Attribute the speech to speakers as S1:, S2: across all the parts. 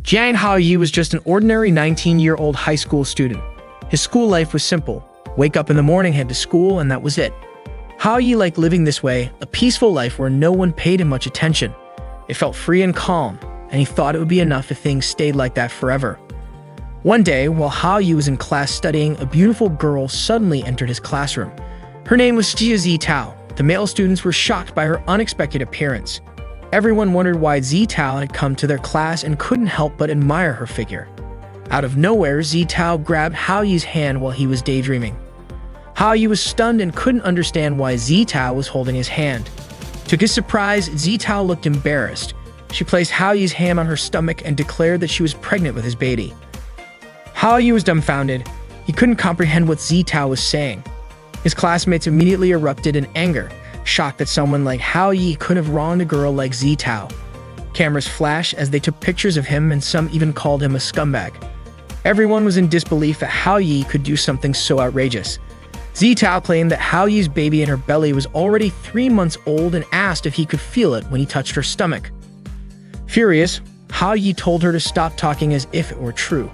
S1: Jiang Haoyi was just an ordinary 19-year-old high school student. His school life was simple. Wake up in the morning, head to school, and that was it. Haoyi liked living this way, a peaceful life where no one paid him much attention. It felt free and calm, and he thought it would be enough if things stayed like that forever. One day, while Haoyi was in class studying, a beautiful girl suddenly entered his classroom. Her name was Jia Zitao. The male students were shocked by her unexpected appearance. Everyone wondered why Zitao had come to their class and couldn't help but admire her figure. Out of nowhere, Zitao grabbed Haoyi's hand while he was daydreaming. Haoyi was stunned and couldn't understand why Zitao was holding his hand. To his surprise, Zitao looked embarrassed. She placed Haoyi's hand on her stomach and declared that she was pregnant with his baby. Haoyi was dumbfounded. He couldn't comprehend what Zitao was saying. His classmates immediately erupted in anger, shocked that someone like Haoyi could have wronged a girl like Zitao. Cameras flashed as they took pictures of him, and some even called him a scumbag. Everyone was in disbelief that Haoyi could do something so outrageous. Zitao claimed that Haoyi's baby in her belly was already 3 months old and asked if he could feel it when he touched her stomach. Furious, Haoyi told her to stop talking as if it were true.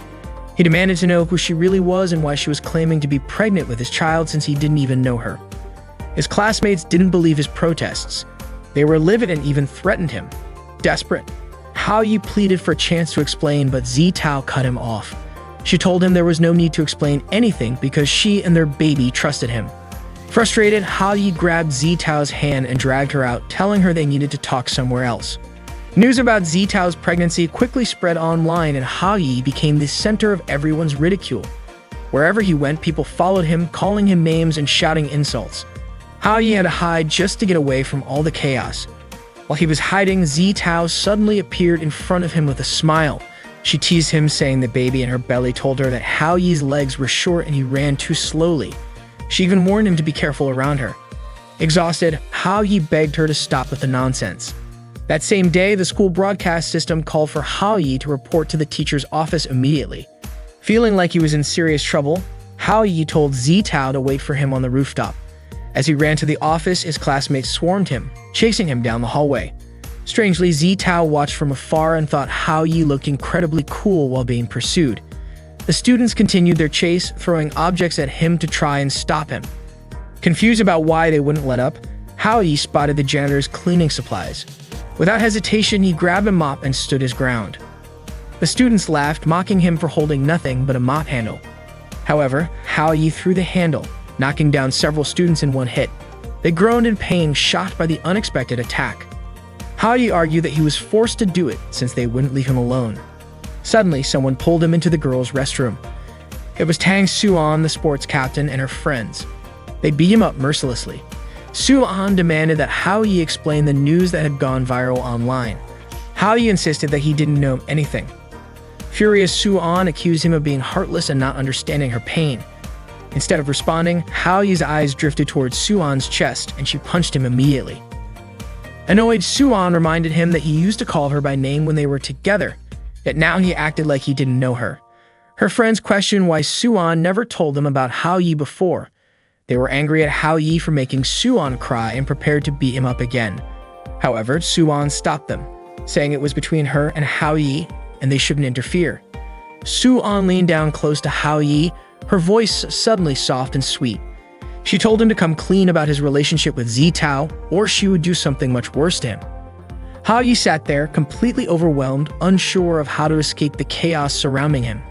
S1: He demanded to know who she really was and why she was claiming to be pregnant with his child since he didn't even know her. His classmates didn't believe his protests. They were livid and even threatened him. Desperate, Haoyi pleaded for a chance to explain, but Zitao cut him off. She told him there was no need to explain anything because she and their baby trusted him. Frustrated, Haoyi grabbed Zitao's hand and dragged her out, telling her they needed to talk somewhere else. News about Zitao's pregnancy quickly spread online, and Haoyi became the center of everyone's ridicule. Wherever he went, people followed him, calling him names and shouting insults. Haoyi had to hide just to get away from all the chaos. While he was hiding, Zitao suddenly appeared in front of him with a smile. She teased him, saying the baby in her belly told her that Haoyi's legs were short and he ran too slowly. She even warned him to be careful around her. Exhausted, Haoyi begged her to stop with the nonsense. That same day, the school broadcast system called for Haoyi to report to the teacher's office immediately. Feeling like he was in serious trouble, Haoyi told Zitao to wait for him on the rooftop. As he ran to the office, his classmates swarmed him, chasing him down the hallway. Strangely, Zitao watched from afar and thought Haoyi looked incredibly cool while being pursued. The students continued their chase, throwing objects at him to try and stop him. Confused about why they wouldn't let up, Haoyi spotted the janitor's cleaning supplies. Without hesitation, he grabbed a mop and stood his ground. The students laughed, mocking him for holding nothing but a mop handle. However, Haoyi threw the handle, knocking down several students in one hit. They groaned in pain, shocked by the unexpected attack. Haoyi argued that he was forced to do it since they wouldn't leave him alone. Suddenly, someone pulled him into the girls' restroom. It was Tang Suan, the sports captain, and her friends. They beat him up mercilessly. Suan demanded that Haoyi explain the news that had gone viral online. Haoyi insisted that he didn't know anything. Furious, Suan accused him of being heartless and not understanding her pain. Instead of responding, Haoyi's eyes drifted towards Suan's chest, and she punched him immediately. Annoyed, Suan reminded him that he used to call her by name when they were together, yet now he acted like he didn't know her. Her friends questioned why Suan never told them about Haoyi before. They were angry at Haoyi for making Suan cry and prepared to beat him up again. However, Suan stopped them, saying it was between her and Haoyi and they shouldn't interfere. Suan leaned down close to Haoyi, her voice suddenly soft and sweet. She told him to come clean about his relationship with Zitao, or she would do something much worse to him. Haoyi sat there, completely overwhelmed, unsure of how to escape the chaos surrounding him.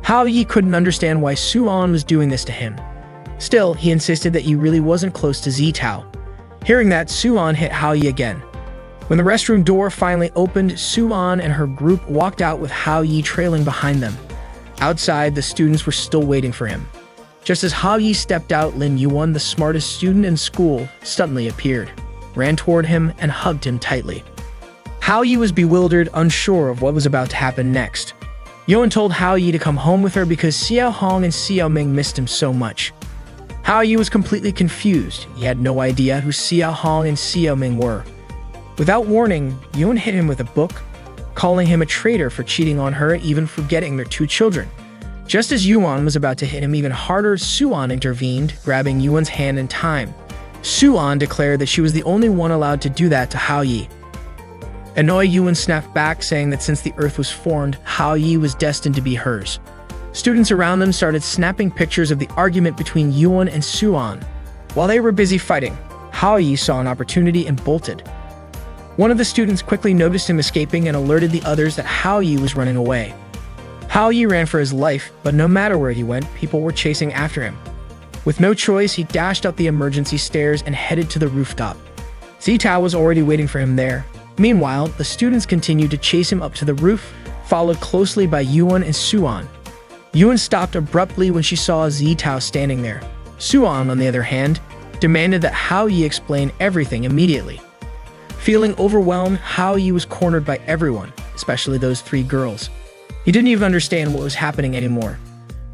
S1: Haoyi couldn't understand why Suan was doing this to him. Still, he insisted that he really wasn't close to Zitao. Hearing that, Suan hit Haoyi again. When the restroom door finally opened, Suan and her group walked out with Haoyi trailing behind them. Outside, the students were still waiting for him. Just as Haoyi stepped out, Lin Yuan, the smartest student in school, suddenly appeared, ran toward him, and hugged him tightly. Haoyi was bewildered, unsure of what was about to happen next. Yuan told Haoyi to come home with her because Xiao Hong and Xiao Ming missed him so much. Haoyi was completely confused. He had no idea who Xiao Hong and Xiao Ming were. Without warning, Yuan hit him with a book, calling him a traitor for cheating on her, even forgetting their 2 children. Just as Yuan was about to hit him even harder, Suan intervened, grabbing Yuan's hand in time. Suan declared that she was the only one allowed to do that to Haoyi. Annoyed, Yuan snapped back, saying that since the Earth was formed, Hao Yi was destined to be hers. Students around them started snapping pictures of the argument between Yuan and Suan. While they were busy fighting, Hao Yi saw an opportunity and bolted. One of the students quickly noticed him escaping and alerted the others that Hao Yi was running away. Hao Yi ran for his life, but no matter where he went, people were chasing after him. With no choice, he dashed up the emergency stairs and headed to the rooftop. Zitao was already waiting for him there. Meanwhile, the students continued to chase him up to the roof, followed closely by Yuan and Suan. Yuan stopped abruptly when she saw Zitao standing there. Suan, on the other hand, demanded that Hao Yi explain everything immediately. Feeling overwhelmed, Hao Yi was cornered by everyone, especially those three girls. He didn't even understand what was happening anymore.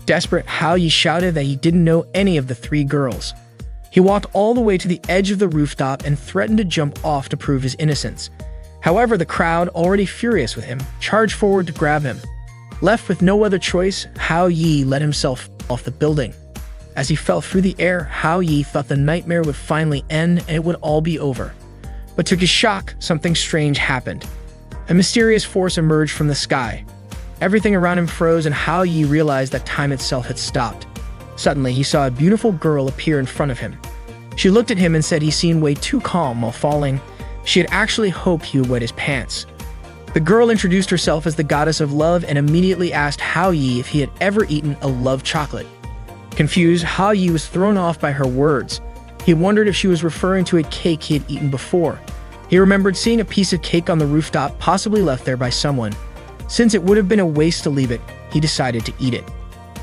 S1: Desperate, Hao Yi shouted that he didn't know any of the three girls. He walked all the way to the edge of the rooftop and threatened to jump off to prove his innocence. However, the crowd, already furious with him, charged forward to grab him. Left with no other choice, Hao Yi let himself off the building. As he fell through the air, Hao Yi thought the nightmare would finally end and it would all be over. But to his shock, something strange happened. A mysterious force emerged from the sky. Everything around him froze, and Hao Yi realized that time itself had stopped. Suddenly, he saw a beautiful girl appear in front of him. She looked at him and said he seemed way too calm while falling. She had actually hoped he would wet his pants. The girl introduced herself as the goddess of love and immediately asked Hao Yi if he had ever eaten a love chocolate. Confused, Hao Yi was thrown off by her words. He wondered if she was referring to a cake he had eaten before. He remembered seeing a piece of cake on the rooftop, possibly left there by someone. Since it would have been a waste to leave it, he decided to eat it.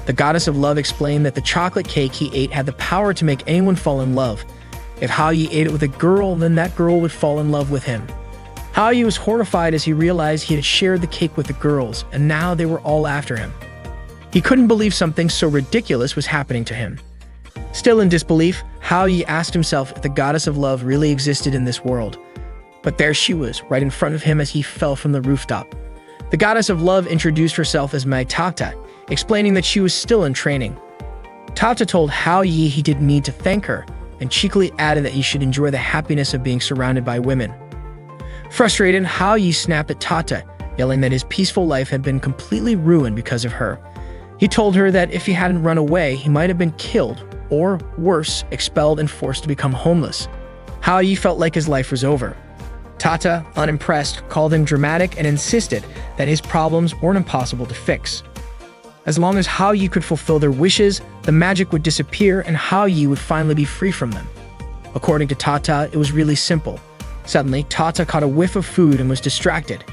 S1: The goddess of love explained that the chocolate cake he ate had the power to make anyone fall in love. If Hao Yi ate it with a girl, then that girl would fall in love with him. Hao Yi was horrified as he realized he had shared the cake with the girls, and now they were all after him. He couldn't believe something so ridiculous was happening to him. Still in disbelief, Hao Yi asked himself if the goddess of love really existed in this world. But there she was, right in front of him as he fell from the rooftop. The goddess of love introduced herself as Mai Tata, explaining that she was still in training. Tata told Hao Yi he didn't need to thank her, and cheekily added that he should enjoy the happiness of being surrounded by women. Frustrated, Hao Yi snapped at Tata, yelling that his peaceful life had been completely ruined because of her. He told her that if he hadn't run away, he might have been killed, or worse, expelled and forced to become homeless. Hao Yi felt like his life was over. Tata, unimpressed, called him dramatic and insisted that his problems weren't impossible to fix. As long as Hao Yi could fulfill their wishes, the magic would disappear and Hao Yi would finally be free from them. According to Tata, it was really simple. Suddenly, Tata caught a whiff of food and was distracted.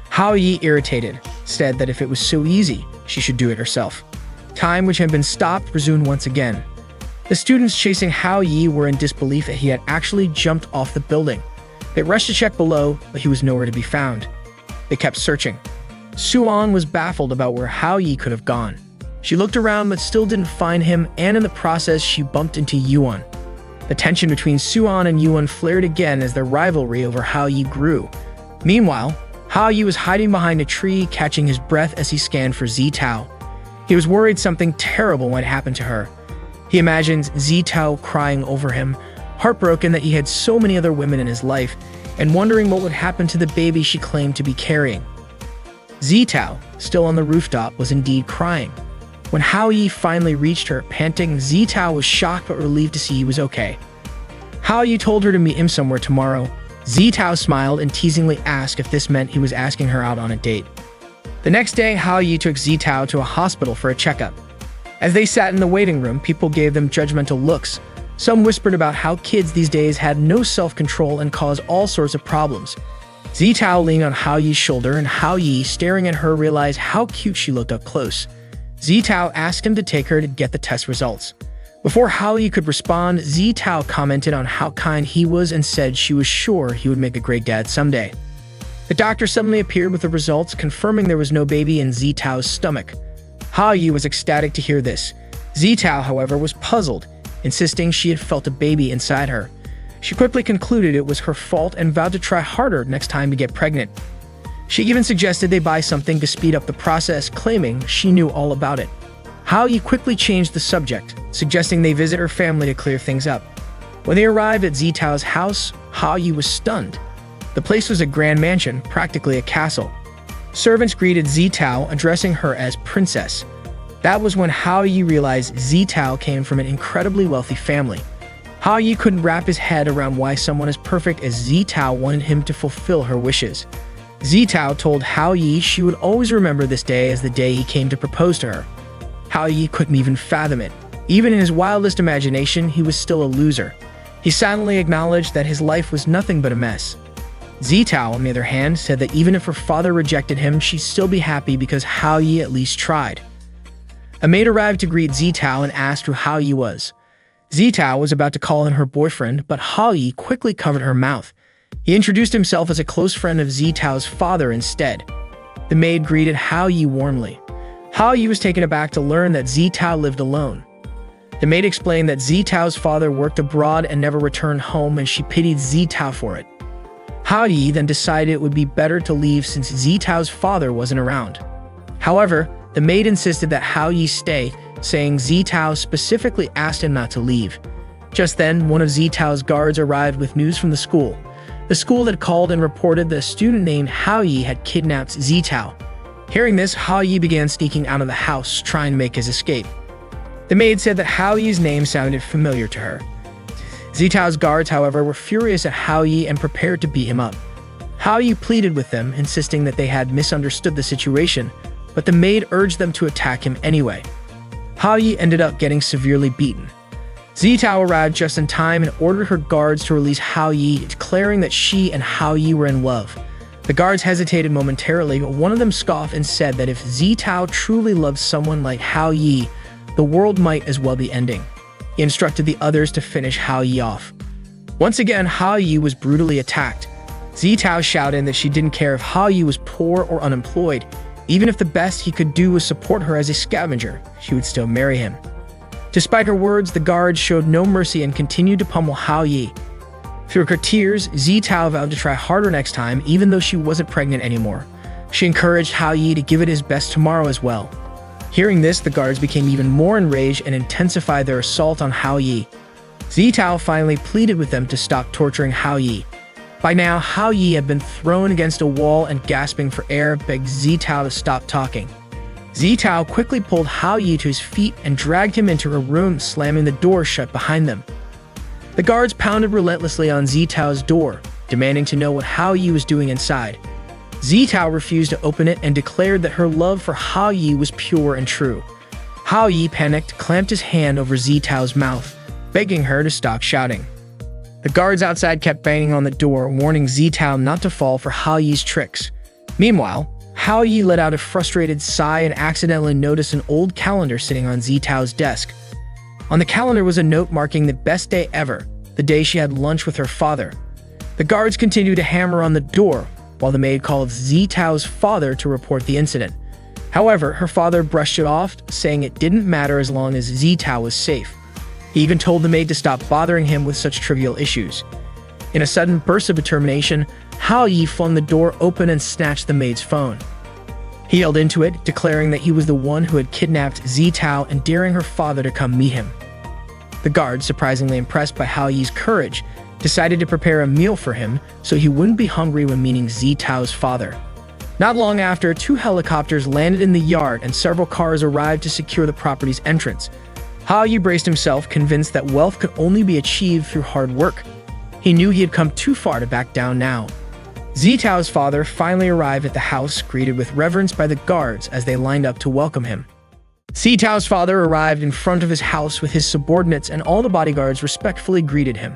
S1: Hao Yi, irritated, said that if it was so easy, she should do it herself. Time, which had been stopped, resumed once again. The students chasing Hao Yi were in disbelief that he had actually jumped off the building. They rushed to check below, but he was nowhere to be found. They kept searching. Suan was baffled about where Hao Yi could have gone. She looked around but still didn't find him, and in the process, she bumped into Yuan. The tension between Suan and Yuan flared again as their rivalry over Hao Yi grew. Meanwhile, Hao Yi was hiding behind a tree, catching his breath as he scanned for Zitao. He was worried something terrible might happen to her. He imagined Zitao crying over him, heartbroken that he had so many other women in his life, and wondering what would happen to the baby she claimed to be carrying. Zitao, still on the rooftop, was indeed crying. When Hao Yi finally reached her, panting, Zitao was shocked but relieved to see he was okay. Hao Yi told her to meet him somewhere tomorrow. Zitao smiled and teasingly asked if this meant he was asking her out on a date. The next day, Hao Yi took Zitao to a hospital for a checkup. As they sat in the waiting room, people gave them judgmental looks. Some whispered about how kids these days had no self-control and caused all sorts of problems. Zitao leaned on Hao Yi's shoulder, and Hao Yi, staring at her, realized how cute she looked up close. Zitao asked him to take her to get the test results. Before Hao Yi could respond, Zitao commented on how kind he was and said she was sure he would make a great dad someday. The doctor suddenly appeared with the results, confirming there was no baby in Zitao's stomach. Hao Yi was ecstatic to hear this. Zitao, however, was puzzled, insisting she had felt a baby inside her. She quickly concluded it was her fault and vowed to try harder next time to get pregnant. She even suggested they buy something to speed up the process, claiming she knew all about it. Hao Yi quickly changed the subject, suggesting they visit her family to clear things up. When they arrived at Zitao's house, Hao Yi was stunned. The place was a grand mansion, practically a castle. Servants greeted Zitao, addressing her as princess. That was when Hao Yi realized Zitao came from an incredibly wealthy family. Hao Yi couldn't wrap his head around why someone as perfect as Zitao wanted him to fulfill her wishes. Zitao told Hao Yi she would always remember this day as the day he came to propose to her. Hao Yi couldn't even fathom it. Even in his wildest imagination, he was still a loser. He silently acknowledged that his life was nothing but a mess. Zitao, on the other hand, said that even if her father rejected him, she'd still be happy because Hao Yi at least tried. A maid arrived to greet Zitao and asked who Hao Yi was. Zitao was about to call in her boyfriend, but Hao Yi quickly covered her mouth. He introduced himself as a close friend of Zitao's father instead. The maid greeted Hao Yi warmly. Hao Yi was taken aback to learn that Zitao lived alone. The maid explained that Zitao's father worked abroad and never returned home, and she pitied Zitao for it. Hao Yi then decided it would be better to leave since Zitao's father wasn't around. However, the maid insisted that Hao Yi stay, saying Zitao specifically asked him not to leave. Just then, one of Zitao's guards arrived with news from the school. The school had called and reported that a student named Hao Yi had kidnapped Zitao. Hearing this, Hao Yi began sneaking out of the house, trying to make his escape. The maid said that Hao Yi's name sounded familiar to her. Zitao's guards, however, were furious at Hao Yi and prepared to beat him up. Hao Yi pleaded with them, insisting that they had misunderstood the situation, but the maid urged them to attack him anyway. Hao Yi ended up getting severely beaten. Zitao arrived just in time and ordered her guards to release Hao Yi, declaring that she and Hao Yi were in love. The guards hesitated momentarily, but one of them scoffed and said that if Zitao truly loved someone like Hao Yi, the world might as well be ending. He instructed the others to finish Hao Yi off. Once again, Hao Yi was brutally attacked. Zitao shouted that she didn't care if Hao Yi was poor or unemployed. Even if the best he could do was support her as a scavenger, she would still marry him. Despite her words, the guards showed no mercy and continued to pummel Hao Yi. Through her tears, Zitao vowed to try harder next time, even though she wasn't pregnant anymore. She encouraged Hao Yi to give it his best tomorrow as well. Hearing this, the guards became even more enraged and intensified their assault on Hao Yi. Zitao finally pleaded with them to stop torturing Hao Yi. By now, Hao Yi had been thrown against a wall and gasping for air, begged Zitao to stop talking. Zitao quickly pulled Hao Yi to his feet and dragged him into her room, slamming the door shut behind them. The guards pounded relentlessly on Zitao's door, demanding to know what Hao Yi was doing inside. Zitao refused to open it and declared that her love for Hao Yi was pure and true. Hao Yi panicked, clamped his hand over Zitao's mouth, begging her to stop shouting. The guards outside kept banging on the door, warning Zitao not to fall for Hao Yi's tricks. Meanwhile, Hao Yi let out a frustrated sigh and accidentally noticed an old calendar sitting on Zitao's desk. On the calendar was a note marking the best day ever, the day she had lunch with her father. The guards continued to hammer on the door, while the maid called Zitao's father to report the incident. However, her father brushed it off, saying it didn't matter as long as Zitao was safe. He even told the maid to stop bothering him with such trivial issues. In a sudden burst of determination, Hao Yi flung the door open and snatched the maid's phone. He yelled into it, declaring that he was the one who had kidnapped Zitao and daring her father to come meet him. The guards, surprisingly impressed by Hao Yi's courage, decided to prepare a meal for him so he wouldn't be hungry when meeting Zitao's father. Not long after, 2 helicopters landed in the yard and several cars arrived to secure the property's entrance. Hao Yi braced himself, convinced that wealth could only be achieved through hard work. He knew he had come too far to back down now. Zitao's father finally arrived at the house, greeted with reverence by the guards as they lined up to welcome him. Zitao's father arrived in front of his house with his subordinates, and all the bodyguards respectfully greeted him.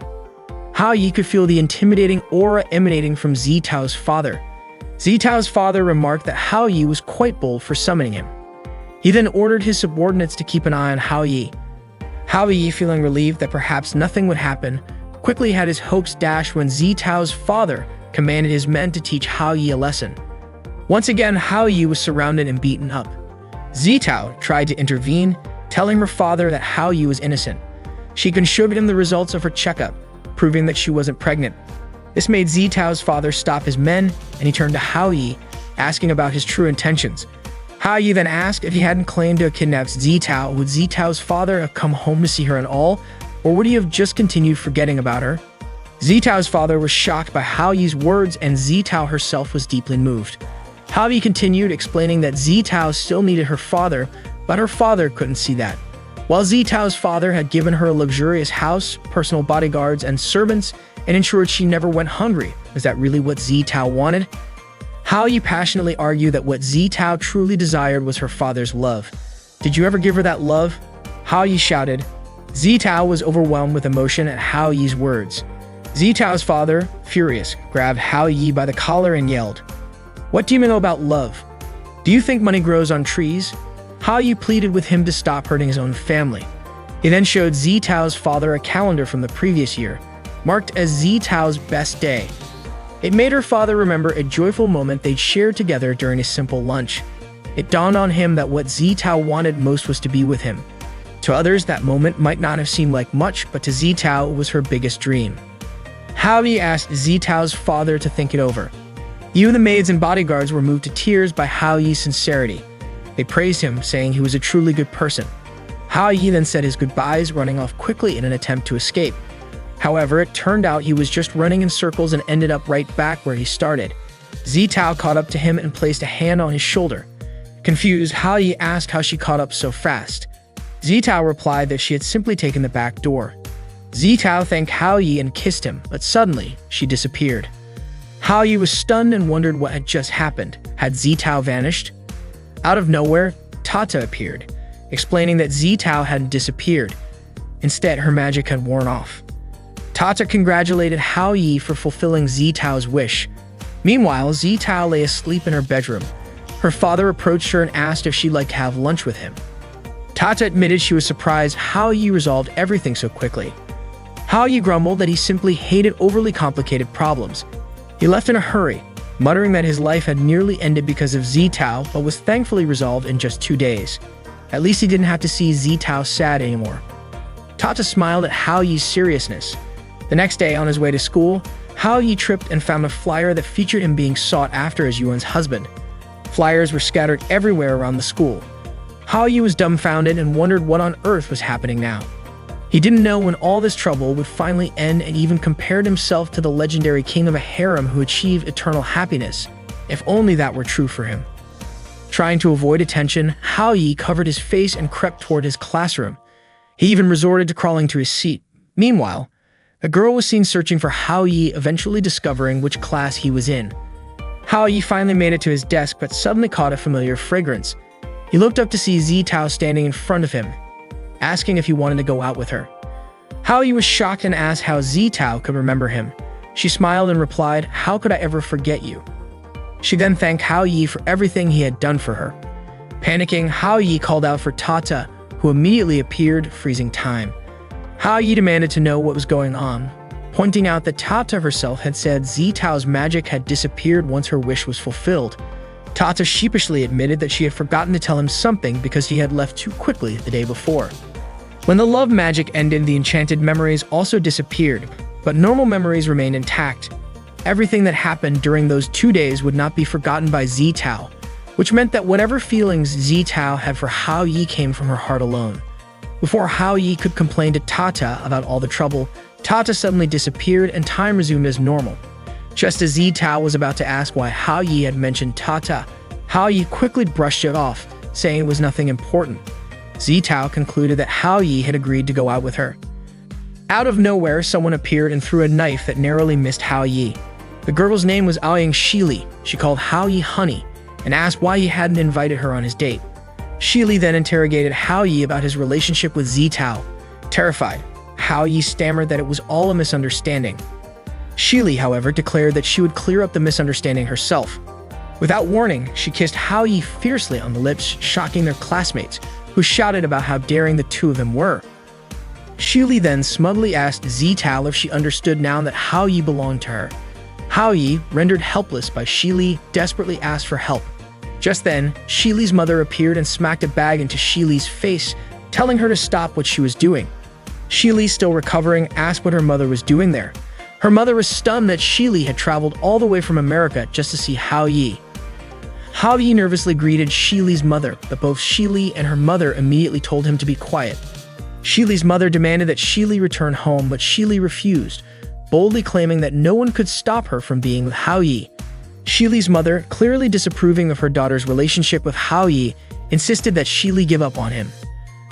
S1: Hao Yi could feel the intimidating aura emanating from Zitao's father. Zitao's father remarked that Hao Yi was quite bold for summoning him. He then ordered his subordinates to keep an eye on Hao Yi. Hao Yi, feeling relieved that perhaps nothing would happen, quickly had his hopes dashed when Zitao's father commanded his men to teach Hao Yi a lesson. Once again, Hao Yi was surrounded and beaten up. Zitao tried to intervene, telling her father that Hao Yi was innocent. She showed him the results of her checkup, proving that she wasn't pregnant. This made Zitao's father stop his men, and he turned to Hao Yi, asking about his true intentions. Hao Yi then asked if he hadn't claimed to have kidnapped Zitao, would Zitao's father have come home to see her at all, or would he have just continued forgetting about her? Zitao's father was shocked by Hao Yi's words, and Zitao herself was deeply moved. Hao Yi continued, explaining that Zitao still needed her father, but her father couldn't see that. While Zitao's father had given her a luxurious house, personal bodyguards, and servants, and ensured she never went hungry, was that really what Zitao wanted? Hao Yi passionately argued that what Zitao truly desired was her father's love. Did you ever give her that love? Hao Yi shouted. Zitao was overwhelmed with emotion at Hao Yi's words. Zitao's father, furious, grabbed Hao Yi by the collar and yelled, "What do you know about love? Do you think money grows on trees?" Hao Yi pleaded with him to stop hurting his own family. He then showed Zitao's father a calendar from the previous year, marked as Zitao's best day. It made her father remember a joyful moment they'd shared together during a simple lunch. It dawned on him that what Zitao wanted most was to be with him. To others, that moment might not have seemed like much, but to Zitao, it was her biggest dream. Hao Yi asked Zitao's father to think it over. Even the maids and bodyguards were moved to tears by Hao Yi's sincerity. They praised him, saying he was a truly good person. Hao Yi then said his goodbyes, running off quickly in an attempt to escape. However, it turned out he was just running in circles and ended up right back where he started. Zitao caught up to him and placed a hand on his shoulder. Confused, Hao Yi asked how she caught up so fast. Zitao replied that she had simply taken the back door. Zitao thanked Hao Yi and kissed him, but suddenly, she disappeared. Hao Yi was stunned and wondered what had just happened. Had Zitao vanished? Out of nowhere, Tata appeared, explaining that Zitao hadn't disappeared. Instead, her magic had worn off. Tata congratulated Hao Yi for fulfilling Zitao's wish. Meanwhile, Zitao lay asleep in her bedroom. Her father approached her and asked if she'd like to have lunch with him. Tata admitted she was surprised Hao Yi resolved everything so quickly. Hao Yi grumbled that he simply hated overly complicated problems. He left in a hurry, muttering that his life had nearly ended because of Zitao, but was thankfully resolved in just 2 days. At least he didn't have to see Zitao sad anymore. Tata smiled at Hao Yi's seriousness. The next day, on his way to school, Hao Yi tripped and found a flyer that featured him being sought after as Yuan's husband. Flyers were scattered everywhere around the school. Hao Yi was dumbfounded and wondered what on earth was happening now. He didn't know when all this trouble would finally end, and even compared himself to the legendary king of a harem who achieved eternal happiness, if only that were true for him. Trying to avoid attention, Hao Yi covered his face and crept toward his classroom. He even resorted to crawling to his seat. Meanwhile, a girl was seen searching for Hao Yi, eventually discovering which class he was in. Hao Yi finally made it to his desk, but suddenly caught a familiar fragrance. He looked up to see Zitao standing in front of him, asking if he wanted to go out with her. Hao Yi was shocked and asked how Zitao could remember him. She smiled and replied, "How could I ever forget you?" She then thanked Hao Yi for everything he had done for her. Panicking, Hao Yi called out for Tata, who immediately appeared, freezing time. Hao Yi demanded to know what was going on, pointing out that Tata herself had said Zitao's magic had disappeared once her wish was fulfilled. Tata sheepishly admitted that she had forgotten to tell him something because he had left too quickly the day before. When the love magic ended, the enchanted memories also disappeared, but normal memories remained intact. Everything that happened during those 2 days would not be forgotten by Zitao, which meant that whatever feelings Zitao had for Hao Yi came from her heart alone. Before Hao Yi could complain to Tata about all the trouble, Tata suddenly disappeared and time resumed as normal. Just as Zitao was about to ask why Hao Yi had mentioned Tata, Hao Yi quickly brushed it off, saying it was nothing important. Zitao concluded that Hao Yi had agreed to go out with her. Out of nowhere, someone appeared and threw a knife that narrowly missed Hao Yi. The girl's name was Aoying Shili. She called Hao Yi honey and asked why he hadn't invited her on his date. Shili then interrogated Hao Yi about his relationship with Zitao. Terrified, Hao Yi stammered that it was all a misunderstanding. Shili, however, declared that she would clear up the misunderstanding herself. Without warning, she kissed Hao Yi fiercely on the lips, shocking their classmates, who shouted about how daring the two of them were. Shili then smugly asked Zitao if she understood now that Hao Yi belonged to her. Hao Yi, rendered helpless by Shili, desperately asked for help. Just then, Shili's mother appeared and smacked a bag into Shili's face, telling her to stop what she was doing. Shili, still recovering, asked what her mother was doing there. Her mother was stunned that Shili had traveled all the way from America just to see Hao Yi. Hao Yi nervously greeted Shili's mother, but both Shili and her mother immediately told him to be quiet. Shili's mother demanded that Shili return home, but Shili refused, boldly claiming that no one could stop her from being with Hao Yi. Shili's mother, clearly disapproving of her daughter's relationship with Hao Yi, insisted that Shili give up on him.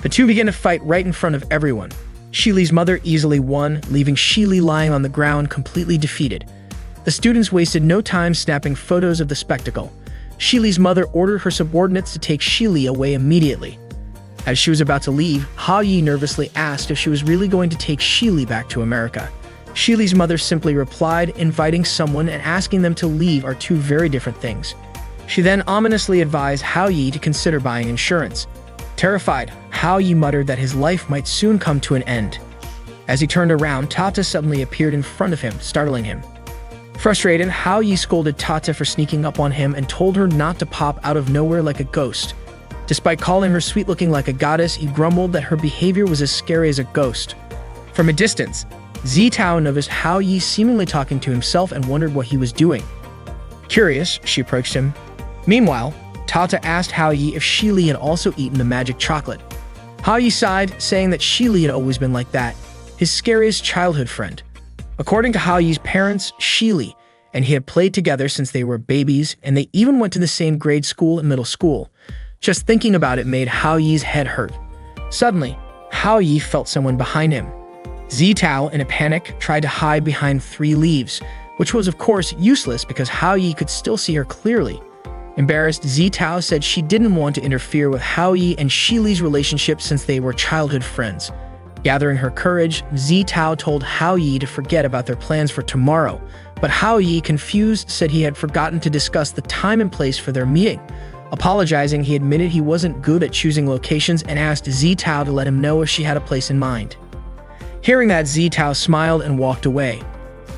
S1: The two began to fight right in front of everyone. Shili's mother easily won, leaving Shili lying on the ground completely defeated. The students wasted no time snapping photos of the spectacle. Shili's mother ordered her subordinates to take Shili away immediately. As she was about to leave, Hao Yi nervously asked if she was really going to take Shili back to America. Shili's mother simply replied, inviting someone and asking them to leave are two very different things. She then ominously advised Hao Yi to consider buying insurance. Terrified, Hao Yi muttered that his life might soon come to an end. As he turned around, Tata suddenly appeared in front of him, startling him. Frustrated, Hao Yi scolded Tata for sneaking up on him and told her not to pop out of nowhere like a ghost. Despite calling her sweet-looking like a goddess, he grumbled that her behavior was as scary as a ghost. From a distance, Zitao noticed Hao Yi seemingly talking to himself and wondered what he was doing. Curious, she approached him. Meanwhile, Tata asked Hao Yi if Shili had also eaten the magic chocolate. Hao Yi sighed, saying that Shili had always been like that, his scariest childhood friend. According to Hao Yi's parents, Shili and he had played together since they were babies, and they even went to the same grade school and middle school. Just thinking about it made Hao Yi's head hurt. Suddenly, Hao Yi felt someone behind him. Zitao, in a panic, tried to hide behind 3 leaves, which was of course useless because Hao Yi could still see her clearly. Embarrassed, Zitao said she didn't want to interfere with Hao Yi and Shili's relationship since they were childhood friends. Gathering her courage, Zitao told Hao Yi to forget about their plans for tomorrow, but Hao Yi, confused, said he had forgotten to discuss the time and place for their meeting. Apologizing, he admitted he wasn't good at choosing locations and asked Zitao to let him know if she had a place in mind. Hearing that, Zitao smiled and walked away.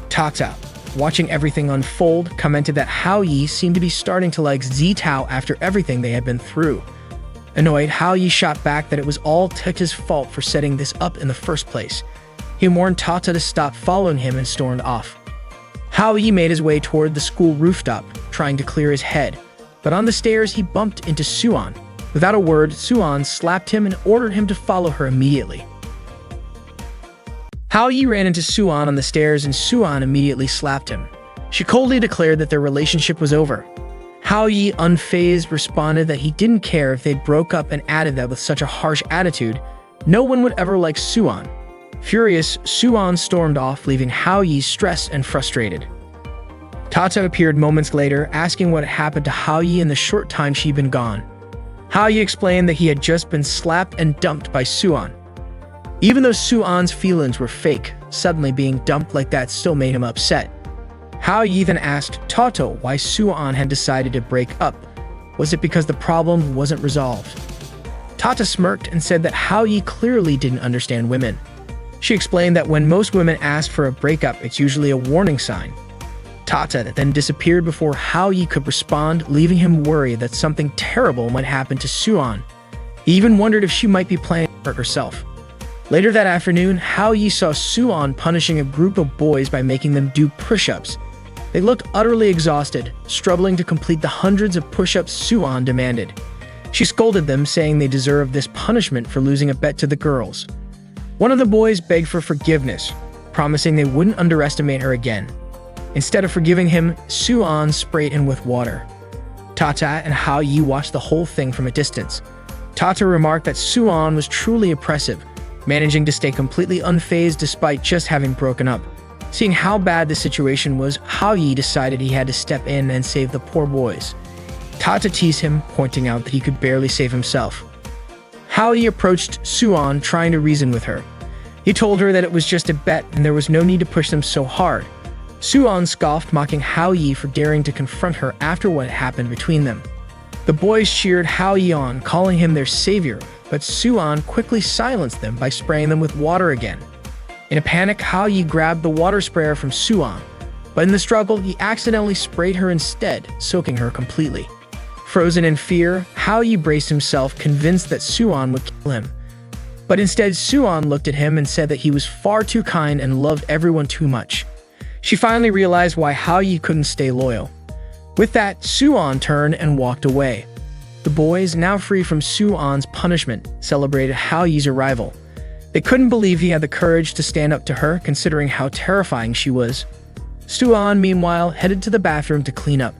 S1: Tata, watching everything unfold, commented that Hao Yi seemed to be starting to like Zitao after everything they had been through. Annoyed, Hao Yi shot back that it was all Tata's fault for setting this up in the first place. He warned Tata to stop following him and stormed off. Hao Yi made his way toward the school rooftop, trying to clear his head. But on the stairs, he bumped into Suan. Without a word, Suan slapped him and ordered him to follow her immediately. Hao Yi ran into Suan on the stairs and Suan immediately slapped him. She coldly declared that their relationship was over. Hao Yi, unfazed, responded that he didn't care if they'd broke up and added that with such a harsh attitude, no one would ever like Suan. Furious, Suan stormed off, leaving Hao Yi stressed and frustrated. Tata appeared moments later, asking what had happened to Hao Yi in the short time she'd been gone. Hao Yi explained that he had just been slapped and dumped by Suan. Even though Suan's feelings were fake, suddenly being dumped like that still made him upset. Hao Yi then asked Tata why Suan had decided to break up. Was it because the problem wasn't resolved? Tata smirked and said that Hao Yi clearly didn't understand women. She explained that when most women ask for a breakup, it's usually a warning sign. Tata then disappeared before Hao Yi could respond, leaving him worried that something terrible might happen to Suan. He even wondered if she might be planning to hurt herself. Later that afternoon, Hao Yi saw Suan punishing a group of boys by making them do push-ups. They looked utterly exhausted, struggling to complete the hundreds of push-ups Suan demanded. She scolded them, saying they deserved this punishment for losing a bet to the girls. One of the boys begged for forgiveness, promising they wouldn't underestimate her again. Instead of forgiving him, Suan sprayed him with water. Tata and Hao Yi watched the whole thing from a distance. Tata remarked that Suan was truly oppressive, managing to stay completely unfazed despite just having broken up. Seeing how bad the situation was, Hao Yi decided he had to step in and save the poor boys. Tata teased him, pointing out that he could barely save himself. Hao Yi approached Suan, trying to reason with her. He told her that it was just a bet and there was no need to push them so hard. Suan scoffed, mocking Hao Yi for daring to confront her after what had happened between them. The boys cheered Hao Yi on, calling him their savior, but Suan quickly silenced them by spraying them with water again. In a panic, Hao Yi grabbed the water sprayer from Suan, but in the struggle, he accidentally sprayed her instead, soaking her completely. Frozen in fear, Hao Yi braced himself, convinced that Suan would kill him. But instead, Suan looked at him and said that he was far too kind and loved everyone too much. She finally realized why Hao Yi couldn't stay loyal. With that, Suan turned and walked away. The boys, now free from Suan's punishment, celebrated Hao Yi's arrival. They couldn't believe he had the courage to stand up to her, considering how terrifying she was. Soo-an, meanwhile, headed to the bathroom to clean up.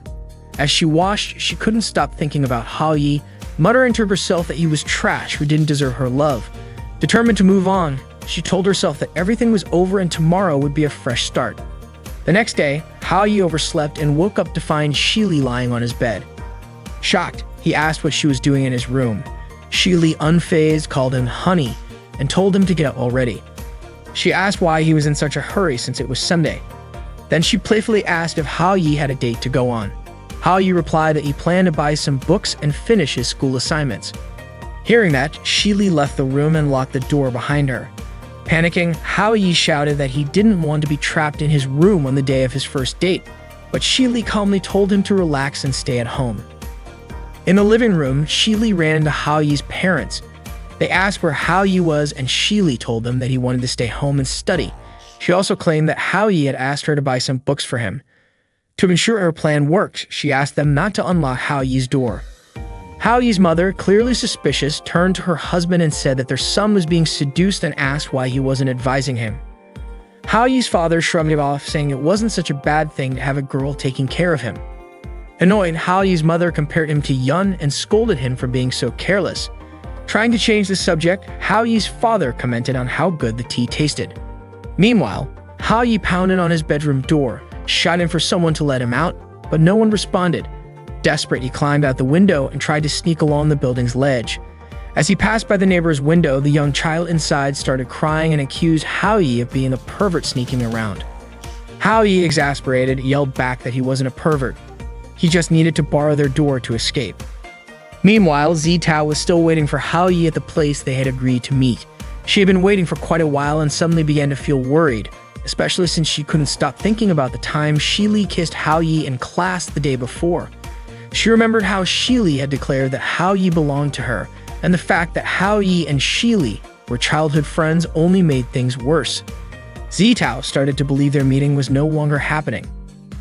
S1: As she washed, she couldn't stop thinking about Hao-yi, muttering to herself that he was trash who didn't deserve her love. Determined to move on, she told herself that everything was over and tomorrow would be a fresh start. The next day, Hao-yi overslept and woke up to find Shili lying on his bed. Shocked, he asked what she was doing in his room. Shili, unfazed, called him honey and told him to get up already. She asked why he was in such a hurry since it was Sunday. Then she playfully asked if Hao-yi had a date to go on. Hao-yi replied that he planned to buy some books and finish his school assignments. Hearing that, Shili left the room and locked the door behind her. Panicking, Hao-yi shouted that he didn't want to be trapped in his room on the day of his first date, but Shili calmly told him to relax and stay at home. In the living room, Shili ran into Hao-yi's parents. They asked where Hao-yi was, and Shili told them that he wanted to stay home and study. She also claimed that Hao-yi had asked her to buy some books for him. To ensure her plan worked, she asked them not to unlock Hao-yi's door. Hao-yi's mother, clearly suspicious, turned to her husband and said that their son was being seduced and asked why he wasn't advising him. Hao-yi's father shrugged it off, saying it wasn't such a bad thing to have a girl taking care of him. Annoyed, Hao-yi's mother compared him to Yun and scolded him for being so careless. Trying to change the subject, Hao-yi's father commented on how good the tea tasted. Meanwhile, Hao-yi pounded on his bedroom door, shouting for someone to let him out, but no one responded. Desperate, he climbed out the window and tried to sneak along the building's ledge. As he passed by the neighbor's window, the young child inside started crying and accused Hao-yi of being a pervert sneaking around. Hao-yi, exasperated, yelled back that he wasn't a pervert. He just needed to borrow their door to escape. Meanwhile, Zitao was still waiting for Hao-yi at the place they had agreed to meet. She had been waiting for quite a while and suddenly began to feel worried, especially since she couldn't stop thinking about the time Shili kissed Hao-yi in class the day before. She remembered how Shili had declared that Hao-yi belonged to her, and the fact that Hao-yi and Shili were childhood friends only made things worse. Zitao started to believe their meeting was no longer happening.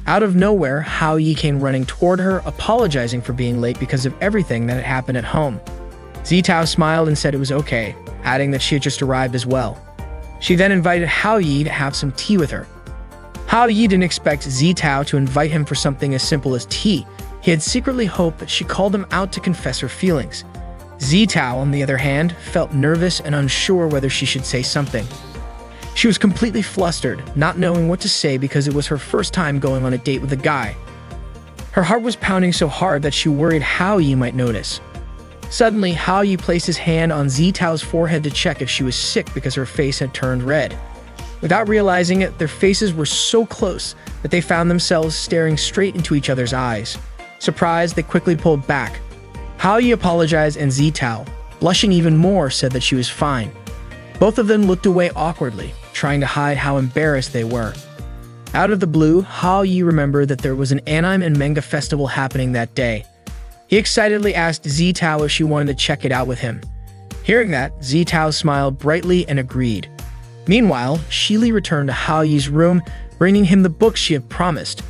S1: Out of nowhere, Hao-yi came running toward her, apologizing for being late because of everything that had happened at home. Zitao smiled and said it was okay, adding that she had just arrived as well. She then invited Hao-yi to have some tea with her. Hao-yi didn't expect Zitao to invite him for something as simple as tea. He had secretly hoped that she called him out to confess her feelings. Zitao, on the other hand, felt nervous and unsure whether she should say something. She was completely flustered, not knowing what to say because it was her first time going on a date with a guy. Her heart was pounding so hard that she worried Hao-yi might notice. Suddenly, Hao-yi placed his hand on Zitao's forehead to check if she was sick because her face had turned red. Without realizing it, their faces were so close that they found themselves staring straight into each other's eyes. Surprised, they quickly pulled back. Hao-yi apologized and Zitao, blushing even more, said that she was fine. Both of them looked away awkwardly, trying to hide how embarrassed they were. Out of the blue, Hao-yi remembered that there was an anime and manga festival happening that day. He excitedly asked Zitao if she wanted to check it out with him. Hearing that, Zitao smiled brightly and agreed. Meanwhile, Shili returned to Hao-yi's room, bringing him the books she had promised.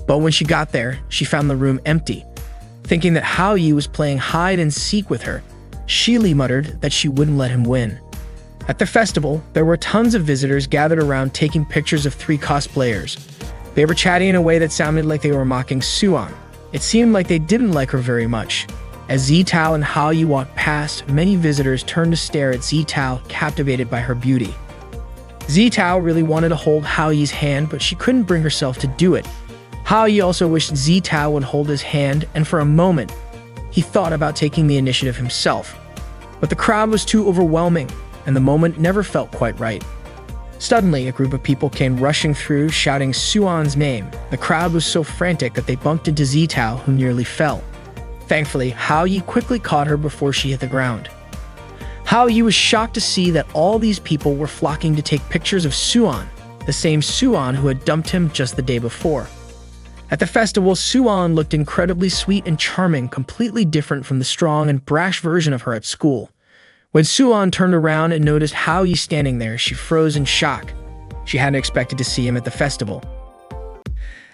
S1: But when she got there, she found the room empty. Thinking that Hao-yi was playing hide and seek with her, Shili muttered that she wouldn't let him win. At the festival, there were tons of visitors gathered around taking pictures of 3 cosplayers. They were chatting in a way that sounded like they were mocking Soo-an. It seemed like they didn't like her very much. As Zitao and Hao-yi walked past, many visitors turned to stare at Zitao, captivated by her beauty. Zitao really wanted to hold Hao-yi's hand, but she couldn't bring herself to do it. Hao-yi also wished Zitao would hold his hand, and for a moment, he thought about taking the initiative himself. But the crowd was too overwhelming, and the moment never felt quite right. Suddenly, a group of people came rushing through, shouting Soo-an's name. The crowd was so frantic that they bumped into Zitao, who nearly fell. Thankfully, Hao-yi quickly caught her before she hit the ground. Hao-yi was shocked to see that all these people were flocking to take pictures of Soo-an, the same Soo-an who had dumped him just the day before. At the festival, Soo-an looked incredibly sweet and charming, completely different from the strong and brash version of her at school. When Soo-an turned around and noticed Hao-yi standing there, she froze in shock. She hadn't expected to see him at the festival.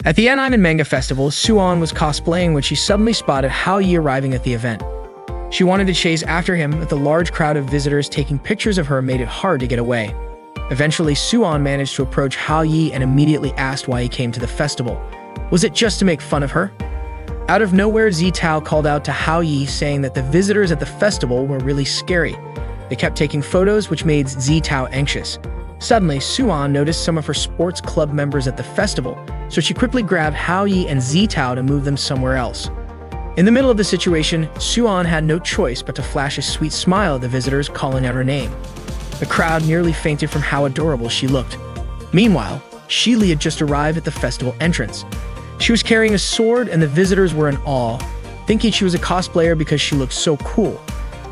S1: At the anime and manga festival, Soo-an was cosplaying when she suddenly spotted Hao-yi arriving at the event. She wanted to chase after him, but the large crowd of visitors taking pictures of her made it hard to get away. Eventually, Suan managed to approach Hao Yi and immediately asked why he came to the festival. Was it just to make fun of her? Out of nowhere, Zitao called out to Hao Yi, saying that the visitors at the festival were really scary. They kept taking photos, which made Zitao anxious. Suddenly, Suan noticed some of her sports club members at the festival, so she quickly grabbed Hao Yi and Zitao to move them somewhere else. In the middle of the situation, Suan had no choice but to flash a sweet smile at the visitors, calling out her name. The crowd nearly fainted from how adorable she looked. Meanwhile, Shili had just arrived at the festival entrance. She was carrying a sword, and the visitors were in awe, thinking she was a cosplayer because she looked so cool.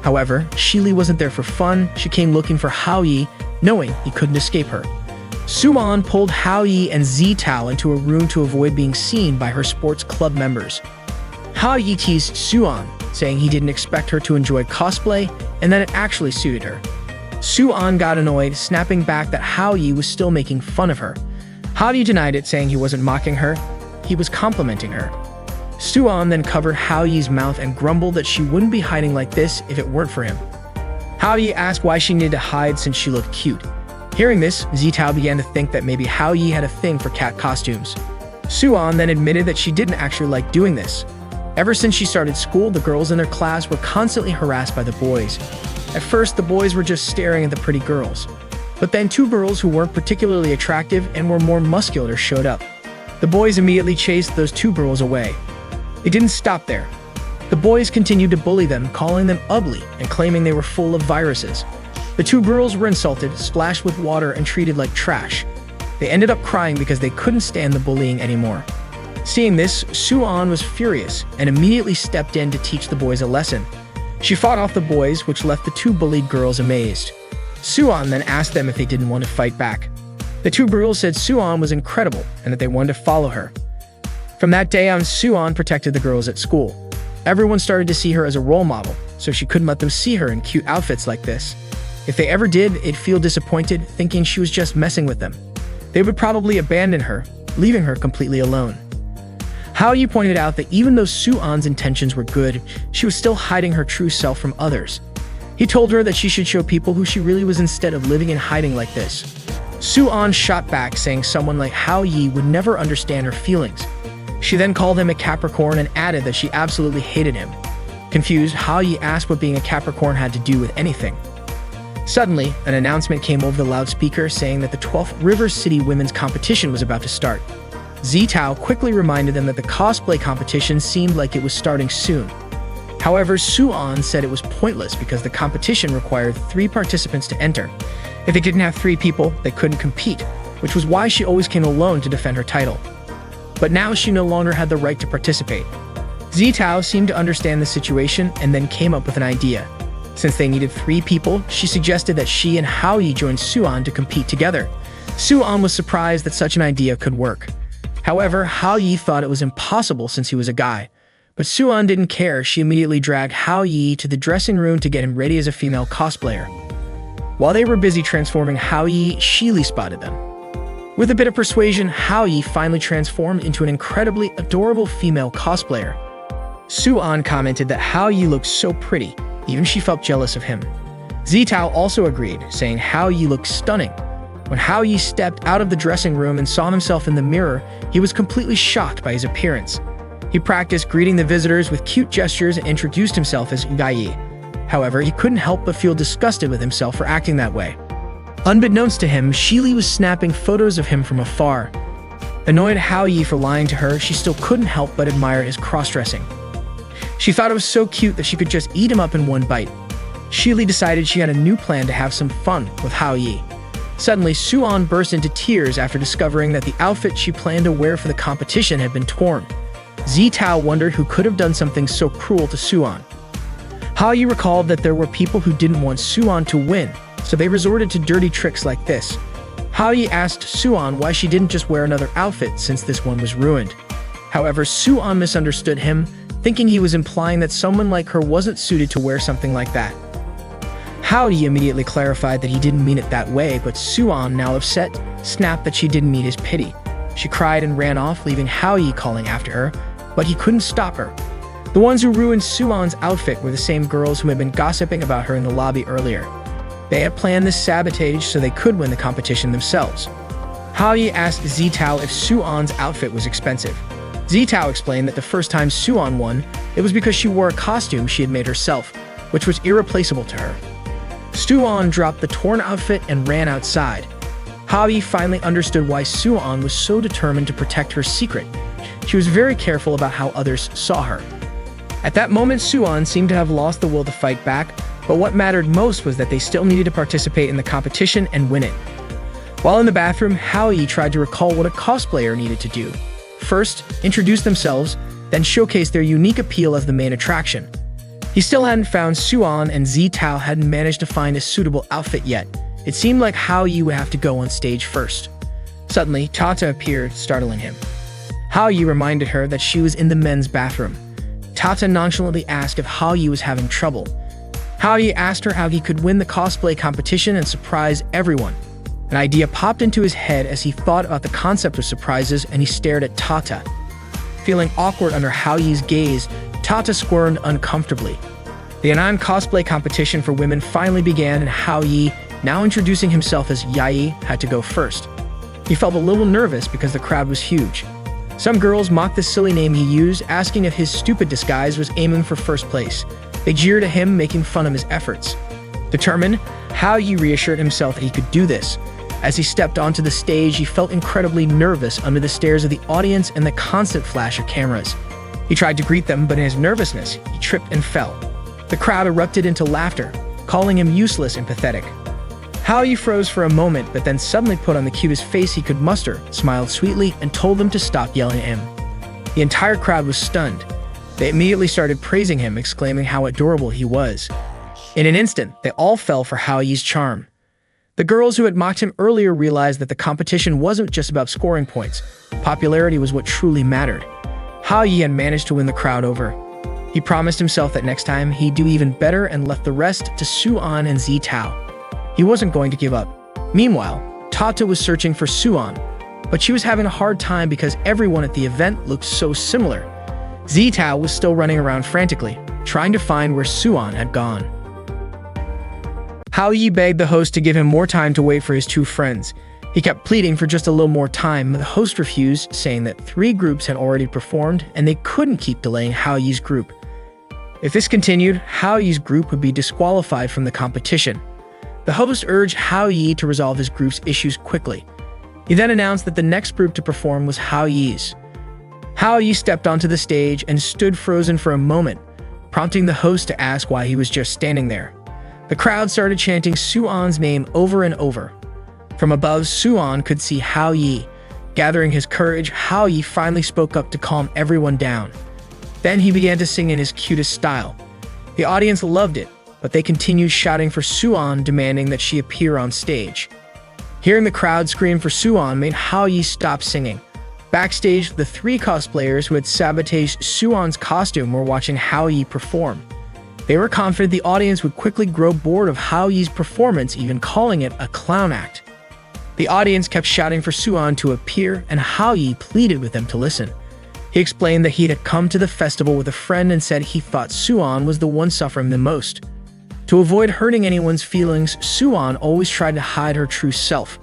S1: However, Shili wasn't there for fun. She came looking for Hao Yi, knowing he couldn't escape her. Suan pulled Hao Yi and Zitao into a room to avoid being seen by her sports club members. Hao Yi teased Suan, saying he didn't expect her to enjoy cosplay and that it actually suited her. Suan got annoyed, snapping back that Hao Yi was still making fun of her. Hao Yi denied it, saying he wasn't mocking her, he was complimenting her. Suan then covered Hao Yi's mouth and grumbled that she wouldn't be hiding like this if it weren't for him. Hao Yi asked why she needed to hide since she looked cute. Hearing this, Zitao began to think that maybe Hao Yi had a thing for cat costumes. Suan then admitted that she didn't actually like doing this. Ever since she started school, the girls in their class were constantly harassed by the boys. At first, the boys were just staring at the pretty girls. But then two girls who weren't particularly attractive and were more muscular showed up. The boys immediately chased those two girls away. It didn't stop there. The boys continued to bully them, calling them ugly and claiming they were full of viruses. The two girls were insulted, splashed with water, and treated like trash. They ended up crying because they couldn't stand the bullying anymore. Seeing this, Suan was furious and immediately stepped in to teach the boys a lesson. She fought off the boys, which left the two bullied girls amazed. Suan then asked them if they didn't want to fight back. The two girls said Suan was incredible and that they wanted to follow her. From that day on, Suan protected the girls at school. Everyone started to see her as a role model, so she couldn't let them see her in cute outfits like this. If they ever did, they'd feel disappointed, thinking she was just messing with them. They would probably abandon her, leaving her completely alone. Hao Yi pointed out that even though Suan's intentions were good, she was still hiding her true self from others. He told her that she should show people who she really was instead of living in hiding like this. Suan shot back, saying someone like Hao Yi would never understand her feelings. She then called him a Capricorn and added that she absolutely hated him. Confused, Hao Yi asked what being a Capricorn had to do with anything. Suddenly, an announcement came over the loudspeaker saying that the 12th River City Women's Competition was about to start. Zitao quickly reminded them that the cosplay competition seemed like it was starting soon. However, Suan said it was pointless because the competition required 3 participants to enter. If they didn't have 3 people, they couldn't compete, which was why she always came alone to defend her title. But now she no longer had the right to participate. Zitao seemed to understand the situation and then came up with an idea. Since they needed 3 people, she suggested that she and Hao Yi join Suan to compete together. Suan was surprised that such an idea could work. However, Hao Yi thought it was impossible since he was a guy. But Suan didn't care. She immediately dragged Hao Yi to the dressing room to get him ready as a female cosplayer. While they were busy transforming Hao Yi, Shili spotted them. With a bit of persuasion, Hao Yi finally transformed into an incredibly adorable female cosplayer. Suan commented that Hao Yi looked so pretty, even she felt jealous of him. Zitao also agreed, saying Hao Yi looked stunning. When Hao Yi stepped out of the dressing room and saw himself in the mirror, he was completely shocked by his appearance. He practiced greeting the visitors with cute gestures and introduced himself as Gai. However, he couldn't help but feel disgusted with himself for acting that way. Unbeknownst to him, Shili was snapping photos of him from afar. Annoyed at Hao Yi for lying to her, she still couldn't help but admire his cross-dressing. She thought it was so cute that she could just eat him up in one bite. Shili decided she had a new plan to have some fun with Hao Yi. Suddenly, Suan burst into tears after discovering that the outfit she planned to wear for the competition had been torn. Zitao wondered who could have done something so cruel to Suan. Hao Yi recalled that there were people who didn't want Suan to win, so they resorted to dirty tricks like this. Hao Yi asked Suan why she didn't just wear another outfit since this one was ruined. However, Suan misunderstood him, thinking he was implying that someone like her wasn't suited to wear something like that. Hao Yi immediately clarified that he didn't mean it that way, but Suan, now upset, snapped that she didn't need his pity. She cried and ran off, leaving Hao Yi calling after her, but he couldn't stop her. The ones who ruined Suwon's outfit were the same girls who had been gossiping about her in the lobby earlier. They had planned this sabotage so they could win the competition themselves. Haoyi asked Zitao if Suwon's outfit was expensive. Zitao explained that the first time Suwon won, it was because she wore a costume she had made herself, which was irreplaceable to her. Suwon dropped the torn outfit and ran outside. Haoyi finally understood why Suwon was so determined to protect her secret. She was very careful about how others saw her. At that moment, Suwon seemed to have lost the will to fight back, but what mattered most was that they still needed to participate in the competition and win it. While in the bathroom, Haoyi tried to recall what a cosplayer needed to do. First, introduce themselves, then showcase their unique appeal as the main attraction. He still hadn't found Suwon, and Zitao hadn't managed to find a suitable outfit yet. It seemed like Haoyi would have to go on stage first. Suddenly, Tata appeared, startling him. Haoyi reminded her that she was in the men's bathroom. Tata nonchalantly asked if Haoyi was having trouble. Haoyi asked her how he could win the cosplay competition and surprise everyone. An idea popped into his head as he thought about the concept of surprises, and he stared at Tata. Feeling awkward under Haoyi's gaze, Tata squirmed uncomfortably. The Anan cosplay competition for women finally began, and Haoyi, now introducing himself as Yai, had to go first. He felt a little nervous because the crowd was huge. Some girls mocked the silly name he used, asking if his stupid disguise was aiming for first place. They jeered at him, making fun of his efforts. Determined, Haoyi reassured himself that he could do this. As he stepped onto the stage, he felt incredibly nervous under the stares of the audience and the constant flash of cameras. He tried to greet them, but in his nervousness, he tripped and fell. The crowd erupted into laughter, calling him useless and pathetic. Haoyi froze for a moment, but then suddenly put on the cutest face he could muster, smiled sweetly, and told them to stop yelling at him. The entire crowd was stunned. They immediately started praising him, exclaiming how adorable he was. In an instant, they all fell for Haoyi's charm. The girls who had mocked him earlier realized that the competition wasn't just about scoring points. Popularity was what truly mattered. Haoyi had managed to win the crowd over. He promised himself that next time he'd do even better and left the rest to Suwon and Zitao. He wasn't going to give up. Meanwhile, Tata was searching for Suwon, but she was having a hard time because everyone at the event looked so similar. Zitao was still running around frantically, trying to find where Suwon had gone. Haoyi begged the host to give him more time to wait for his two friends. He kept pleading for just a little more time, but the host refused, saying that 3 groups had already performed and they couldn't keep delaying Haoyi's group. If this continued, Haoyi's group would be disqualified from the competition. The host urged Haoyi to resolve his group's issues quickly. He then announced that the next group to perform was Haoyi's. Haoyi stepped onto the stage and stood frozen for a moment, prompting the host to ask why he was just standing there. The crowd started chanting Suwon's name over and over. From above, Suwon could see Haoyi. Gathering his courage, Haoyi finally spoke up to calm everyone down. Then he began to sing in his cutest style. The audience loved it, but they continued shouting for Suwon, demanding that she appear on stage. Hearing the crowd scream for Suwon made Haoyi stop singing. Backstage, the 3 cosplayers who had sabotaged Suwon's costume were watching Haoyi perform. They were confident the audience would quickly grow bored of Haoyi's performance, even calling it a clown act. The audience kept shouting for Suwon to appear, and Haoyi pleaded with them to listen. He explained that he had come to the festival with a friend and said he thought Suwon was the one suffering the most. To avoid hurting anyone's feelings, Suwon always tried to hide her true self,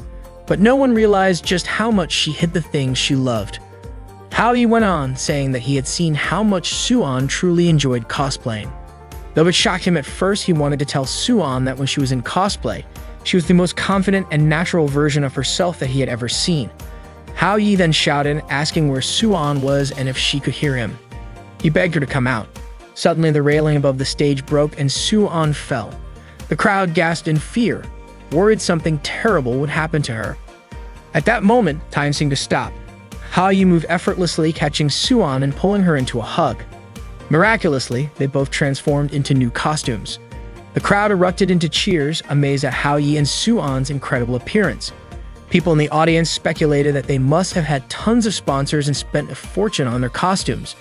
S1: but no one realized just how much she hid the things she loved. Haoyi went on, saying that he had seen how much Suwon truly enjoyed cosplaying. Though it shocked him at first, he wanted to tell Suwon that when she was in cosplay, she was the most confident and natural version of herself that he had ever seen. Haoyi then shouted, asking where Suwon was and if she could hear him. He begged her to come out. Suddenly, the railing above the stage broke and Suwon fell. The crowd gasped in fear, worried something terrible would happen to her. At that moment, time seemed to stop. Haoyi moved effortlessly, catching Suwon and pulling her into a hug. Miraculously, they both transformed into new costumes. The crowd erupted into cheers, amazed at Haoyi and Suwon's incredible appearance. People in the audience speculated that they must have had tons of sponsors and spent a fortune on their costumes.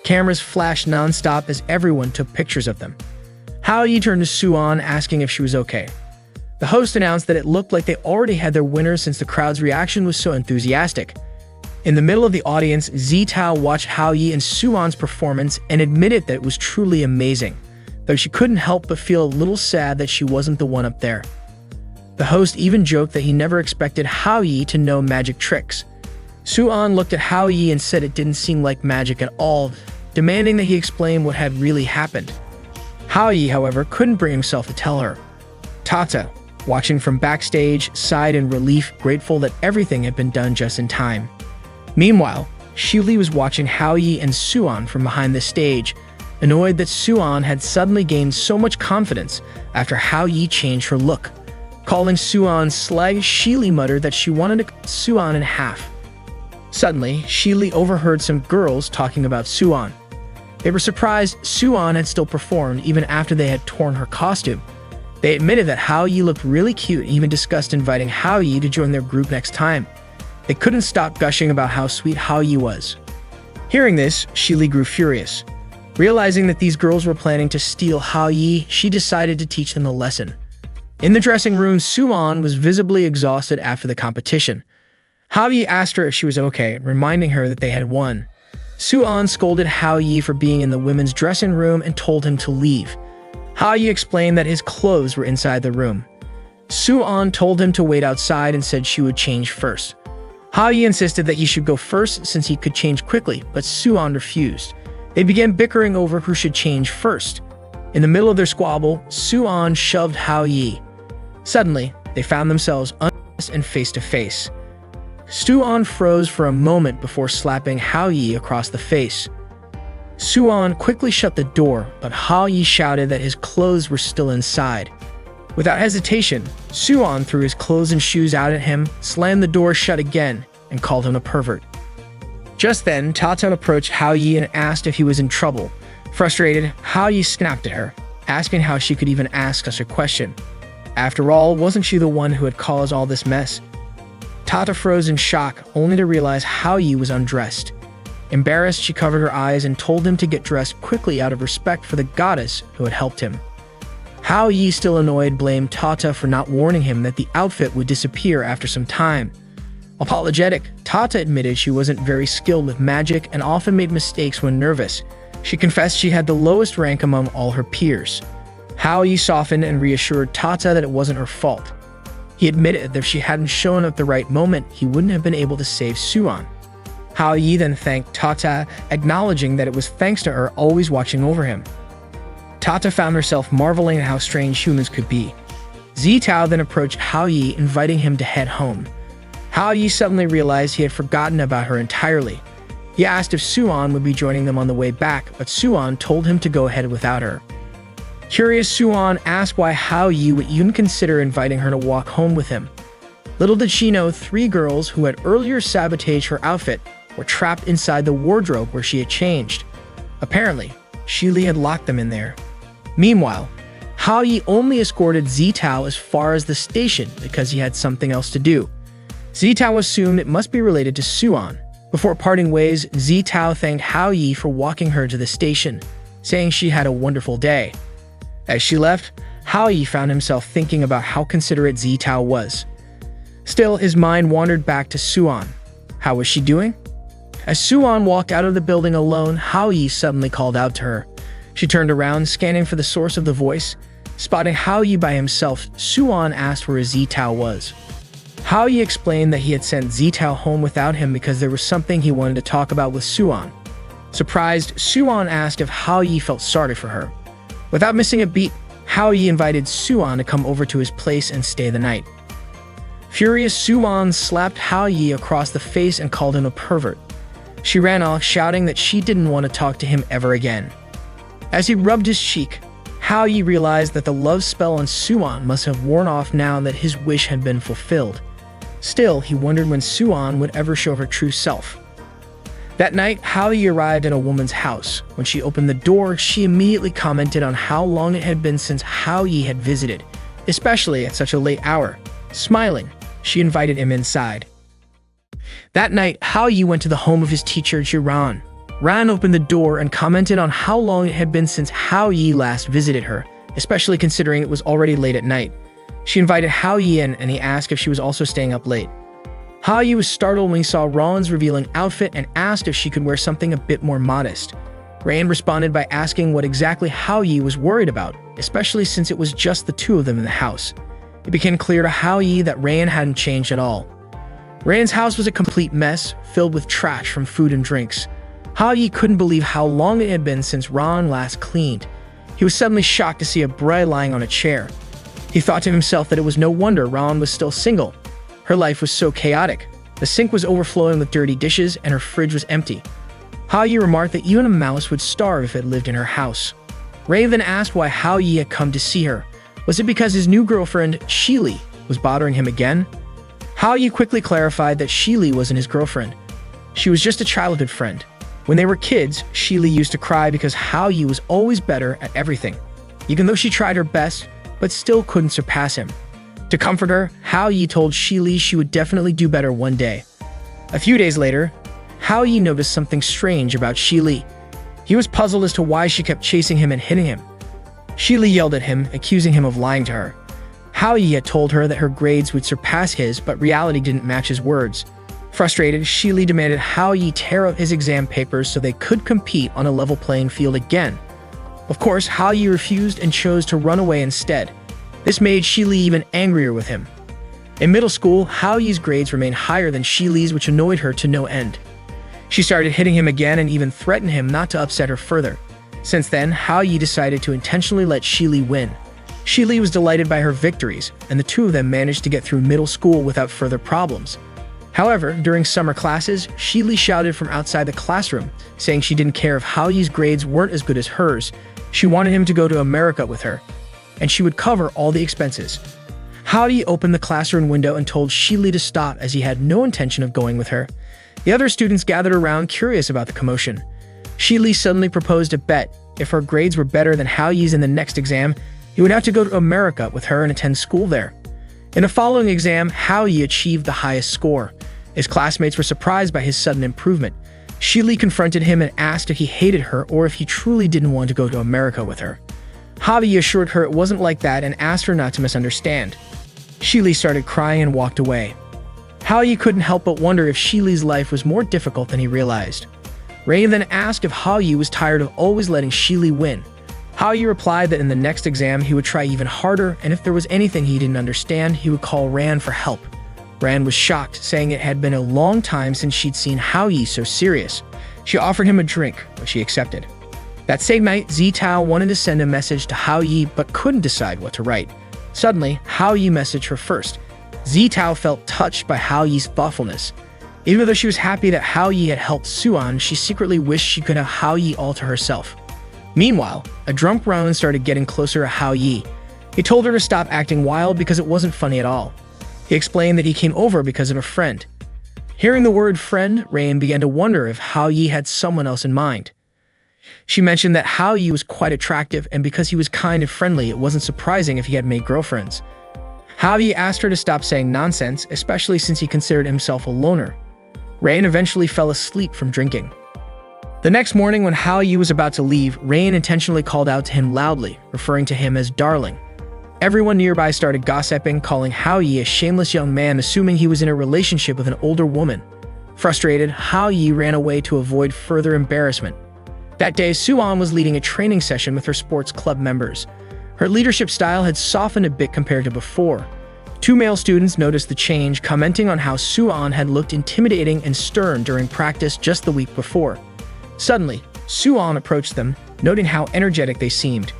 S1: Cameras flashed non-stop as everyone took pictures of them. Haoyi turned to Suwon, asking if she was okay. The host announced that it looked like they already had their winner since the crowd's reaction was so enthusiastic. In the middle of the audience, Zitao watched Hao Yi and Suan's performance and admitted that it was truly amazing, though she couldn't help but feel a little sad that she wasn't the one up there. The host even joked that he never expected Hao Yi to know magic tricks. Suan looked at Hao Yi and said it didn't seem like magic at all, demanding that he explain what had really happened. Hao Yi, however, couldn't bring himself to tell her. Tata, watching from backstage, sighed in relief, grateful that everything had been done just in time. Meanwhile, Shili was watching Hao Yi and Suan from behind the stage, annoyed that Suan had suddenly gained so much confidence after Hao Yi changed her look. Calling Suan slag, Shili muttered that she wanted to cut Suan in half. Suddenly, Shili overheard some girls talking about Suan. They were surprised Suan had still performed even after they had torn her costume. They admitted that Hao Yi looked really cute and even discussed inviting Hao Yi to join their group next time. They couldn't stop gushing about how sweet Hao Yi was. Hearing this, Shili grew furious. Realizing that these girls were planning to steal Hao Yi, she decided to teach them a lesson. In the dressing room, Suan was visibly exhausted after the competition. Hao Yi asked her if she was okay, reminding her that they had won. Suan scolded Hao Yi for being in the women's dressing room and told him to leave. Hao Yi explained that his clothes were inside the room. Suan told him to wait outside and said she would change first. Hao Yi insisted that he should go first since he could change quickly, but Suan refused. They began bickering over who should change first. In the middle of their squabble, Suan shoved Hao Yi. Suddenly, they found themselves undressed and face to face. Suan froze for a moment before slapping Hao Yi across the face. Suan quickly shut the door, but Hao Yi shouted that his clothes were still inside. Without hesitation, Suan threw his clothes and shoes out at him, slammed the door shut again, and called him a pervert. Just then, Tata approached Hao Yi and asked if he was in trouble. Frustrated, Hao Yi snapped at her, asking how she could even ask such a question. After all, wasn't she the one who had caused all this mess? Tata froze in shock, only to realize Hao Yi was undressed. Embarrassed, she covered her eyes and told him to get dressed quickly out of respect for the goddess who had helped him. Hao Yi, still annoyed, blamed Tata for not warning him that the outfit would disappear after some time. Apologetic, Tata admitted she wasn't very skilled with magic and often made mistakes when nervous. She confessed she had the lowest rank among all her peers. Hao Yi softened and reassured Tata that it wasn't her fault. He admitted that if she hadn't shown up at the right moment, he wouldn't have been able to save Suan. Hao Yi then thanked Tata, acknowledging that it was thanks to her always watching over him. Tata found herself marveling at how strange humans could be. Zitao then approached Hao Yi, inviting him to head home. Hao Yi suddenly realized he had forgotten about her entirely. He asked if Suan would be joining them on the way back, but Suan told him to go ahead without her. Curious, Suan asked why Hao Yi would even consider inviting her to walk home with him. Little did she know 3 girls who had earlier sabotaged her outfit were trapped inside the wardrobe where she had changed. Apparently, Shili had locked them in there. Meanwhile, Hao Yi only escorted Zitao as far as the station because he had something else to do. Zitao assumed it must be related to Suan. Before parting ways, Zitao thanked Hao Yi for walking her to the station, saying she had a wonderful day. As she left, Hao Yi found himself thinking about how considerate Zitao was. Still, his mind wandered back to Suan. How was she doing? As Suan walked out of the building alone, Hao Yi suddenly called out to her. She turned around, scanning for the source of the voice. Spotting Hao Yi by himself, Suan asked where Zitao was. Hao Yi explained that he had sent Zitao home without him because there was something he wanted to talk about with Suan. Surprised, Suan asked if Hao Yi felt sorry for her. Without missing a beat, Hao Yi invited Suan to come over to his place and stay the night. Furious, Suan slapped Hao Yi across the face and called him a pervert. She ran off, shouting that she didn't want to talk to him ever again. As he rubbed his cheek, Hao Yi realized that the love spell on Suan must have worn off now that his wish had been fulfilled. Still, he wondered when Suan would ever show her true self. That night, Hao Yi arrived at a woman's house. When she opened the door, she immediately commented on how long it had been since Hao Yi had visited, especially at such a late hour. Smiling, she invited him inside. That night, Hao Yi went to the home of his teacher, Jiran. Ran opened the door and commented on how long it had been since Hao Yi last visited her, especially considering it was already late at night. She invited Hao Yi in and he asked if she was also staying up late. Hao-yi was startled when he saw Ron's revealing outfit and asked if she could wear something a bit more modest. Rain responded by asking what exactly Hao-yi was worried about, especially since it was just the two of them in the house. It became clear to Hao-yi that Rain hadn't changed at all. Rain's house was a complete mess, filled with trash from food and drinks. Hao-yi couldn't believe how long it had been since Ron last cleaned. He was suddenly shocked to see a bride lying on a chair. He thought to himself that it was no wonder Ron was still single. Her life was so chaotic. The sink was overflowing with dirty dishes and her fridge was empty. Hao-yi remarked that even a mouse would starve if it lived in her house. Ray then asked why Hao-yi had come to see her. Was it because his new girlfriend, Shili, was bothering him again? Hao-yi quickly clarified that Shili wasn't his girlfriend. She was just a childhood friend. When they were kids, Shili used to cry because Hao-yi was always better at everything, even though she tried her best, but still couldn't surpass him. To comfort her, Hao-yi told Shili she would definitely do better one day. A few days later, Hao-yi noticed something strange about Shili. He was puzzled as to why she kept chasing him and hitting him. Shili yelled at him, accusing him of lying to her. Hao-yi had told her that her grades would surpass his, but reality didn't match his words. Frustrated, Shili demanded Hao-yi tear up his exam papers so they could compete on a level playing field again. Of course, Hao-yi refused and chose to run away instead. This made Shili even angrier with him. In middle school, Hao-yi's grades remained higher than Shili's, which annoyed her to no end. She started hitting him again and even threatened him not to upset her further. Since then, Hao-yi decided to intentionally let Shili win. Shili was delighted by her victories, and the two of them managed to get through middle school without further problems. However, during summer classes, Shili shouted from outside the classroom, saying she didn't care if Hao-yi's grades weren't as good as hers. She wanted him to go to America with her, and she would cover all the expenses. Hao-yi opened the classroom window and told Shili to stop as he had no intention of going with her. The other students gathered around, curious about the commotion. Shili suddenly proposed a bet. If her grades were better than Hao-yi's in the next exam, he would have to go to America with her and attend school there. In the following exam, Hao-yi achieved the highest score. His classmates were surprised by his sudden improvement. Shili confronted him and asked if he hated her or if he truly didn't want to go to America with her. Hao-yi assured her it wasn't like that and asked her not to misunderstand. Shili started crying and walked away. Hao-yi couldn't help but wonder if Shili's life was more difficult than he realized. Ray then asked if Hao-yi was tired of always letting Shili win. Hao-yi replied that in the next exam he would try even harder, and if there was anything he didn't understand, he would call Ran for help. Ran was shocked, saying it had been a long time since she'd seen Hao-yi so serious. She offered him a drink, which he accepted. That same night, Zitao wanted to send a message to Hao-yi but couldn't decide what to write. Suddenly, Hao-yi messaged her first. Zitao felt touched by Hao-yi's thoughtfulness. Even though she was happy that Hao-yi had helped Suan, she secretly wished she could have Hao-yi all to herself. Meanwhile, a drunk Ron started getting closer to Hao-yi. He told her to stop acting wild because it wasn't funny at all. He explained that he came over because of a friend. Hearing the word friend, Rain began to wonder if Hao-yi had someone else in mind. She mentioned that Hao-yi was quite attractive, and because he was kind and friendly, it wasn't surprising if he had made girlfriends. Hao-yi asked her to stop saying nonsense, especially since he considered himself a loner. Rain eventually fell asleep from drinking. The next morning, when Hao-yi was about to leave, Rain intentionally called out to him loudly, referring to him as darling. Everyone nearby started gossiping, calling Hao-yi a shameless young man, assuming he was in a relationship with an older woman. Frustrated, Hao-yi ran away to avoid further embarrassment. That day, Suan was leading a training session with her sports club members. Her leadership style had softened a bit compared to before. Two male students noticed the change, commenting on how Suan had looked intimidating and stern during practice just the week before. Suddenly, Suan approached them, noting how energetic they seemed.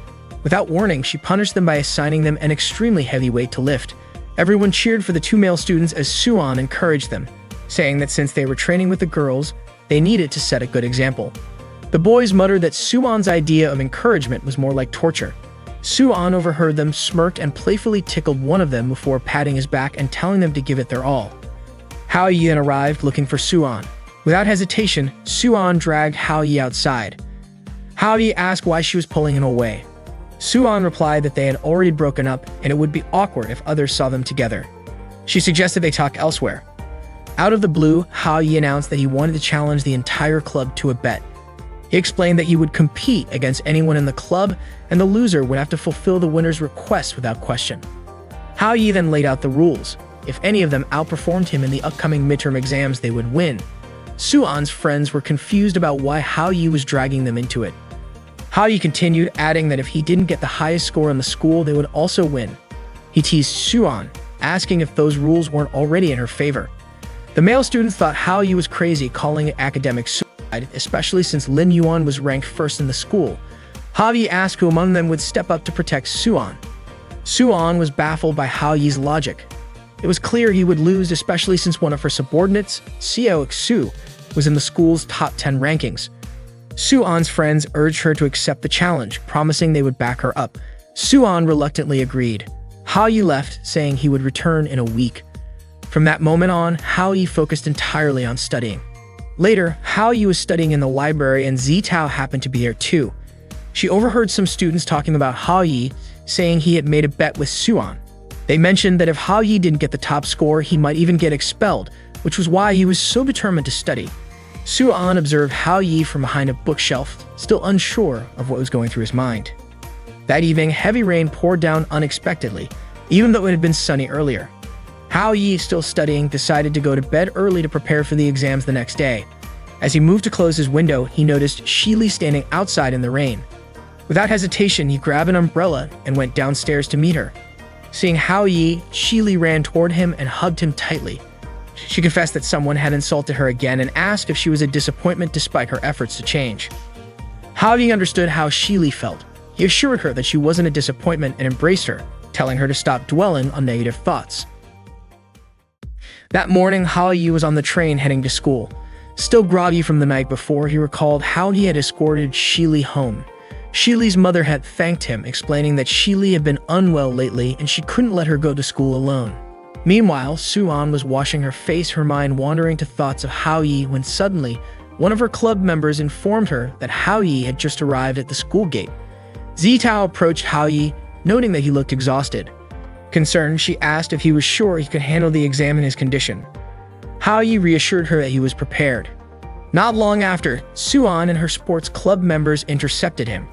S1: Without warning, she punished them by assigning them an extremely heavy weight to lift. Everyone cheered for the two male students as Suan encouraged them, saying that since they were training with the girls, they needed to set a good example. The boys muttered that Suan's idea of encouragement was more like torture. Suan overheard them, smirked, and playfully tickled one of them before patting his back and telling them to give it their all. Hao-yi then arrived looking for Suan. Without hesitation, Suan dragged Hao-yi outside. Hao-yi asked why she was pulling him away. Suan replied that they had already broken up and it would be awkward if others saw them together. She suggested they talk elsewhere. Out of the blue, Hao-yi announced that he wanted to challenge the entire club to a bet. He explained that he would compete against anyone in the club, and the loser would have to fulfill the winner's request without question. Hao-yi then laid out the rules. if any of them outperformed him in the upcoming midterm exams, they would win. Suan's friends were confused about why Hao Yi was dragging them into it. Hao Yi continued, adding that if he didn't get the highest score in the school, they would also win. He teased Suan, asking if those rules weren't already in her favor. The male students thought Hao Yi was crazy, calling it academic suicide, especially since Lin Yuan was ranked first in the school. Hao Yi asked who among them would step up to protect Suan. Suan was baffled by Hao Yi's logic. It was clear he would lose, especially since one of her subordinates, Xiao Xu, was in the school's top 10 rankings. Suan's friends urged her to accept the challenge, promising they would back her up. Suan reluctantly agreed. Hao Yi left, saying he would return in a week. From that moment on, Hao Yi focused entirely on studying. Later, Hao Yi was studying in the library and Zitao happened to be there too. She overheard some students talking about Hao Yi, saying he had made a bet with Suan. They mentioned that if Hao Yi didn't get the top score, he might even get expelled, which was why he was so determined to study. Suan observed Hao Yi from behind a bookshelf, still unsure of what was going through his mind. That evening, heavy rain poured down unexpectedly, even though it had been sunny earlier. Hao Yi, still studying, decided to go to bed early to prepare for the exams the next day. As he moved to close his window, he noticed Shili standing outside in the rain. Without hesitation, he grabbed an umbrella and went downstairs to meet her. Seeing Hao Yi, Shili ran toward him and hugged him tightly. She confessed that someone had insulted her again and asked if she was a disappointment despite her efforts to change. Hao Yi understood how Shili felt. He assured her that she wasn't a disappointment and embraced her, telling her to stop dwelling on negative thoughts. That morning, Hao Yi was on the train heading to school. Still groggy from the night before, he recalled how he had escorted Shili home. Shili's mother had thanked him, explaining that Shili had been unwell lately and she couldn't let her go to school alone. Meanwhile, Suan was washing her face, her mind wandering to thoughts of Hao Yi, when suddenly, one of her club members informed her that Hao Yi had just arrived at the school gate. Zitao approached Hao Yi, noting that he looked exhausted. Concerned, she asked if he was sure he could handle the exam in his condition. Hao Yi reassured her that he was prepared. Not long after, Suan and her sports club members intercepted him.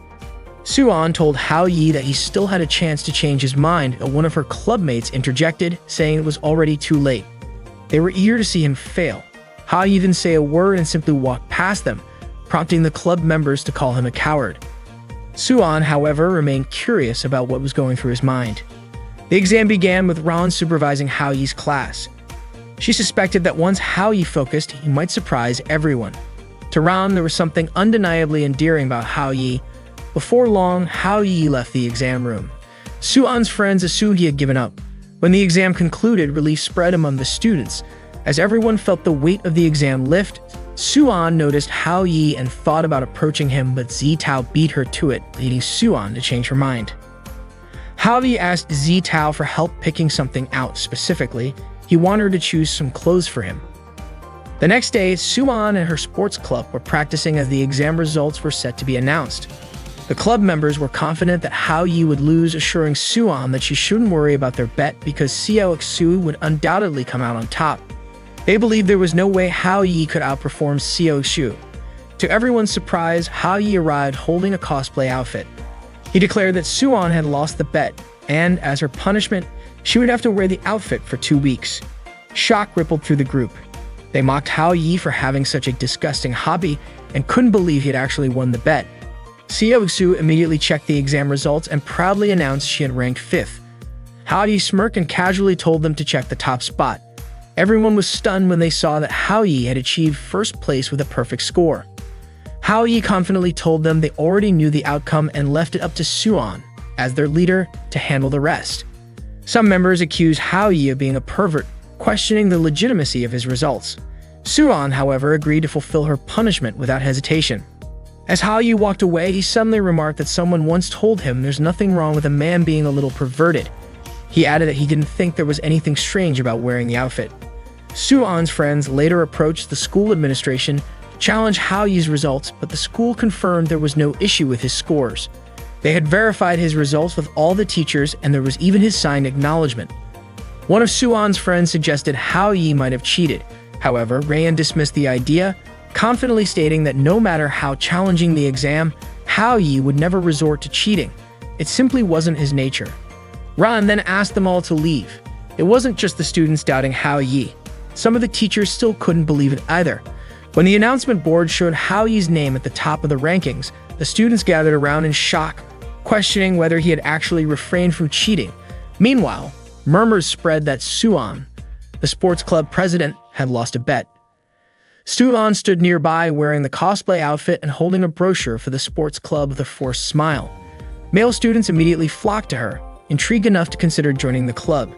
S1: Suan told Hao Yi that he still had a chance to change his mind, but one of her clubmates interjected, saying it was already too late. They were eager to see him fail. Hao Yi didn't say a word and simply walked past them, prompting the club members to call him a coward. Suan, however, remained curious about what was going through his mind. The exam began with Ran supervising Hao Yi's class. She suspected that once Hao Yi focused, he might surprise everyone. To Ran, there was something undeniably endearing about Hao Yi. Before long, Hao Yi left the exam room. Suan's friends assumed he had given up. When the exam concluded, relief spread among the students. As everyone felt the weight of the exam lift, Suan noticed Hao Yi and thought about approaching him, but Zitao beat her to it, leading Suan to change her mind. Hao Yi asked Zitao for help picking something out. Specifically, he wanted her to choose some clothes for him. The next day, Suan and her sports club were practicing as the exam results were set to be announced. The club members were confident that Hao Yi would lose, assuring Suan that she shouldn't worry about their bet because Xiao Xu would undoubtedly come out on top. They believed there was no way Hao Yi could outperform Xiao Xu. To everyone's surprise, Hao Yi arrived holding a cosplay outfit. He declared that Suan had lost the bet, and as her punishment, she would have to wear the outfit for 2 weeks. Shock rippled through the group. They mocked Hao Yi for having such a disgusting hobby and couldn't believe he had actually won the bet. Xiao Xu immediately checked the exam results and proudly announced she had ranked 5th. Hao Yi smirked and casually told them to check the top spot. Everyone was stunned when they saw that Hao Yi had achieved first place with a perfect score. Hao Yi confidently told them they already knew the outcome and left it up to Suan, as their leader, to handle the rest. Some members accused Hao Yi of being a pervert, questioning the legitimacy of his results. Suan, however, agreed to fulfill her punishment without hesitation. As Hao Yi walked away, he suddenly remarked that someone once told him there's nothing wrong with a man being a little perverted. He added that he didn't think there was anything strange about wearing the outfit. Suan's friends later approached the school administration to challenge Hao Yi's results, but the school confirmed there was no issue with his scores. They had verified his results with all the teachers, and there was even his signed acknowledgement. One of Suan's friends suggested Hao Yi might have cheated. However, Rayan dismissed the idea, confidently stating that no matter how challenging the exam, Hao Yi would never resort to cheating. It simply wasn't his nature. Ran then asked them all to leave. It wasn't just the students doubting Hao Yi. Some of the teachers still couldn't believe it either. When the announcement board showed Hao Yi's name at the top of the rankings, the students gathered around in shock, questioning whether he had actually refrained from cheating. Meanwhile, murmurs spread that Suan, the sports club president, had lost a bet. Suan stood nearby wearing the cosplay outfit and holding a brochure for the sports club with a forced smile. Male students immediately flocked to her, intrigued enough to consider joining the club.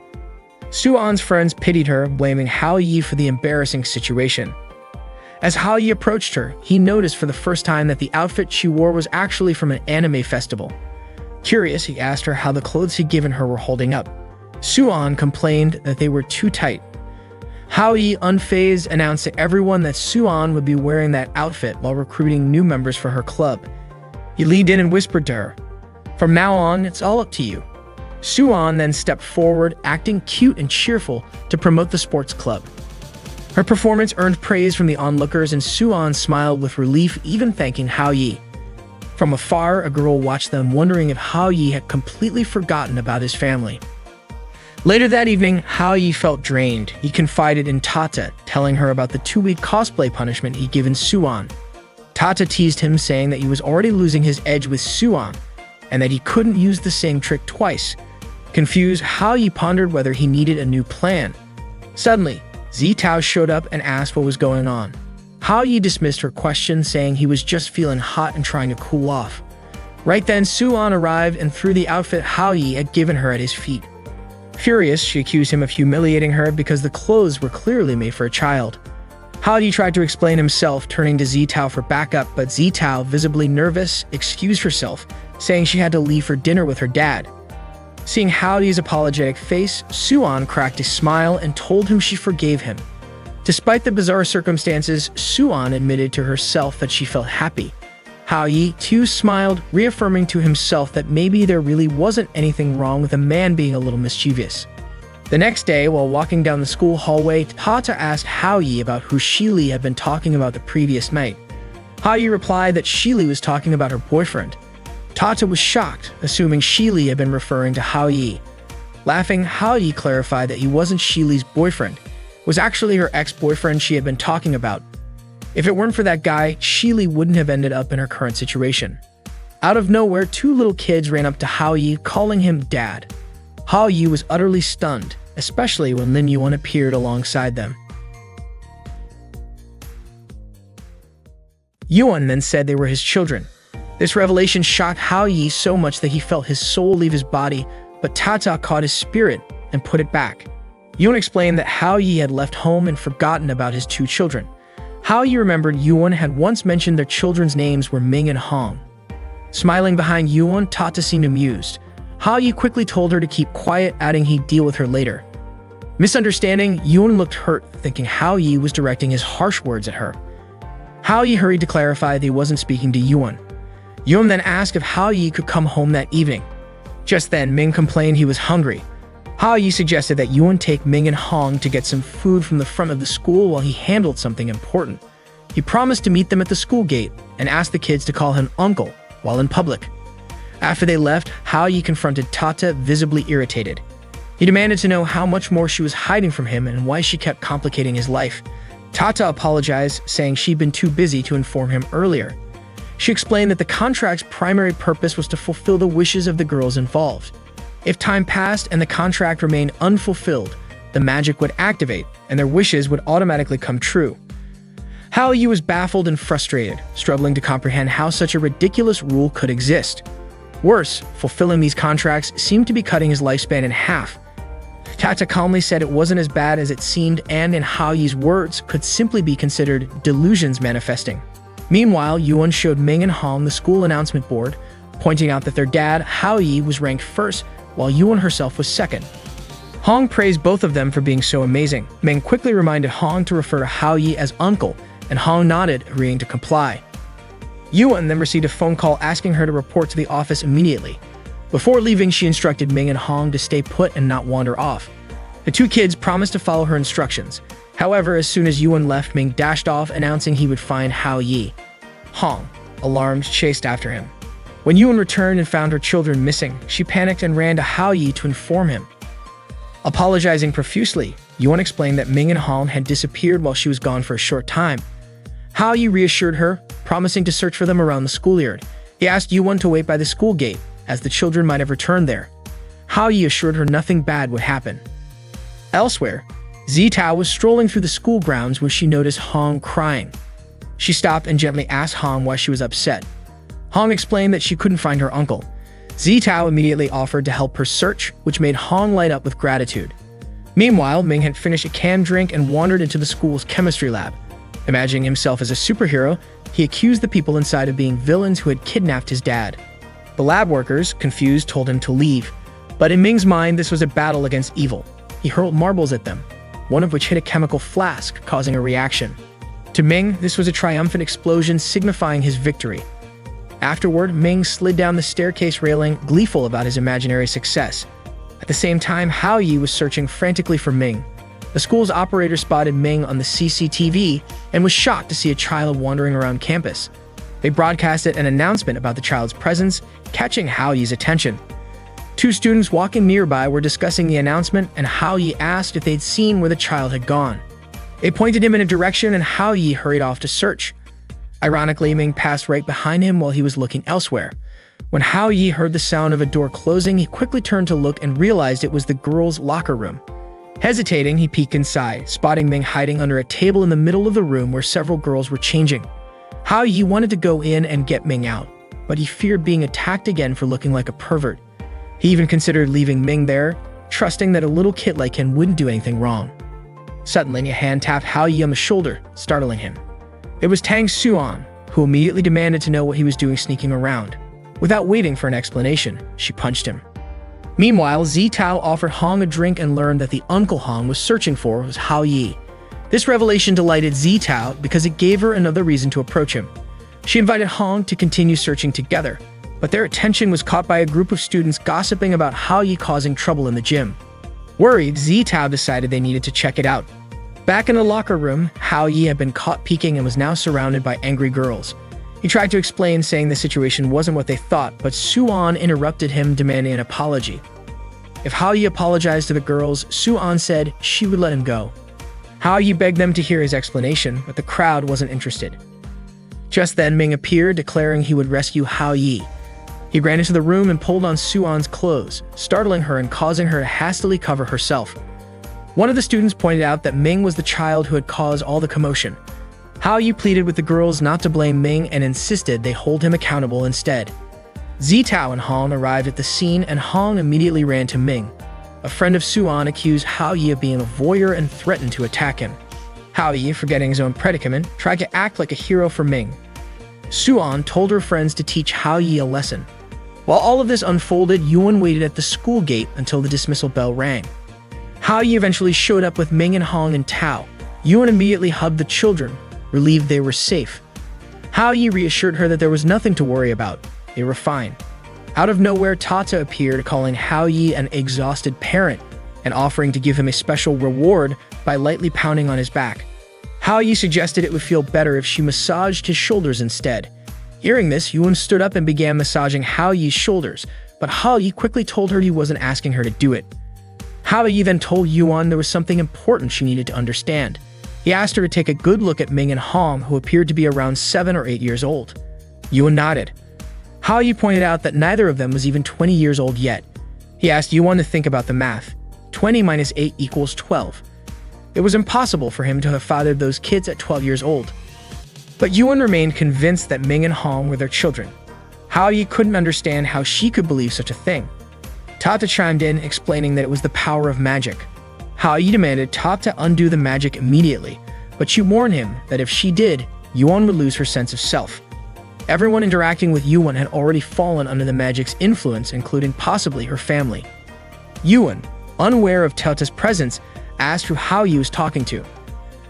S1: Suan's friends pitied her, blaming Hao Yi for the embarrassing situation. As Hao Yi approached her, he noticed for the first time that the outfit she wore was actually from an anime festival. Curious, he asked her how the clothes he'd given her were holding up. Suan complained that they were too tight. Hao Yi, unfazed, announced to everyone that Suan would be wearing that outfit while recruiting new members for her club. He leaned in and whispered to her, "From now on, it's all up to you." Suan then stepped forward, acting cute and cheerful to promote the sports club. Her performance earned praise from the onlookers, and Suan smiled with relief, even thanking Hao Yi. From afar, a girl watched them, wondering if Hao Yi had completely forgotten about his family. Later that evening, Hao Yi felt drained. He confided in Tata, telling her about the 2-week cosplay punishment he'd given Suan. Tata teased him, saying that he was already losing his edge with Suan, and that he couldn't use the same trick twice. Confused, Hao Yi pondered whether he needed a new plan. Suddenly, Zitao showed up and asked what was going on. Hao Yi dismissed her question, saying he was just feeling hot and trying to cool off. Right then, Suan arrived and threw the outfit Hao Yi had given her at his feet. Furious, she accused him of humiliating her because the clothes were clearly made for a child. Hao Yi tried to explain himself, turning to Zitao for backup, but Zitao, visibly nervous, excused herself, saying she had to leave for dinner with her dad. Seeing Hao Yi's apologetic face, Suan cracked a smile and told him she forgave him. Despite the bizarre circumstances, Suan admitted to herself that she felt happy. Hao Yi, too, smiled, reaffirming to himself that maybe there really wasn't anything wrong with a man being a little mischievous. The next day, while walking down the school hallway, Tata asked Hao Yi about who Shili had been talking about the previous night. Hao Yi replied that Shili was talking about her boyfriend. Tata was shocked, assuming Shili had been referring to Hao Yi. Laughing, Hao Yi clarified that he wasn't Shili's boyfriend. It was actually her ex-boyfriend she had been talking about. If it weren't for that guy, Shili wouldn't have ended up in her current situation. Out of nowhere, 2 little kids ran up to Hao Yi, calling him Dad. Hao Yi was utterly stunned, especially when Lin Yuan appeared alongside them. Yuan then said they were his children. This revelation shocked Hao Yi so much that he felt his soul leave his body, but Tata caught his spirit and put it back. Yuan explained that Hao Yi had left home and forgotten about his 2 children. Hao Yi remembered Yuan had once mentioned their children's names were Ming and Hong. Smiling behind Yuan, Tata seemed amused. Hao Yi quickly told her to keep quiet, adding he'd deal with her later. Misunderstanding, Yuan looked hurt, thinking Hao Yi was directing his harsh words at her. Hao Yi hurried to clarify that he wasn't speaking to Yuan. Yuan then asked if Hao Yi could come home that evening. Just then, Ming complained he was hungry. Hao Yi suggested that Yuan take Ming and Hong to get some food from the front of the school while he handled something important. He promised to meet them at the school gate and asked the kids to call him uncle while in public. After they left, Hao Yi confronted Tata, visibly irritated. He demanded to know how much more she was hiding from him and why she kept complicating his life. Tata apologized, saying she'd been too busy to inform him earlier. She explained that the contract's primary purpose was to fulfill the wishes of the girls involved. If time passed and the contract remained unfulfilled, the magic would activate and their wishes would automatically come true. Hao Yi was baffled and frustrated, struggling to comprehend how such a ridiculous rule could exist. Worse, fulfilling these contracts seemed to be cutting his lifespan in half. Tata calmly said it wasn't as bad as it seemed, and in Hao Yi's words, could simply be considered delusions manifesting. Meanwhile, Yuan showed Ming and Hong the school announcement board, pointing out that their dad, Hao Yi, was ranked first, while Yuan herself was second. Hong praised both of them for being so amazing. Ming quickly reminded Hong to refer to Hao Yi as uncle, and Hong nodded, agreeing to comply. Yuan then received a phone call asking her to report to the office immediately. Before leaving, she instructed Ming and Hong to stay put and not wander off. The 2 kids promised to follow her instructions. However, as soon as Yuan left, Ming dashed off, announcing he would find Hao Yi. Hong, alarmed, chased after him. When Yuan returned and found her children missing, she panicked and ran to Hao Yi to inform him. Apologizing profusely, Yuan explained that Ming and Han had disappeared while she was gone for a short time. Hao Yi reassured her, promising to search for them around the schoolyard. He asked Yuan to wait by the school gate, as the children might have returned there. Hao Yi assured her nothing bad would happen. Elsewhere, Zitao was strolling through the school grounds when she noticed Hong crying. She stopped and gently asked Hong why she was upset. Hong explained that she couldn't find her uncle. Zitao immediately offered to help her search, which made Hong light up with gratitude. Meanwhile, Ming had finished a canned drink and wandered into the school's chemistry lab. Imagining himself as a superhero, he accused the people inside of being villains who had kidnapped his dad. The lab workers, confused, told him to leave. But in Ming's mind, this was a battle against evil. He hurled marbles at them, one of which hit a chemical flask, causing a reaction. To Ming, this was a triumphant explosion signifying his victory. Afterward, Ming slid down the staircase railing, gleeful about his imaginary success. At the same time, Hao Yi was searching frantically for Ming. The school's operator spotted Ming on the CCTV and was shocked to see a child wandering around campus. They broadcasted an announcement about the child's presence, catching Hao Yi's attention. Two students walking nearby were discussing the announcement, and Hao Yi asked if they'd seen where the child had gone. They pointed him in a direction, and Hao Yi hurried off to search. Ironically, Ming passed right behind him while he was looking elsewhere. When Hao Yi heard the sound of a door closing, he quickly turned to look and realized it was the girls' locker room. Hesitating, he peeked inside, spotting Ming hiding under a table in the middle of the room where several girls were changing. Hao Yi wanted to go in and get Ming out, but he feared being attacked again for looking like a pervert. He even considered leaving Ming there, trusting that a little kid like him wouldn't do anything wrong. Suddenly, a hand tapped Hao Yi on the shoulder, startling him. It was Tang Xuan, who immediately demanded to know what he was doing sneaking around. Without waiting for an explanation, she punched him. Meanwhile, Zitao offered Hong a drink and learned that the uncle Hong was searching for was Hao Yi. This revelation delighted Zitao because it gave her another reason to approach him. She invited Hong to continue searching together, but their attention was caught by a group of students gossiping about Hao Yi causing trouble in the gym. Worried, Zitao decided they needed to check it out. Back in the locker room, Hao Yi had been caught peeking and was now surrounded by angry girls. He tried to explain, saying the situation wasn't what they thought, but Suan interrupted him, demanding an apology. If Hao Yi apologized to the girls, Suan said she would let him go. Hao Yi begged them to hear his explanation, but the crowd wasn't interested. Just then, Ming appeared, declaring he would rescue Hao Yi. He ran into the room and pulled on Suan's clothes, startling her and causing her to hastily cover herself. One of the students pointed out that Ming was the child who had caused all the commotion. Hao Yi pleaded with the girls not to blame Ming and insisted they hold him accountable instead. Zitao and Hong arrived at the scene, and Hong immediately ran to Ming. A friend of Suan accused Hao Yi of being a voyeur and threatened to attack him. Hao Yi, forgetting his own predicament, tried to act like a hero for Ming. Suan told her friends to teach Hao Yi a lesson. While all of this unfolded, Yuan waited at the school gate until the dismissal bell rang. Hao Yi eventually showed up with Ming and Hong and Tao. Yuan immediately hugged the children, relieved they were safe. Hao Yi reassured her that there was nothing to worry about. They were fine. Out of nowhere, Tata appeared, calling Hao Yi an exhausted parent and offering to give him a special reward by lightly pounding on his back. Hao Yi suggested it would feel better if she massaged his shoulders instead. Hearing this, Yuan stood up and began massaging Hao Yi's shoulders, but Hao Yi quickly told her he wasn't asking her to do it. Hao Yi then told Yuan there was something important she needed to understand. He asked her to take a good look at Ming and Hong, who appeared to be around 7 or 8 years old. Yuan nodded. Hao Yi pointed out that neither of them was even 20 years old yet. He asked Yuan to think about the math. 20 minus 8 equals 12. It was impossible for him to have fathered those kids at 12 years old. But Yuan remained convinced that Ming and Hong were their children. Hao Yi couldn't understand how she could believe such a thing. Tata chimed in, explaining that it was the power of magic. Hao Yi demanded Tata undo the magic immediately, but she warned him that if she did, Yuan would lose her sense of self. Everyone interacting with Yuan had already fallen under the magic's influence, including possibly her family. Yuan, unaware of Tata's presence, asked who Hao Yi was talking to.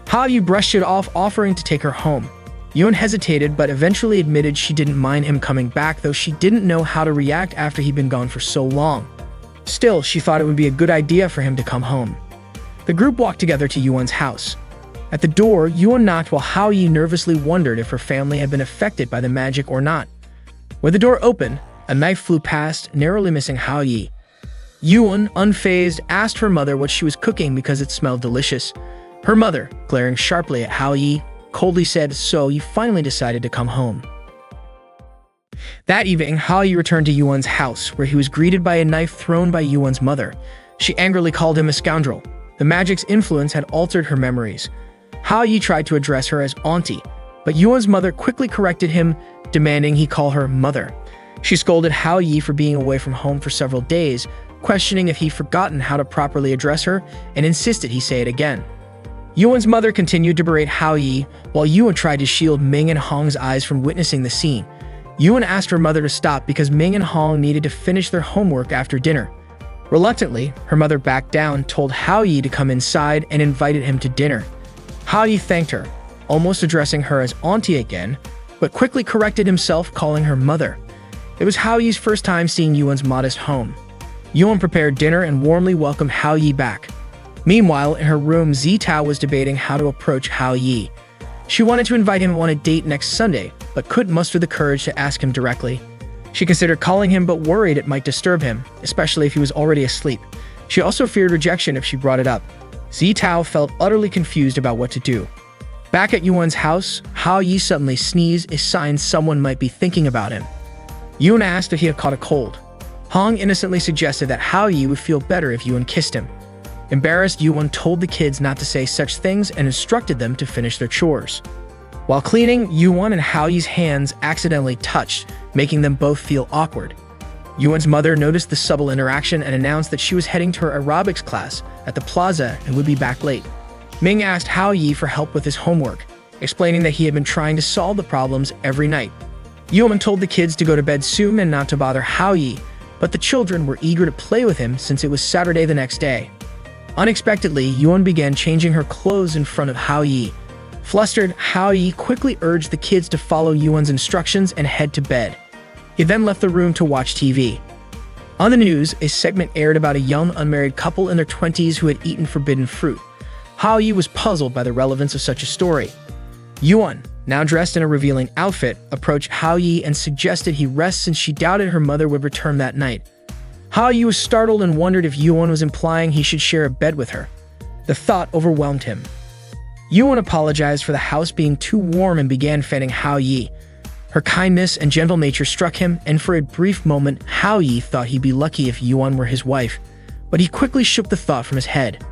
S1: Hao Yi brushed it off, offering to take her home. Yuan hesitated, but eventually admitted she didn't mind him coming back, though she didn't know how to react after he'd been gone for so long. Still, she thought it would be a good idea for him to come home. The group walked together to Yuan's house. At the door, Yuan knocked while Hao Yi nervously wondered if her family had been affected by the magic or not. When the door opened, a knife flew past, narrowly missing Hao Yi. Yuan, unfazed, asked her mother what she was cooking because it smelled delicious. Her mother, glaring sharply at Hao Yi, coldly said, "So you finally decided to come home." That evening, Hao Yi returned to Yuan's house, where he was greeted by a knife thrown by Yuan's mother. She angrily called him a scoundrel. The magic's influence had altered her memories. Hao Yi tried to address her as auntie, but Yuan's mother quickly corrected him, demanding he call her mother. She scolded Hao Yi for being away from home for several days, questioning if he'd forgotten how to properly address her, and insisted he say it again. Yuan's mother continued to berate Hao Yi, while Yuan tried to shield Ming and Hong's eyes from witnessing the scene. Yuan asked her mother to stop because Ming and Hong needed to finish their homework after dinner. Reluctantly, her mother backed down, told Hao Yi to come inside, and invited him to dinner. Hao Yi thanked her, almost addressing her as auntie again, but quickly corrected himself, calling her mother. It was Hao Yi's first time seeing Yuan's modest home. Yuan prepared dinner and warmly welcomed Hao Yi back. Meanwhile, in her room, Zitao was debating how to approach Hao Yi. She wanted to invite him on a date next Sunday, but couldn't muster the courage to ask him directly. She considered calling him, but worried it might disturb him, especially if he was already asleep. She also feared rejection if she brought it up. Zitao felt utterly confused about what to do. Back at Yuan's house, Hao Yi suddenly sneezed, a sign someone might be thinking about him. Yuan asked if he had caught a cold. Hong innocently suggested that Hao Yi would feel better if Yuan kissed him. Embarrassed, Yuan told the kids not to say such things and instructed them to finish their chores. While cleaning, Yuan and Hao Yi's hands accidentally touched, making them both feel awkward. Yuan's mother noticed the subtle interaction and announced that she was heading to her aerobics class at the plaza and would be back late. Ming asked Hao Yi for help with his homework, explaining that he had been trying to solve the problems every night. Yuan told the kids to go to bed soon and not to bother Hao Yi, but the children were eager to play with him since it was Saturday the next day. Unexpectedly, Yuan began changing her clothes in front of Hao Yi. Flustered, Hao Yi quickly urged the kids to follow Yuan's instructions and head to bed. He then left the room to watch TV. On the news, a segment aired about a young unmarried couple in their 20s who had eaten forbidden fruit. Hao Yi was puzzled by the relevance of such a story. Yuan, now dressed in a revealing outfit, approached Hao Yi and suggested he rest since she doubted her mother would return that night. Hao Yi was startled and wondered if Yuan was implying he should share a bed with her. The thought overwhelmed him. Yuan apologized for the house being too warm and began fanning Hao Yi. Her kindness and gentle nature struck him, and for a brief moment, Hao Yi thought he'd be lucky if Yuan were his wife, but he quickly shook the thought from his head.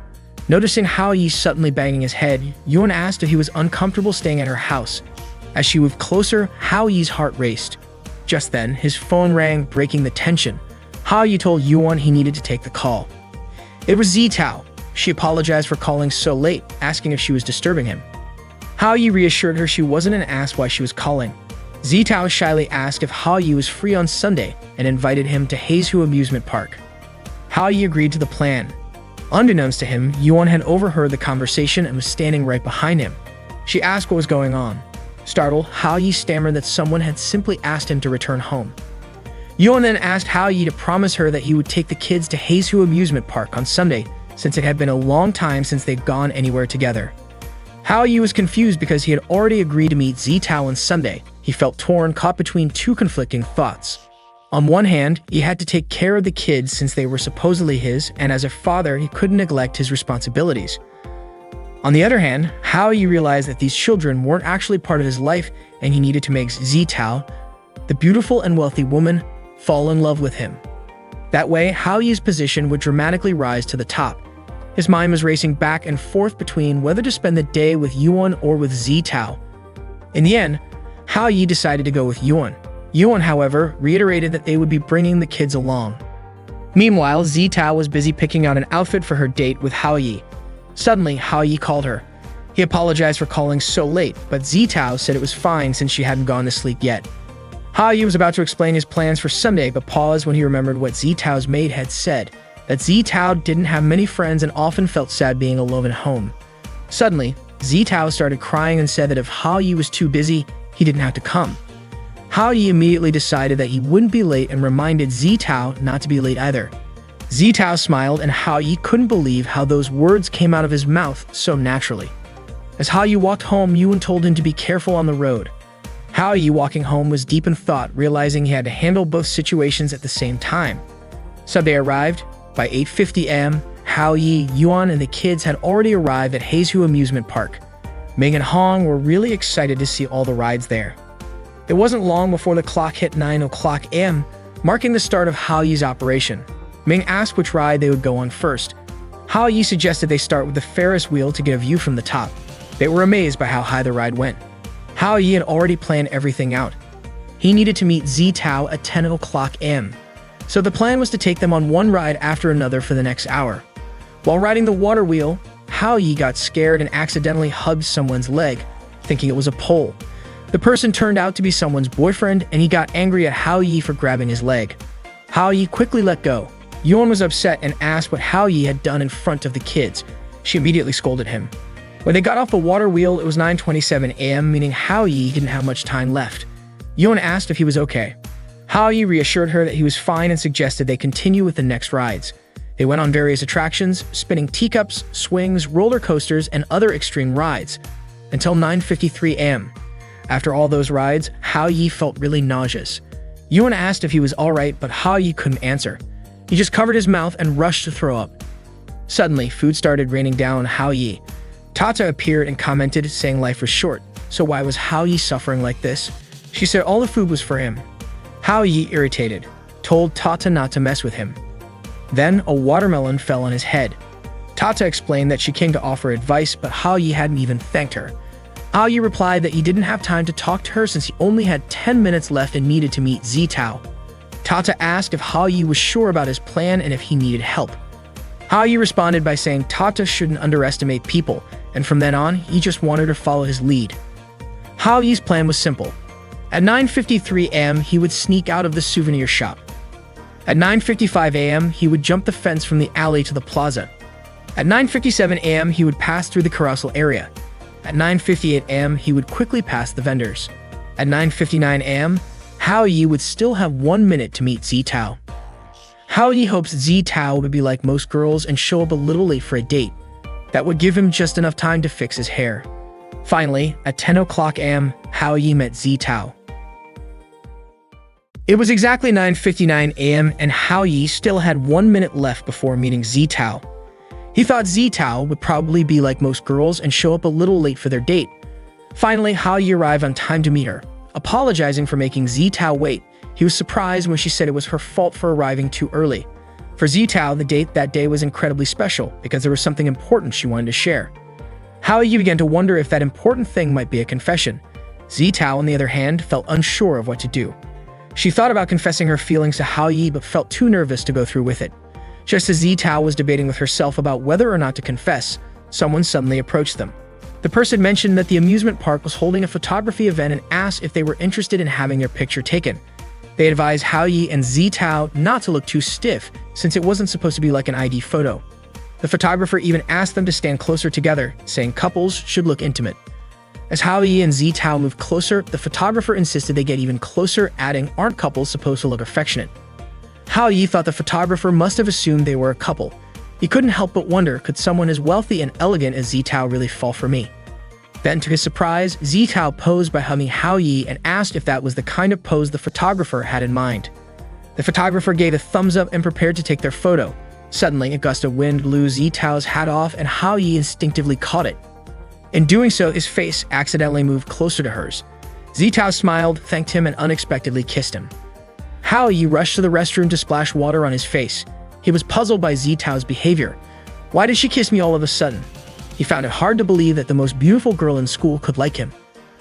S1: Noticing Hao Yi suddenly banging his head, Yuan asked if he was uncomfortable staying at her house. As she moved closer, Hao Yi's heart raced. Just then, his phone rang, breaking the tension. Hao Yi told Yuan he needed to take the call. It was Zitao. She apologized for calling so late, asking if she was disturbing him. Hao Yi reassured her she wasn't and asked why she was calling. Zitao shyly asked if Hao Yi was free on Sunday and invited him to Heizu Amusement Park. Hao Yi agreed to the plan. Unbeknownst to him, Yuan had overheard the conversation and was standing right behind him. She asked what was going on. Startled, Hao Yi stammered that someone had simply asked him to return home. Yuan then asked Hao Yi to promise her that he would take the kids to Heizu Amusement Park on Sunday, since it had been a long time since they'd gone anywhere together. Hao Yi was confused because he had already agreed to meet Zitao on Sunday. He felt torn, caught between two conflicting thoughts. On one hand, he had to take care of the kids since they were supposedly his, and as a father, he couldn't neglect his responsibilities. On the other hand, Hao Yi realized that these children weren't actually part of his life, and he needed to make Zitao, the beautiful and wealthy woman, fall in love with him. That way, Hao Yi's position would dramatically rise to the top. His mind was racing back and forth between whether to spend the day with Yuan or with Zitao. In the end, Hao Yi decided to go with Yuan. Yuan, however, reiterated that they would be bringing the kids along. Meanwhile, Zitao was busy picking out an outfit for her date with Hao Yi. Suddenly, Hao Yi called her. He apologized for calling so late, but Zitao said it was fine since she hadn't gone to sleep yet. Hao Yi was about to explain his plans for Sunday, but paused when he remembered what Zitao's maid had said, that Zitao didn't have many friends and often felt sad being alone at home. Suddenly, Zitao started crying and said that if Hao Yi was too busy, he didn't have to come. Hao Yi immediately decided that he wouldn't be late and reminded Zitao not to be late either. Zitao smiled, and Hao Yi couldn't believe how those words came out of his mouth so naturally. As Hao Yi walked home, Yuan told him to be careful on the road. Hao Yi, walking home, was deep in thought, realizing he had to handle both situations at the same time. Sunday arrived. By 8:50 a.m., Hao Yi, Yuan, and the kids had already arrived at Haeju Amusement Park. Ming and Hong were really excited to see all the rides there. It wasn't long before the clock hit 9 o'clock a.m., marking the start of Hao Yi's operation. Ming asked which ride they would go on first. Hao Yi suggested they start with the Ferris wheel to get a view from the top. They were amazed by how high the ride went. Hao Yi had already planned everything out. He needed to meet Zi Tao at 10 o'clock a.m. So the plan was to take them on one ride after another for the next hour. While riding the water wheel, Hao Yi got scared and accidentally hugged someone's leg, thinking it was a pole. The person turned out to be someone's boyfriend, and he got angry at Hao Yi for grabbing his leg. Hao Yi quickly let go. Yuan was upset and asked what Hao Yi had done in front of the kids. She immediately scolded him. When they got off the water wheel, it was 9:27 a.m., meaning Hao Yi didn't have much time left. Yuan asked if he was okay. Hao Yi reassured her that he was fine and suggested they continue with the next rides. They went on various attractions, spinning teacups, swings, roller coasters, and other extreme rides, until 9:53 a.m. After all those rides, Hao Yi felt really nauseous. Yuan asked if he was alright, but Hao Yi couldn't answer. He just covered his mouth and rushed to throw up. Suddenly, food started raining down on Hao Yi. Tata appeared and commented, saying life was short, so why was Hao Yi suffering like this? She said all the food was for him. Hao Yi, irritated, told Tata not to mess with him. Then, a watermelon fell on his head. Tata explained that she came to offer advice, but Hao Yi hadn't even thanked her. Hao Yi replied that he didn't have time to talk to her since he only had 10 minutes left and needed to meet Zi Tao. Tata asked if Hao Yi was sure about his plan and if he needed help. Hao Yi responded by saying Tata shouldn't underestimate people, and from then on, he just wanted to follow his lead. Hao Yi's plan was simple. At 9:53 a.m., he would sneak out of the souvenir shop. At 9:55 a.m., he would jump the fence from the alley to the plaza. At 9:57 a.m., he would pass through the carousel area. At 9:58 a.m., he would quickly pass the vendors. At 9:59 a.m., Hao Yi would still have 1 minute to meet Zi Tao. Hao Yi hopes Zi Tao would be like most girls and show up a little late for a date. That would give him just enough time to fix his hair. Finally, at 10 o'clock a.m., Hao Yi met Zi Tao. It was exactly 9:59 a.m. and Hao Yi still had 1 minute left before meeting Zi Tao. He thought Zi Tao would probably be like most girls and show up a little late for their date. Finally, Hao Yi arrived on time to meet her. Apologizing for making Zi Tao wait, he was surprised when she said it was her fault for arriving too early. For Zi Tao, the date that day was incredibly special because there was something important she wanted to share. Hao Yi began to wonder if that important thing might be a confession. Zi Tao, on the other hand, felt unsure of what to do. She thought about confessing her feelings to Hao Yi but felt too nervous to go through with it. Just as Zi Tao was debating with herself about whether or not to confess, someone suddenly approached them. The person mentioned that the amusement park was holding a photography event and asked if they were interested in having their picture taken. They advised Hao Yi and Zi Tao not to look too stiff, since it wasn't supposed to be like an ID photo. The photographer even asked them to stand closer together, saying couples should look intimate. As Hao Yi and Zi Tao moved closer, the photographer insisted they get even closer, adding, "Aren't couples supposed to look affectionate?" Hao Yi thought the photographer must have assumed they were a couple. He couldn't help but wonder, could someone as wealthy and elegant as Zi Tao really fall for me? Then, to his surprise, Zi Tao posed by hugging Hao Yi and asked if that was the kind of pose the photographer had in mind. The photographer gave a thumbs up and prepared to take their photo. Suddenly, a gust of wind blew Zi Tao's hat off and Hao Yi instinctively caught it. In doing so, his face accidentally moved closer to hers. Zi Tao smiled, thanked him, and unexpectedly kissed him. Hao Yi rushed to the restroom to splash water on his face. He was puzzled by Zi Tao's behavior. Why did she kiss me all of a sudden? He found it hard to believe that the most beautiful girl in school could like him.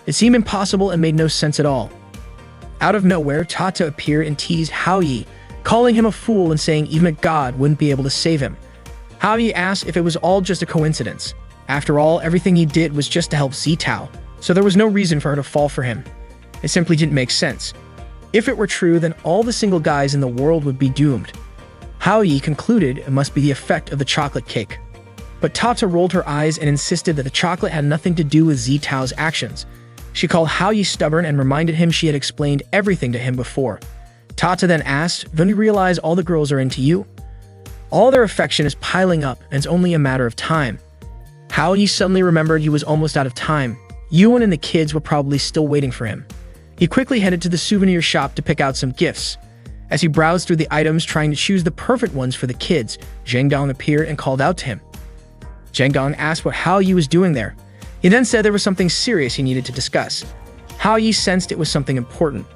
S1: It seemed impossible and made no sense at all. Out of nowhere, Tata appeared and teased Hao Yi, calling him a fool and saying even a god wouldn't be able to save him. Hao Yi asked if it was all just a coincidence. After all, everything he did was just to help Zi Tao, so there was no reason for her to fall for him. It simply didn't make sense. If it were true, then all the single guys in the world would be doomed. Hao Yi concluded it must be the effect of the chocolate cake. But Tata rolled her eyes and insisted that the chocolate had nothing to do with Zi Tao's actions. She called Hao Yi stubborn and reminded him she had explained everything to him before. Tata then asked, "Don't you realize all the girls are into you? All their affection is piling up and it's only a matter of time." Hao Yi suddenly remembered he was almost out of time. Yuan and the kids were probably still waiting for him. He quickly headed to the souvenir shop to pick out some gifts. As he browsed through the items trying to choose the perfect ones for the kids, Zhang Dong appeared and called out to him. Zhang Dong asked what Hao Yi was doing there. He then said there was something serious he needed to discuss. Hao Yi sensed it was something important.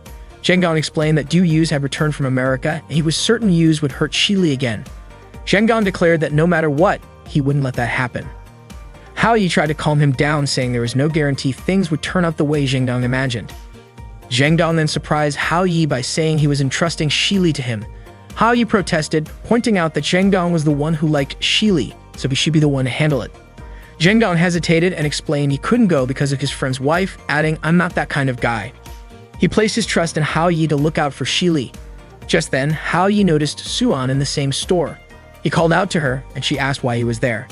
S1: Zhang Dong explained that Du Yus had returned from America and he was certain Yus would hurt Shi Li again. Zhang Dong declared that no matter what, he wouldn't let that happen. Hao Yi tried to calm him down, saying there was no guarantee things would turn out the way Zhang Dong imagined. Zhang Dong then surprised Hao Yi by saying he was entrusting Shi Li to him. Hao Yi protested, pointing out that Zhang Dong was the one who liked Shi Li, so he should be the one to handle it. Zhang Dong hesitated and explained he couldn't go because of his friend's wife, adding, "I'm not that kind of guy." He placed his trust in Hao Yi to look out for Shi Li. Just then, Hao Yi noticed Suan in the same store. He called out to her, and she asked why he was there.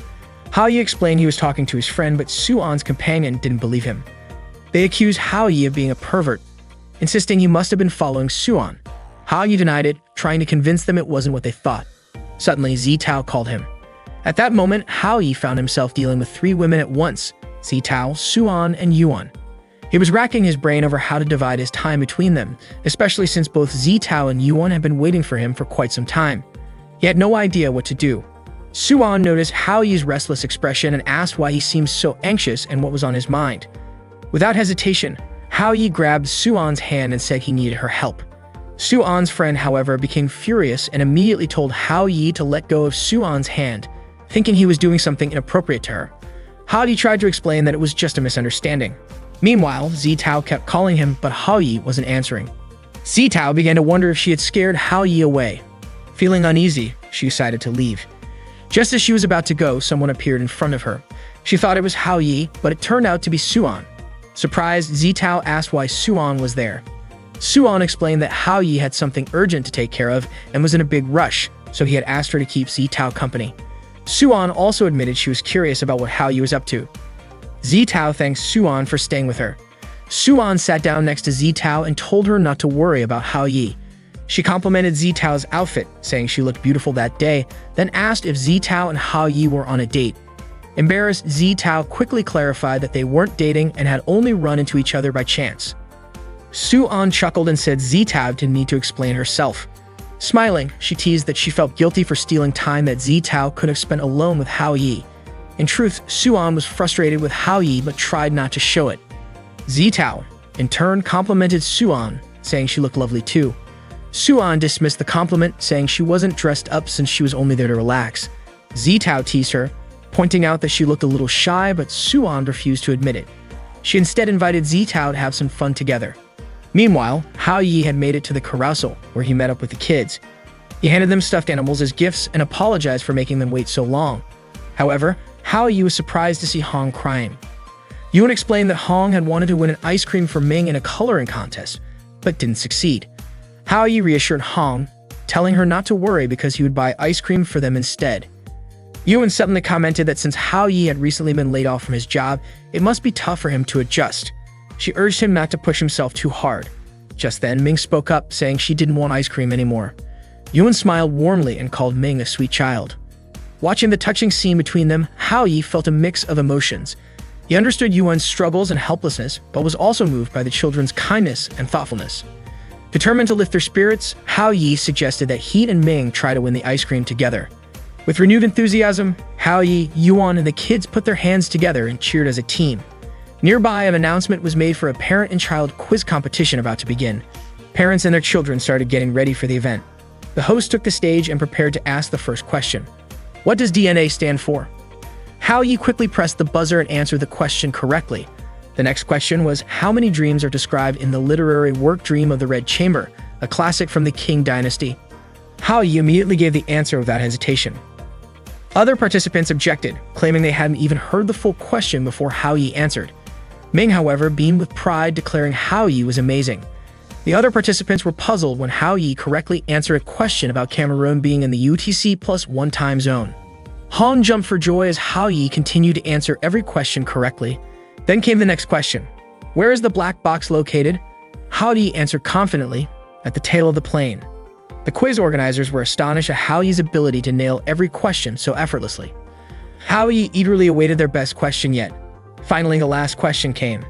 S1: Hao Yi explained he was talking to his friend, but Suan's companion didn't believe him. They accused Hao Yi of being a pervert, insisting he must have been following Suan. Hao Yi denied it, trying to convince them it wasn't what they thought. Suddenly, Zitao called him. At that moment, Hao Yi found himself dealing with 3 women at once: Zitao, Suan, and Yuan. He was racking his brain over how to divide his time between them, especially since both Zitao and Yuan had been waiting for him for quite some time. He had no idea what to do. Suan noticed Hao Yi's restless expression and asked why he seemed so anxious and what was on his mind. Without hesitation, Hao Yi grabbed Suan's hand and said he needed her help. Suan's friend, however, became furious and immediately told Hao Yi to let go of Suan's hand, thinking he was doing something inappropriate to her. Hao Yi tried to explain that it was just a misunderstanding. Meanwhile, Zitao kept calling him, but Hao Yi wasn't answering. Zitao began to wonder if she had scared Hao Yi away. Feeling uneasy, she decided to leave. Just as she was about to go, someone appeared in front of her. She thought it was Hao Yi, but it turned out to be Suan. Surprised, Zitao asked why Suan was there. Suan explained that Hao Yi had something urgent to take care of and was in a big rush, so he had asked her to keep Zitao company. Suan also admitted she was curious about what Hao Yi was up to. Zitao thanked Suan for staying with her. Suan sat down next to Zitao and told her not to worry about Hao Yi. She complimented Zitao's outfit, saying she looked beautiful that day, then asked if Zitao and Hao Yi were on a date. Embarrassed, Zitao quickly clarified that they weren't dating and had only run into each other by chance. Suan chuckled and said Zitao didn't need to explain herself. Smiling, she teased that she felt guilty for stealing time that Zitao could have spent alone with Hao Yi. In truth, Suan was frustrated with Hao Yi but tried not to show it. Zitao, in turn, complimented Suan, saying she looked lovely too. Suan dismissed the compliment, saying she wasn't dressed up since she was only there to relax. Zitao teased her, pointing out that she looked a little shy, but Suan refused to admit it. She instead invited Zitao to have some fun together. Meanwhile, Hao Yi had made it to the carousel, where he met up with the kids. He handed them stuffed animals as gifts and apologized for making them wait so long. However, Hao Yi was surprised to see Hong crying. Yuan explained that Hong had wanted to win an ice cream for Ming in a coloring contest, but didn't succeed. Hao Yi reassured Hong, telling her not to worry because he would buy ice cream for them instead. Yuan suddenly commented that since Hao Yi had recently been laid off from his job, it must be tough for him to adjust. She urged him not to push himself too hard. Just then, Ming spoke up, saying she didn't want ice cream anymore. Yuan smiled warmly and called Ming a sweet child. Watching the touching scene between them, Hao Yi felt a mix of emotions. He understood Yuan's struggles and helplessness, but was also moved by the children's kindness and thoughtfulness. Determined to lift their spirits, Hao Yi suggested that he and Ming try to win the ice cream together. With renewed enthusiasm, Hao Yi, Yuan, and the kids put their hands together and cheered as a team. Nearby, an announcement was made for a parent and child quiz competition about to begin. Parents and their children started getting ready for the event. The host took the stage and prepared to ask the first question. What does DNA stand for? Hao Yi quickly pressed the buzzer and answered the question correctly. The next question was, how many dreams are described in the literary work Dream of the Red Chamber, a classic from the Qing dynasty? Hao Yi immediately gave the answer without hesitation. Other participants objected, claiming they hadn't even heard the full question before Hao Yi answered. Ming, however, beamed with pride, declaring Hao Yi was amazing. The other participants were puzzled when Hao Yi correctly answered a question about Cameroon being in the UTC+1 time zone. Han jumped for joy as Hao Yi continued to answer every question correctly. Then came the next question. Where is the black box located? Hao Yi answered confidently, at the tail of the plane. The quiz organizers were astonished at Hao Yi's ability to nail every question so effortlessly. Hao Yi eagerly awaited their best question yet. Finally, the last question came.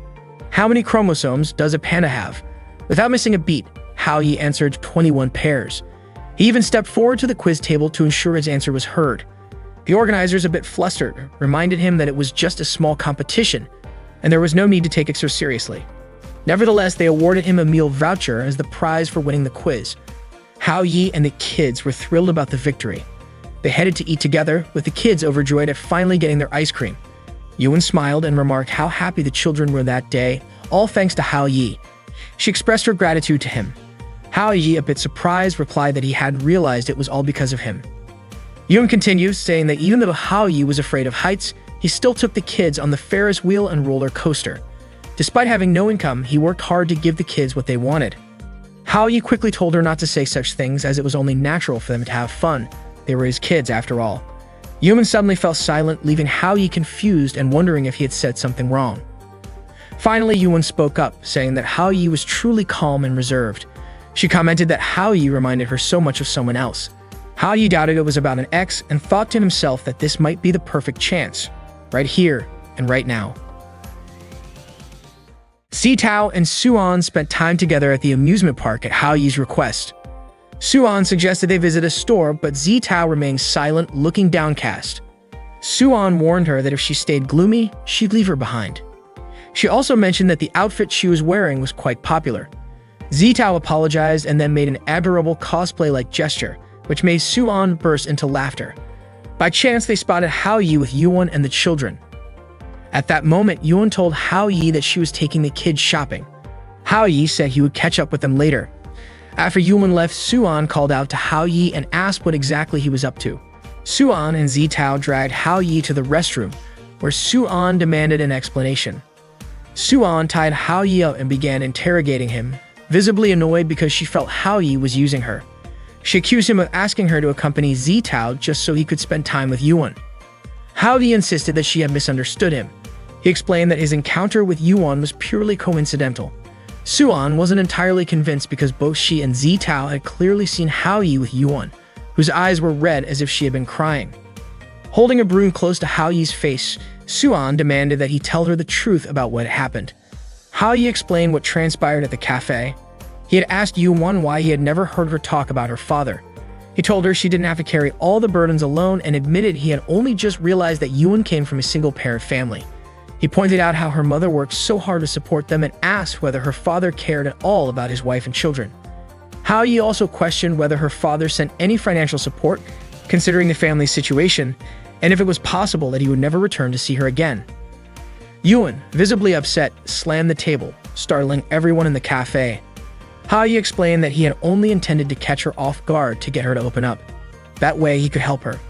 S1: How many chromosomes does a panda have? Without missing a beat, Hao Yi answered 21 pairs. He even stepped forward to the quiz table to ensure his answer was heard. The organizers, a bit flustered, reminded him that it was just a small competition, and there was no need to take it so seriously. Nevertheless, they awarded him a meal voucher as the prize for winning the quiz. Hao Yi and the kids were thrilled about the victory. They headed to eat together, with the kids overjoyed at finally getting their ice cream. Yuan smiled and remarked how happy the children were that day, all thanks to Hao Yi. She expressed her gratitude to him. Hao Yi, a bit surprised, replied that he hadn't realized it was all because of him. Yuan continues, saying that even though Hao Yi was afraid of heights, he still took the kids on the Ferris wheel and roller coaster. Despite having no income, he worked hard to give the kids what they wanted. Hao Yi quickly told her not to say such things, as it was only natural for them to have fun. They were his kids after all. Yuan suddenly fell silent, leaving Hao Yi confused and wondering if he had said something wrong. Finally, Yuan spoke up, saying that Hao Yi was truly calm and reserved. She commented that Hao Yi reminded her so much of someone else. Hao Yi doubted it was about an ex and thought to himself that this might be the perfect chance, right here and right now. Zitao and Suan spent time together at the amusement park at Hao Yi's request. Suan suggested they visit a store, but Zitao remained silent, looking downcast. Suan warned her that if she stayed gloomy, she'd leave her behind. She also mentioned that the outfit she was wearing was quite popular. Zitao apologized and then made an adorable cosplay-like gesture, which made Suan burst into laughter. By chance, they spotted Hao Yi with Yuan and the children. At that moment, Yuan told Hao Yi that she was taking the kids shopping. Hao Yi said he would catch up with them later. After Yuan left, Suan called out to Hao Yi and asked what exactly he was up to. Suan and Zitao dragged Hao Yi to the restroom, where Suan demanded an explanation. Suan tied Hao Yi up and began interrogating him, visibly annoyed because she felt Hao Yi was using her. She accused him of asking her to accompany Zitao just so he could spend time with Yuan. Hao Yi insisted that she had misunderstood him. He explained that his encounter with Yuan was purely coincidental. Suan wasn't entirely convinced because both she and Zitao had clearly seen Hao Yi with Yuan, whose eyes were red as if she had been crying. Holding a broom close to Hao Yi's face, Suan demanded that he tell her the truth about what had happened. Hao Yi explained what transpired at the cafe. He had asked Yuan why he had never heard her talk about her father. He told her she didn't have to carry all the burdens alone and admitted he had only just realized that Yuan came from a single-parent family. He pointed out how her mother worked so hard to support them and asked whether her father cared at all about his wife and children. Hao Yi also questioned whether her father sent any financial support, considering the family's situation, and if it was possible that he would never return to see her again. Yuan, visibly upset, slammed the table, startling everyone in the cafe. Hao Yi explained that he had only intended to catch her off guard to get her to open up. That way he could help her.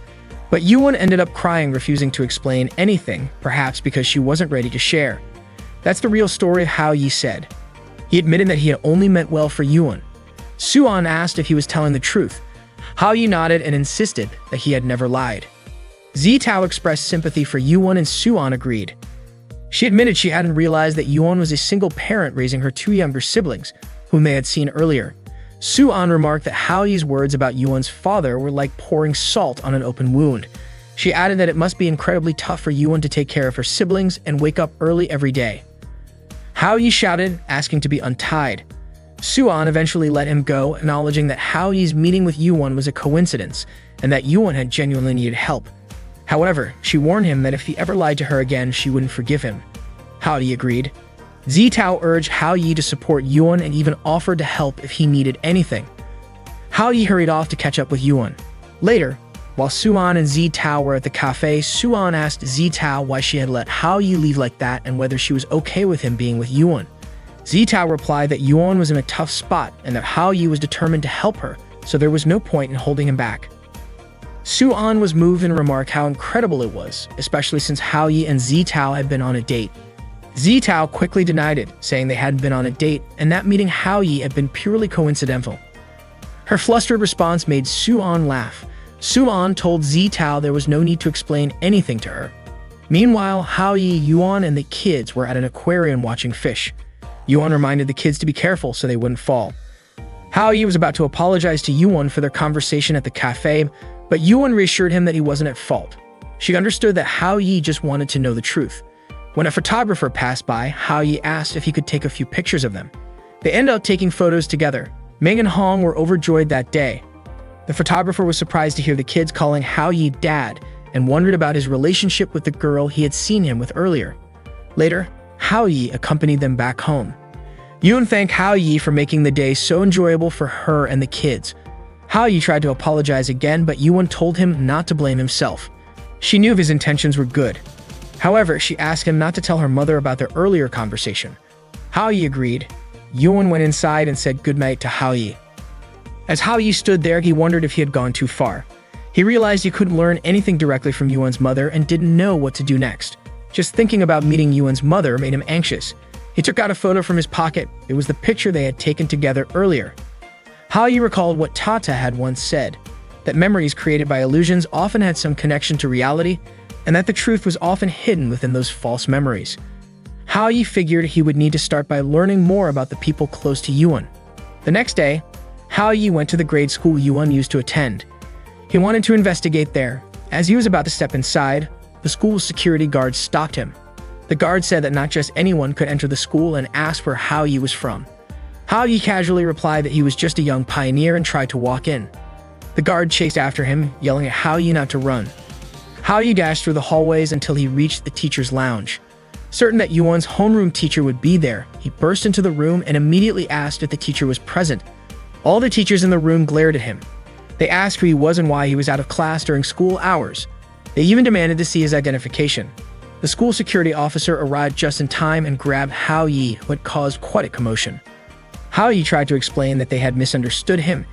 S1: But Yuan ended up crying, refusing to explain anything, perhaps because she wasn't ready to share. That's the real story, Hao Yi said. He admitted that he had only meant well for Yuan. Suan asked if he was telling the truth. Hao Yi nodded and insisted that he had never lied. Zitao expressed sympathy for Yuan and Suan agreed. She admitted she hadn't realized that Yuan was a single parent raising her two younger siblings, whom they had seen earlier. Suan remarked that Hao Yi's words about Yuan's father were like pouring salt on an open wound. She added that it must be incredibly tough for Yuan to take care of her siblings and wake up early every day. Hao Yi shouted, asking to be untied. Suan eventually let him go, acknowledging that Hao Yi's meeting with Yuan was a coincidence and that Yuan had genuinely needed help. However, she warned him that if he ever lied to her again, she wouldn't forgive him. Hao Yi agreed. Zitao urged Hao Yi to support Yuan and even offered to help if he needed anything. Hao Yi hurried off to catch up with Yuan. Later, while Suan and Zitao were at the cafe, Suan asked Zitao why she had let Hao Yi leave like that and whether she was okay with him being with Yuan. Zitao replied that Yuan was in a tough spot and that Hao Yi was determined to help her, so there was no point in holding him back. Suan was moved and remarked how incredible it was, especially since Hao Yi and Zitao had been on a date. Zitao quickly denied it, saying they hadn't been on a date and that meeting Hao Yi had been purely coincidental. Her flustered response made Suan laugh. Suan told Zitao there was no need to explain anything to her. Meanwhile, Hao Yi, Yuan, and the kids were at an aquarium watching fish. Yuan reminded the kids to be careful so they wouldn't fall. Hao Yi was about to apologize to Yuan for their conversation at the cafe, but Yuan reassured him that he wasn't at fault. She understood that Hao Yi just wanted to know the truth. When a photographer passed by, Hao Yi asked if he could take a few pictures of them. They ended up taking photos together. Ming and Hong were overjoyed that day. The photographer was surprised to hear the kids calling Hao Yi dad and wondered about his relationship with the girl he had seen him with earlier. Later, Hao Yi accompanied them back home. Yun thanked Hao Yi for making the day so enjoyable for her and the kids. Hao Yi tried to apologize again, but Yuan told him not to blame himself. She knew his intentions were good. However, she asked him not to tell her mother about their earlier conversation. Hao Yi agreed. Yuan went inside and said goodnight to Hao Yi. As Hao Yi stood there, he wondered if he had gone too far. He realized he couldn't learn anything directly from Yuan's mother and didn't know what to do next. Just thinking about meeting Yuan's mother made him anxious. He took out a photo from his pocket. It was the picture they had taken together earlier. Hao Yi recalled what Tata had once said, that memories created by illusions often had some connection to reality, and that the truth was often hidden within those false memories. Hao Yi figured he would need to start by learning more about the people close to Yuan. The next day, Hao Yi went to the grade school Yuan used to attend. He wanted to investigate there. As he was about to step inside, the school's security guard stopped him. The guard said that not just anyone could enter the school and asked where Hao Yi was from. Hao Yi casually replied that he was just a young pioneer and tried to walk in. The guard chased after him, yelling at Hao Yi not to run. Hao Yi dashed through the hallways until he reached the teacher's lounge. Certain that Yuan's homeroom teacher would be there, he burst into the room and immediately asked if the teacher was present. All the teachers in the room glared at him. They asked who he was and why he was out of class during school hours. They even demanded to see his identification. The school security officer arrived just in time and grabbed Hao Yi, who had caused quite a commotion. Hao Yi tried to explain that they had misunderstood him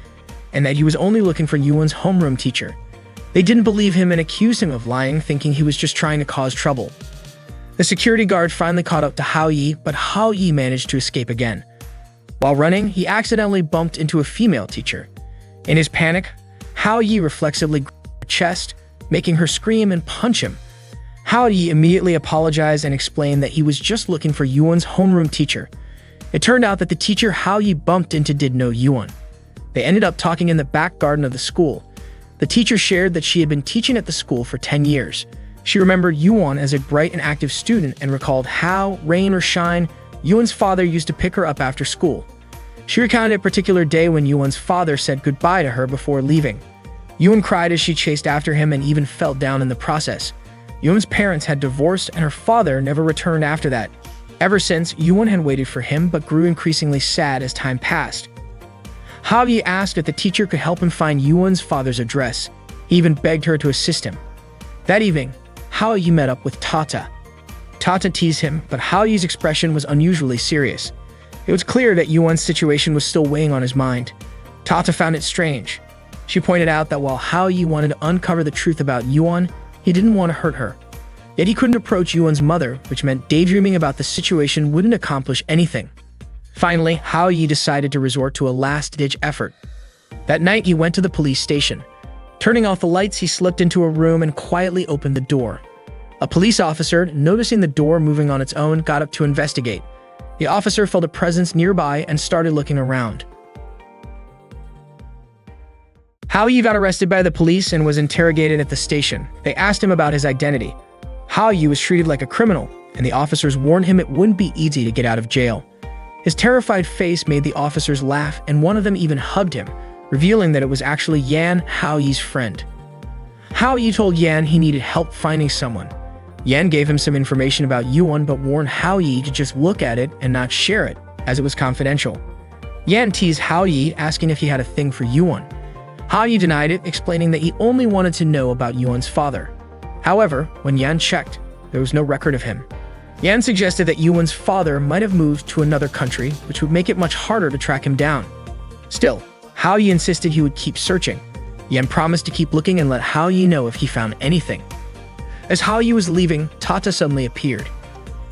S1: and that he was only looking for Yuan's homeroom teacher. They didn't believe him and accused him of lying, thinking he was just trying to cause trouble. The security guard finally caught up to Hao Yi, but Hao Yi managed to escape again. While running, he accidentally bumped into a female teacher. In his panic, Hao Yi reflexively grabbed her chest, making her scream and punch him. Hao Yi immediately apologized and explained that he was just looking for Yuan's homeroom teacher. It turned out that the teacher Hao Yi bumped into did know Yuan. They ended up talking in the back garden of the school. The teacher shared that she had been teaching at the school for 10 years. She remembered Yuan as a bright and active student and recalled how, rain or shine, Yuan's father used to pick her up after school. She recounted a particular day when Yuan's father said goodbye to her before leaving. Yuan cried as she chased after him and even fell down in the process. Yuan's parents had divorced and her father never returned after that. Ever since, Yuan had waited for him but grew increasingly sad as time passed. Hao Yi asked if the teacher could help him find Yuan's father's address. He even begged her to assist him. That evening, Hao Yi met up with Tata. Tata teased him, but Hao Yi's expression was unusually serious. It was clear that Yuan's situation was still weighing on his mind. Tata found it strange. She pointed out that while Hao Yi wanted to uncover the truth about Yuan, he didn't want to hurt her. Yet he couldn't approach Yuan's mother, which meant daydreaming about the situation wouldn't accomplish anything. Finally, Hao Yi decided to resort to a last-ditch effort. That night, he went to the police station. Turning off the lights, he slipped into a room and quietly opened the door. A police officer, noticing the door moving on its own, got up to investigate. The officer felt a presence nearby and started looking around. Hao Yi got arrested by the police and was interrogated at the station. They asked him about his identity. Hao Yi was treated like a criminal, and the officers warned him it wouldn't be easy to get out of jail. His terrified face made the officers laugh, and one of them even hugged him, revealing that it was actually Yan, Hao Yi's friend. Hao Yi told Yan he needed help finding someone. Yan gave him some information about Yuan but warned Hao Yi to just look at it and not share it, as it was confidential. Yan teased Hao Yi, asking if he had a thing for Yuan. Hao Yi denied it, explaining that he only wanted to know about Yuan's father. However, when Yan checked, there was no record of him. Yan suggested that Yuan's father might have moved to another country, which would make it much harder to track him down. Still, Hao Yi insisted he would keep searching. Yan promised to keep looking and let Hao Yi know if he found anything. As Hao Yi was leaving, Tata suddenly appeared.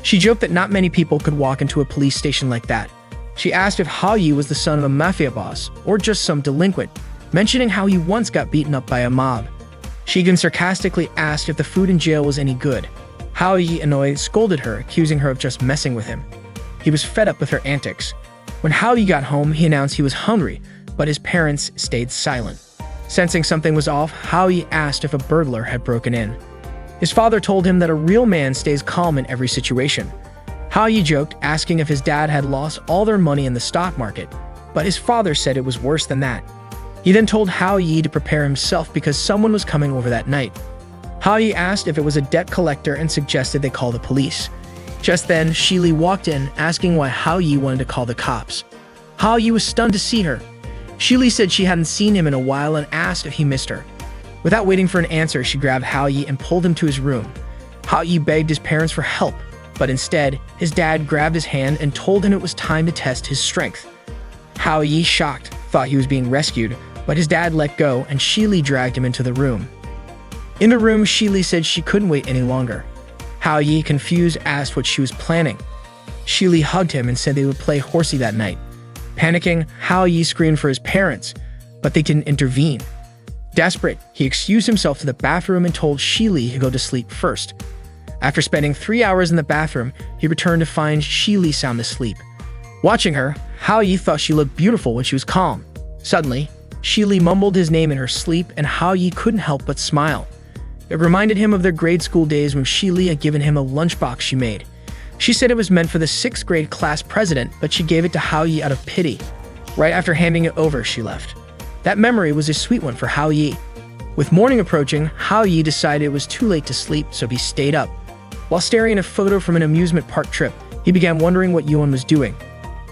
S1: She joked that not many people could walk into a police station like that. She asked if Hao Yi was the son of a mafia boss or just some delinquent, mentioning how he once got beaten up by a mob. She even sarcastically asked if the food in jail was any good. Hao Yi, annoyed, scolded her, accusing her of just messing with him. He was fed up with her antics. When Hao Yi got home, he announced he was hungry, but his parents stayed silent. Sensing something was off, Hao Yi asked if a burglar had broken in. His father told him that a real man stays calm in every situation. Hao Yi joked, asking if his dad had lost all their money in the stock market. but his father said it was worse than that. He then told Hao Yi to prepare himself because someone was coming over that night. Hao Yi asked if it was a debt collector and suggested they call the police. Just then, Shi Li walked in, asking why Hao Yi wanted to call the cops. Hao Yi was stunned to see her. Shi Li said she hadn't seen him in a while and asked if he missed her. Without waiting for an answer, she grabbed Hao Yi and pulled him to his room. Hao Yi begged his parents for help, but instead, his dad grabbed his hand and told him it was time to test his strength. Hao Yi, shocked, thought he was being rescued, but his dad let go and Shi Li dragged him into the room. In the room, Shi Li said she couldn't wait any longer. Hao Yi, confused, asked what she was planning. Shi Li hugged him and said they would play horsey that night. Panicking, Hao Yi screamed for his parents, but they didn't intervene. Desperate, he excused himself to the bathroom and told Shi Li to go to sleep first. After spending 3 hours in the bathroom, he returned to find Shi Li sound asleep. Watching her, Hao Yi thought she looked beautiful when she was calm. Suddenly, Shi Li mumbled his name in her sleep and Hao Yi couldn't help but smile. It reminded him of their grade school days when Shi Li had given him a lunchbox she made. She said it was meant for the 6th grade class president, but she gave it to Hao Yi out of pity. Right after handing it over, she left. That memory was a sweet one for Hao Yi. With morning approaching, Hao Yi decided it was too late to sleep, so he stayed up. While staring at a photo from an amusement park trip, he began wondering what Yuan was doing.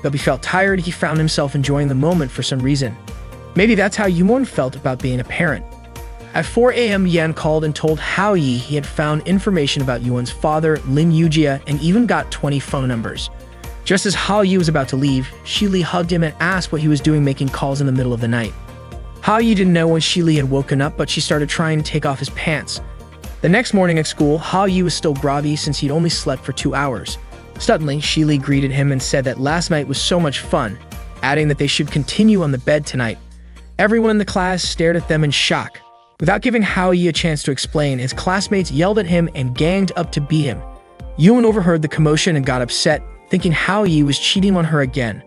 S1: Though he felt tired, he found himself enjoying the moment for some reason. Maybe that's how Yuan felt about being a parent. At 4 a.m., Yan called and told Hao Yi he had found information about Yuan's father, Lin Yujia, and even got 20 phone numbers. Just as Hao Yi was about to leave, Shi Li hugged him and asked what he was doing making calls in the middle of the night. Hao Yi didn't know when Shi Li had woken up, but she started trying to take off his pants. The next morning at school, Hao Yi was still groggy since he'd only slept for 2 hours. Suddenly, Shi Li greeted him and said that last night was so much fun, adding that they should continue on the bed tonight. Everyone in the class stared at them in shock. Without giving Hao Yi a chance to explain, his classmates yelled at him and ganged up to beat him. Yuan overheard the commotion and got upset, thinking Hao Yi was cheating on her again.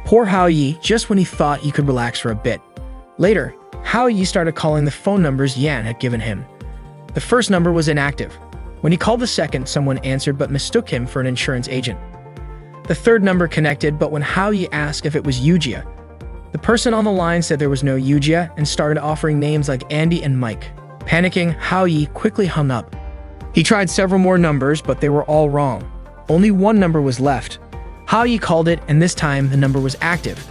S1: Poor Hao Yi, just when he thought he could relax for a bit. Later, Hao Yi started calling the phone numbers Yan had given him. The first number was inactive. When he called the second, someone answered but mistook him for an insurance agent. The third number connected, but when Hao Yi asked if it was Yujia, the person on the line said there was no Yujia and started offering names like Andy and Mike. Panicking, Hao Yi quickly hung up. He tried several more numbers, but they were all wrong. Only one number was left. Hao Yi called it, and this time the number was active.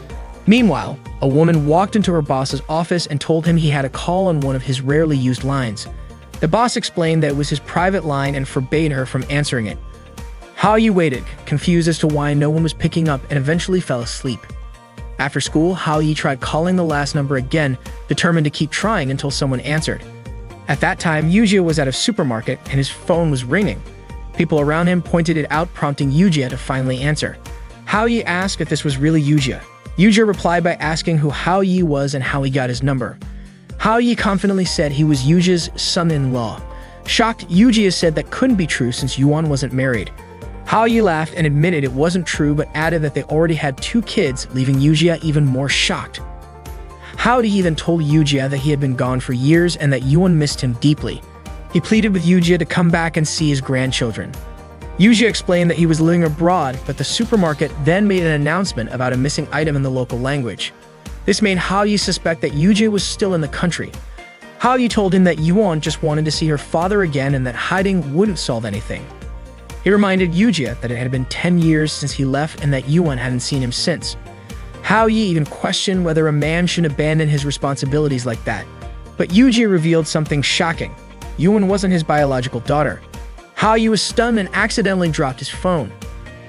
S1: Meanwhile, a woman walked into her boss's office and told him he had a call on one of his rarely used lines. The boss explained that it was his private line and forbade her from answering it. Hao Yi waited, confused as to why no one was picking up, and eventually fell asleep. After school, Hao Yi tried calling the last number again, determined to keep trying until someone answered. At that time, Yujia was at a supermarket and his phone was ringing. People around him pointed it out, prompting Yujia to finally answer. Hao Yi asked if this was really Yujia. Yujia replied by asking who Hao Yi was and how he got his number. Hao Yi confidently said he was Yujia's son-in-law. Shocked, Yujia said that couldn't be true since Yuan wasn't married. Hao Yi laughed and admitted it wasn't true, but added that they already had 2 kids, leaving Yujia even more shocked. Hao Yi then told Yujia that he had been gone for years and that Yuan missed him deeply. He pleaded with Yujia to come back and see his grandchildren. Yujia explained that he was living abroad, but the supermarket then made an announcement about a missing item in the local language. This made Hao Yi suspect that Yujia was still in the country. Hao Yi told him that Yuan just wanted to see her father again and that hiding wouldn't solve anything. He reminded Yujia that it had been 10 years since he left and that Yuan hadn't seen him since. Hao Yi even questioned whether a man should abandon his responsibilities like that. But Yujia revealed something shocking. Yuan wasn't his biological daughter. Hao Yi was stunned and accidentally dropped his phone.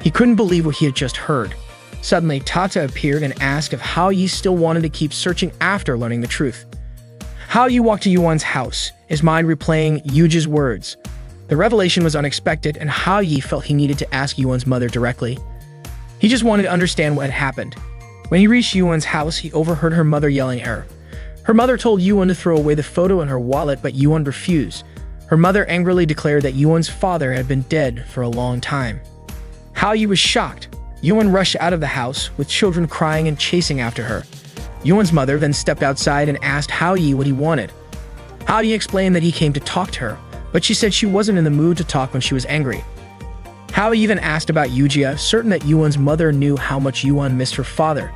S1: He couldn't believe what he had just heard. Suddenly, Tata appeared and asked if Hao Yi still wanted to keep searching after learning the truth. Hao Yi walked to Yuan's house, his mind replaying Yujia's words. The revelation was unexpected, and Hao Yi felt he needed to ask Yuan's mother directly. He just wanted to understand what had happened. When he reached Yuan's house, he overheard her mother yelling at her. Her mother told Yuan to throw away the photo in her wallet, but Yuan refused. Her mother angrily declared that Yuan's father had been dead for a long time. Hao Yi was shocked. Yuan rushed out of the house, with children crying and chasing after her. Yuan's mother then stepped outside and asked Hao Yi what he wanted. Hao Yi explained that he came to talk to her, but she said she wasn't in the mood to talk when she was angry. Hao Yi then asked about Yujia, certain that Yuan's mother knew how much Yuan missed her father.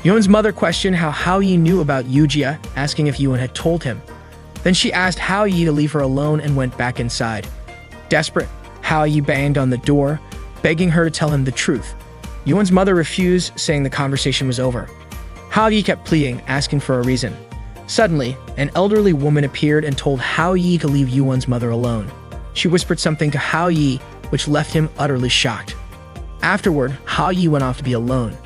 S1: Yoon's mother questioned how Hao-yi knew about Yujia, asking if Yoon had told him. Then she asked Hao-yi to leave her alone and went back inside. Desperate, Hao-yi banged on the door, begging her to tell him the truth. Yoon's mother refused, saying the conversation was over. Hao-yi kept pleading, asking for a reason. Suddenly, an elderly woman appeared and told Hao-yi to leave Yoon's mother alone. She whispered something to Hao-yi, which left him utterly shocked. Afterward, Hao-yi went off to be alone.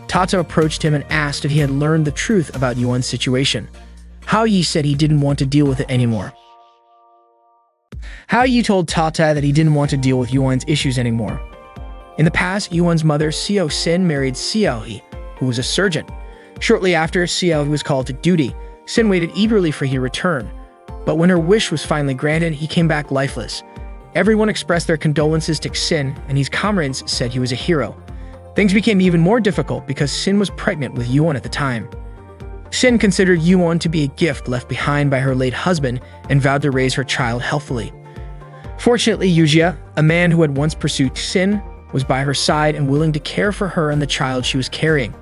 S1: Tata approached him and asked if he had learned the truth about Yuan's situation. Hao-yi said he didn't want to deal with it anymore. Hao-yi told Tata that he didn't want to deal with Yuan's issues anymore. In the past, Yuan's mother, Xiao Sin, married Xiao-he, who was a surgeon. Shortly after Xiao was called to duty, Sin waited eagerly for his return. But when her wish was finally granted, he came back lifeless. Everyone expressed their condolences to Sin, and his comrades said he was a hero. Things became even more difficult because Sin was pregnant with Yuan at the time. Sin considered Yuan to be a gift left behind by her late husband and vowed to raise her child healthfully. Fortunately, Yujia, a man who had once pursued Sin, was by her side and willing to care for her and the child she was carrying.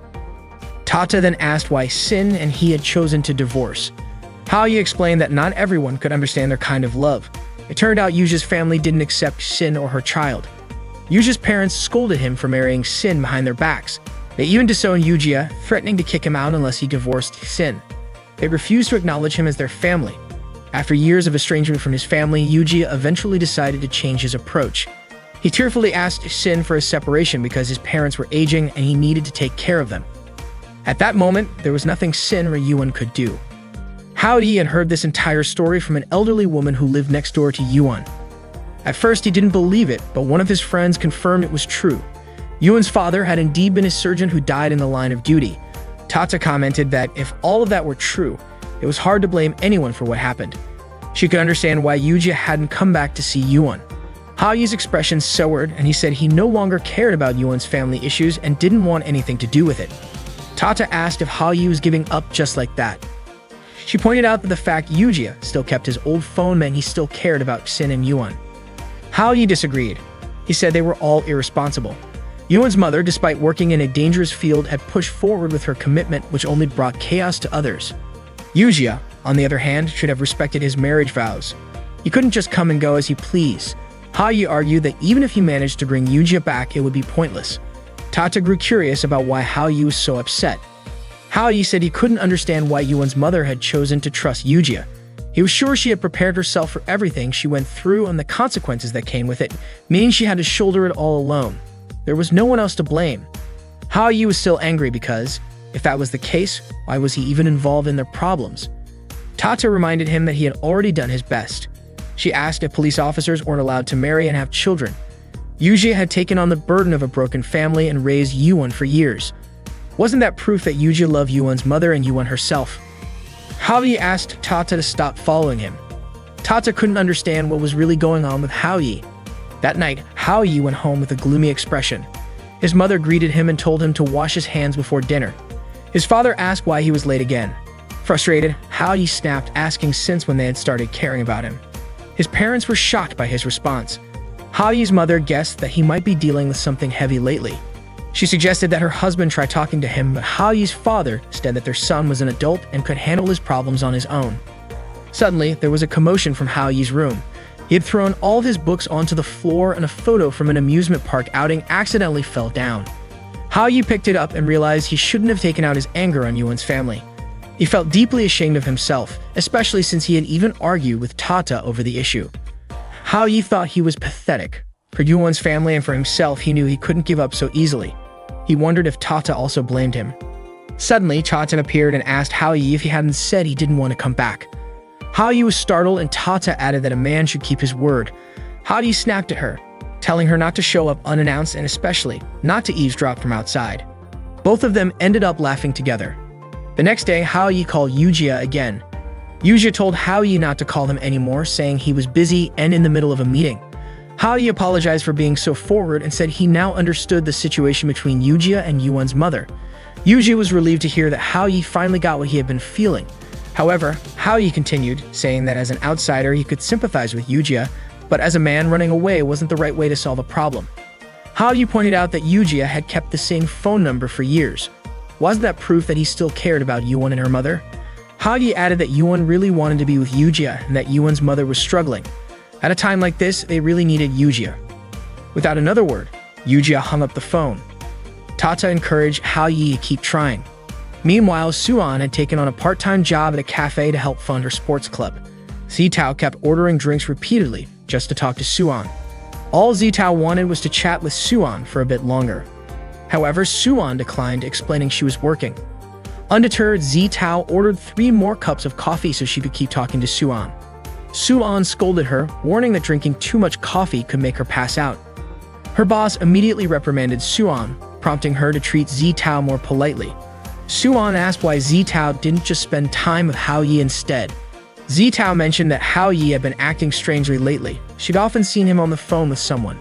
S1: Tata then asked why Sin and he had chosen to divorce. Hao-yi explained that not everyone could understand their kind of love. It turned out Yujia's family didn't accept Sin or her child. Yujia's parents scolded him for marrying Sin behind their backs. They even disowned Yujia, threatening to kick him out unless he divorced Sin. They refused to acknowledge him as their family. After years of estrangement from his family, Yujia eventually decided to change his approach. He tearfully asked Sin for a separation because his parents were aging and he needed to take care of them. At that moment, there was nothing Sin or Yuan could do. Hao-yi had heard this entire story from an elderly woman who lived next door to Yuan. At first, he didn't believe it, but one of his friends confirmed it was true. Yuan's father had indeed been a surgeon who died in the line of duty. Tata commented that if all of that were true, it was hard to blame anyone for what happened. She could understand why Yujia hadn't come back to see Yuan. Hao-yi's expression soured, and he said he no longer cared about Yuan's family issues and didn't want anything to do with it. Tata asked if Hao-yi was giving up just like that. She pointed out that the fact Yujia still kept his old phone meant he still cared about Sin and Yuan. Hao-yi disagreed. He said they were all irresponsible. Yuan's mother, despite working in a dangerous field, had pushed forward with her commitment, which only brought chaos to others. Yujia, on the other hand, should have respected his marriage vows. He couldn't just come and go as he pleased. Hao-yi argued that even if he managed to bring Yujia back, it would be pointless. Tata grew curious about why Hao-yi was so upset. Hao-yi said he couldn't understand why Yuan's mother had chosen to trust Yujia. He was sure she had prepared herself for everything she went through and the consequences that came with it, meaning she had to shoulder it all alone. There was no one else to blame. Hao-yi was still angry because, if that was the case, why was he even involved in their problems? Tata reminded him that he had already done his best. She asked if police officers weren't allowed to marry and have children. Yujia had taken on the burden of a broken family and raised Yuan for years. Wasn't that proof that Yujia loved Yuan's mother and Yuan herself? Hao-yi asked Tata to stop following him. Tata couldn't understand what was really going on with Hao-yi. That night, Hao-yi went home with a gloomy expression. His mother greeted him and told him to wash his hands before dinner. His father asked why he was late again. Frustrated, Hao-yi snapped, asking since when they had started caring about him. His parents were shocked by his response. Hao-yi's mother guessed that he might be dealing with something heavy lately. She suggested that her husband try talking to him, but Hao-yi's father said that their son was an adult and could handle his problems on his own. Suddenly, there was a commotion from Hao-yi's room. He had thrown all of his books onto the floor and a photo from an amusement park outing accidentally fell down. Hao-yi picked it up and realized he shouldn't have taken out his anger on Yuan's family. He felt deeply ashamed of himself, especially since he had even argued with Tata over the issue. Hao-yi thought he was pathetic. For Yuan's family and for himself, he knew he couldn't give up so easily. He wondered if Tata also blamed him. Suddenly, Tata appeared and asked Hao-yi if he hadn't said he didn't want to come back. Hao-yi was startled, and Tata added that a man should keep his word. Hao-yi snapped at her, telling her not to show up unannounced and especially not to eavesdrop from outside. Both of them ended up laughing together. The next day, Hao-yi called Yujia again. Yujia told Hao-yi not to call him anymore, saying he was busy and in the middle of a meeting. Hao-yi apologized for being so forward and said he now understood the situation between Yujia and Yuan's mother. Yujia was relieved to hear that Hao-yi finally got what he had been feeling. However, Hao-yi continued, saying that as an outsider he could sympathize with Yujia, but as a man, running away wasn't the right way to solve a problem. Hao-yi pointed out that Yujia had kept the same phone number for years. Wasn't that proof that he still cared about Yuwon and her mother? Ha-yi added that Yuwon really wanted to be with Yujia and that Yuwon's mother was struggling. At a time like this, they really needed Yujia. Without another word, Yujia hung up the phone. Tata encouraged Ha-yi to keep trying. Meanwhile, Suan had taken on a part-time job at a cafe to help fund her sports club. Zitao kept ordering drinks repeatedly just to talk to Suan. All Zitao wanted was to chat with Suan for a bit longer. However, Suan declined, explaining she was working. Undeterred, Zitao ordered 3 more cups of coffee so she could keep talking to Suan. Suan scolded her, warning that drinking too much coffee could make her pass out. Her boss immediately reprimanded Suan, prompting her to treat Zitao more politely. Suan asked why Zitao didn't just spend time with Ha-yi instead. Zitao mentioned that Ha-yi had been acting strangely lately. She'd often seen him on the phone with someone.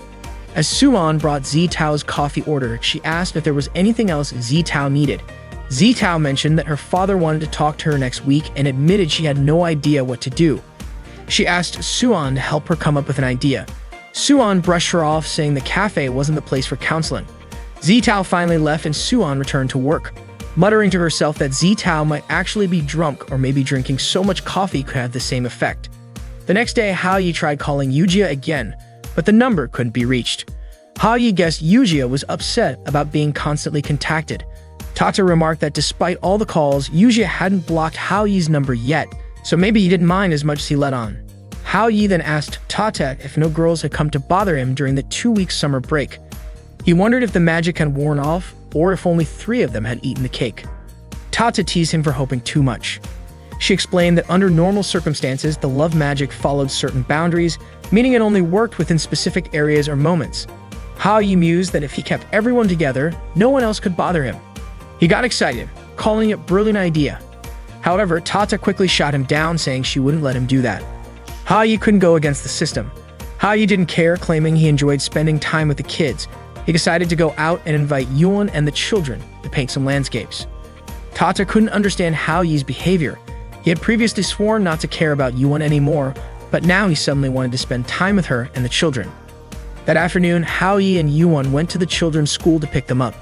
S1: As Suan brought Zitao's coffee order, she asked if there was anything else Zitao needed. Zitao mentioned that her father wanted to talk to her next week and admitted she had no idea what to do. She asked Suan to help her come up with an idea. Suan brushed her off, saying the cafe wasn't the place for counseling. Zitao finally left and Suan returned to work, muttering to herself that Zitao might actually be drunk or maybe drinking so much coffee could have the same effect. The next day, Ha-yi tried calling Yujia again, but the number couldn't be reached. Ha-yi guessed Yujia was upset about being constantly contacted. Tata remarked that despite all the calls, Yujia hadn't blocked Ha-yi's number yet, so maybe he didn't mind as much as he let on. Ha-yi then asked Tata if no girls had come to bother him during the 2-week summer break. He wondered if the magic had worn off, or if only 3 of them had eaten the cake. Tata teased him for hoping too much. She explained that under normal circumstances, the love magic followed certain boundaries, meaning it only worked within specific areas or moments. Ha-yi mused that if he kept everyone together, no one else could bother him. He got excited, calling it a brilliant idea. However, Tata quickly shot him down, saying she wouldn't let him do that. Ha-yi couldn't go against the system. Ha-yi didn't care, claiming he enjoyed spending time with the kids. He decided to go out and invite Yuwon and the children to paint some landscapes. Tata couldn't understand Ha-yi's behavior. He had previously sworn not to care about Yuwon anymore, but now he suddenly wanted to spend time with her and the children. That afternoon, Ha-yi and Yuwon went to the children's school to pick them up.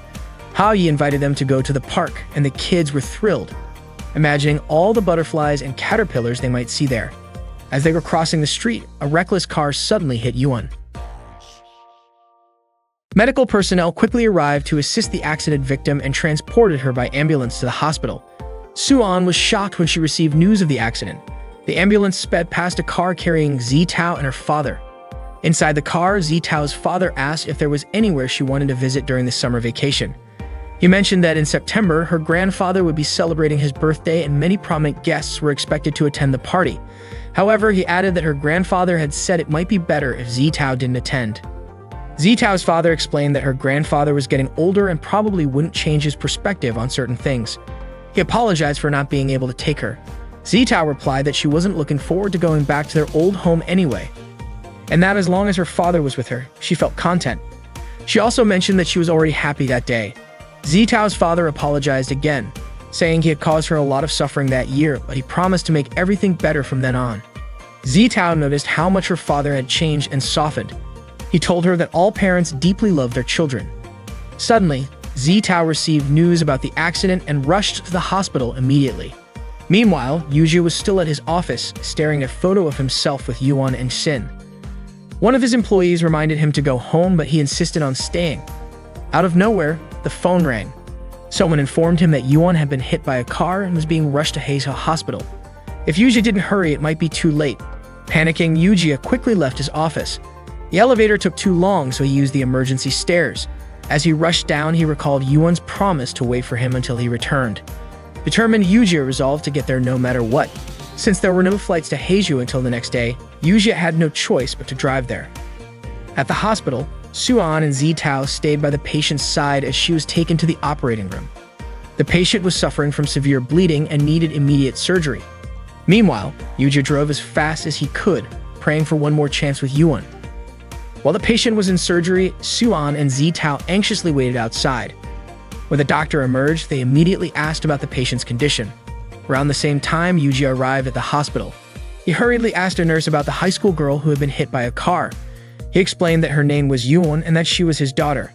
S1: Ha-yi invited them to go to the park, and the kids were thrilled, imagining all the butterflies and caterpillars they might see there. As they were crossing the street, a reckless car suddenly hit Yuwon. Medical personnel quickly arrived to assist the accident victim and transported her by ambulance to the hospital. Suan was shocked when she received news of the accident. The ambulance sped past a car carrying Zitao and her father. Inside the car, Zitao's father asked if there was anywhere she wanted to visit during the summer vacation. He mentioned that in September, her grandfather would be celebrating his birthday and many prominent guests were expected to attend the party. However, he added that her grandfather had said it might be better if Zitao didn't attend. Zitao's father explained that her grandfather was getting older and probably wouldn't change his perspective on certain things. He apologized for not being able to take her. Zitao replied that she wasn't looking forward to going back to their old home anyway, and that as long as her father was with her, she felt content. She also mentioned that she was already happy that day. Zitao's father apologized again, saying he had caused her a lot of suffering that year, but he promised to make everything better from then on. Zitao noticed how much her father had changed and softened. He told her that all parents deeply love their children. Suddenly, Zitao received news about the accident and rushed to the hospital immediately. Meanwhile, Yujia was still at his office, staring at a photo of himself with Yuwon and Sin. One of his employees reminded him to go home, but he insisted on staying. Out of nowhere, the phone rang. Someone informed him that Yuwon had been hit by a car and was being rushed to Heizhou Hospital. If Yujia didn't hurry, it might be too late. Panicking, Yujia quickly left his office. The elevator took too long, so he used the emergency stairs. As he rushed down, he recalled Yuwon's promise to wait for him until he returned. Determined, Yujia resolved to get there no matter what. Since there were no flights to Heizhou until the next day, Yujia had no choice but to drive there. At the hospital, Suan and Zitao stayed by the patient's side as she was taken to the operating room. The patient was suffering from severe bleeding and needed immediate surgery. Meanwhile, Yujia drove as fast as he could, praying for one more chance with Yuwon. While the patient was in surgery, Suan and Zitao anxiously waited outside. When the doctor emerged, they immediately asked about the patient's condition. Around the same time, Yujia arrived at the hospital. He hurriedly asked a nurse about the high school girl who had been hit by a car. He explained that her name was Yuwon and that she was his daughter.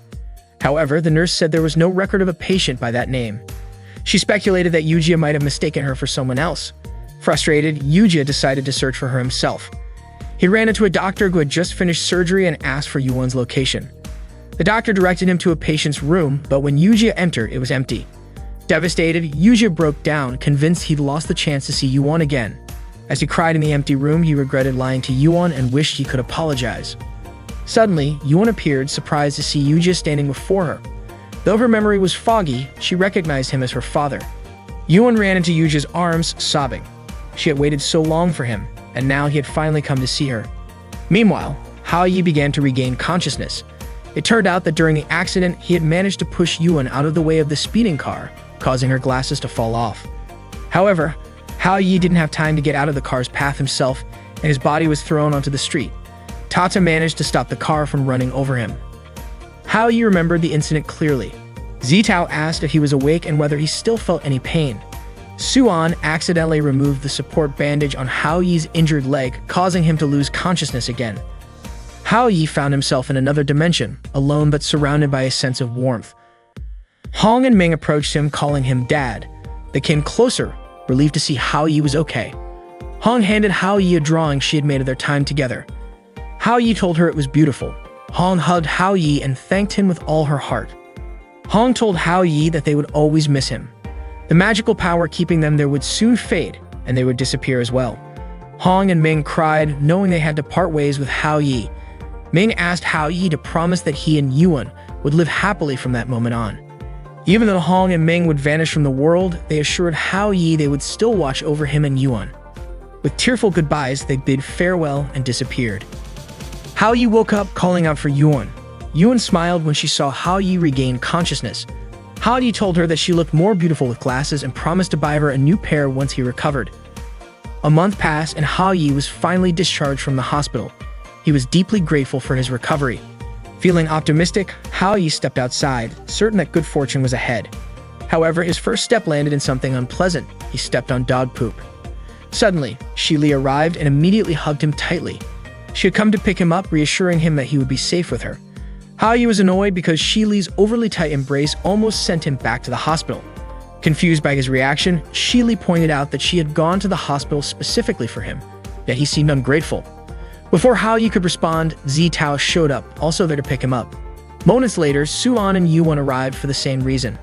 S1: However, the nurse said there was no record of a patient by that name. She speculated that Yujia might have mistaken her for someone else. Frustrated, Yujia decided to search for her himself. He ran into a doctor who had just finished surgery and asked for Yuwon's location. The doctor directed him to a patient's room, but when Yujia entered, it was empty. Devastated, Yujia broke down, convinced he'd lost the chance to see Yuwon again. As he cried in the empty room, he regretted lying to Yuwon and wished he could apologize. Suddenly, Yuwon appeared, surprised to see Yujia standing before her. Though her memory was foggy, she recognized him as her father. Yuwon ran into Yujia's arms, sobbing. She had waited so long for him, and now he had finally come to see her. Meanwhile, Haoyi began to regain consciousness. It turned out that during the accident, he had managed to push Yuwon out of the way of the speeding car, causing her glasses to fall off. However, Haoyi didn't have time to get out of the car's path himself, and his body was thrown onto the street. Tata managed to stop the car from running over him. Haoyi remembered the incident clearly. Zitao asked if he was awake and whether he still felt any pain. Suan accidentally removed the support bandage on Haoyi's injured leg, causing him to lose consciousness again. Haoyi found himself in another dimension, alone but surrounded by a sense of warmth. Hong and Ming approached him, calling him Dad. They came closer, relieved to see Haoyi was okay. Hong handed Haoyi a drawing she had made of their time together. Haoyi told her it was beautiful. Hong hugged Haoyi and thanked him with all her heart. Hong told Haoyi that they would always miss him. The magical power keeping them there would soon fade, and they would disappear as well. Hong and Ming cried, knowing they had to part ways with Haoyi. Ming asked Haoyi to promise that he and Yuan would live happily from that moment on. Even though Hong and Ming would vanish from the world, they assured Haoyi they would still watch over him and Yuan. With tearful goodbyes, they bid farewell and disappeared. Haoyi woke up, calling out for Yuan. Yuan smiled when she saw Haoyi regain consciousness. Haoyi told her that she looked more beautiful with glasses and promised to buy her a new pair once he recovered. A month passed and Haoyi was finally discharged from the hospital. He was deeply grateful for his recovery. Feeling optimistic, Haoyi stepped outside, certain that good fortune was ahead. However, his first step landed in something unpleasant. He stepped on dog poop. Suddenly, Shili arrived and immediately hugged him tightly. She had come to pick him up, reassuring him that he would be safe with her. Haoyi was annoyed because Shili's overly tight embrace almost sent him back to the hospital. Confused by his reaction, Shili pointed out that she had gone to the hospital specifically for him, yet he seemed ungrateful. Before Haoyi could respond, Zitao showed up, also there to pick him up. Moments later, Suan and Yuan arrived for the same reason.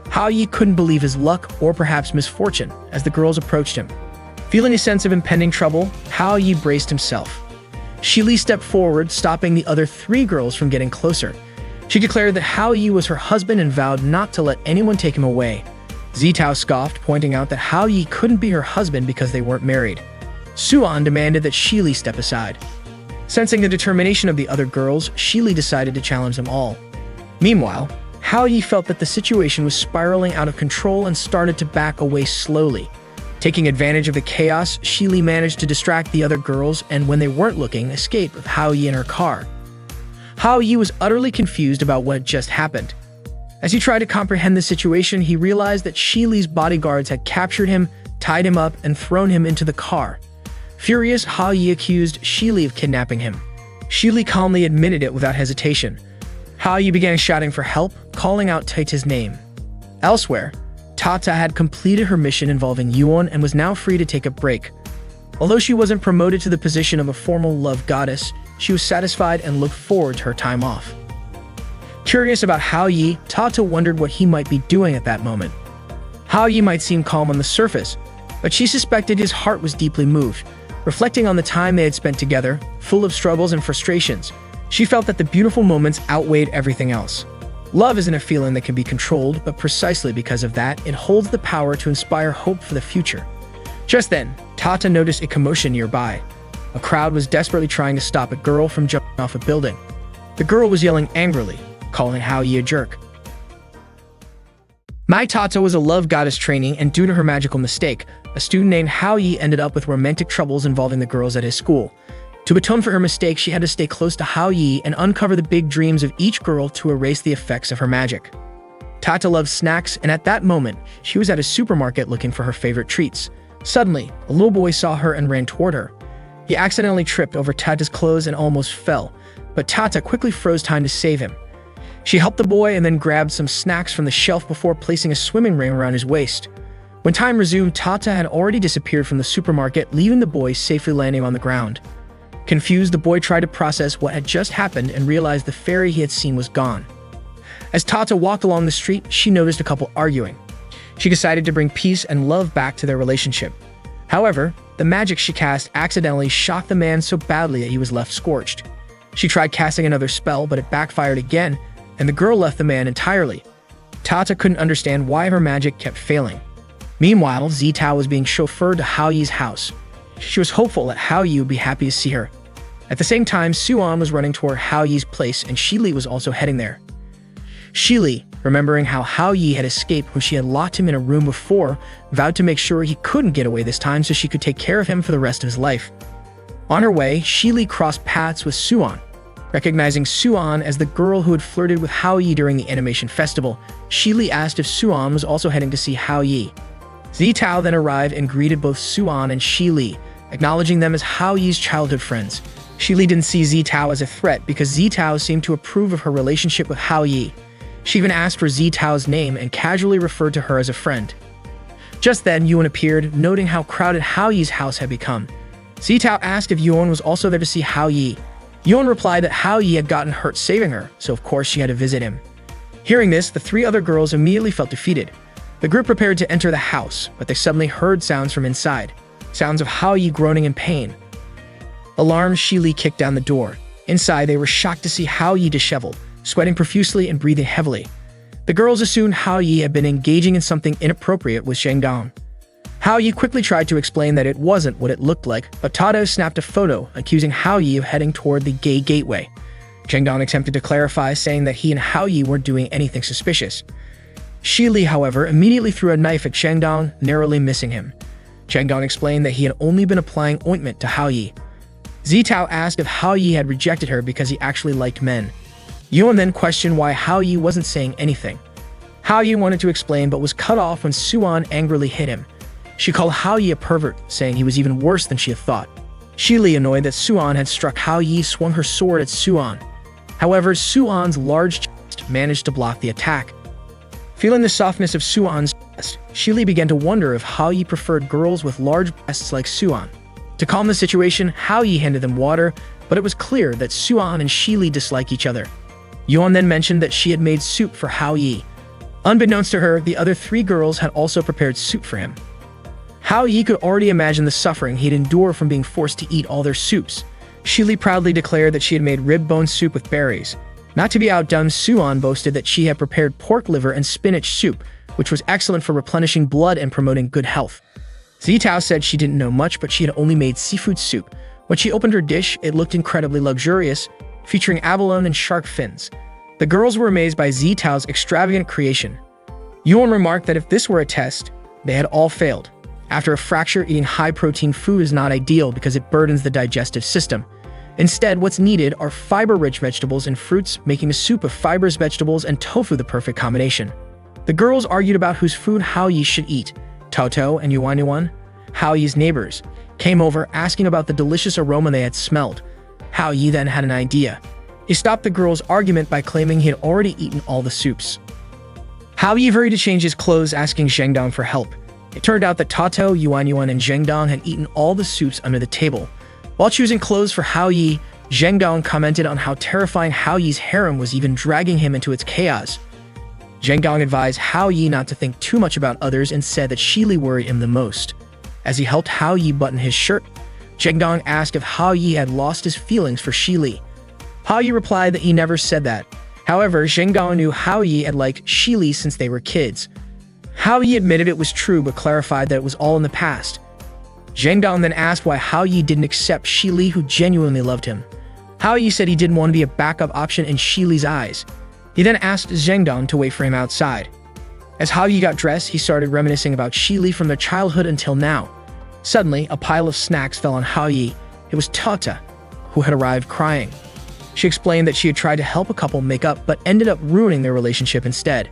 S1: Haoyi couldn't believe his luck or perhaps misfortune as the girls approached him. Feeling a sense of impending trouble, Haoyi braced himself. Shili stepped forward, stopping the other three girls from getting closer. She declared that Haoyi was her husband and vowed not to let anyone take him away. Zitao scoffed, pointing out that Haoyi couldn't be her husband because they weren't married. Suan demanded that Shili step aside. Sensing the determination of the other girls, Shili decided to challenge them all. Meanwhile, Haoyi felt that the situation was spiraling out of control and started to back away slowly. Taking advantage of the chaos, Shili managed to distract the other girls and, when they weren't looking, escaped with Haoyi in her car. Haoyi was utterly confused about what had just happened. As he tried to comprehend the situation, he realized that Shili's bodyguards had captured him, tied him up, and thrown him into the car. Furious, Haoyi accused Shili of kidnapping him. Shili calmly admitted it without hesitation. Haoyi began shouting for help, calling out Tata's name. Elsewhere, Tata had completed her mission involving Yuan and was now free to take a break. Although she wasn't promoted to the position of a formal love goddess, she was satisfied and looked forward to her time off. Curious about Haoyi, Tata wondered what he might be doing at that moment. Haoyi might seem calm on the surface, but she suspected his heart was deeply moved. Reflecting on the time they had spent together, full of struggles and frustrations, she felt that the beautiful moments outweighed everything else. Love isn't a feeling that can be controlled, but precisely because of that, it holds the power to inspire hope for the future. Just then, Tata noticed a commotion nearby. A crowd was desperately trying to stop a girl from jumping off a building. The girl was yelling angrily, calling Haoyi a jerk. Mai Tata was a love goddess training, and due to her magical mistake, a student named Haoyi ended up with romantic troubles involving the girls at his school. To atone for her mistake, she had to stay close to Haoyi and uncover the big dreams of each girl to erase the effects of her magic. Tata loved snacks, and at that moment, she was at a supermarket looking for her favorite treats. Suddenly, a little boy saw her and ran toward her. He accidentally tripped over Tata's clothes and almost fell, but Tata quickly froze time to save him. She helped the boy and then grabbed some snacks from the shelf before placing a swimming ring around his waist. When time resumed, Tata had already disappeared from the supermarket, leaving the boy safely landing on the ground. Confused, the boy tried to process what had just happened and realized the fairy he had seen was gone. As Tata walked along the street, she noticed a couple arguing. She decided to bring peace and love back to their relationship. However, the magic she cast accidentally shocked the man so badly that he was left scorched. She tried casting another spell, but it backfired again, and the girl left the man entirely. Tata couldn't understand why her magic kept failing. Meanwhile, Zitao was being chauffeured to Hao Yi's house. She was hopeful that Hao Yi would be happy to see her. At the same time, Suan was running toward Hao Yi's place, and Shili was also heading there. Shili, remembering how Hao Yi had escaped when she had locked him in a room before, vowed to make sure he couldn't get away this time so she could take care of him for the rest of his life. On her way, Shili crossed paths with Suan. Recognizing Suan as the girl who had flirted with Hao Yi during the animation festival, Shili asked if Suan was also heading to see Hao Yi. Zitao then arrived and greeted both Suan and Shili, acknowledging them as Hao Yi's childhood friends. Shili didn't see Zitao as a threat because Zitao seemed to approve of her relationship with Hao Yi. She even asked for Zitao's name and casually referred to her as a friend. Just then, Yuan appeared, noting how crowded Hao Yi's house had become. Zitao asked if Yuan was also there to see Hao Yi. Yuan replied that Hao Yi had gotten hurt saving her, so of course she had to visit him. Hearing this, the three other girls immediately felt defeated. The group prepared to enter the house, but they suddenly heard sounds from inside. Sounds of Hao Yi groaning in pain. Alarmed, Shili kicked down the door. Inside, they were shocked to see Hao Yi disheveled, sweating profusely and breathing heavily. The girls assumed Hao Yi had been engaging in something inappropriate with Zheng Dong. Hao Yi quickly tried to explain that it wasn't what it looked like, but Tato snapped a photo, accusing Hao Yi of heading toward the gay gateway. Zheng Dong attempted to clarify, saying that he and Hao Yi weren't doing anything suspicious. Shili, however, immediately threw a knife at Zheng Dong, narrowly missing him. Zheng Dong explained that he had only been applying ointment to Hao Yi. Zitao asked if Hao Yi had rejected her because he actually liked men. Yuan then questioned why Hao Yi wasn't saying anything. Hao Yi wanted to explain but was cut off when Suan angrily hit him. She called Hao Yi a pervert, saying he was even worse than she had thought. Shili, annoyed that Suan had struck Hao Yi, swung her sword at Suan. However, Suan's large chest managed to block the attack. Feeling the softness of Suan's chest, Shili began to wonder if Hao Yi preferred girls with large breasts like Suan. To calm the situation, Hao Yi handed them water, but it was clear that Suan and Shili dislike each other. Yuan then mentioned that she had made soup for Hao Yi. Unbeknownst to her, the other three girls had also prepared soup for him. Hao Yi could already imagine the suffering he'd endure from being forced to eat all their soups. Shili proudly declared that she had made rib bone soup with berries. Not to be outdone, Suan boasted that she had prepared pork liver and spinach soup, which was excellent for replenishing blood and promoting good health. Zitao said she didn't know much, but she had only made seafood soup. When she opened her dish, it looked incredibly luxurious, featuring abalone and shark fins. The girls were amazed by Zitao's extravagant creation. Yuan remarked that if this were a test, they had all failed. After a fracture, eating high-protein food is not ideal because it burdens the digestive system. Instead, what's needed are fiber-rich vegetables and fruits, making a soup of fibers, vegetables, and tofu the perfect combination. The girls argued about whose food Hao Yi should eat. Toto and Yuan, Hao Yi's neighbors, came over asking about the delicious aroma they had smelled. Hao Yi then had an idea. He stopped the girls' argument by claiming he had already eaten all the soups. Hao Yi hurried to change his clothes, asking Zheng Dong for help. It turned out that Tato, Yuan, and Zheng Dong had eaten all the soups under the table. While choosing clothes for Hao Yi, Zheng Dong commented on how terrifying Hao Yi's harem was, even dragging him into its chaos. Zheng Dong advised Hao Yi not to think too much about others and said that Shili worried him the most. As he helped Hao Yi button his shirt, Zheng Dong asked if Hao Yi had lost his feelings for Shili. Hao Yi replied that he never said that. However, Zheng Dong knew Hao Yi had liked Shili since they were kids. Hao Yi admitted it was true but clarified that it was all in the past. Zheng Dong then asked why Hao Yi didn't accept Shili, who genuinely loved him. Hao Yi said he didn't want to be a backup option in Shili's eyes. He then asked Zheng Dong to wait for him outside. As Hao Yi got dressed, he started reminiscing about Shili from their childhood until now. Suddenly, a pile of snacks fell on Hao Yi. It was Tata, who had arrived crying. She explained that she had tried to help a couple make up but ended up ruining their relationship instead.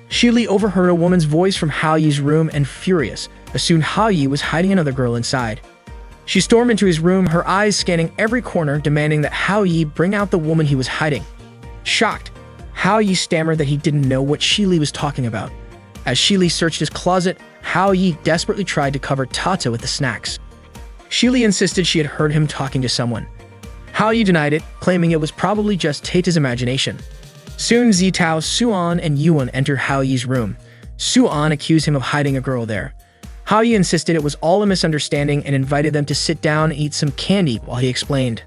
S1: Shili overheard a woman's voice from Hao Yi's room and, furious, assumed Hao Yi was hiding another girl inside. She stormed into his room, her eyes scanning every corner, demanding that Hao Yi bring out the woman he was hiding. Shocked, Hao Yi stammered that he didn't know what Shi Li was talking about. As Shi Li searched his closet, Hao Yi desperately tried to cover Tata with the snacks. Shi Li insisted she had heard him talking to someone. Hao Yi denied it, claiming it was probably just Tata's imagination. Soon Zitao, Suan, and Yuan enter Hao Yi's room. Suan accused him of hiding a girl there. Hao Yi insisted it was all a misunderstanding and invited them to sit down and eat some candy while he explained.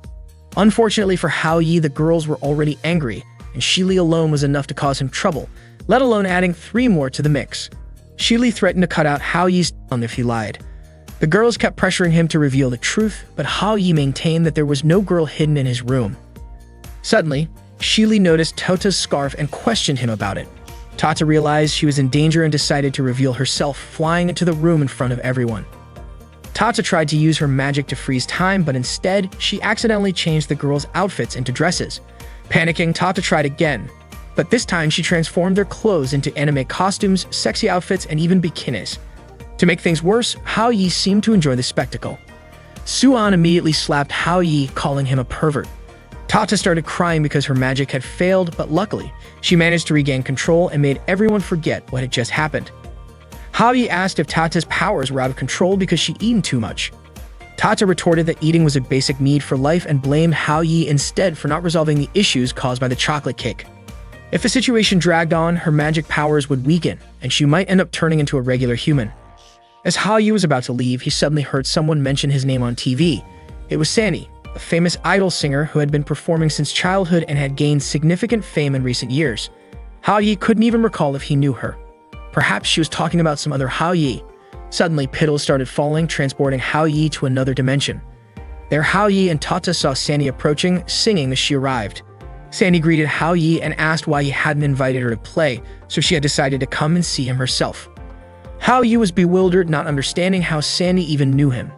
S1: Unfortunately for Hao Yi, the girls were already angry, and Shi Li alone was enough to cause him trouble, let alone adding 3 more to the mix. Shi Li threatened to cut out Hao Yi's tongue if he lied. The girls kept pressuring him to reveal the truth, but Hao Yi maintained that there was no girl hidden in his room. Suddenly, Shi Li noticed Tata's scarf and questioned him about it. Tata realized she was in danger and decided to reveal herself, flying into the room in front of everyone. Tata tried to use her magic to freeze time, but instead, she accidentally changed the girls' outfits into dresses. Panicking, Tata tried again, but this time she transformed their clothes into anime costumes, sexy outfits, and even bikinis. To make things worse, Hao Yi seemed to enjoy the spectacle. Suan immediately slapped Hao Yi, calling him a pervert. Tata started crying because her magic had failed, but luckily, she managed to regain control and made everyone forget what had just happened. Hao Yi asked if Tata's powers were out of control because she'd eaten too much. Tata retorted that eating was a basic need for life and blamed Hao Yi instead for not resolving the issues caused by the chocolate cake. If the situation dragged on, her magic powers would weaken, and she might end up turning into a regular human. As Hao Yi was about to leave, he suddenly heard someone mention his name on TV. It was Sandy, a famous idol singer who had been performing since childhood and had gained significant fame in recent years. Hao Yi couldn't even recall if he knew her. Perhaps she was talking about some other Hao Yi. Suddenly, petals started falling, transporting Hao Yi to another dimension. There, Hao Yi and Tata saw Sandy approaching, singing as she arrived. Sandy greeted Hao Yi and asked why he hadn't invited her to play, so she had decided to come and see him herself. Hao Yi was bewildered, not understanding how Sandy even knew him.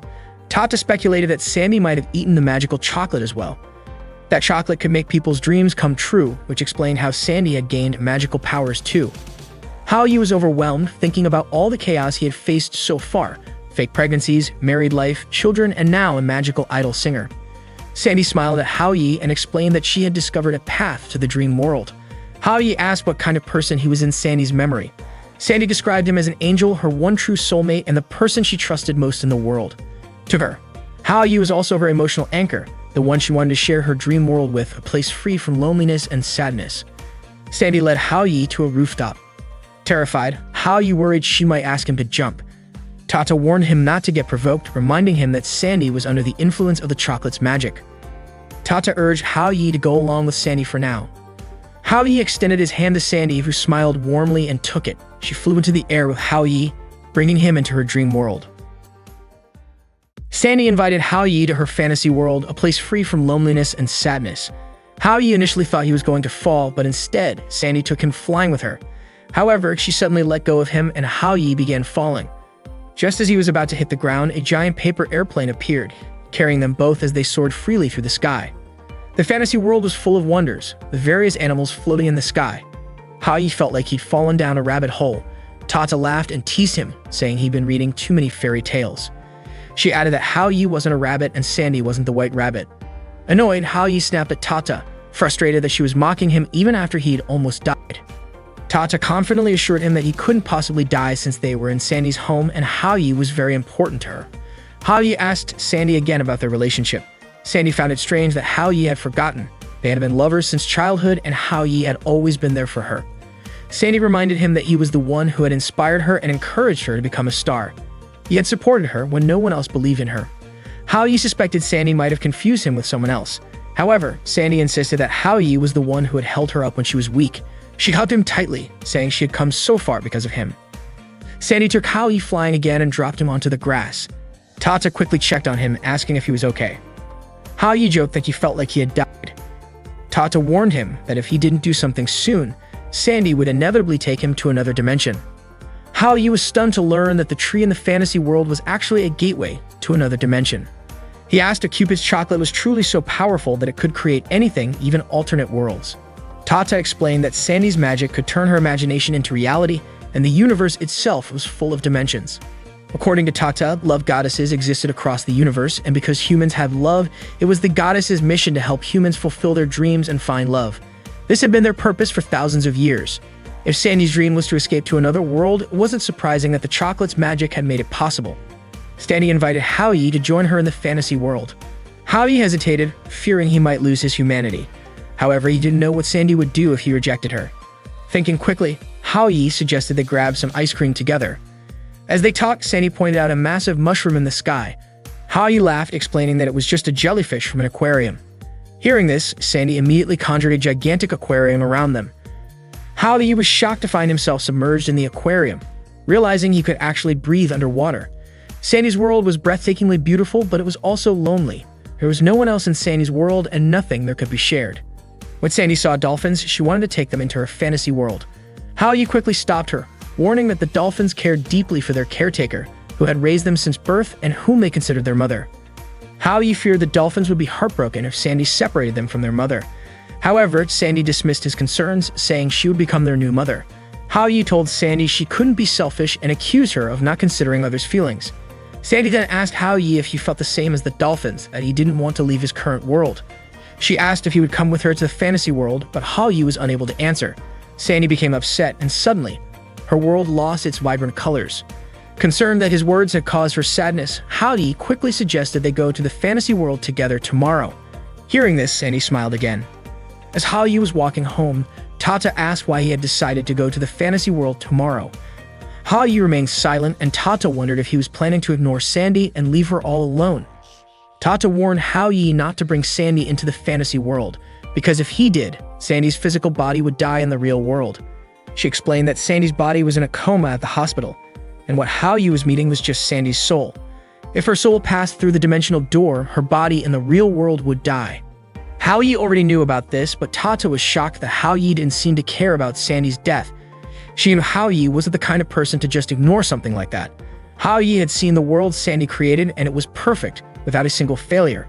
S1: Tata speculated that Sandy might have eaten the magical chocolate as well. That chocolate could make people's dreams come true, which explained how Sandy had gained magical powers too. Hao Yi was overwhelmed, thinking about all the chaos he had faced so far: fake pregnancies, married life, children, and now a magical idol singer. Sandy smiled at Hao Yi and explained that she had discovered a path to the dream world. Hao Yi asked what kind of person he was in Sandy's memory. Sandy described him as an angel, her one true soulmate, and the person she trusted most in the world. To her, Hao Yi was also her emotional anchor, the one she wanted to share her dream world with, a place free from loneliness and sadness. Sandy led Hao Yi to a rooftop. Terrified, Hao Yi worried she might ask him to jump. Tata warned him not to get provoked, reminding him that Sandy was under the influence of the chocolate's magic. Tata urged Hao Yi to go along with Sandy for now. Hao Yi extended his hand to Sandy, who smiled warmly and took it. She flew into the air with Hao Yi, bringing him into her dream world. Sandy invited Hao Yi to her fantasy world, a place free from loneliness and sadness. Hao Yi initially thought he was going to fall, but instead, Sandy took him flying with her. However, she suddenly let go of him and Hao Yi began falling. Just as he was about to hit the ground, a giant paper airplane appeared, carrying them both as they soared freely through the sky. The fantasy world was full of wonders, with various animals floating in the sky. Hao Yi felt like he'd fallen down a rabbit hole. Tata laughed and teased him, saying he'd been reading too many fairy tales. She added that Hao Yi wasn't a rabbit and Sandy wasn't the white rabbit. Annoyed, Hao Yi snapped at Tata, frustrated that she was mocking him even after he'd almost died. Tata confidently assured him that he couldn't possibly die since they were in Sandy's home and Hao Yi was very important to her. Hao Yi asked Sandy again about their relationship. Sandy found it strange that Hao Yi had forgotten. They had been lovers since childhood and Hao Yi had always been there for her. Sandy reminded him that he was the one who had inspired her and encouraged her to become a star. He had supported her when no one else believed in her. Hao Yi suspected Sandy might have confused him with someone else. However, Sandy insisted that Hao Yi was the one who had held her up when she was weak. She hugged him tightly, saying she had come so far because of him. Sandy took Hao Yi flying again and dropped him onto the grass. Tata quickly checked on him, asking if he was okay. Hao Yi joked that he felt like he had died. Tata warned him that if he didn't do something soon, Sandy would inevitably take him to another dimension. Hao Yi was stunned to learn that the tree in the fantasy world was actually a gateway to another dimension. He asked if Cupid's chocolate was truly so powerful that it could create anything, even alternate worlds. Tata explained that Sandy's magic could turn her imagination into reality, and the universe itself was full of dimensions. According to Tata, love goddesses existed across the universe, and because humans have love, it was the goddesses' mission to help humans fulfill their dreams and find love. This had been their purpose for thousands of years. If Sandy's dream was to escape to another world, it wasn't surprising that the chocolate's magic had made it possible. Sandy invited Hao Yi to join her in the fantasy world. Hao Yi hesitated, fearing he might lose his humanity. However, he didn't know what Sandy would do if he rejected her. Thinking quickly, Hao Yi suggested they grab some ice cream together. As they talked, Sandy pointed out a massive mushroom in the sky. Hao Yi laughed, explaining that it was just a jellyfish from an aquarium. Hearing this, Sandy immediately conjured a gigantic aquarium around them. Hao Yi was shocked to find himself submerged in the aquarium, realizing he could actually breathe underwater. Sandy's world was breathtakingly beautiful, but it was also lonely. There was no one else in Sandy's world and nothing that could be shared. When Sandy saw dolphins, she wanted to take them into her fantasy world. Hao Yi quickly stopped her, warning that the dolphins cared deeply for their caretaker, who had raised them since birth and whom they considered their mother. Hao Yi feared the dolphins would be heartbroken if Sandy separated them from their mother. However, Sandy dismissed his concerns, saying she would become their new mother. Hao Yi told Sandy she couldn't be selfish and accused her of not considering others' feelings. Sandy then asked Hao Yi if he felt the same as the dolphins, that he didn't want to leave his current world. She asked if he would come with her to the fantasy world, but Hao Yi was unable to answer. Sandy became upset, and suddenly, her world lost its vibrant colors. Concerned that his words had caused her sadness, Hao Yi quickly suggested they go to the fantasy world together tomorrow. Hearing this, Sandy smiled again. As Hao Yi was walking home, Tata asked why he had decided to go to the fantasy world tomorrow. Hao Yi remained silent, and Tata wondered if he was planning to ignore Sandy and leave her all alone. Tata warned Hao Yi not to bring Sandy into the fantasy world, because if he did, Sandy's physical body would die in the real world. She explained that Sandy's body was in a coma at the hospital, and what Hao Yi was meeting was just Sandy's soul. If her soul passed through the dimensional door, her body in the real world would die. Hao Yi already knew about this, but Tata was shocked that Hao Yi didn't seem to care about Sandy's death. She knew Hao Yi wasn't the kind of person to just ignore something like that. Hao Yi had seen the world Sandy created, and it was perfect, without a single failure.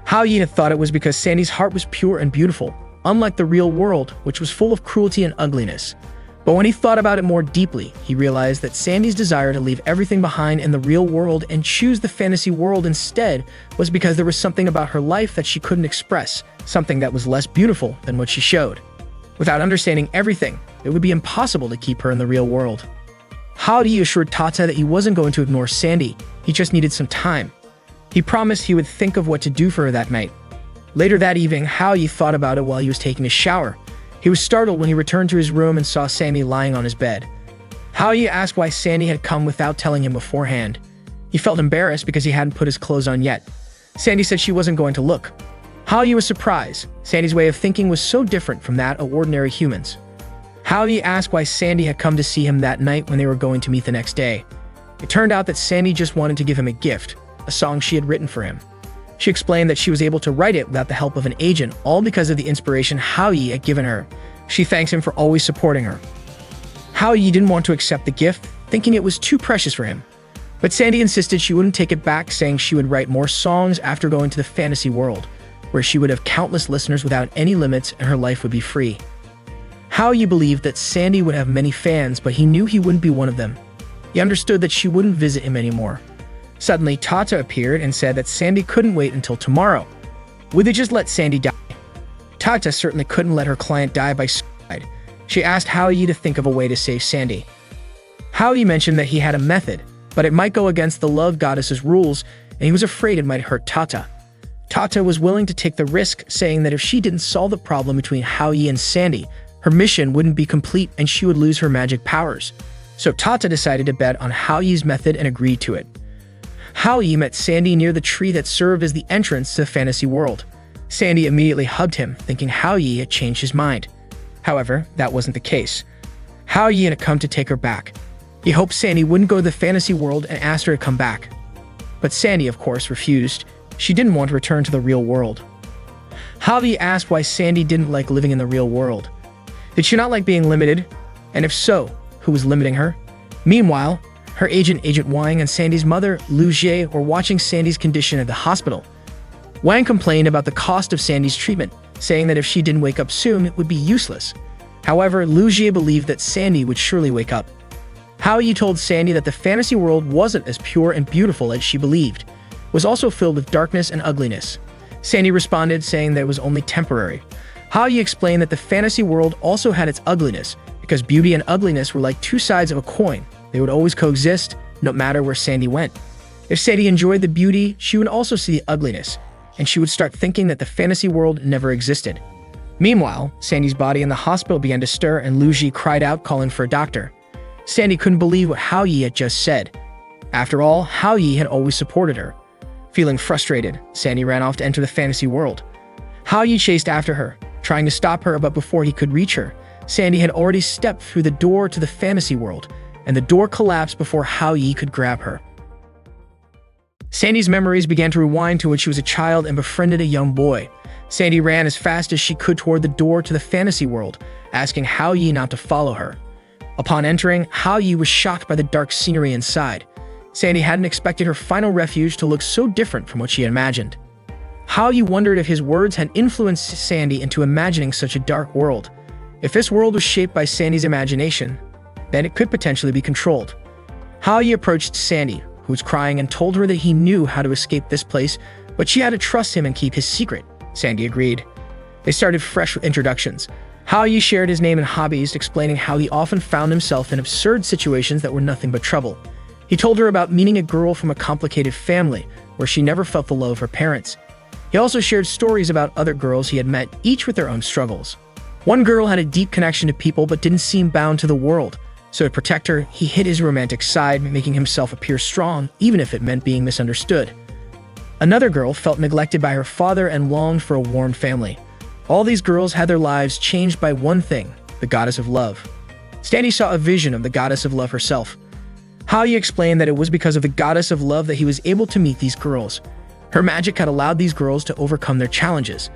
S1: Hao Yi had thought it was because Sandy's heart was pure and beautiful, unlike the real world, which was full of cruelty and ugliness. But when he thought about it more deeply, he realized that Sandy's desire to leave everything behind in the real world and choose the fantasy world instead was because there was something about her life that she couldn't express, something that was less beautiful than what she showed. Without understanding everything, it would be impossible to keep her in the real world. Hao Yi assured Tata that he wasn't going to ignore Sandy, he just needed some time. He promised he would think of what to do for her that night. Later that evening, Hao Yi thought about it while he was taking a shower. He was startled when he returned to his room and saw Sandy lying on his bed. Hao Yi asked why Sandy had come without telling him beforehand. He felt embarrassed because he hadn't put his clothes on yet. Sandy said she wasn't going to look. Hao Yi was surprised. Sandy's way of thinking was so different from that of ordinary humans. Hao Yi asked why Sandy had come to see him that night when they were going to meet the next day. It turned out that Sandy just wanted to give him a gift, a song she had written for him. She explained that she was able to write it without the help of an agent, all because of the inspiration Hao Yi had given her. She thanks him for always supporting her. Hao Yi didn't want to accept the gift, thinking it was too precious for him. But Sandy insisted she wouldn't take it back, saying she would write more songs after going to the fantasy world, where she would have countless listeners without any limits and her life would be free. Hao Yi believed that Sandy would have many fans, but he knew he wouldn't be one of them. He understood that she wouldn't visit him anymore. Suddenly, Tata appeared and said that Sandy couldn't wait until tomorrow. Would they just let Sandy die? Tata certainly couldn't let her client die by suicide. She asked Hao Yi to think of a way to save Sandy. Hao Yi mentioned that he had a method, but it might go against the love goddess's rules, and he was afraid it might hurt Tata. Tata was willing to take the risk, saying that if she didn't solve the problem between Hao Yi and Sandy, her mission wouldn't be complete and she would lose her magic powers. So Tata decided to bet on Hao Yi's method and agreed to it. Hao Yi met Sandy near the tree that served as the entrance to the fantasy world. Sandy immediately hugged him, thinking Hao Yi had changed his mind. However, that wasn't the case. Hao Yi had come to take her back. He hoped Sandy wouldn't go to the fantasy world and asked her to come back. But Sandy, of course, refused. She didn't want to return to the real world. Hao Yi asked why Sandy didn't like living in the real world. Did she not like being limited? And if so, who was limiting her? Meanwhile, her agent, Agent Wang, and Sandy's mother, Lu Jie, were watching Sandy's condition at the hospital. Wang complained about the cost of Sandy's treatment, saying that if she didn't wake up soon, it would be useless. However, Lu Jie believed that Sandy would surely wake up. Hao Yi told Sandy that the fantasy world wasn't as pure and beautiful as she believed. It was also filled with darkness and ugliness. Sandy responded, saying that it was only temporary. Haoyi explained that the fantasy world also had its ugliness, because beauty and ugliness were like two sides of a coin. They would always coexist, no matter where Sandy went. If Sandy enjoyed the beauty, she would also see the ugliness, and she would start thinking that the fantasy world never existed. Meanwhile, Sandy's body in the hospital began to stir and Lu Ji cried out, calling for a doctor. Sandy couldn't believe what Haoyi had just said. After all, Haoyi had always supported her. Feeling frustrated, Sandy ran off to enter the fantasy world. Haoyi chased after her, trying to stop her, but before he could reach her, Sandy had already stepped through the door to the fantasy world, and the door collapsed before Haoyi could grab her. Sandy's memories began to rewind to when she was a child and befriended a young boy. Sandy ran as fast as she could toward the door to the fantasy world, asking Haoyi not to follow her. Upon entering, Haoyi was shocked by the dark scenery inside. Sandy hadn't expected her final refuge to look so different from what she had imagined. Haoyi wondered if his words had influenced Sandy into imagining such a dark world. If this world was shaped by Sandy's imagination, then it could potentially be controlled. Haoyi approached Sandy, who was crying, and told her that he knew how to escape this place, but she had to trust him and keep his secret. Sandy agreed. They started fresh with introductions. Haoyi shared his name and hobbies, explaining how he often found himself in absurd situations that were nothing but trouble. He told her about meeting a girl from a complicated family, where she never felt the love of her parents. He also shared stories about other girls he had met, each with their own struggles. One girl had a deep connection to people but didn't seem bound to the world. So to protect her, he hid his romantic side, making himself appear strong, even if it meant being misunderstood. Another girl felt neglected by her father and longed for a warm family. All these girls had their lives changed by one thing, the goddess of love. Sandy saw a vision of the goddess of love herself. Haoyi explained that it was because of the goddess of love that he was able to meet these girls. Her magic had allowed these girls to overcome their challenges.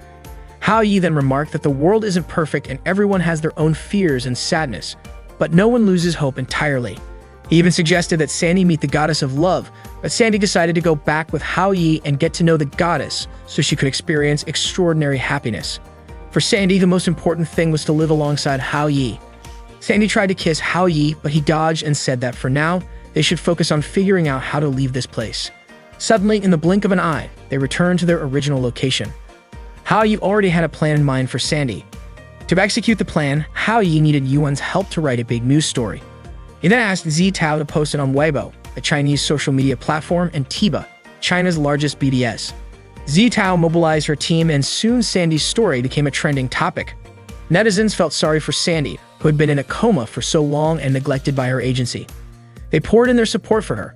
S1: Haoyi then remarked that the world isn't perfect and everyone has their own fears and sadness, but no one loses hope entirely. He even suggested that Sandy meet the goddess of love, but Sandy decided to go back with Haoyi and get to know the goddess so she could experience extraordinary happiness. For Sandy, the most important thing was to live alongside Haoyi. Sandy tried to kiss Haoyi, but he dodged and said that for now, they should focus on figuring out how to leave this place. Suddenly, in the blink of an eye, they returned to their original location. Haoyi already had a plan in mind for Sandy. To execute the plan, Haoyi needed Yuan's help to write a big news story. He then asked Zitao to post it on Weibo, a Chinese social media platform, and Tiba, China's largest BBS. Zitao mobilized her team, and soon Sandy's story became a trending topic. Netizens felt sorry for Sandy, who had been in a coma for so long and neglected by her agency. They poured in their support for her.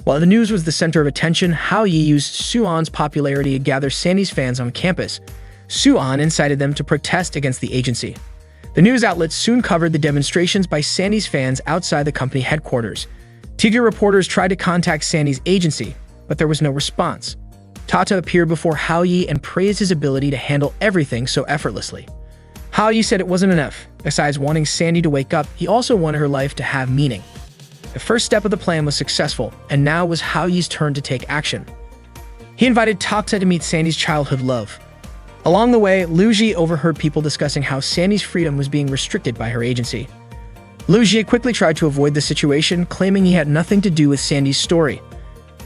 S1: While the news was the center of attention, Haoyi used Suan's popularity to gather Sandy's fans on campus. Suan incited them to protest against the agency. The news outlets soon covered the demonstrations by Sandy's fans outside the company headquarters. TV reporters tried to contact Sandy's agency, but there was no response. Tata appeared before Haoyi and praised his ability to handle everything so effortlessly. Haoyi said it wasn't enough. Besides wanting Sandy to wake up, he also wanted her life to have meaning. The first step of the plan was successful, and now it was Haoyi's turn to take action. He invited Tata to meet Sandy's childhood love. Along the way, Lu Ji overheard people discussing how Sandy's freedom was being restricted by her agency. Lu Ji quickly tried to avoid the situation, claiming he had nothing to do with Sandy's story.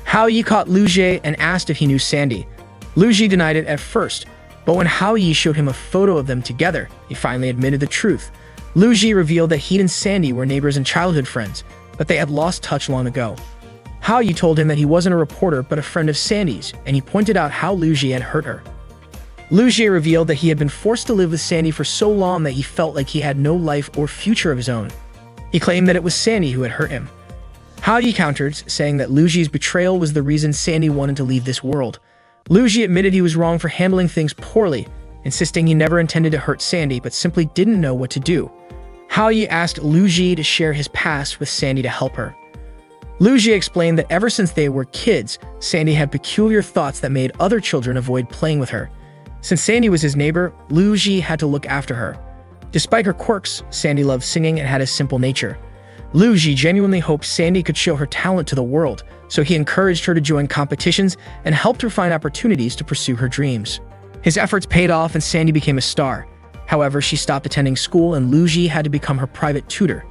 S1: Haoyi caught Lu Ji and asked if he knew Sandy. Lu Ji denied it at first, but when Haoyi showed him a photo of them together, he finally admitted the truth. Lu Ji revealed that he and Sandy were neighbors and childhood friends, but they had lost touch long ago. Haoyi told him that he wasn't a reporter but a friend of Sandy's, and he pointed out how Lu Ji had hurt her. Lu Ji revealed that he had been forced to live with Sandy for so long that he felt like he had no life or future of his own. He claimed that it was Sandy who had hurt him. Haoyi countered, saying that Lu Ji's betrayal was the reason Sandy wanted to leave this world. Lu Ji admitted he was wrong for handling things poorly, insisting he never intended to hurt Sandy but simply didn't know what to do. Haoyi asked Lu Ji to share his past with Sandy to help her. Lu Ji explained that ever since they were kids, Sandy had peculiar thoughts that made other children avoid playing with her. Since Sandy was his neighbor, Lu Ji had to look after her. Despite her quirks, Sandy loved singing and had a simple nature. Lu Ji genuinely hoped Sandy could show her talent to the world, so he encouraged her to join competitions and helped her find opportunities to pursue her dreams. His efforts paid off and Sandy became a star. However, she stopped attending school and Lu Ji had to become her private tutor.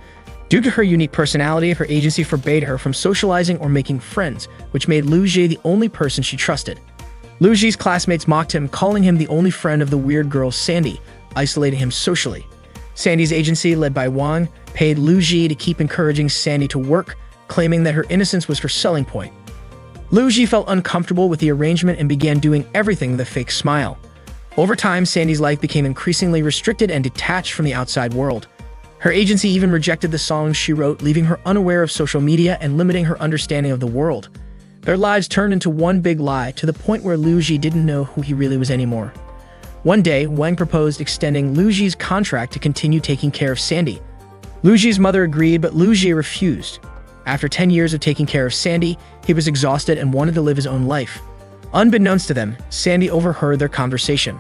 S1: Due to her unique personality, her agency forbade her from socializing or making friends, which made Lu Ji the only person she trusted. Lu Ji's classmates mocked him, calling him the only friend of the weird girl Sandy. isolating him socially. Sandy's agency, led by Wang, paid Lu Ji to keep encouraging Sandy to work, claiming that her innocence was her selling point. Lu Ji felt uncomfortable with the arrangement and began doing everything with a fake smile. Over time, Sandy's life became increasingly restricted and detached from the outside world. Her agency even rejected the songs she wrote, leaving her unaware of social media and limiting her understanding of the world. Their lives turned into one big lie, to the point where Lu Ji didn't know who he really was anymore. One day, Wang proposed extending Lu Ji's contract to continue taking care of Sandy. Lu Ji's mother agreed, but Lu Ji refused. After 10 years of taking care of Sandy, he was exhausted and wanted to live his own life. Unbeknownst to them, Sandy overheard their conversation.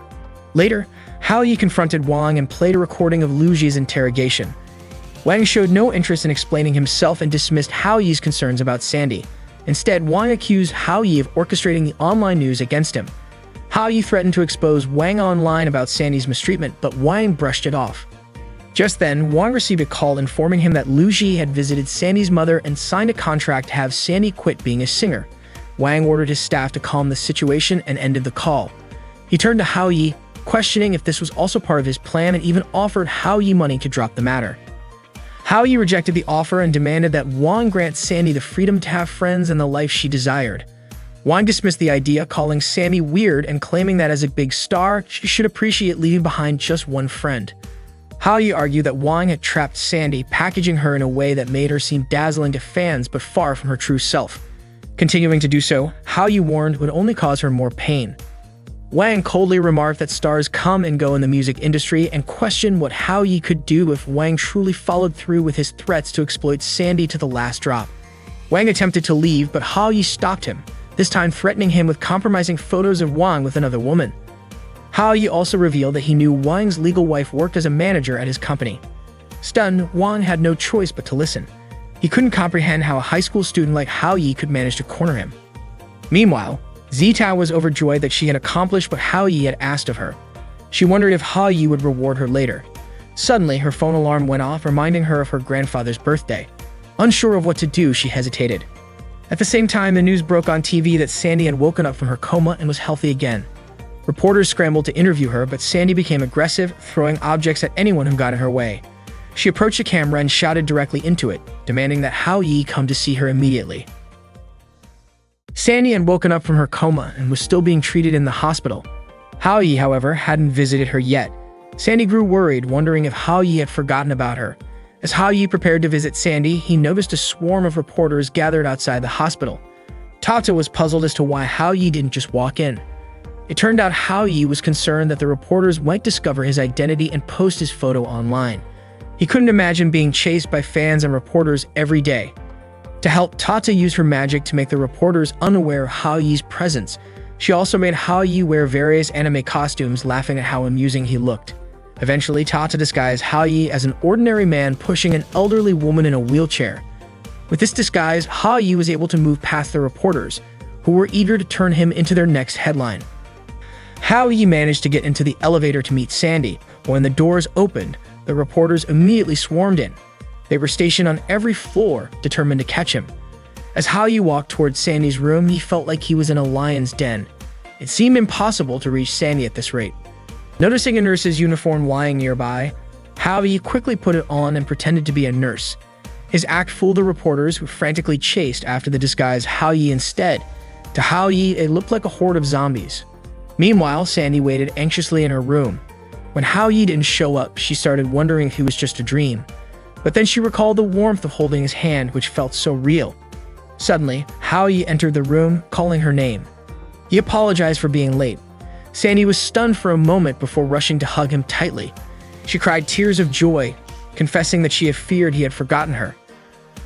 S1: Later, Hao Yi confronted Wang and played a recording of Lu Ji's interrogation. Wang showed no interest in explaining himself and dismissed Hao Yi's concerns about Sandy. Instead, Wang accused Hao Yi of orchestrating the online news against him. Hao Yi threatened to expose Wang online about Sandy's mistreatment, but Wang brushed it off. Just then, Wang received a call informing him that Lu Ji had visited Sandy's mother and signed a contract to have Sandy quit being a singer. Wang ordered his staff to calm the situation and ended the call. He turned to Hao Yi, questioning if this was also part of his plan, and even offered Hao Yi money to drop the matter. Hao Yi rejected the offer and demanded that Wang grant Sandy the freedom to have friends and the life she desired. Wang dismissed the idea, calling Sandy weird and claiming that as a big star, she should appreciate leaving behind just one friend. Hao Yi argued that Wang had trapped Sandy, packaging her in a way that made her seem dazzling to fans but far from her true self. Continuing to do so, Hao Yi warned would only cause her more pain. Wang coldly remarked that stars come and go in the music industry and questioned what Hao Yi could do if Wang truly followed through with his threats to exploit Sandy to the last drop. Wang attempted to leave, but Hao Yi stopped him, this time threatening him with compromising photos of Wang with another woman. Hao Yi also revealed that he knew Wang's legal wife worked as a manager at his company. Stunned, Wang had no choice but to listen. He couldn't comprehend how a high school student like Hao Yi could manage to corner him. Meanwhile, Zitao was overjoyed that she had accomplished what Hao Yi had asked of her. She wondered if Hao Yi would reward her later. Suddenly, her phone alarm went off, reminding her of her grandfather's birthday. Unsure of what to do, she hesitated. At the same time, the news broke on TV that Sandy had woken up from her coma and was healthy again. Reporters scrambled to interview her, but Sandy became aggressive, throwing objects at anyone who got in her way. She approached the camera and shouted directly into it, demanding that Hao Yi come to see her immediately. Sandy had woken up from her coma and was still being treated in the hospital. Hao Yi, however, hadn't visited her yet. Sandy grew worried, wondering if Hao Yi had forgotten about her. As Hao Yi prepared to visit Sandy, he noticed a swarm of reporters gathered outside the hospital. Tata was puzzled as to why Hao Yi didn't just walk in. It turned out Hao Yi was concerned that the reporters might discover his identity and post his photo online. He couldn't imagine being chased by fans and reporters every day. To help, Tata used her magic to make the reporters unaware of Hao Yi's presence. She also made Hao Yi wear various anime costumes, laughing at how amusing he looked. Eventually, Tata disguised Hao Yi as an ordinary man pushing an elderly woman in a wheelchair. With this disguise, Hao Yi was able to move past the reporters, who were eager to turn him into their next headline. Hao Yi managed to get into the elevator to meet Sandy. When the doors opened, the reporters immediately swarmed in. They were stationed on every floor, determined to catch him. As Hao Yi walked towards Sandy's room, he felt like he was in a lion's den. It seemed impossible to reach Sandy at this rate. Noticing a nurse's uniform lying nearby, Hao Yi quickly put it on and pretended to be a nurse. His act fooled the reporters, who frantically chased after the disguised Hao Yi instead. To Hao Yi, it looked like a horde of zombies. Meanwhile, Sandy waited anxiously in her room. When Hao Yi didn't show up, she started wondering if it was just a dream. But then she recalled the warmth of holding his hand, which felt so real. Suddenly, Hao Yi entered the room, calling her name. He apologized for being late. Sandy was stunned for a moment before rushing to hug him tightly. She cried tears of joy, confessing that she had feared he had forgotten her.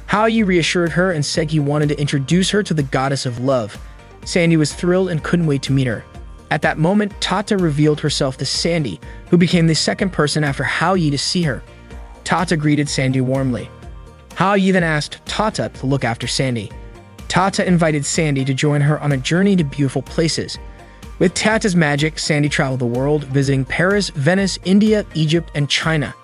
S1: Hao Yi reassured her and said he wanted to introduce her to the goddess of love. Sandy was thrilled and couldn't wait to meet her. At that moment, Tata revealed herself to Sandy, who became the second person after Hao Yi to see her. Tata greeted Sandy warmly. Hao Yi then asked Tata to look after Sandy. Tata invited Sandy to join her on a journey to beautiful places. With Tata's magic, Sandy traveled the world, visiting Paris, Venice, India, Egypt, and China.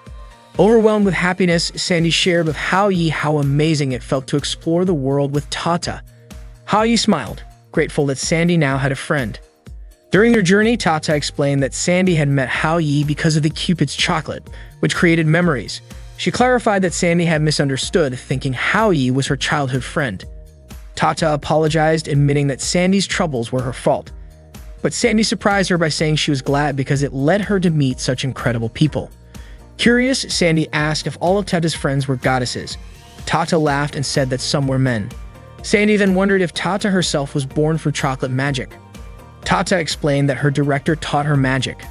S1: Overwhelmed with happiness, Sandy shared with Hao Yi how amazing it felt to explore the world with Tata. Hao Yi smiled, grateful that Sandy now had a friend. During their journey, Tata explained that Sandy had met Hao Yi because of the Cupid's chocolate, which created memories. She clarified that Sandy had misunderstood, thinking Hao Yi was her childhood friend. Tata apologized, admitting that Sandy's troubles were her fault. But Sandy surprised her by saying she was glad because it led her to meet such incredible people. Curious, Sandy asked if all of Tata's friends were goddesses. Tata laughed and said that some were men. Sandy then wondered if Tata herself was born from chocolate magic. Tata explained that her director taught her magic.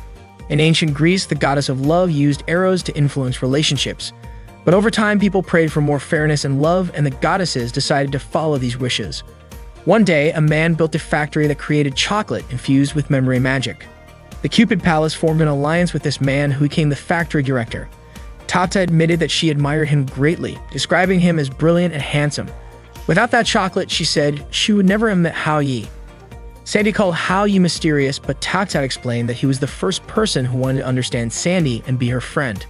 S1: In ancient Greece, the goddess of love used arrows to influence relationships. But over time, people prayed for more fairness and love, and the goddesses decided to follow these wishes. One day, a man built a factory that created chocolate infused with memory magic. The Cupid Palace formed an alliance with this man, who became the factory director. Tata admitted that she admired him greatly, describing him as brilliant and handsome. Without that chocolate, she said, she would never have met Hao Yi. Sandy called Hao Yi mysterious, but Tata explained that he was the first person who wanted to understand Sandy and be her friend.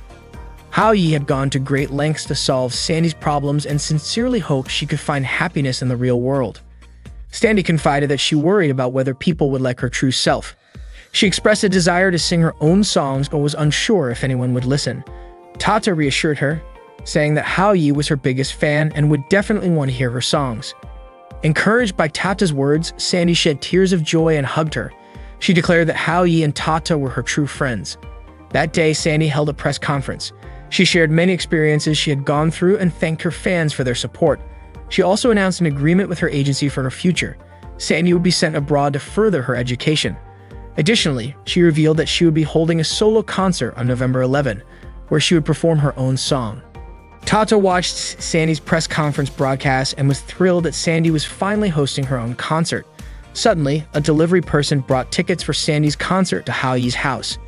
S1: Hao Yi had gone to great lengths to solve Sandy's problems and sincerely hoped she could find happiness in the real world. Sandy confided that she worried about whether people would like her true self. She expressed a desire to sing her own songs but was unsure if anyone would listen. Tata reassured her, saying that Hao Yi was her biggest fan and would definitely want to hear her songs. Encouraged by Tata's words, Sandy shed tears of joy and hugged her. She declared that Hao Yi and Tata were her true friends. That day, Sandy held a press conference. She shared many experiences she had gone through and thanked her fans for their support. She also announced an agreement with her agency for her future. Sandy would be sent abroad to further her education. Additionally, she revealed that she would be holding a solo concert on November 11, where she would perform her own song. Tata watched Sandy's press conference broadcast and was thrilled that Sandy was finally hosting her own concert. Suddenly, a delivery person brought tickets for Sandy's concert to Hao Yi's house.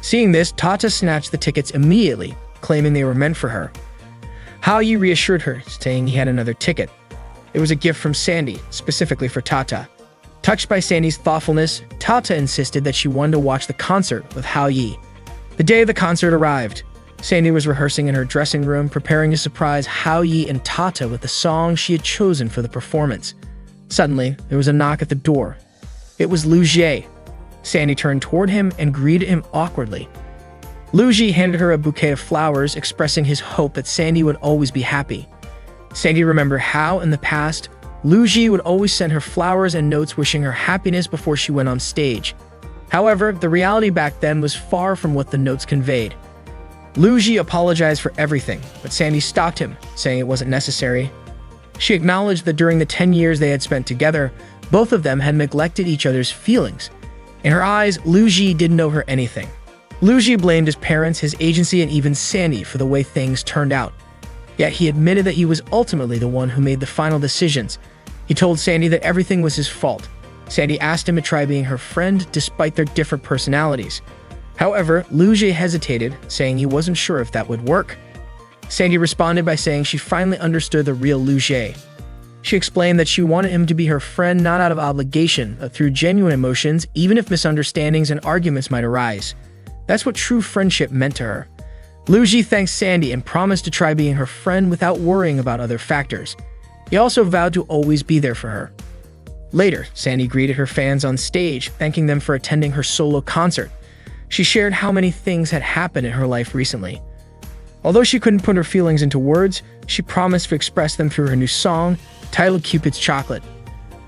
S1: Seeing this, Tata snatched the tickets immediately, claiming they were meant for her. Hao Yi reassured her, saying he had another ticket. It was a gift from Sandy, specifically for Tata. Touched by Sandy's thoughtfulness, Tata insisted that she wanted to watch the concert with Hao Yi. The day the concert arrived, Sandy was rehearsing in her dressing room, preparing to surprise Hao Yi and Tata with the song she had chosen for the performance. Suddenly, there was a knock at the door. It was Lu Jie. Sandy turned toward him and greeted him awkwardly. Lu Jie handed her a bouquet of flowers, expressing his hope that Sandy would always be happy. Sandy remembered how, in the past, Lu Jie would always send her flowers and notes wishing her happiness before she went on stage. However, the reality back then was far from what the notes conveyed. Lu Jie apologized for everything, but Sandy stopped him, saying it wasn't necessary. She acknowledged that during the 10 years they had spent together, both of them had neglected each other's feelings. In her eyes, Lu Jie didn't owe her anything. Lu Jie blamed his parents, his agency, and even Sandy for the way things turned out. Yet he admitted that he was ultimately the one who made the final decisions. He told Sandy that everything was his fault. Sandy asked him to try being her friend despite their different personalities. However, Lu Jie hesitated, saying he wasn't sure if that would work. Sandy responded by saying she finally understood the real Lu Jie. She explained that she wanted him to be her friend not out of obligation, but through genuine emotions, even if misunderstandings and arguments might arise. That's what true friendship meant to her. Lu Jie thanked Sandy and promised to try being her friend without worrying about other factors. He also vowed to always be there for her. Later, Sandy greeted her fans on stage, thanking them for attending her solo concert. She shared how many things had happened in her life recently. Although she couldn't put her feelings into words, she promised to express them through her new song, titled Cupid's Chocolate.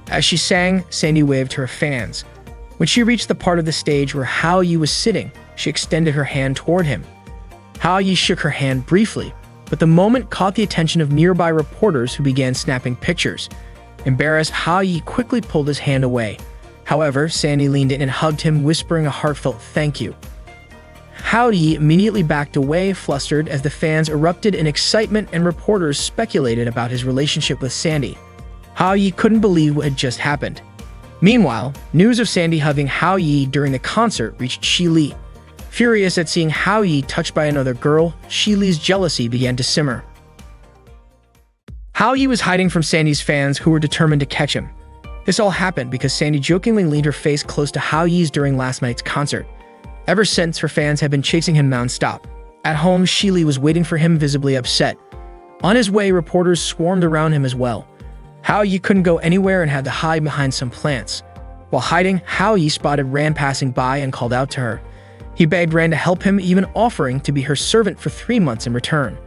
S1: As she sang, Sandy waved to her fans. When she reached the part of the stage where Hao Yi was sitting, she extended her hand toward him. Hao Yi shook her hand briefly, but the moment caught the attention of nearby reporters who began snapping pictures. Embarrassed, Hao Yi quickly pulled his hand away. However, Sandy leaned in and hugged him, whispering a heartfelt thank you. Hao Yi immediately backed away, flustered, as the fans erupted in excitement and reporters speculated about his relationship with Sandy. Hao Yi couldn't believe what had just happened. Meanwhile, news of Sandy hugging Hao Yi during the concert reached Xi Li. Furious at seeing Hao Yi touched by another girl, Xi Li's jealousy began to simmer. Hao Yi was hiding from Sandy's fans, who were determined to catch him. This all happened because Sandy jokingly leaned her face close to Hao Yi's during last night's concert. Ever since, her fans had been chasing him non-stop. At home, Xi Li was waiting for him, visibly upset. On his way, reporters swarmed around him as well. Hao Yi couldn't go anywhere and had to hide behind some plants. While hiding, Hao Yi spotted Ran passing by and called out to her. He begged Ran to help him, even offering to be her servant for 3 months in return.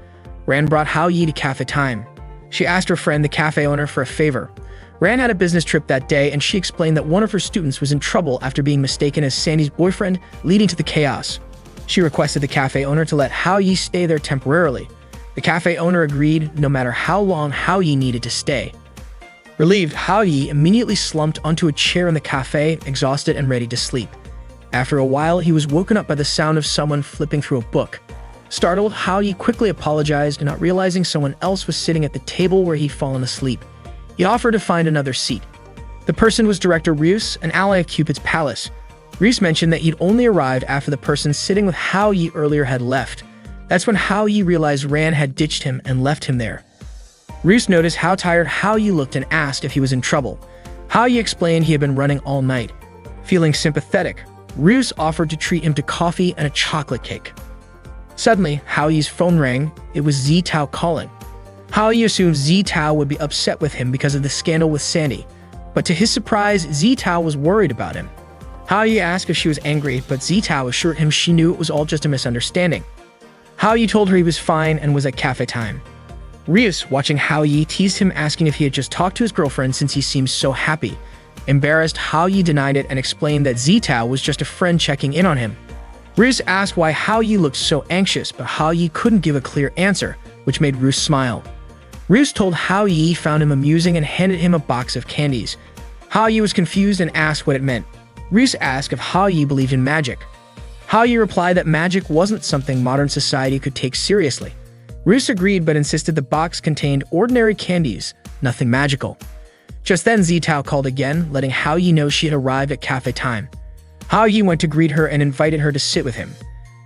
S1: Ran brought Hao Yi to Cafe Time. She asked her friend, the cafe owner, for a favor. Ran had a business trip that day, and she explained that one of her students was in trouble after being mistaken as Sandy's boyfriend, leading to the chaos. She requested the cafe owner to let Hao Yi stay there temporarily. The cafe owner agreed, no matter how long Hao Yi needed to stay. Relieved, Hao Yi immediately slumped onto a chair in the cafe, exhausted and ready to sleep. After a while, he was woken up by the sound of someone flipping through a book. Startled, Hao Yi quickly apologized, not realizing someone else was sitting at the table where he'd fallen asleep. He offered to find another seat. The person was Director Ryus, an ally of Cupid's palace. Ryus mentioned that he'd only arrived after the person sitting with Hao Yi earlier had left. That's when Hao Yi realized Ran had ditched him and left him there. Ryus noticed how tired Hao Yi looked and asked if he was in trouble. Hao Yi explained he had been running all night. Feeling sympathetic, Ryus offered to treat him to coffee and a chocolate cake. Suddenly, Hao Yi's phone rang. It was Zitao calling. Hao Yi assumed Zitao would be upset with him because of the scandal with Sandy, but to his surprise, Zitao was worried about him. Hao Yi asked if she was angry, but Zitao assured him she knew it was all just a misunderstanding. Hao Yi told her he was fine and was at Cafe Time. Ryus, watching Hao Yi, teased him, asking if he had just talked to his girlfriend since he seemed so happy. Embarrassed, Hao Yi denied it and explained that Zitao was just a friend checking in on him. Ryus asked why Hao Yi looked so anxious, but Hao Yi couldn't give a clear answer, which made Ryus smile. Ryus told Hao Yi found him amusing and handed him a box of candies. Hao Yi was confused and asked what it meant. Ryus asked if Hao Yi believed in magic. Hao Yi replied that magic wasn't something modern society could take seriously. Ryus agreed but insisted the box contained ordinary candies, nothing magical. Just then Zitao called again, letting Hao Yi know she had arrived at Cafe Time. Hao Yi went to greet her and invited her to sit with him.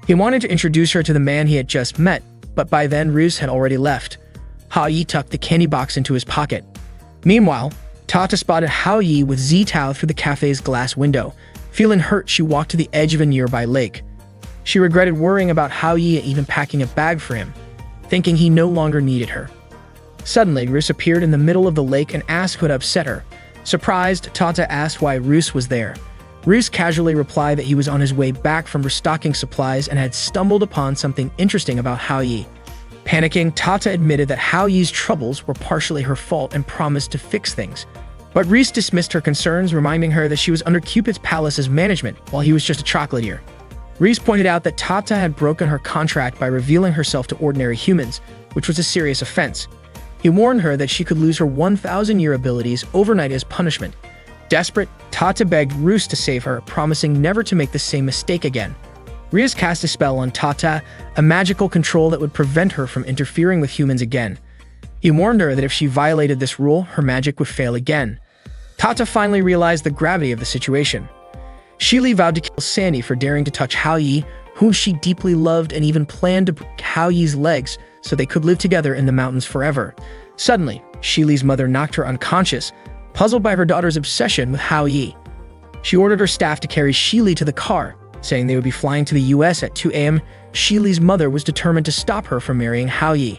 S1: He wanted to introduce her to the man he had just met, but by then Ryus had already left. Hao Yi tucked the candy box into his pocket. Meanwhile, Tata spotted Hao Yi with Zitao through the cafe's glass window. Feeling hurt, she walked to the edge of a nearby lake. She regretted worrying about Hao Yi and even packing a bag for him, thinking he no longer needed her. Suddenly, Ryus appeared in the middle of the lake and asked what upset her. Surprised, Tata asked why Ryus was there. Ryus casually replied that he was on his way back from restocking supplies and had stumbled upon something interesting about Hao Yi. Panicking, Tata admitted that Hao Yi's troubles were partially her fault and promised to fix things. But Ryus dismissed her concerns, reminding her that she was under Cupid's palace's management while he was just a chocolatier. Ryus pointed out that Tata had broken her contract by revealing herself to ordinary humans, which was a serious offense. He warned her that she could lose her 1,000-year abilities overnight as punishment. Desperate, Tata begged Ryus to save her, promising never to make the same mistake again. Ryus cast a spell on Tata, a magical control that would prevent her from interfering with humans again. He warned her that if she violated this rule, her magic would fail again. Tata finally realized the gravity of the situation. Shili vowed to kill Sandy for daring to touch Hao Yi, whom she deeply loved, and even planned to break Hao Yi's legs so they could live together in the mountains forever. Suddenly, Shili's mother knocked her unconscious, puzzled by her daughter's obsession with Hao Yi. She ordered her staff to carry Shili to the car, saying they would be flying to the US at 2 a.m. Shili's mother was determined to stop her from marrying Hao Yi.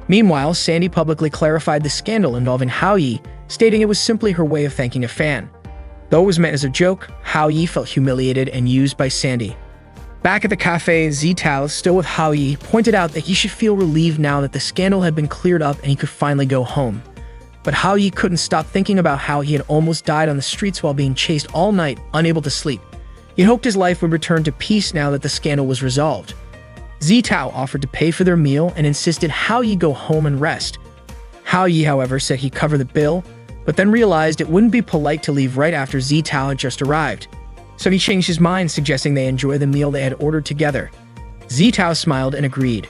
S1: Meanwhile, Sandy publicly clarified the scandal involving Hao Yi, stating it was simply her way of thanking a fan. Though it was meant as a joke, Hao Yi felt humiliated and used by Sandy. Back at the cafe, Zitao, still with Hao Yi, pointed out that he should feel relieved now that the scandal had been cleared up and he could finally go home. But Hao Yi couldn't stop thinking about how he had almost died on the streets while being chased all night, unable to sleep. He hoped his life would return to peace now that the scandal was resolved. Zitao offered to pay for their meal and insisted Hao Yi go home and rest. Hao Yi, however, said he'd cover the bill, but then realized it wouldn't be polite to leave right after Zitao had just arrived. So he changed his mind, suggesting they enjoy the meal they had ordered together. Zitao smiled and agreed.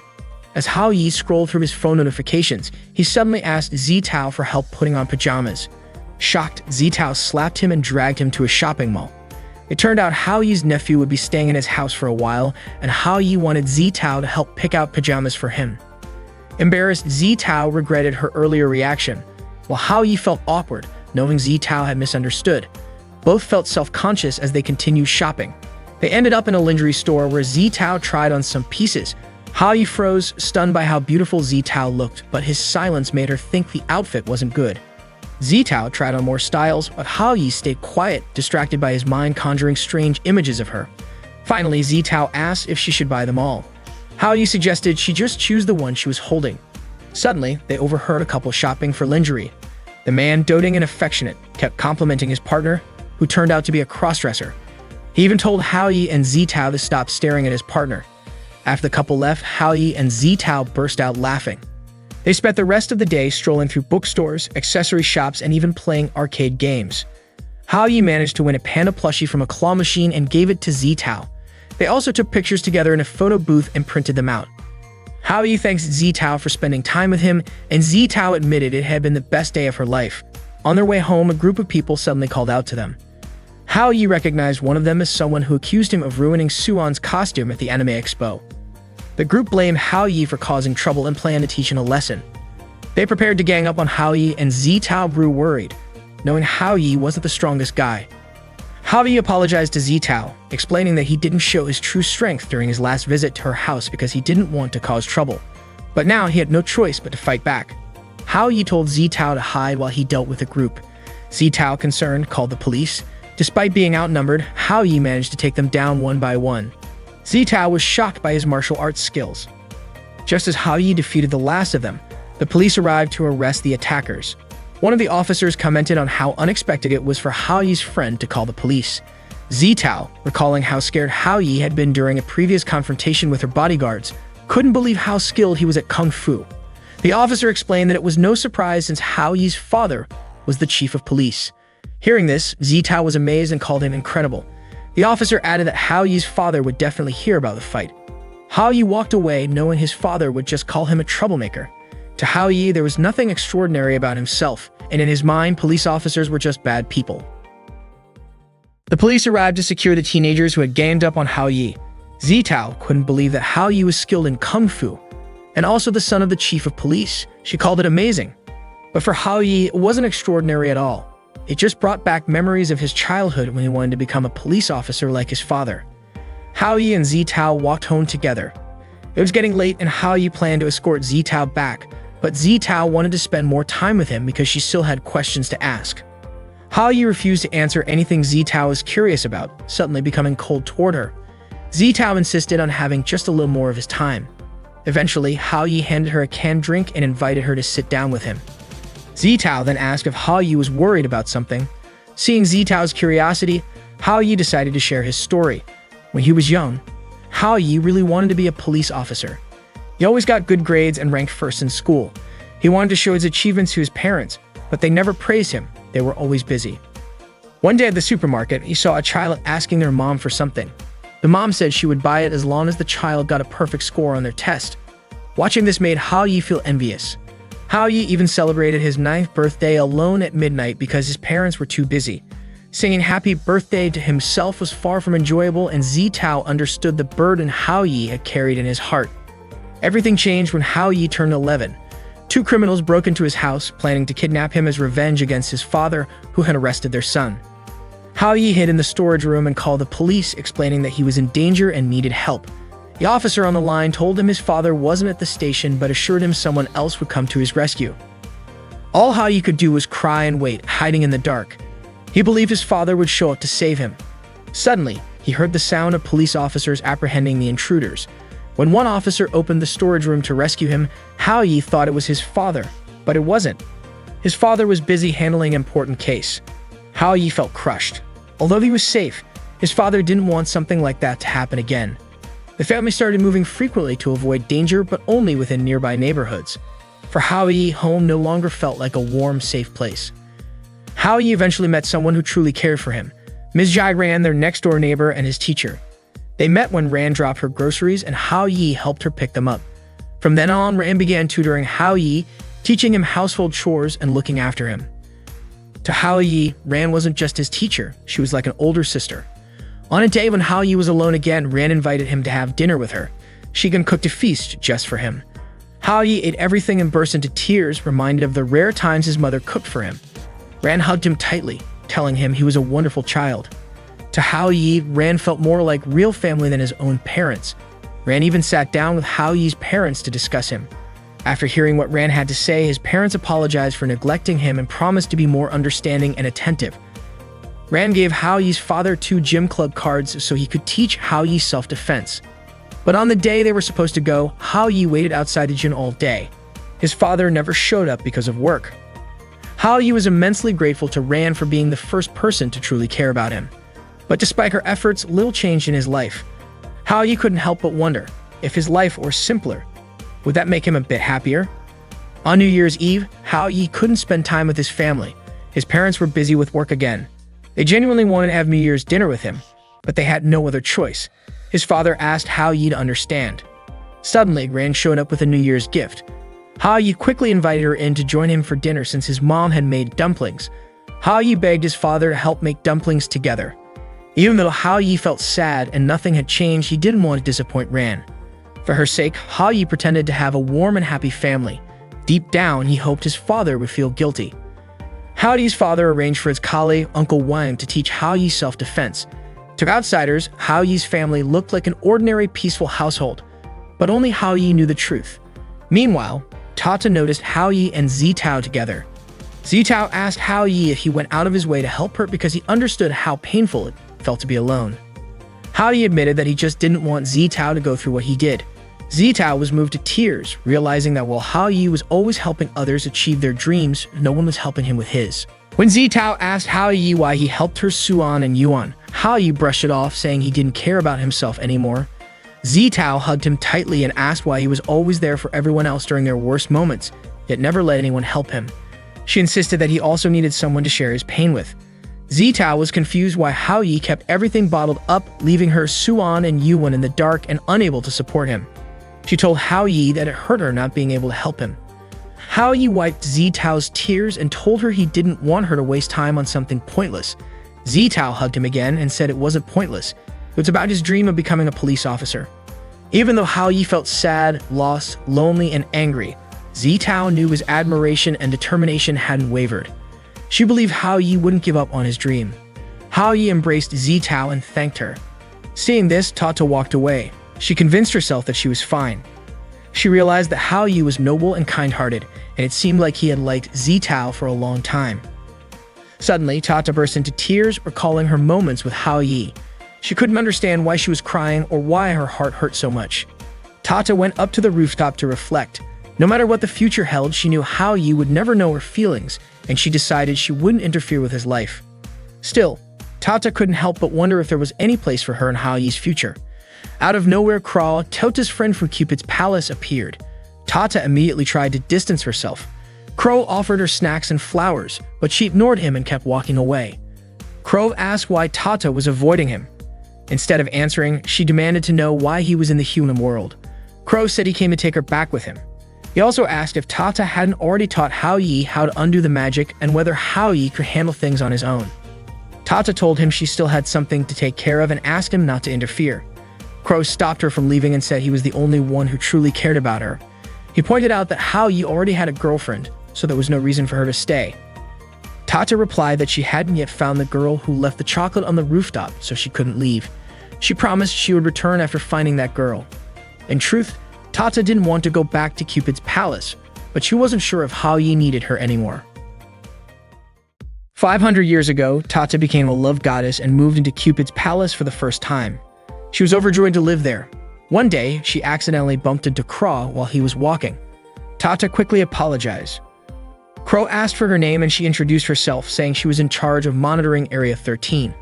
S1: As Hao Yi scrolled through his phone notifications, he suddenly asked Zitao for help putting on pajamas. Shocked, Zitao slapped him and dragged him to a shopping mall. It turned out Hao Yi's nephew would be staying in his house for a while, and Hao Yi wanted Zitao to help pick out pajamas for him. Embarrassed, Zitao regretted her earlier reaction, while Hao Yi felt awkward, knowing Zitao had misunderstood. Both felt self-conscious as they continued shopping. They ended up in a lingerie store where Zitao tried on some pieces. Hao Yi froze, stunned by how beautiful Zitao looked, but his silence made her think the outfit wasn't good. Zitao tried on more styles, but Hao Yi stayed quiet, distracted by his mind conjuring strange images of her. Finally, Zitao asked if she should buy them all. Hao Yi suggested she just choose the one she was holding. Suddenly, they overheard a couple shopping for lingerie. The man, doting and affectionate, kept complimenting his partner, who turned out to be a crossdresser. He even told Hao Yi and Zitao to stop staring at his partner. After the couple left, Hao Yi and Zitao burst out laughing. They spent the rest of the day strolling through bookstores, accessory shops, and even playing arcade games. Hao Yi managed to win a panda plushie from a claw machine and gave it to Zitao. They also took pictures together in a photo booth and printed them out. Hao Yi thanks Zitao for spending time with him, and Zitao admitted it had been the best day of her life. On their way home, a group of people suddenly called out to them. Hao Yi recognized one of them as someone who accused him of ruining Suan's costume at the Anime Expo. The group blamed Hao Yi for causing trouble and planned to teach him a lesson. They prepared to gang up on Hao Yi, and Zitao grew worried, knowing Hao Yi wasn't the strongest guy. Hao Yi apologized to Zitao, explaining that he didn't show his true strength during his last visit to her house because he didn't want to cause trouble. But now he had no choice but to fight back. Hao Yi told Zitao to hide while he dealt with the group. Zitao, concerned, called the police. Despite being outnumbered, Hao Yi managed to take them down one by one. Zitao was shocked by his martial arts skills. Just as Hao Yi defeated the last of them, the police arrived to arrest the attackers. One of the officers commented on how unexpected it was for Hao Yi's friend to call the police. Zitao, recalling how scared Hao Yi had been during a previous confrontation with her bodyguards, couldn't believe how skilled he was at kung fu. The officer explained that it was no surprise since Hao Yi's father was the chief of police. Hearing this, Zitao was amazed and called him incredible. The officer added that Hao Yi's father would definitely hear about the fight. Hao Yi walked away knowing his father would just call him a troublemaker. To Hao Yi, there was nothing extraordinary about himself, and in his mind, police officers were just bad people. The police arrived to secure the teenagers who had ganged up on Hao Yi. Zitao couldn't believe that Hao Yi was skilled in kung fu, and also the son of the chief of police. She called it amazing. But for Hao Yi, it wasn't extraordinary at all. It just brought back memories of his childhood when he wanted to become a police officer like his father. Hao Yi and Zitao walked home together. It was getting late and Hao Yi planned to escort Zitao back, but Zitao wanted to spend more time with him because she still had questions to ask. Hao Yi refused to answer anything Zitao was curious about, suddenly becoming cold toward her. Zitao insisted on having just a little more of his time. Eventually, Hao Yi handed her a canned drink and invited her to sit down with him. Zitao then asked if Hao Yi was worried about something. Seeing Zitao's curiosity, Hao Yi decided to share his story. When he was young, Hao Yi really wanted to be a police officer. He always got good grades and ranked first in school. He wanted to show his achievements to his parents, but they never praised him. They were always busy. One day at the supermarket, he saw a child asking their mom for something. The mom said she would buy it as long as the child got a perfect score on their test. Watching this made Hao Yi feel envious. Hao Yi even celebrated his 9th birthday alone at midnight because his parents were too busy. Singing happy birthday to himself was far from enjoyable, and Zitao understood the burden Hao Yi had carried in his heart. Everything changed when Hao Yi turned 11. Two criminals broke into his house, planning to kidnap him as revenge against his father, who had arrested their son. Hao Yi hid in the storage room and called the police, explaining that he was in danger and needed help. The officer on the line told him his father wasn't at the station but assured him someone else would come to his rescue. All Hao Yi could do was cry and wait, hiding in the dark. He believed his father would show up to save him. Suddenly, he heard the sound of police officers apprehending the intruders. When one officer opened the storage room to rescue him, Hao Yi thought it was his father, but it wasn't. His father was busy handling an important case. Hao Yi felt crushed. Although he was safe, his father didn't want something like that to happen again. The family started moving frequently to avoid danger, but only within nearby neighborhoods. For Hao Yi, home no longer felt like a warm, safe place. Hao Yi eventually met someone who truly cared for him. Ms. Jai Ran, their next-door neighbor and his teacher. They met when Ran dropped her groceries and Hao Yi helped her pick them up. From then on, Ran began tutoring Hao Yi, teaching him household chores and looking after him. To Hao Yi, Ran wasn't just his teacher, she was like an older sister. On a day when Hao Yi was alone again, Ran invited him to have dinner with her. She even cooked a feast just for him. Hao Yi ate everything and burst into tears, reminded of the rare times his mother cooked for him. Ran hugged him tightly, telling him he was a wonderful child. To Hao Yi, Ran felt more like real family than his own parents. Ran even sat down with Hao Yi's parents to discuss him. After hearing what Ran had to say, his parents apologized for neglecting him and promised to be more understanding and attentive. Ran gave Hao Yi's father 2 gym club cards so he could teach Hao Yi self-defense. But on the day they were supposed to go, Hao Yi waited outside the gym all day. His father never showed up because of work. Hao Yi was immensely grateful to Ran for being the first person to truly care about him. But despite her efforts, little changed in his life. Hao Yi couldn't help but wonder, if his life were simpler, would that make him a bit happier? On New Year's Eve, Hao Yi couldn't spend time with his family. His parents were busy with work again. They genuinely wanted to have New Year's dinner with him, but they had no other choice. His father asked Hao Yi to understand. Suddenly, Ran showed up with a New Year's gift. Hao Yi quickly invited her in to join him for dinner since his mom had made dumplings. Hao Yi begged his father to help make dumplings together. Even though Hao Yi felt sad and nothing had changed, he didn't want to disappoint Ran. For her sake, Hao Yi pretended to have a warm and happy family. Deep down, he hoped his father would feel guilty. Hao Yi's father arranged for his colleague, Uncle Wang, to teach Hao Yi self-defense. To outsiders, Hao Yi's family looked like an ordinary, peaceful household, but only Hao Yi knew the truth. Meanwhile, Tata noticed Hao Yi and Zitao together. Zitao asked Hao Yi if he went out of his way to help her because he understood how painful it felt to be alone. Hao Yi admitted that he just didn't want Zitao to go through what he did. Zitao was moved to tears, realizing that while Hao Yi was always helping others achieve their dreams, no one was helping him with his. When Zitao asked Hao Yi why he helped her Suan and Yuan, Hao Yi brushed it off, saying he didn't care about himself anymore. Zitao hugged him tightly and asked why he was always there for everyone else during their worst moments, yet never let anyone help him. She insisted that he also needed someone to share his pain with. Zitao was confused why Hao Yi kept everything bottled up, leaving her Suan and Yuan in the dark and unable to support him. She told Hao Yi that it hurt her not being able to help him. Hao Yi wiped Zitao's tears and told her he didn't want her to waste time on something pointless. Zitao hugged him again and said it wasn't pointless. It was about his dream of becoming a police officer. Even though Hao Yi felt sad, lost, lonely, and angry, Zitao knew his admiration and determination hadn't wavered. She believed Hao Yi wouldn't give up on his dream. Hao Yi embraced Zitao and thanked her. Seeing this, Tata walked away. She convinced herself that she was fine. She realized that Hao Yi was noble and kind-hearted, and it seemed like he had liked Zitao for a long time. Suddenly, Tata burst into tears, recalling her moments with Hao Yi. She couldn't understand why she was crying or why her heart hurt so much. Tata went up to the rooftop to reflect. No matter what the future held, she knew Hao Yi would never know her feelings, and she decided she wouldn't interfere with his life. Still, Tata couldn't help but wonder if there was any place for her in Hao Yi's future. Out of nowhere, Kral, Tota's friend from Cupid's palace, appeared. Tata immediately tried to distance herself. Crow offered her snacks and flowers, but she ignored him and kept walking away. Crow asked why Tata was avoiding him. Instead of answering, she demanded to know why he was in the human world. Crow said he came to take her back with him. He also asked if Tata hadn't already taught Hao Yi how to undo the magic and whether Hao Yi could handle things on his own. Tata told him she still had something to take care of and asked him not to interfere. Crow stopped her from leaving and said he was the only one who truly cared about her. He pointed out that Hao Yi already had a girlfriend, so there was no reason for her to stay. Tata replied that she hadn't yet found the girl who left the chocolate on the rooftop, so she couldn't leave. She promised she would return after finding that girl. In truth, Tata didn't want to go back to Cupid's palace, but she wasn't sure if Hao Yi needed her anymore. 500 years ago, Tata became a love goddess and moved into Cupid's palace for the first time. She was overjoyed to live there. One day, she accidentally bumped into Crow while he was walking. Tata quickly apologized. Crow asked for her name and she introduced herself, saying she was in charge of monitoring Area 13.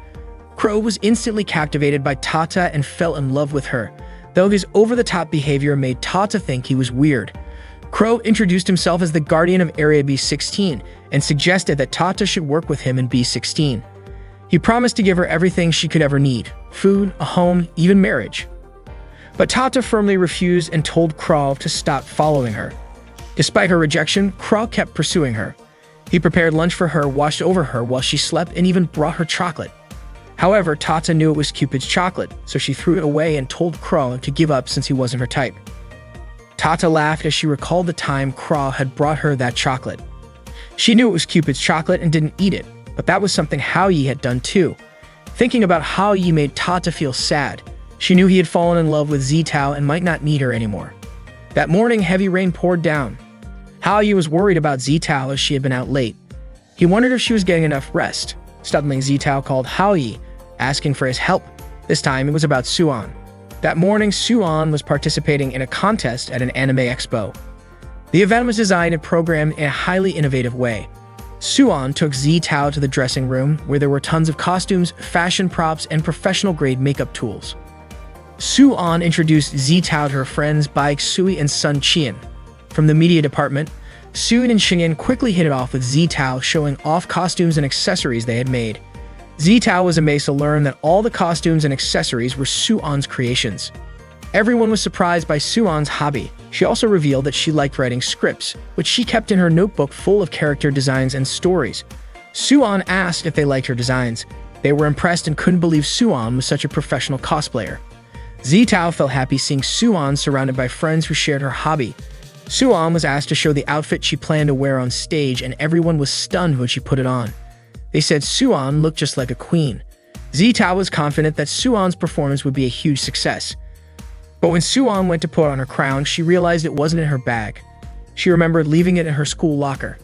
S1: Crow was instantly captivated by Tata and fell in love with her, though his over-the-top behavior made Tata think he was weird. Crow introduced himself as the guardian of Area B16 and suggested that Tata should work with him in B16. He promised to give her everything she could ever need: food, a home, even marriage. But Tata firmly refused and told Crow to stop following her. Despite her rejection, Crow kept pursuing her. He prepared lunch for her, watched over her while she slept, and even brought her chocolate. However, Tata knew it was Cupid's chocolate, so she threw it away and told Crow to give up since he wasn't her type. Tata laughed as she recalled the time Crow had brought her that chocolate. She knew it was Cupid's chocolate and didn't eat it, but that was something Hao Yi had done too. Thinking about Hao Yi made Tata feel sad. She knew he had fallen in love with Zitao and might not need her anymore. That morning, heavy rain poured down. Haoyu was worried about Zitao as she had been out late. He wondered if she was getting enough rest. Suddenly, Zitao called Haoyu, asking for his help. This time, it was about Suan. That morning, Suan was participating in a contest at an anime expo. The event was designed and programmed in a highly innovative way. Suan took Zitao to the dressing room, where there were tons of costumes, fashion props, and professional-grade makeup tools. Suan introduced Zitao to her friends Baek Sui and Sun Qian. From the media department, Sui and Xingyan quickly hit it off with Zitao, showing off costumes and accessories they had made. Zitao was amazed to learn that all the costumes and accessories were Suan's creations. Everyone was surprised by Suan's hobby. She also revealed that she liked writing scripts, which she kept in her notebook full of character designs and stories. Suan asked if they liked her designs. They were impressed and couldn't believe Suan was such a professional cosplayer. Zitao felt happy seeing Suan surrounded by friends who shared her hobby. Suan was asked to show the outfit she planned to wear on stage, and everyone was stunned when she put it on. They said Suan looked just like a queen. Zitao was confident that Suan's performance would be a huge success. But when Suan went to put on her crown, she realized it wasn't in her bag. She remembered leaving it in her school locker.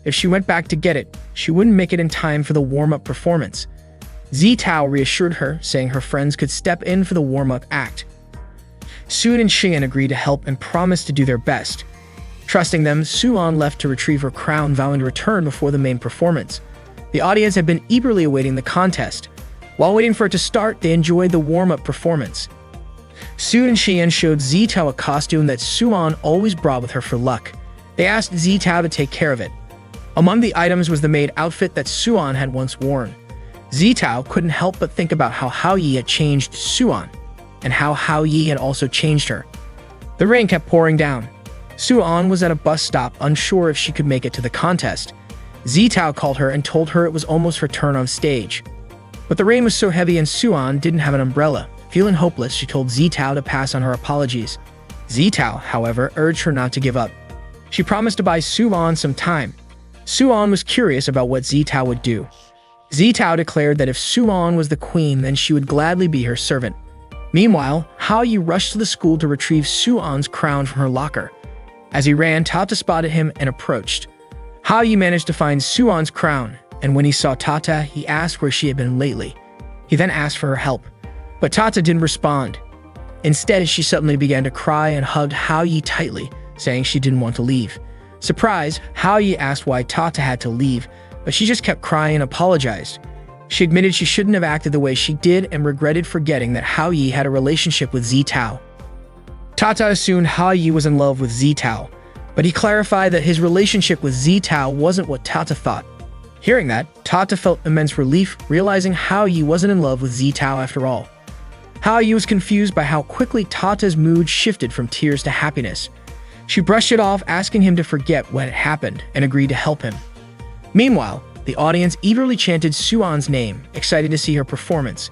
S1: If she went back to get it, she wouldn't make it in time for the warm-up performance. Zitao reassured her, saying her friends could step in for the warm-up act. Sui and Xingyan agreed to help and promised to do their best. Trusting them, Suan left to retrieve her crown, vowing to return before the main performance. The audience had been eagerly awaiting the contest. While waiting for it to start, they enjoyed the warm-up performance. Sui and Xingyan showed Zitao a costume that Suan always brought with her for luck. They asked Zitao to take care of it. Among the items was the maid outfit that Suan had once worn. Zitao couldn't help but think about how Haoyu had changed Suan, and how Haoyu had also changed her. The rain kept pouring down. Suan was at a bus stop, unsure if she could make it to the contest. Zitao called her and told her it was almost her turn on stage. But the rain was so heavy and Suan didn't have an umbrella. Feeling hopeless, she told Zitao to pass on her apologies. Zitao, however, urged her not to give up. She promised to buy Suan some time. Suan was curious about what Zitao would do. Zitao declared that if Suan was the queen, then she would gladly be her servant. Meanwhile, Haoyu rushed to the school to retrieve Suan's crown from her locker. As he ran, Tata spotted him and approached. Haoyu managed to find Suan's crown, and when he saw Tata, he asked where she had been lately. He then asked for her help, but Tata didn't respond. Instead, she suddenly began to cry and hugged Haoyu tightly, saying she didn't want to leave. Surprised, Haoyu asked why Tata had to leave, but she just kept crying and apologized. She admitted she shouldn't have acted the way she did and regretted forgetting that Haoyu had a relationship with Zitao. Tata assumed Haoyu was in love with Zitao, but he clarified that his relationship with Zitao wasn't what Tata thought. Hearing that, Tata felt immense relief, realizing Haoyu wasn't in love with Zitao after all. Haoyu was confused by how quickly Tata's mood shifted from tears to happiness. She brushed it off, asking him to forget what had happened, and agreed to help him. Meanwhile, the audience eagerly chanted Suan's name, excited to see her performance.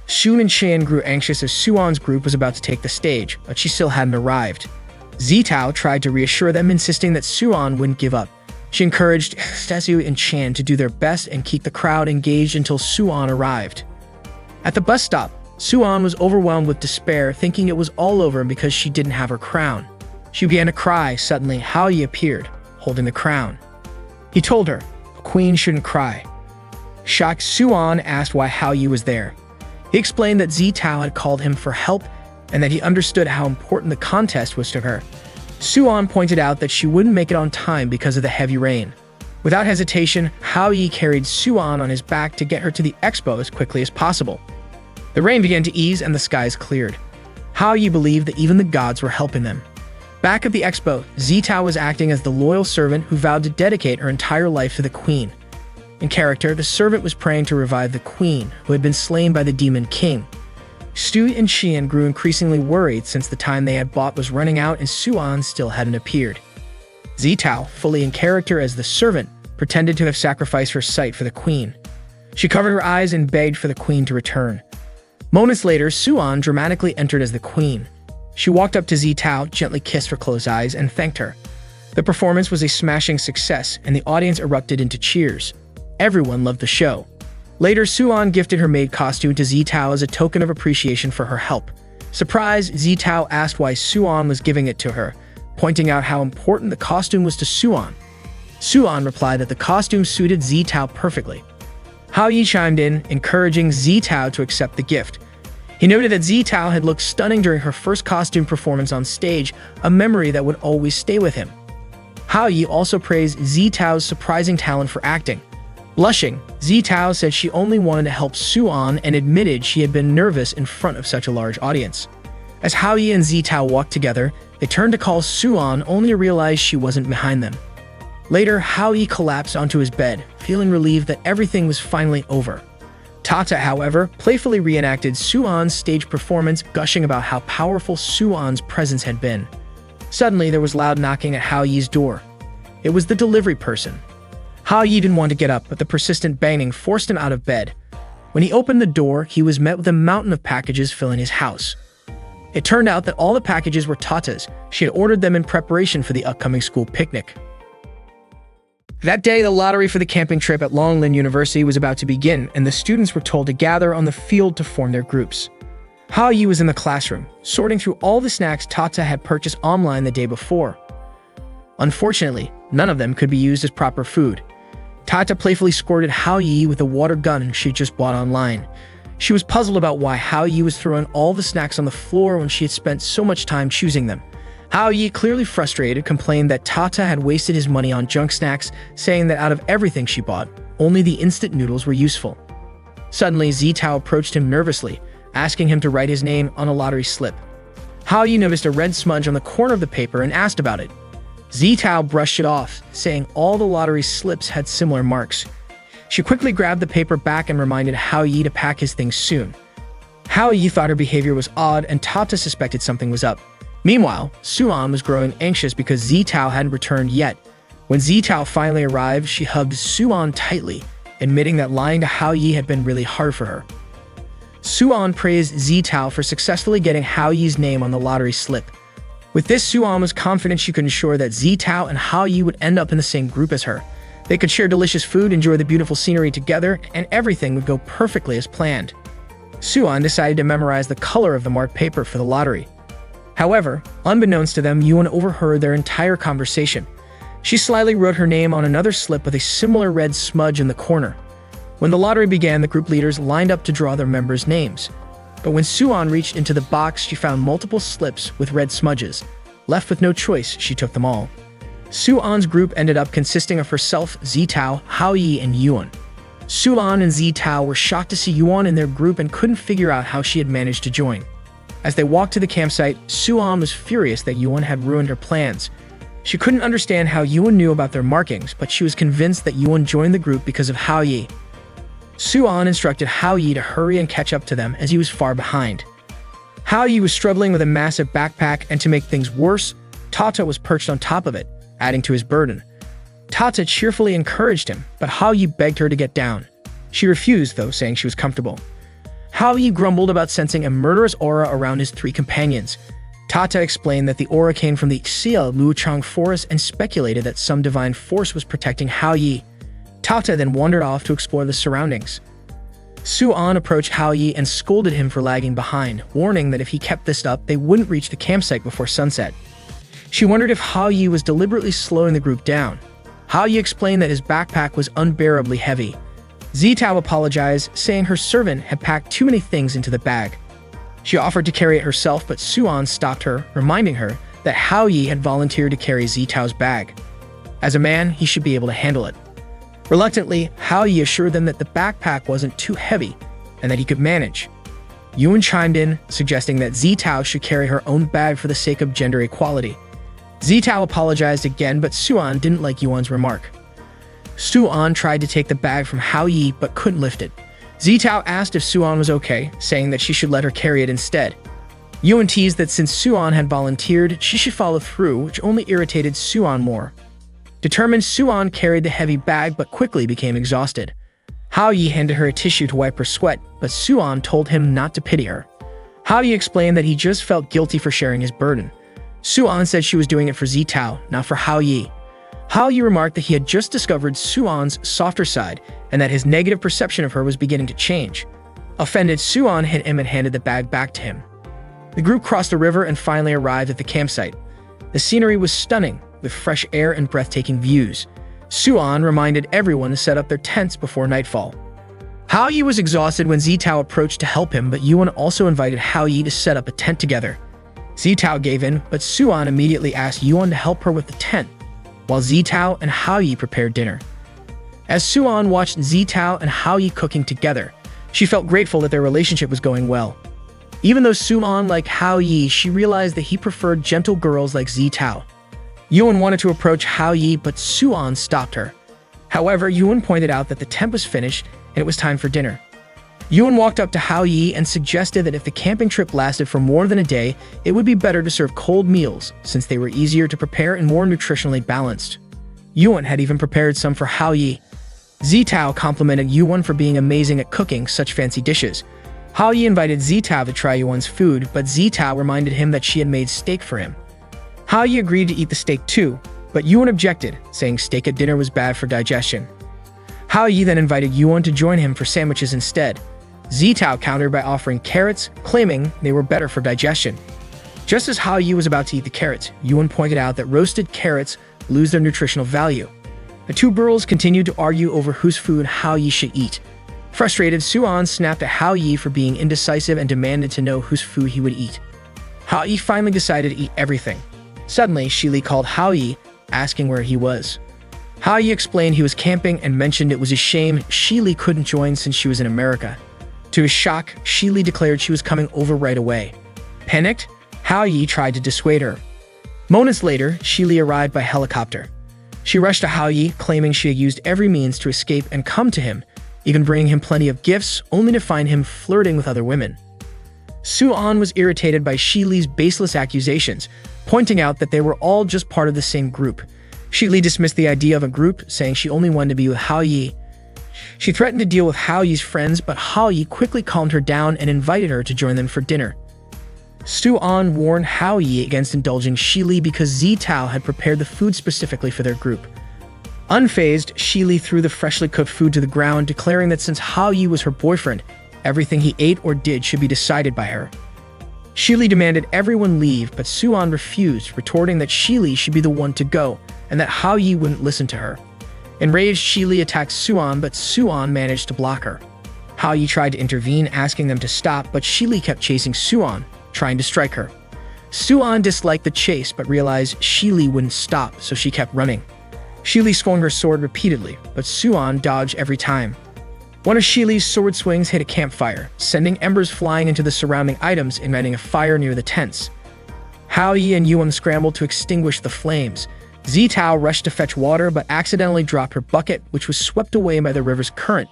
S1: Sui and Xingyan grew anxious as Suan's group was about to take the stage, but she still hadn't arrived. Zitao tried to reassure them, insisting that Suan wouldn't give up. She encouraged Sui and Chan to do their best and keep the crowd engaged until Suan arrived. At the bus stop, Suan was overwhelmed with despair, thinking it was all over because she didn't have her crown. She began to cry. Suddenly, Haoyu appeared, holding the crown. He told her, "A queen shouldn't cry." Shocked, Suan asked why Haoyu was there. He explained that Zitao had called him for help and that he understood how important the contest was to her. Suan pointed out that she wouldn't make it on time because of the heavy rain. Without hesitation, Haoyu carried Suan on his back to get her to the expo as quickly as possible. The rain began to ease and the skies cleared. Haoyu believed that even the gods were helping them. Back at the expo, Zitao was acting as the loyal servant who vowed to dedicate her entire life to the queen. In character, the servant was praying to revive the queen, who had been slain by the demon king. Sui and Xingyan grew increasingly worried since the time they had bought was running out and Suan still hadn't appeared. Zitao, fully in character as the servant, pretended to have sacrificed her sight for the queen. She covered her eyes and begged for the queen to return. Moments later, Suan dramatically entered as the queen. She walked up to Zitao, gently kissed her closed eyes, and thanked her. The performance was a smashing success, and the audience erupted into cheers. Everyone loved the show. Later, Suan gifted her maid costume to Zitao as a token of appreciation for her help. Surprised, Zitao asked why Suan was giving it to her, pointing out how important the costume was to Suan. Suan replied that the costume suited Zitao perfectly. Hao Yi chimed in, encouraging Zitao to accept the gift. He noted that Zitao had looked stunning during her first costume performance on stage, a memory that would always stay with him. Hao Yi also praised Zitao's surprising talent for acting. Blushing, Zitao said she only wanted to help Suan and admitted she had been nervous in front of such a large audience. As Hao Yi and Zitao walked together, they turned to call Suan only to realize she wasn't behind them. Later, Hao Yi collapsed onto his bed, feeling relieved that everything was finally over. Tata, however, playfully reenacted Suan's stage performance, gushing about how powerful Suan's presence had been. Suddenly, there was loud knocking at Hao Yi's door. It was the delivery person. Hao Yi didn't want to get up, but the persistent banging forced him out of bed. When he opened the door, he was met with a mountain of packages filling his house. It turned out that all the packages were Tata's. She had ordered them in preparation for the upcoming school picnic. That day, the lottery for the camping trip at Longlin University was about to begin, and the students were told to gather on the field to form their groups. Hao Yi was in the classroom, sorting through all the snacks Tata had purchased online the day before. Unfortunately, none of them could be used as proper food. Tata playfully squirted Hao Yi with a water gun she just bought online. She was puzzled about why Hao Yi was throwing all the snacks on the floor when she had spent so much time choosing them. Hao Yi, clearly frustrated, complained that Tata had wasted his money on junk snacks, saying that out of everything she bought, only the instant noodles were useful. Suddenly, Zitao approached him nervously, asking him to write his name on a lottery slip. Hao Yi noticed a red smudge on the corner of the paper and asked about it. Zitao brushed it off, saying all the lottery slips had similar marks. She quickly grabbed the paper back and reminded Hao Yi to pack his things soon. Hao Yi thought her behavior was odd, and Tata suspected something was up. Meanwhile, Suan was growing anxious because Zitao hadn't returned yet. When Zitao finally arrived, she hugged Suan tightly, admitting that lying to Hao Yi had been really hard for her. Suan praised Zitao for successfully getting Hao Yi's name on the lottery slip. With this, Suan was confident she could ensure that Zitao and Hao Yi would end up in the same group as her. They could share delicious food, enjoy the beautiful scenery together, and everything would go perfectly as planned. Suan decided to memorize the color of the marked paper for the lottery. However, unbeknownst to them, Yuan overheard their entire conversation. She slyly wrote her name on another slip with a similar red smudge in the corner. When the lottery began, the group leaders lined up to draw their members' names. But when Suan reached into the box, she found multiple slips with red smudges. Left with no choice, she took them all. Suan's group ended up consisting of herself, Zitao, Hao Yi, and Yuan. Suan and Zitao were shocked to see Yuan in their group and couldn't figure out how she had managed to join. As they walked to the campsite, Suan was furious that Yuan had ruined her plans. She couldn't understand how Yuan knew about their markings, but she was convinced that Yuan joined the group because of Hao Yi. Suan instructed Hao Yi to hurry and catch up to them as he was far behind. Hao Yi was struggling with a massive backpack, and to make things worse, Tata was perched on top of it, adding to his burden. Tata cheerfully encouraged him, but Hao Yi begged her to get down. She refused, though, saying she was comfortable. Hao Yi grumbled about sensing a murderous aura around his three companions. Tata explained that the aura came from the Xia Luchang forest and speculated that some divine force was protecting Hao Yi. Tata then wandered off to explore the surroundings. Suan approached Hao Yi and scolded him for lagging behind, warning that if he kept this up, they wouldn't reach the campsite before sunset. She wondered if Hao Yi was deliberately slowing the group down. Hao Yi explained that his backpack was unbearably heavy. Zitao apologized, saying her servant had packed too many things into the bag. She offered to carry it herself, but Suan stopped her, reminding her that Hao Yi had volunteered to carry Zitao's bag. As a man, he should be able to handle it. Reluctantly, Hao Yi assured them that the backpack wasn't too heavy and that he could manage. Yuan chimed in, suggesting that Zitao should carry her own bag for the sake of gender equality. Zitao apologized again, but Suan didn't like Yuan's remark. Suan tried to take the bag from Hao Yi but couldn't lift it. Zitao asked if Suan was okay, saying that she should let her carry it instead. Yuan teased that since Suan had volunteered, she should follow through, which only irritated Suan more. Determined, Suan carried the heavy bag but quickly became exhausted. Hao Yi handed her a tissue to wipe her sweat, but Suan told him not to pity her. Hao Yi explained that he just felt guilty for sharing his burden. Suan said she was doing it for Zitao, not for Hao Yi. Hao Yi remarked that he had just discovered Suan's softer side and that his negative perception of her was beginning to change. Offended, Suan hit him and handed the bag back to him. The group crossed the river and finally arrived at the campsite. The scenery was stunning, with fresh air and breathtaking views. Su-an reminded everyone to set up their tents before nightfall. Hao Yi was exhausted when Zitao approached to help him, but Yuan also invited Hao Yi to set up a tent together. Zitao gave in, but Su-an immediately asked Yuan to help her with the tent, while Zitao and Hao Yi prepared dinner. As Su-an watched Zitao and Hao Yi cooking together, she felt grateful that their relationship was going well. Even though Su-an liked Hao Yi, she realized that he preferred gentle girls like Zitao. Yuan wanted to approach Hao Yi, but Su-an stopped her. However, Yuan pointed out that the tent was finished and it was time for dinner. Yuan walked up to Hao Yi and suggested that if the camping trip lasted for more than a day, it would be better to serve cold meals since they were easier to prepare and more nutritionally balanced. Yuan had even prepared some for Hao Yi. Zitao complimented Yuan for being amazing at cooking such fancy dishes. Hao Yi invited Zitao to try Yuan's food, but Zitao reminded him that she had made steak for him. Hao Yi agreed to eat the steak too, but Yuan objected, saying steak at dinner was bad for digestion. Hao Yi then invited Yuan to join him for sandwiches instead. Zitao countered by offering carrots, claiming they were better for digestion. Just as Hao Yi was about to eat the carrots, Yuan pointed out that roasted carrots lose their nutritional value. The two girls continued to argue over whose food Hao Yi should eat. Frustrated, Su-an snapped at Hao Yi for being indecisive and demanded to know whose food he would eat. Hao Yi finally decided to eat everything. Suddenly, Shili called Hao Yi, asking where he was. Hao Yi explained he was camping and mentioned it was a shame Shili couldn't join since she was in America. To his shock, Shili declared she was coming over right away. Panicked, Hao Yi tried to dissuade her. Moments later, Shili arrived by helicopter. She rushed to Hao Yi, claiming she had used every means to escape and come to him, even bringing him plenty of gifts, only to find him flirting with other women. Su-an was irritated by Shili's baseless accusations, pointing out that they were all just part of the same group. Shili dismissed the idea of a group, saying she only wanted to be with Hao Yi. She threatened to deal with Hao Yi's friends, but Hao Yi quickly calmed her down and invited her to join them for dinner. Su-an warned Hao Yi against indulging Shili because Zitao had prepared the food specifically for their group. Unfazed, Shili threw the freshly cooked food to the ground, declaring that since Hao Yi was her boyfriend, everything he ate or did should be decided by her. Shili demanded everyone leave, but Su-an refused, retorting that Shili should be the one to go, and that Hao Yi wouldn't listen to her. Enraged, Shili attacked Su-an, but Su-an managed to block her. Hao Yi tried to intervene, asking them to stop, but Shili kept chasing Su-an, trying to strike her. Su-an disliked the chase, but realized Shili wouldn't stop, so she kept running. Shili swung her sword repeatedly, but Su-an dodged every time. One of Shili's sword swings hit a campfire, sending embers flying into the surrounding items, igniting a fire near the tents. Hao Yi and Yuan scrambled to extinguish the flames. Zitao rushed to fetch water, but accidentally dropped her bucket, which was swept away by the river's current.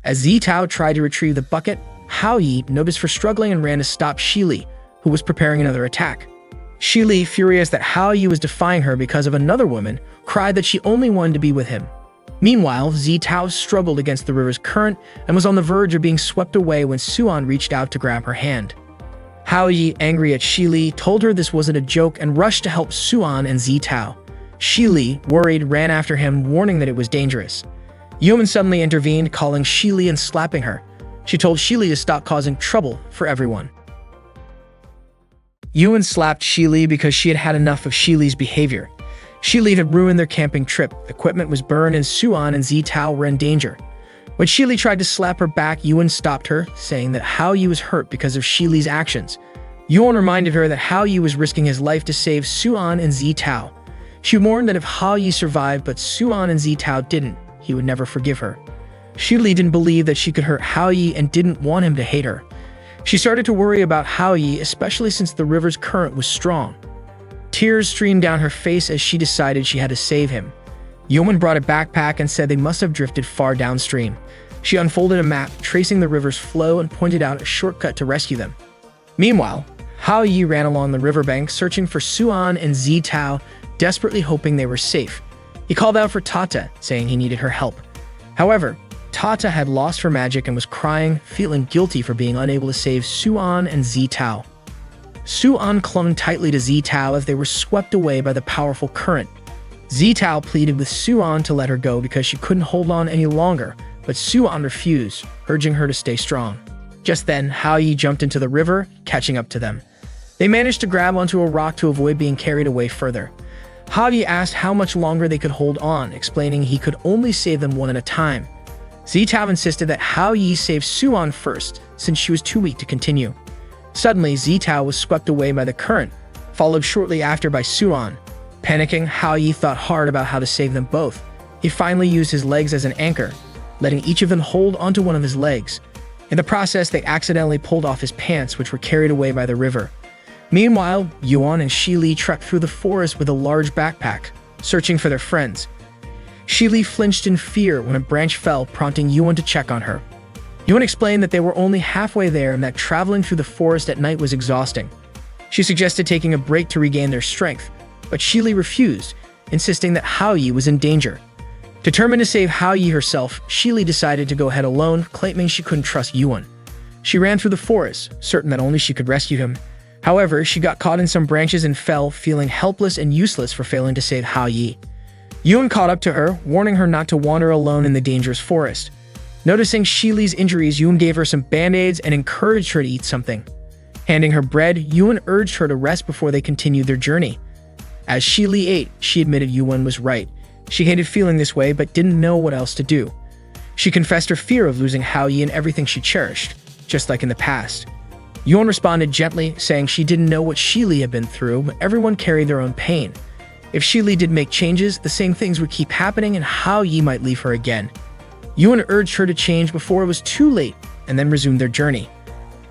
S1: As Zitao tried to retrieve the bucket, Hao Yi noticed her struggling and ran to stop Shili, who was preparing another attack. Shili, furious that Hao Yi was defying her because of another woman, cried that she only wanted to be with him. Meanwhile, Zitao struggled against the river's current and was on the verge of being swept away when Su-an reached out to grab her hand. Hao Yi, angry at Shili, told her this wasn't a joke and rushed to help Su-an and Zitao. Shili, worried, ran after him, warning that it was dangerous. Yuan suddenly intervened, calling Shili and slapping her. She told Shili to stop causing trouble for everyone. Yuan slapped Shili because she had had enough of Shili's behavior. Shili had ruined their camping trip, equipment was burned, and Su-an and Zitao were in danger. When Shili tried to slap her back, Yuan stopped her, saying that Hao Yi was hurt because of Shili's actions. Yuan reminded her that Hao Yi was risking his life to save Su-an and Zitao. She warned that if Hao Yi survived but Su-an and Zitao didn't, he would never forgive her. Shili didn't believe that she could hurt Hao Yi and didn't want him to hate her. She started to worry about Hao Yi, especially since the river's current was strong. Tears streamed down her face as she decided she had to save him. Yuan brought a backpack and said they must have drifted far downstream. She unfolded a map, tracing the river's flow, and pointed out a shortcut to rescue them. Meanwhile, Hao Yi ran along the riverbank, searching for Su-an and Zitao, desperately hoping they were safe. He called out for Tata, saying he needed her help. However, Tata had lost her magic and was crying, feeling guilty for being unable to save Su-an and Zitao. Su-an clung tightly to Zitao as they were swept away by the powerful current. Zitao pleaded with Su-an to let her go because she couldn't hold on any longer, but Su-an refused, urging her to stay strong. Just then, Hao Yi jumped into the river, catching up to them. They managed to grab onto a rock to avoid being carried away further. Hao Yi asked how much longer they could hold on, explaining he could only save them one at a time. Zitao insisted that Hao Yi save Suan first, since she was too weak to continue. Suddenly, Zitao was swept away by the current, followed shortly after by Suan. Panicking, Hao Yi thought hard about how to save them both. He finally used his legs as an anchor, letting each of them hold onto one of his legs. In the process, they accidentally pulled off his pants, which were carried away by the river. Meanwhile, Yuan and Shi Li trekked through the forest with a large backpack, searching for their friends. Shi Li flinched in fear when a branch fell, prompting Yuan to check on her. Yuan explained that they were only halfway there and that traveling through the forest at night was exhausting. She suggested taking a break to regain their strength, but Shi Li refused, insisting that Hao Yi was in danger. Determined to save Hao Yi herself, Shi Li decided to go ahead alone, claiming she couldn't trust Yuan. She ran through the forest, certain that only she could rescue him. However, she got caught in some branches and fell, feeling helpless and useless for failing to save Hao Yi. Yuan caught up to her, warning her not to wander alone in the dangerous forest. Noticing Shi Li's injuries, Yuan gave her some band-aids and encouraged her to eat something. Handing her bread, Yuan urged her to rest before they continued their journey. As Shi Li ate, she admitted Yuan was right. She hated feeling this way, but didn't know what else to do. She confessed her fear of losing Hao Yi and everything she cherished, just like in the past. Yuan responded gently, saying she didn't know what Shi Li had been through, but everyone carried their own pain. If Shi Li did make changes, the same things would keep happening and Hao Yi might leave her again. Yuan urged her to change before it was too late, and then resumed their journey.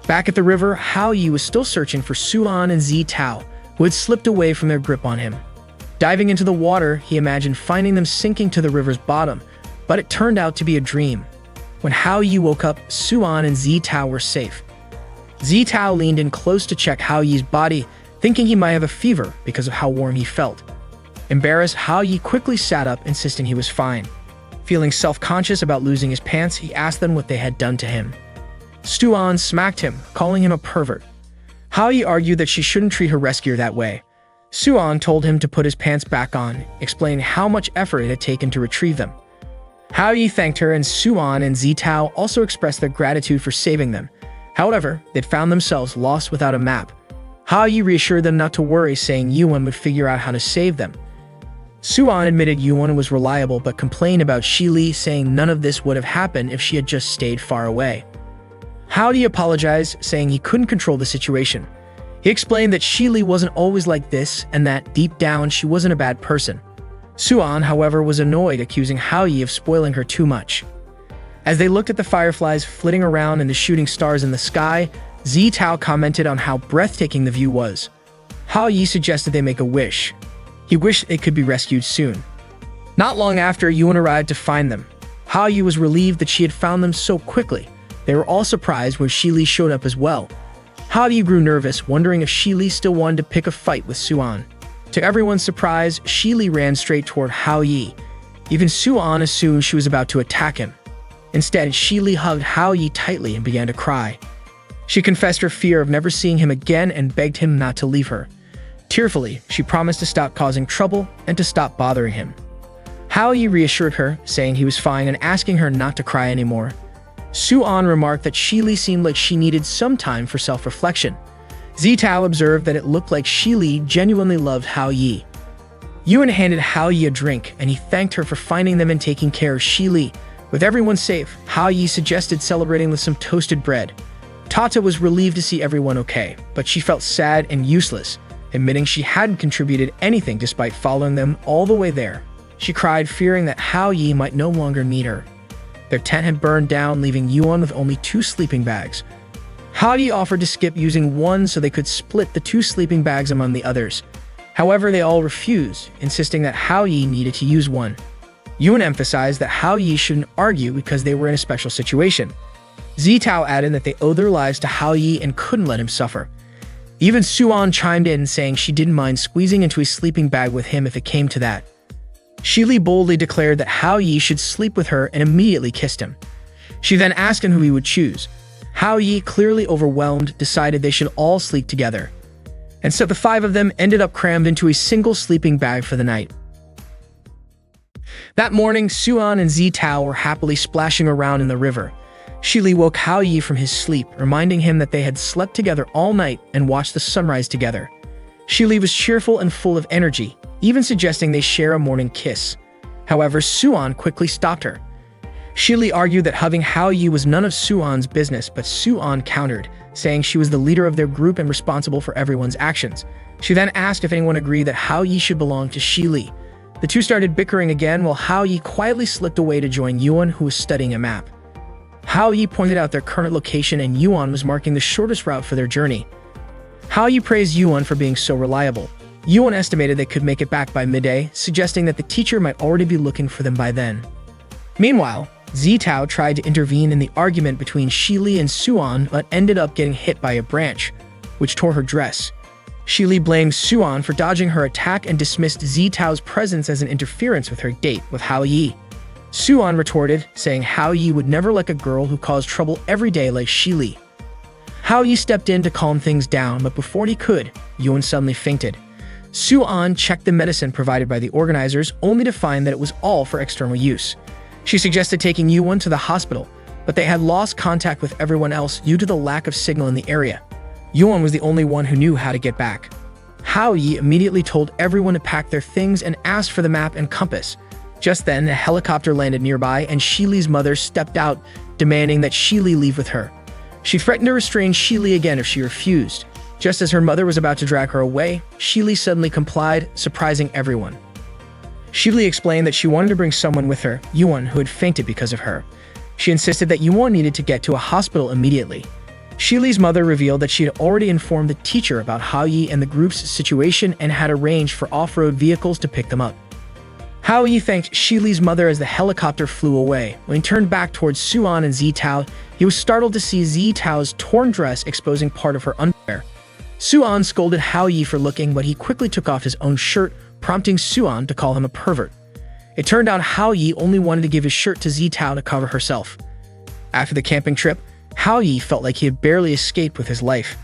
S1: Back at the river, Hao Yi was still searching for Suan and Zitao, who had slipped away from their grip on him. Diving into the water, he imagined finding them sinking to the river's bottom, but it turned out to be a dream. When Hao Yi woke up, Suan and Zitao were safe. Zitao leaned in close to check Hao Yi's body, thinking he might have a fever because of how warm he felt. Embarrassed, Hao Yi quickly sat up, insisting he was fine. Feeling self-conscious about losing his pants, he asked them what they had done to him. Suan smacked him, calling him a pervert. Hao Yi argued that she shouldn't treat her rescuer that way. Suan told him to put his pants back on, explaining how much effort it had taken to retrieve them. Hao Yi thanked her, and Suan and Zitao also expressed their gratitude for saving them. However, they'd found themselves lost without a map. Hao Yi reassured them not to worry, saying Yuan would figure out how to save them. Suan admitted Yuan was reliable but complained about Shi Li, saying none of this would have happened if she had just stayed far away. Hao Yi apologized, saying he couldn't control the situation. He explained that Shi Li wasn't always like this and that, deep down, she wasn't a bad person. Suan, however, was annoyed, accusing Hao Yi of spoiling her too much. As they looked at the fireflies flitting around and the shooting stars in the sky, Zitao commented on how breathtaking the view was. Hao Yi suggested they make a wish. He wished it could be rescued soon. Not long after, Yuan arrived to find them. Hao Yi was relieved that she had found them so quickly. They were all surprised when Shi Li showed up as well. Hao Yi grew nervous, wondering if Shi Li still wanted to pick a fight with Suan. To everyone's surprise, Shi Li ran straight toward Hao Yi. Even Suan assumed she was about to attack him. Instead, Shi Li hugged Hao Yi tightly and began to cry. She confessed her fear of never seeing him again and begged him not to leave her. Tearfully, she promised to stop causing trouble and to stop bothering him. Hao Yi reassured her, saying he was fine and asking her not to cry anymore. Suan remarked that Shi Li seemed like she needed some time for self-reflection. Zitao observed that it looked like Shi Li genuinely loved Hao Yi. Yuan handed Hao Yi a drink, and he thanked her for finding them and taking care of Shi Li. With everyone safe, Hao Yi suggested celebrating with some toasted bread. Tata was relieved to see everyone okay, but she felt sad and useless, admitting she hadn't contributed anything despite following them all the way there. She cried, fearing that Hao Yi might no longer need her. Their tent had burned down, leaving Yuan with only 2 sleeping bags. Hao Yi offered to skip using one so they could split the 2 sleeping bags among the others. However, they all refused, insisting that Hao Yi needed to use one. Yuan emphasized that Hao Yi shouldn't argue because they were in a special situation. Zitao added that they owed their lives to Hao Yi and couldn't let him suffer. Even Suan chimed in, saying she didn't mind squeezing into a sleeping bag with him if it came to that. Shi Li boldly declared that Hao Yi should sleep with her and immediately kissed him. She then asked him who he would choose. Hao Yi, clearly overwhelmed, decided they should all sleep together. And so the 5 of them ended up crammed into a single sleeping bag for the night. That morning, Suan and Zitao were happily splashing around in the river. Shi Li woke Hao Yi from his sleep, reminding him that they had slept together all night and watched the sunrise together. Shi Li was cheerful and full of energy, even suggesting they share a morning kiss. However, Suan quickly stopped her. Shi Li argued that hugging Hao Yi was none of Suan's business, but Suan countered, saying she was the leader of their group and responsible for everyone's actions. She then asked if anyone agreed that Hao Yi should belong to Shi Li. The two started bickering again while Hao Yi quietly slipped away to join Yuan, who was studying a map. Hao Yi pointed out their current location and Yuan was marking the shortest route for their journey. Hao Yi praised Yuan for being so reliable. Yuan estimated they could make it back by midday, suggesting that the teacher might already be looking for them by then. Meanwhile, Zitao tried to intervene in the argument between Shi Li and Suan but ended up getting hit by a branch, which tore her dress. Shi Li blamed Suan for dodging her attack and dismissed Zitao's presence as an interference with her date with Hao Yi. Suan retorted, saying Hao Yi would never like a girl who caused trouble every day like Shi Li. Hao Yi stepped in to calm things down, but before he could, Yuan suddenly fainted. Suan checked the medicine provided by the organizers, only to find that it was all for external use. She suggested taking Yuan to the hospital, but they had lost contact with everyone else due to the lack of signal in the area. Yuan was the only one who knew how to get back. Hao Yi immediately told everyone to pack their things and asked for the map and compass. Just then, a helicopter landed nearby and Shi Li's mother stepped out, demanding that Shi Li leave with her. She threatened to restrain Shi Li again if she refused. Just as her mother was about to drag her away, Shi Li suddenly complied, surprising everyone. Shi Li explained that she wanted to bring someone with her, Yuan, who had fainted because of her. She insisted that Yuan needed to get to a hospital immediately. Shi Li's mother revealed that she had already informed the teacher about Hao Yi and the group's situation and had arranged for off-road vehicles to pick them up. Hao Yi thanked Shi Li's mother as the helicopter flew away. When he turned back towards Suan and Zitao, he was startled to see Zitao's torn dress exposing part of her underwear. Suan scolded Hao Yi for looking, but he quickly took off his own shirt, prompting Suan to call him a pervert. It turned out Hao Yi only wanted to give his shirt to Zitao to cover herself. After the camping trip, Hao Yi felt like he had barely escaped with his life.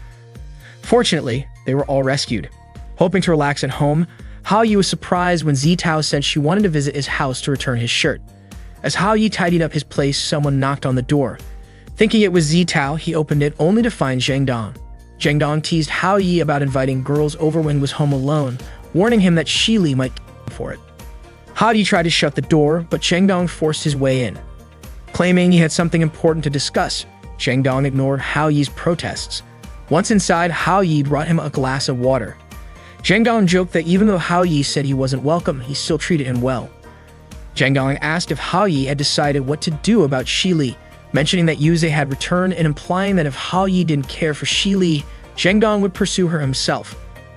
S1: Fortunately, they were all rescued. Hoping to relax at home, Hao Yi was surprised when Zitao said she wanted to visit his house to return his shirt. As Hao Yi tidied up his place, someone knocked on the door. Thinking it was Zitao, he opened it only to find Zhang Dong. Zhang Dong teased Hao Yi about inviting girls over when he was home alone, warning him that Shi Li might kill him for it. Hao Yi tried to shut the door, but Zhang Dong forced his way in. Claiming he had something important to discuss, Zhang Dong ignored Hao Yi's protests. Once inside, Hao Yi brought him a glass of water. Zhang Dong joked that even though Hao Yi said he wasn't welcome, he still treated him well. Zhang Dong asked if Hao Yi had decided what to do about Shi Li, mentioning that Yuze had returned and implying that if Hao Yi didn't care for Shi Li, Zhang Dong would pursue her himself.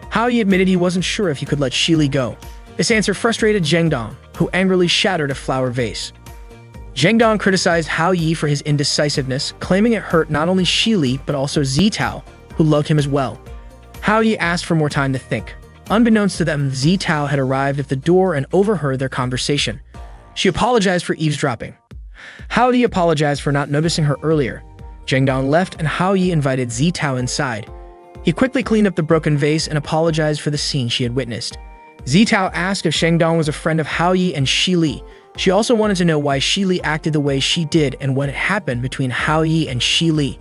S1: Hao Yi admitted he wasn't sure if he could let Shi Li go. This answer frustrated Zhang Dong, who angrily shattered a flower vase. Zhang Dong criticized Hao Yi for his indecisiveness, claiming it hurt not only Shi Li but also Zitao, who loved him as well. Hao Yi asked for more time to think. Unbeknownst to them, Zitao had arrived at the door and overheard their conversation. She apologized for eavesdropping. Hao Yi apologized for not noticing her earlier. Zhang Dong left and Hao Yi invited Zitao inside. He quickly cleaned up the broken vase and apologized for the scene she had witnessed. Zitao asked if Zhang Dong was a friend of Hao Yi and Shi Li. She also wanted to know why Shi Li acted the way she did and what had happened between Hao Yi and Shi Li.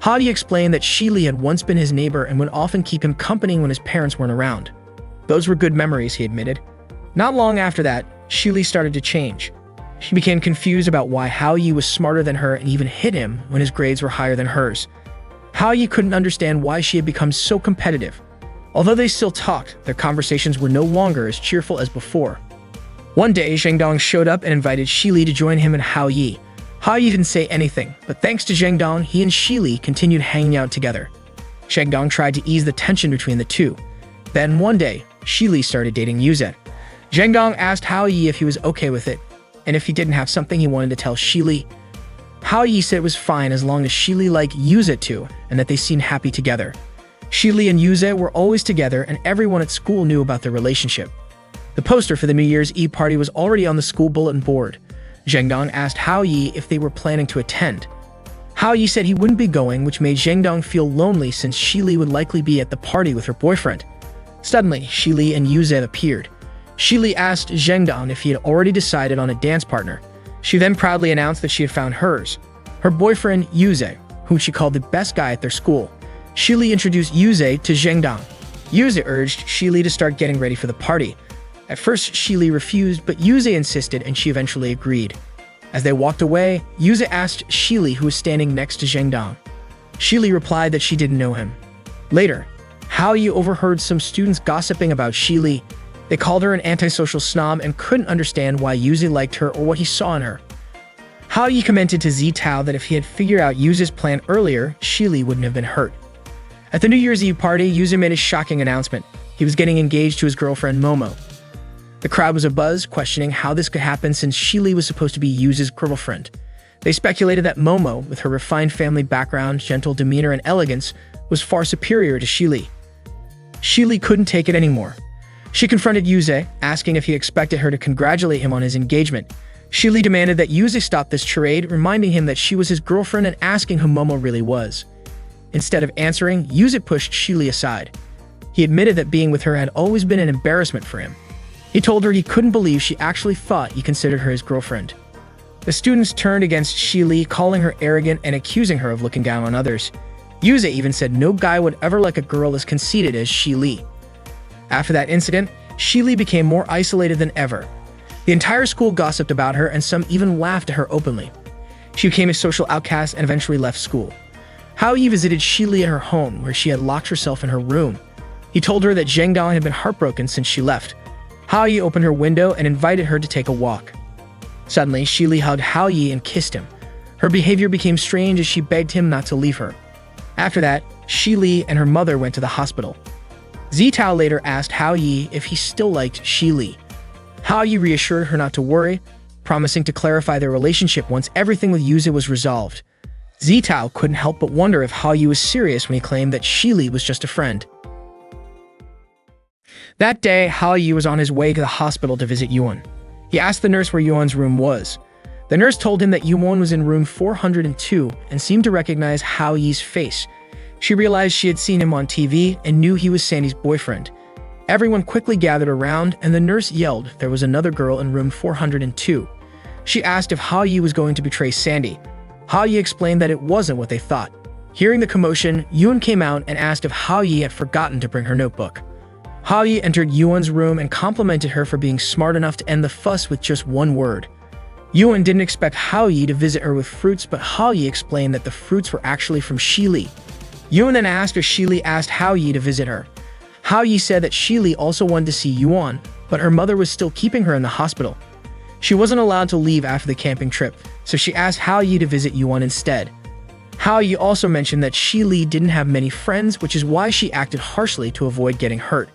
S1: Hao Yi explained that Shi Li had once been his neighbor and would often keep him company when his parents weren't around. Those were good memories, he admitted. Not long after that, Shi Li started to change. She became confused about why Hao Yi was smarter than her and even hit him when his grades were higher than hers. Hao Yi couldn't understand why she had become so competitive. Although they still talked, their conversations were no longer as cheerful as before. One day, Zhang Dong showed up and invited Shi Li to join him and Hao Yi. Hao Yi didn't say anything, but thanks to Zhang Dong, he and Shi Li continued hanging out together. Zhang Dong tried to ease the tension between the two. Then one day, Shi Li started dating Yuzet. Zhang Dong asked Hao Yi if he was okay with it, and if he didn't have something he wanted to tell Shi Li. Hao Yi said it was fine as long as Shi Li liked Yuzet too, and that they seemed happy together. Shi Li and Yuzet were always together, and everyone at school knew about their relationship. The poster for the New Year's Eve party was already on the school bulletin board. Zhang Dong asked Hao Yi if they were planning to attend. Hao Yi said he wouldn't be going, which made Zhang Dong feel lonely since Shi Li would likely be at the party with her boyfriend. Suddenly, Shi Li and Yuzet appeared. Shi Li asked Zhang Dong if he had already decided on a dance partner. She then proudly announced that she had found hers. her boyfriend Yuze, whom she called the best guy at their school. Shili introduced Yuze to Zhengdong. Yuze urged Shili to start getting ready for the party. At first, Shili refused, but Yuze insisted and she eventually agreed. As they walked away, Yuze asked Shili who was standing next to Zhengdong. Shili replied that she didn't know him. Later, Haoyi overheard some students gossiping about Shili. They called her an antisocial snob and couldn't understand why Yuze liked her or what he saw in her. Haoyi commented to Zitao that if he had figured out Yuze's plan earlier, Shili wouldn't have been hurt. At the New Year's Eve party, Yuze made a shocking announcement. He was getting engaged to his girlfriend Momo. The crowd was abuzz, questioning how this could happen since Shili was supposed to be Yuze's girlfriend. They speculated that Momo, with her refined family background, gentle demeanor, and elegance, was far superior to Shili. Shili couldn't take it anymore. She confronted Yuze, asking if he expected her to congratulate him on his engagement. Shili demanded that Yuze stop this charade, reminding him that she was his girlfriend and asking who Momo really was. Instead of answering, Yuze pushed Shili aside. He admitted that being with her had always been an embarrassment for him. He told her he couldn't believe she actually thought he considered her his girlfriend. The students turned against Shili, calling her arrogant and accusing her of looking down on others. Yuze even said no guy would ever like a girl as conceited as Shili. After that incident, Shili became more isolated than ever. The entire school gossiped about her and some even laughed at her openly. She became a social outcast and eventually left school. Haoyi visited Shili at her home, where she had locked herself in her room. He told her that Zhengdong had been heartbroken since she left. Haoyi opened her window and invited her to take a walk. Suddenly, Shili hugged Haoyi and kissed him. Her behavior became strange as she begged him not to leave her. After that, Shili and her mother went to the hospital. Zitao later asked Haoyi if he still liked Shili. Haoyi reassured her not to worry, promising to clarify their relationship once everything with Yuze was resolved. Zitao couldn't help but wonder if Haoyi was serious when he claimed that Shili was just a friend. That day, Haoyi was on his way to the hospital to visit Yuan. He asked the nurse where Yuan's room was. The nurse told him that Yuan was in room 402 and seemed to recognize Haoyi's face. She realized she had seen him on TV and knew he was Sandy's boyfriend. Everyone quickly gathered around and the nurse yelled there was another girl in room 402. She asked if Haoyi was going to betray Sandy. Haoyi explained that it wasn't what they thought. Hearing the commotion, Yuan came out and asked if Haoyi had forgotten to bring her notebook. Haoyi entered Yuan's room and complimented her for being smart enough to end the fuss with just one word. Yuan didn't expect Haoyi to visit her with fruits, but Haoyi explained that the fruits were actually from Shili. Yuan then asked if Shili asked Haoyi to visit her. Haoyi said that Shili also wanted to see Yuan, but her mother was still keeping her in the hospital. She wasn't allowed to leave after the camping trip, so she asked Haoyi to visit Yuan instead. Haoyi also mentioned that Shili didn't have many friends, which is why she acted harshly to avoid getting hurt.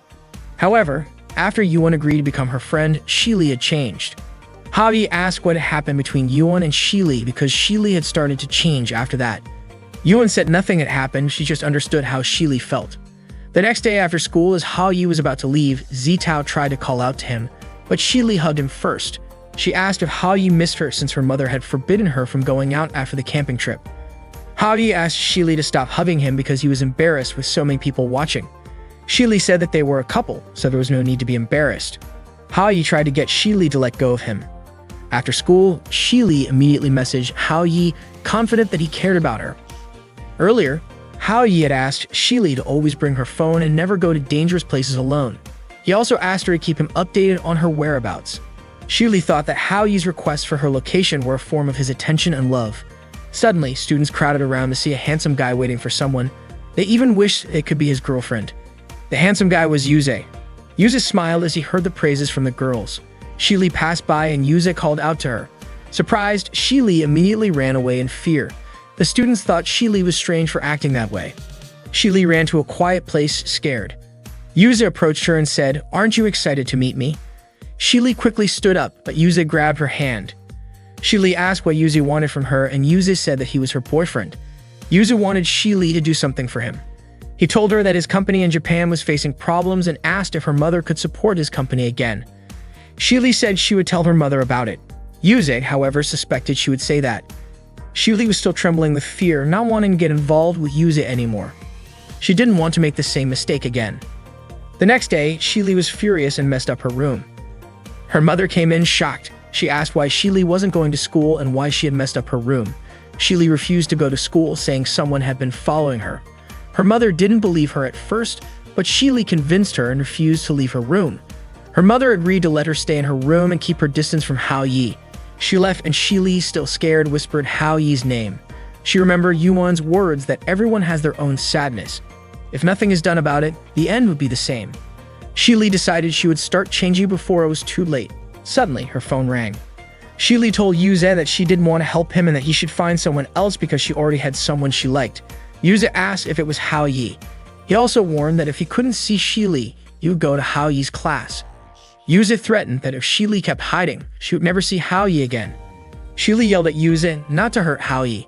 S1: However, after Yuan agreed to become her friend, Shili had changed. Haoyi asked what had happened between Yuan and Shili because Shili had started to change after that. Yuan said nothing had happened, she just understood how Shili felt. The next day after school, as Haoyi was about to leave, Zitao tried to call out to him, but Shili hugged him first. She asked if Haoyi missed her since her mother had forbidden her from going out after the camping trip. Haoyi asked Shili to stop hugging him because he was embarrassed with so many people watching. Shili said that they were a couple, so there was no need to be embarrassed. Haoyi tried to get Shili to let go of him. After school, Shili immediately messaged Haoyi, confident that he cared about her. Earlier, Haoyi had asked Shili to always bring her phone and never go to dangerous places alone. He also asked her to keep him updated on her whereabouts. Shili thought that Haoyi's requests for her location were a form of his attention and love. Suddenly, students crowded around to see a handsome guy waiting for someone. They even wished it could be his girlfriend. The handsome guy was Yuze. Yuze smiled as he heard the praises from the girls. Shili passed by and Yuze called out to her. Surprised, Shili immediately ran away in fear. The students thought Shili was strange for acting that way. Shili ran to a quiet place, scared. Yuze approached her and said, "Aren't you excited to meet me?" Shili quickly stood up, but Yuze grabbed her hand. Shili asked what Yuze wanted from her, and Yuze said that he was her boyfriend. Yuze wanted Shili to do something for him. He told her that his company in Japan was facing problems and asked if her mother could support his company again. Shili said she would tell her mother about it. Yuze, however, suspected she would say that. Shili was still trembling with fear, not wanting to get involved with Yuze anymore. She didn't want to make the same mistake again. The next day, Shili was furious and messed up her room. Her mother came in shocked. She asked why Shili wasn't going to school and why she had messed up her room. Shili refused to go to school, saying someone had been following her. Her mother didn't believe her at first, but Shili convinced her and refused to leave her room. Her mother agreed to let her stay in her room and keep her distance from Hao Yi. She left, and Shili, still scared, whispered Hao Yi's name. She remembered Yuan's words that everyone has their own sadness. If nothing is done about it, the end would be the same. Shili decided she would start changing before it was too late. Suddenly, her phone rang. Shili told Yuze that she didn't want to help him and that he should find someone else because she already had someone she liked. Yuze asked if it was Hao Yi. He also warned that if he couldn't see Shili, he would go to Hao Yi's class. Yuze threatened that if Shili kept hiding, she would never see Hao Yi again. Shili yelled at Yuze not to hurt Hao Yi.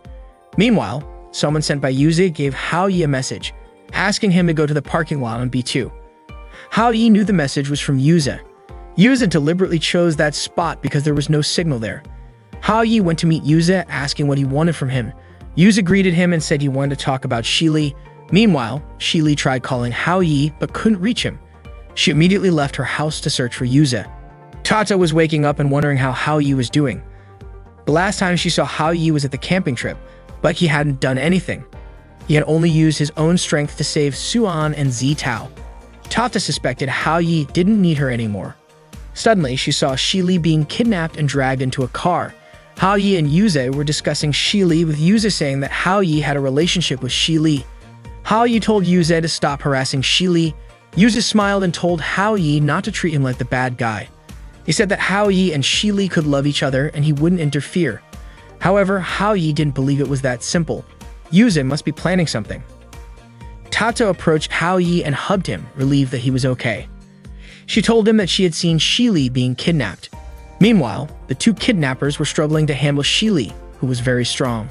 S1: Meanwhile, someone sent by Yuze gave Hao Yi a message, asking him to go to the parking lot on B2. Hao Yi knew the message was from Yuze. Yuze deliberately chose that spot because there was no signal there. Hao Yi went to meet Yuze, asking what he wanted from him. Yuze greeted him and said he wanted to talk about Shili. Meanwhile, Shili tried calling Hao Yi but couldn't reach him. She immediately left her house to search for Yuze. Tata was waking up and wondering how Hao Yi was doing. The last time she saw Hao Yi was at the camping trip, but he hadn't done anything. He had only used his own strength to save Suan and Zitao. Tata suspected Hao Yi didn't need her anymore. Suddenly, she saw Shili being kidnapped and dragged into a car. Hao Yi and Yuze were discussing Shili, with Yuze saying that Hao Yi had a relationship with Shili. Hao Yi told Yuze to stop harassing Shili. Yuze smiled and told Hao Yi not to treat him like the bad guy. He said that Hao Yi and Shili could love each other and he wouldn't interfere. However, Hao Yi didn't believe it was that simple. Yuze must be planning something. Tato approached Hao Yi and hugged him, relieved that he was okay. She told him that she had seen Shili being kidnapped. Meanwhile, the two kidnappers were struggling to handle Shili, who was very strong.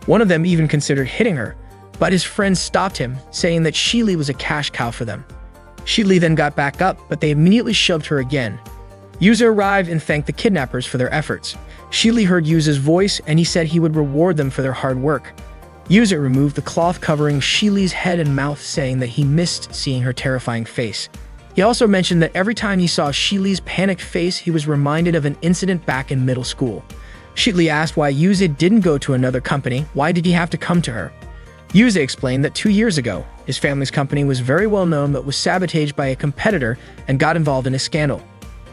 S1: One of them even considered hitting her, but his friends stopped him, saying that Shili was a cash cow for them. Shili then got back up, but they immediately shoved her again. Yuze arrived and thanked the kidnappers for their efforts. Shili heard Yuze's voice, and he said he would reward them for their hard work. Yuze removed the cloth covering Shili's head and mouth, saying that he missed seeing her terrifying face. He also mentioned that every time he saw Shili's panicked face, he was reminded of an incident back in middle school. Shili asked why Yuze didn't go to another company. Why did he have to come to her? Yuze explained that 2 years ago, his family's company was very well known but was sabotaged by a competitor and got involved in a scandal.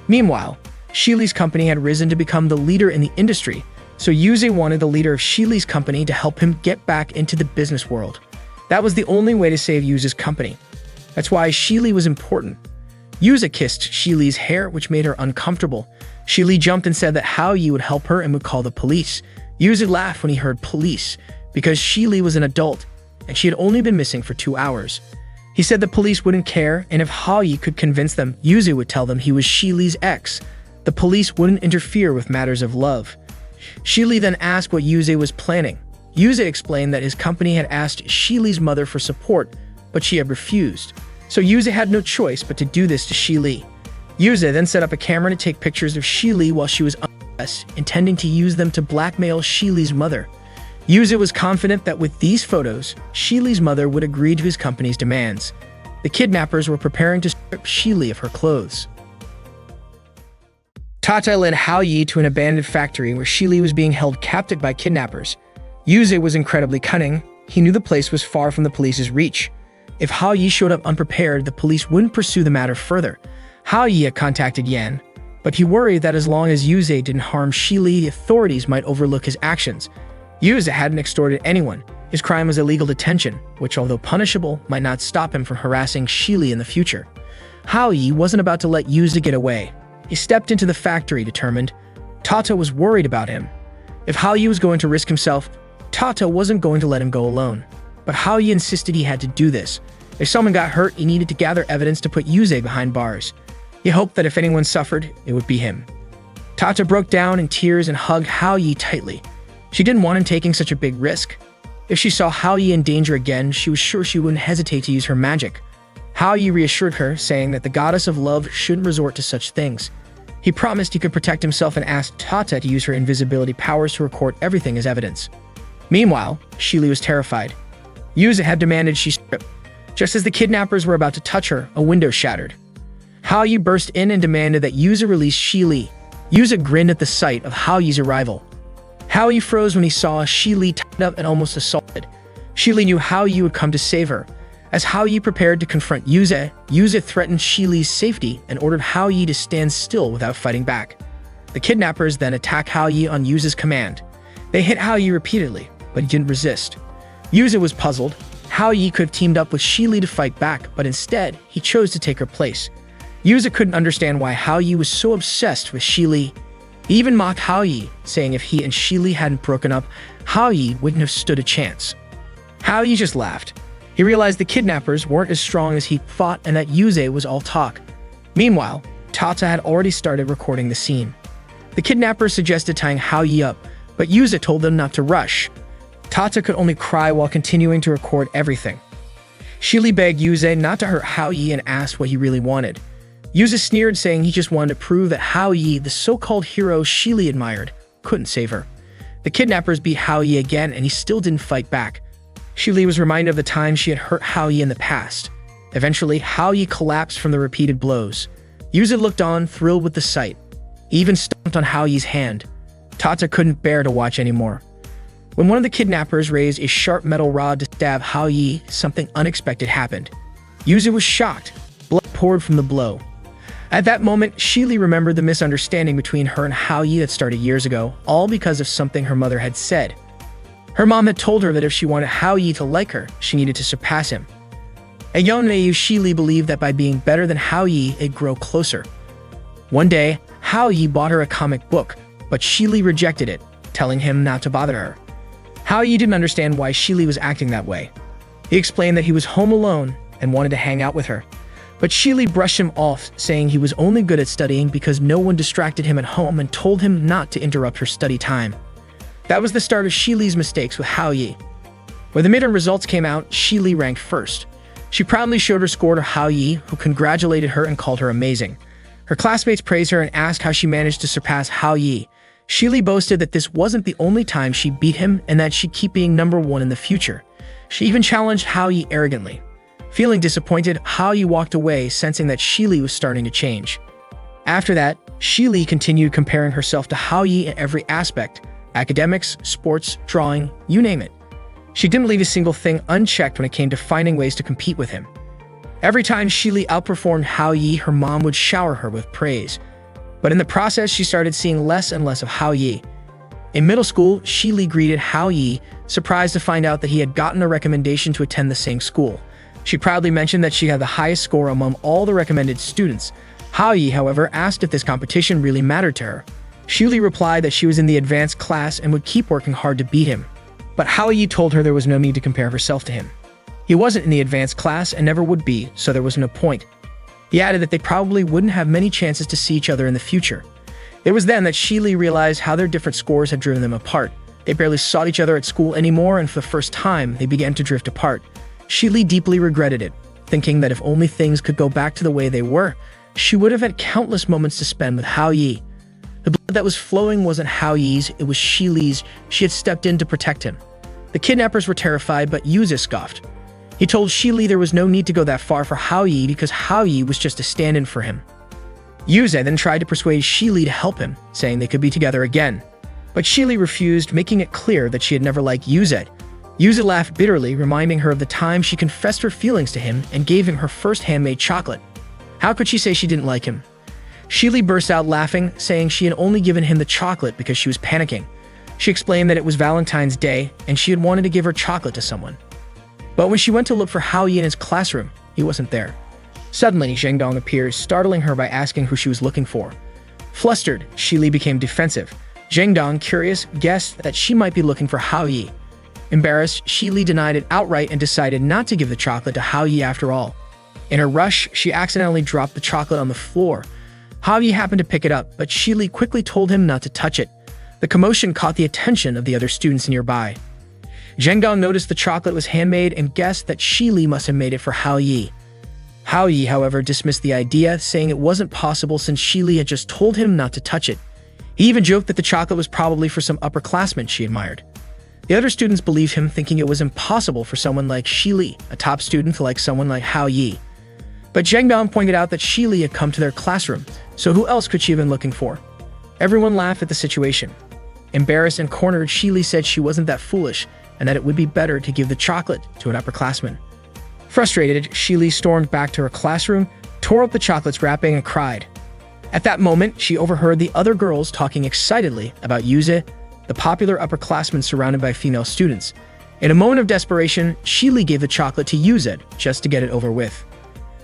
S1: Meanwhile, Shili's company had risen to become the leader in the industry, so Yuze wanted the leader of Shili's company to help him get back into the business world. That was the only way to save Yuze's company. That's why Shili was important. Yuze kissed Shili's hair, which made her uncomfortable. Shili jumped and said that Hao Yi would help her and would call the police. Yuze laughed when he heard police, because Shili was an adult, and she had only been missing for 2 hours. He said the police wouldn't care, and if Hao Yi could convince them, Yuze would tell them he was Shili's ex. The police wouldn't interfere with matters of love. Shili then asked what Yuze was planning. Yuze explained that his company had asked Shili's mother for support, but she had refused. So Yuze had no choice but to do this to Shili. Yuze then set up a camera to take pictures of Shili while she was undressed, intending to use them to blackmail Shili's mother. Yuze was confident that with these photos, Shili's mother would agree to his company's demands. The kidnappers were preparing to strip Shili of her clothes. Tata led Hao Yi to an abandoned factory where Shili was being held captive by kidnappers. Yuze was incredibly cunning. He knew the place was far from the police's reach. If Hao Yi showed up unprepared, the police wouldn't pursue the matter further. Hao Yi had contacted Yan, but he worried that as long as Yuze didn't harm Shili, the authorities might overlook his actions. Yuze hadn't extorted anyone. His crime was illegal detention, which, although punishable, might not stop him from harassing Shili in the future. Hao Yi wasn't about to let Yuze get away. He stepped into the factory determined. Tata was worried about him. If Hao Yi was going to risk himself, Tata wasn't going to let him go alone. But Hao Yi insisted he had to do this. If someone got hurt, he needed to gather evidence to put Yuze behind bars. He hoped that if anyone suffered, it would be him. Tata broke down in tears and hugged Hao Yi tightly. She didn't want him taking such a big risk. If she saw Hao Yi in danger again, she was sure she wouldn't hesitate to use her magic. Hao Yi reassured her, saying that the goddess of love shouldn't resort to such things. He promised he could protect himself and asked Tata to use her invisibility powers to record everything as evidence. Meanwhile, Shili was terrified. Yuze had demanded she strip. Just as the kidnappers were about to touch her, a window shattered. Hao Yi burst in and demanded that Yuze release Shili. Yuze grinned at the sight of Hao Yi's arrival. Hao Yi froze when he saw Shi Li tied up and almost assaulted. Shi Li knew Hao Yi would come to save her. As Hao Yi prepared to confront Yuze, Yuze threatened Shi Li's safety and ordered Hao Yi to stand still without fighting back. The kidnappers then attacked Hao Yi on Yuze's command. They hit Hao Yi repeatedly, but he didn't resist. Yuze was puzzled. Hao Yi could have teamed up with Shi Li to fight back, but instead, he chose to take her place. Yuze couldn't understand why Hao Yi was so obsessed with Shi Li. He even mocked Hao Yi, saying if he and Shi Li hadn't broken up, Hao Yi wouldn't have stood a chance. Hao Yi just laughed. He realized the kidnappers weren't as strong as he thought and that Yuze was all talk. Meanwhile, Tata had already started recording the scene. The kidnappers suggested tying Hao Yi up, but Yuze told them not to rush. Tata could only cry while continuing to record everything. Shi Li begged Yuze not to hurt Hao Yi and asked what he really wanted. Yuze sneered, saying he just wanted to prove that Hao Yi, the so-called hero Shi Li admired, couldn't save her. The kidnappers beat Hao Yi again and he still didn't fight back. Shi Li was reminded of the time she had hurt Hao Yi in the past. Eventually, Hao Yi collapsed from the repeated blows. Yuze looked on, thrilled with the sight. He even stomped on Hao Yi's hand. Tata couldn't bear to watch anymore. When one of the kidnappers raised a sharp metal rod to stab Hao Yi, something unexpected happened. Yuze was shocked. Blood poured from the blow. At that moment, Shi Li remembered the misunderstanding between her and Hao Yi that started years ago, all because of something her mother had said. Her mom had told her that if she wanted Hao Yi to like her, she needed to surpass him. A young naive Shi Li believed that by being better than Hao Yi, it'd grow closer. One day, Hao Yi bought her a comic book, but Shi Li rejected it, telling him not to bother her. Hao Yi didn't understand why Shi Li was acting that way. He explained that he was home alone and wanted to hang out with her. But Shi Li brushed him off, saying he was only good at studying because no one distracted him at home and told him not to interrupt her study time. That was the start of Shi Li's mistakes with Hao Yi. When the midterm results came out, Shi Li ranked first. She proudly showed her score to Hao Yi, who congratulated her and called her amazing. Her classmates praised her and asked how she managed to surpass Hao Yi. Shi Li boasted that this wasn't the only time she beat him and that she'd keep being number one in the future. She even challenged Hao Yi arrogantly. Feeling disappointed, Hao Yi walked away, sensing that Shi Li was starting to change. After that, Shi Li continued comparing herself to Hao Yi in every aspect: academics, sports, drawing, you name it. She didn't leave a single thing unchecked when it came to finding ways to compete with him. Every time Shi Li outperformed Hao Yi, her mom would shower her with praise. But in the process, she started seeing less and less of Hao Yi. In middle school, Shi Li greeted Hao Yi, surprised to find out that he had gotten a recommendation to attend the same school. She proudly mentioned that she had the highest score among all the recommended students. Hao Yi, however, asked if this competition really mattered to her. Shi Li replied that she was in the advanced class and would keep working hard to beat him. But Hao Yi told her there was no need to compare herself to him. He wasn't in the advanced class and never would be, so there was no point. He added that they probably wouldn't have many chances to see each other in the future. It was then that Shi Li realized how their different scores had driven them apart. They barely saw each other at school anymore, and for the first time, they began to drift apart. Shi Li deeply regretted it, thinking that if only things could go back to the way they were, she would have had countless moments to spend with Hao Yi. The blood that was flowing wasn't Hao Yi's, it was Shi Li's. She had stepped in to protect him. The kidnappers were terrified, but Yuze scoffed. He told Shi Li there was no need to go that far for Hao Yi because Hao Yi was just a stand-in for him. Yuze then tried to persuade Shi Li to help him, saying they could be together again. But Shi Li refused, making it clear that she had never liked Yuze. Yuze laughed bitterly, reminding her of the time she confessed her feelings to him and gave him her first handmade chocolate. How could she say she didn't like him? Shi Li burst out laughing, saying she had only given him the chocolate because she was panicking. She explained that it was Valentine's Day and she had wanted to give her chocolate to someone. But when she went to look for Hao Yi in his classroom, he wasn't there. Suddenly, Zheng Dong appears, startling her by asking who she was looking for. Flustered, Shi Li became defensive. Zheng Dong, curious, guessed that she might be looking for Hao Yi. Embarrassed, Shi Li denied it outright and decided not to give the chocolate to Hao Yi after all. In her rush, she accidentally dropped the chocolate on the floor. Hao Yi happened to pick it up, but Shi Li quickly told him not to touch it. The commotion caught the attention of the other students nearby. Zheng Dong noticed the chocolate was handmade and guessed that Shi Li must have made it for Hao Yi. Hao Yi, however, dismissed the idea, saying it wasn't possible since Shi Li had just told him not to touch it. He even joked that the chocolate was probably for some upperclassman she admired. The other students believed him, thinking it was impossible for someone like Shi Li, a top student, to like someone like Hao Yi. But Zheng Dong pointed out that Shi Li had come to their classroom, so who else could she have been looking for? Everyone laughed at the situation. Embarrassed and cornered, Sheely said she wasn't that foolish and that it would be better to give the chocolate to an upperclassman. Frustrated, Sheely stormed back to her classroom, tore up the chocolate's wrapping, and cried. At that moment, she overheard the other girls talking excitedly about Yuze, the popular upperclassman surrounded by female students. In a moment of desperation, Sheely gave the chocolate to Yuze just to get it over with.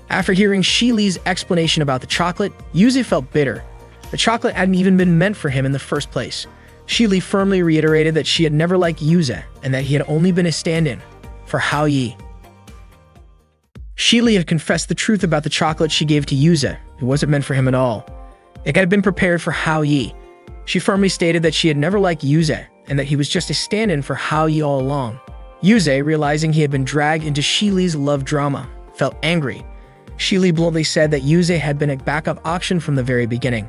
S1: After hearing Sheely's explanation about the chocolate, Yuze felt bitter. The chocolate hadn't even been meant for him in the first place. Sheely firmly reiterated that she had never liked Yuze and that he had only been a stand-in for Hao Yi. Sheely had confessed the truth about the chocolate she gave to Yuze. It wasn't meant for him at all. It had been prepared for Hao Yi. She firmly stated that she had never liked Yuze and that he was just a stand-in for Hao Yi all along. Yuze, realizing he had been dragged into Sheely's love drama, felt angry. Sheely bluntly said that Yuze had been a backup option from the very beginning.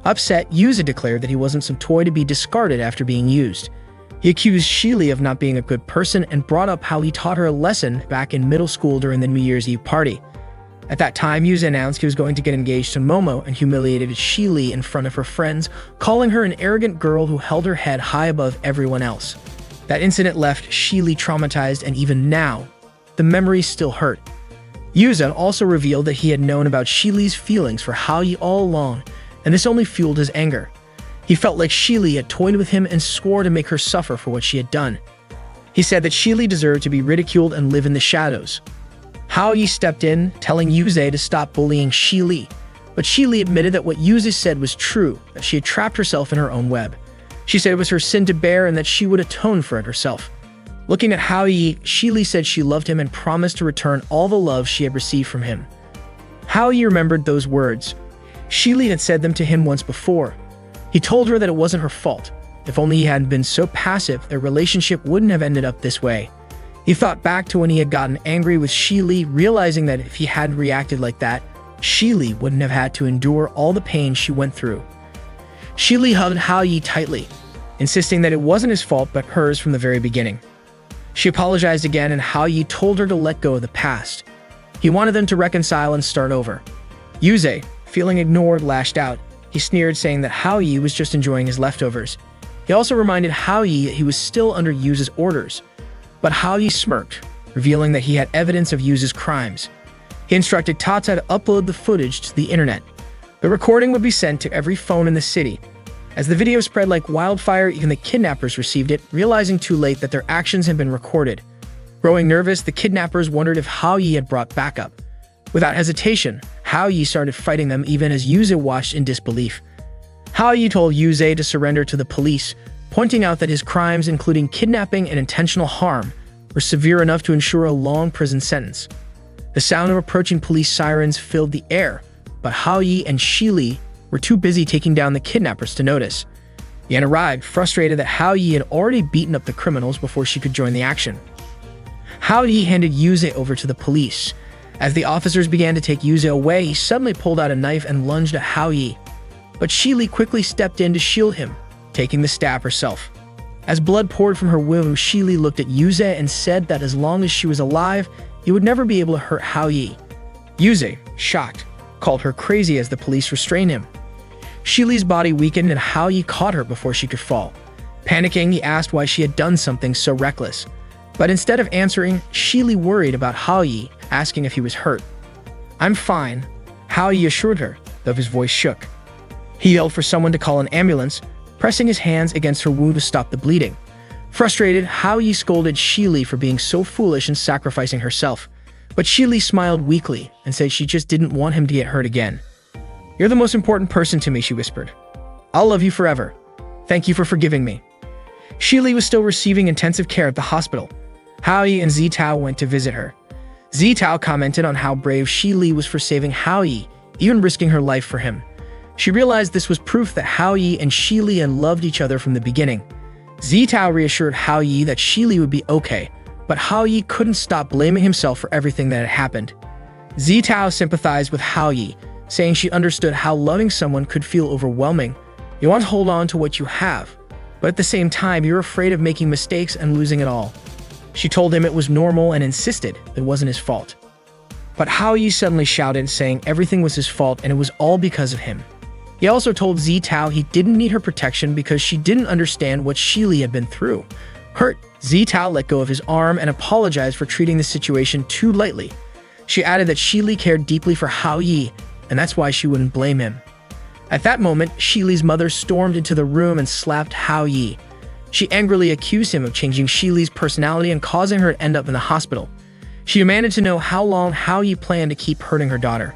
S1: Upset, Yuze declared that he wasn't some toy to be discarded after being used. He accused Sheely of not being a good person and brought up how he taught her a lesson back in middle school during the New Year's Eve party. At that time, Yuze announced he was going to get engaged to Momo and humiliated Sheely in front of her friends, calling her an arrogant girl who held her head high above everyone else. That incident left Sheely traumatized, and even now, the memories still hurt. Yuze also revealed that he had known about Sheely's feelings for Hao Yi all along, and this only fueled his anger. He felt like Sheely had toyed with him and swore to make her suffer for what she had done. He said that Sheely deserved to be ridiculed and live in the shadows. Hao Yi stepped in, telling Yuze to stop bullying Sheely, but Sheely admitted that what Yuze said was true, that she had trapped herself in her own web. She said it was her sin to bear and that she would atone for it herself. Looking at Hao Yi, Sheely said she loved him and promised to return all the love she had received from him. Hao Yi remembered those words. Sheely had said them to him once before. He told her that it wasn't her fault. If only he hadn't been so passive, their relationship wouldn't have ended up this way. He thought back to when he had gotten angry with Sheely, realizing that if he hadn't reacted like that, Sheely wouldn't have had to endure all the pain she went through. Sheely hugged Hao Yi tightly, insisting that it wasn't his fault but hers from the very beginning. She apologized again, and Hao Yi told her to let go of the past. He wanted them to reconcile and start over. Yuze, feeling ignored, lashed out. He sneered, saying that Hao Yi was just enjoying his leftovers. He also reminded Hao Yi that he was still under Yuze's orders. But Hao Yi smirked, revealing that he had evidence of Yuze's crimes. He instructed Tata to upload the footage to the internet. The recording would be sent to every phone in the city. As the video spread like wildfire, even the kidnappers received it, realizing too late that their actions had been recorded. Growing nervous, the kidnappers wondered if Hao Yi had brought backup. Without hesitation, Hao Yi started fighting them even as Yuze watched in disbelief. Hao Yi told Yuze to surrender to the police, pointing out that his crimes, including kidnapping and intentional harm, were severe enough to ensure a long prison sentence. The sound of approaching police sirens filled the air, but Hao Yi and Sheely were too busy taking down the kidnappers to notice. Yan arrived, frustrated that Hao Yi had already beaten up the criminals before she could join the action. Hao Yi handed Yuze over to the police. As the officers began to take Yuze away, he suddenly pulled out a knife and lunged at Hao Yi. But Sheely quickly stepped in to shield him, taking the stab herself. As blood poured from her wound, Sheely looked at Yuze and said that as long as she was alive, he would never be able to hurt Hao Yi. Yuze, shocked, called her crazy as the police restrained him. Sheely's body weakened and Hao Yi caught her before she could fall. Panicking, he asked why she had done something so reckless. But instead of answering, Sheely worried about Hao Yi, asking if he was hurt. "I'm fine," Hao Yi assured her, though his voice shook. He yelled for someone to call an ambulance, pressing his hands against her wound to stop the bleeding. Frustrated, Hao Yi scolded Sheely for being so foolish and sacrificing herself. But Sheely smiled weakly and said she just didn't want him to get hurt again. "You're the most important person to me," she whispered. "I'll love you forever. Thank you for forgiving me." Sheely was still receiving intensive care at the hospital. Hao Yi and Zitao went to visit her. Zitao commented on how brave Sheely was for saving Hao Yi, even risking her life for him. She realized this was proof that Hao Yi and Sheely had loved each other from the beginning. Zitao reassured Hao Yi that Sheely would be okay, but Hao Yi couldn't stop blaming himself for everything that had happened. Zitao sympathized with Hao Yi, saying she understood how loving someone could feel overwhelming. You want to hold on to what you have, but at the same time, you're afraid of making mistakes and losing it all. She told him it was normal and insisted it wasn't his fault. But Hao Yi suddenly shouted, saying everything was his fault and it was all because of him. He also told Zitao he didn't need her protection because she didn't understand what Shili had been through. Hurt, Zitao let go of his arm and apologized for treating the situation too lightly. She added that Shili cared deeply for Hao Yi, and that's why she wouldn't blame him. At that moment, Shili's mother stormed into the room and slapped Hao Yi. She angrily accused him of changing Shili's personality and causing her to end up in the hospital. She demanded to know how long Hao Yi planned to keep hurting her daughter.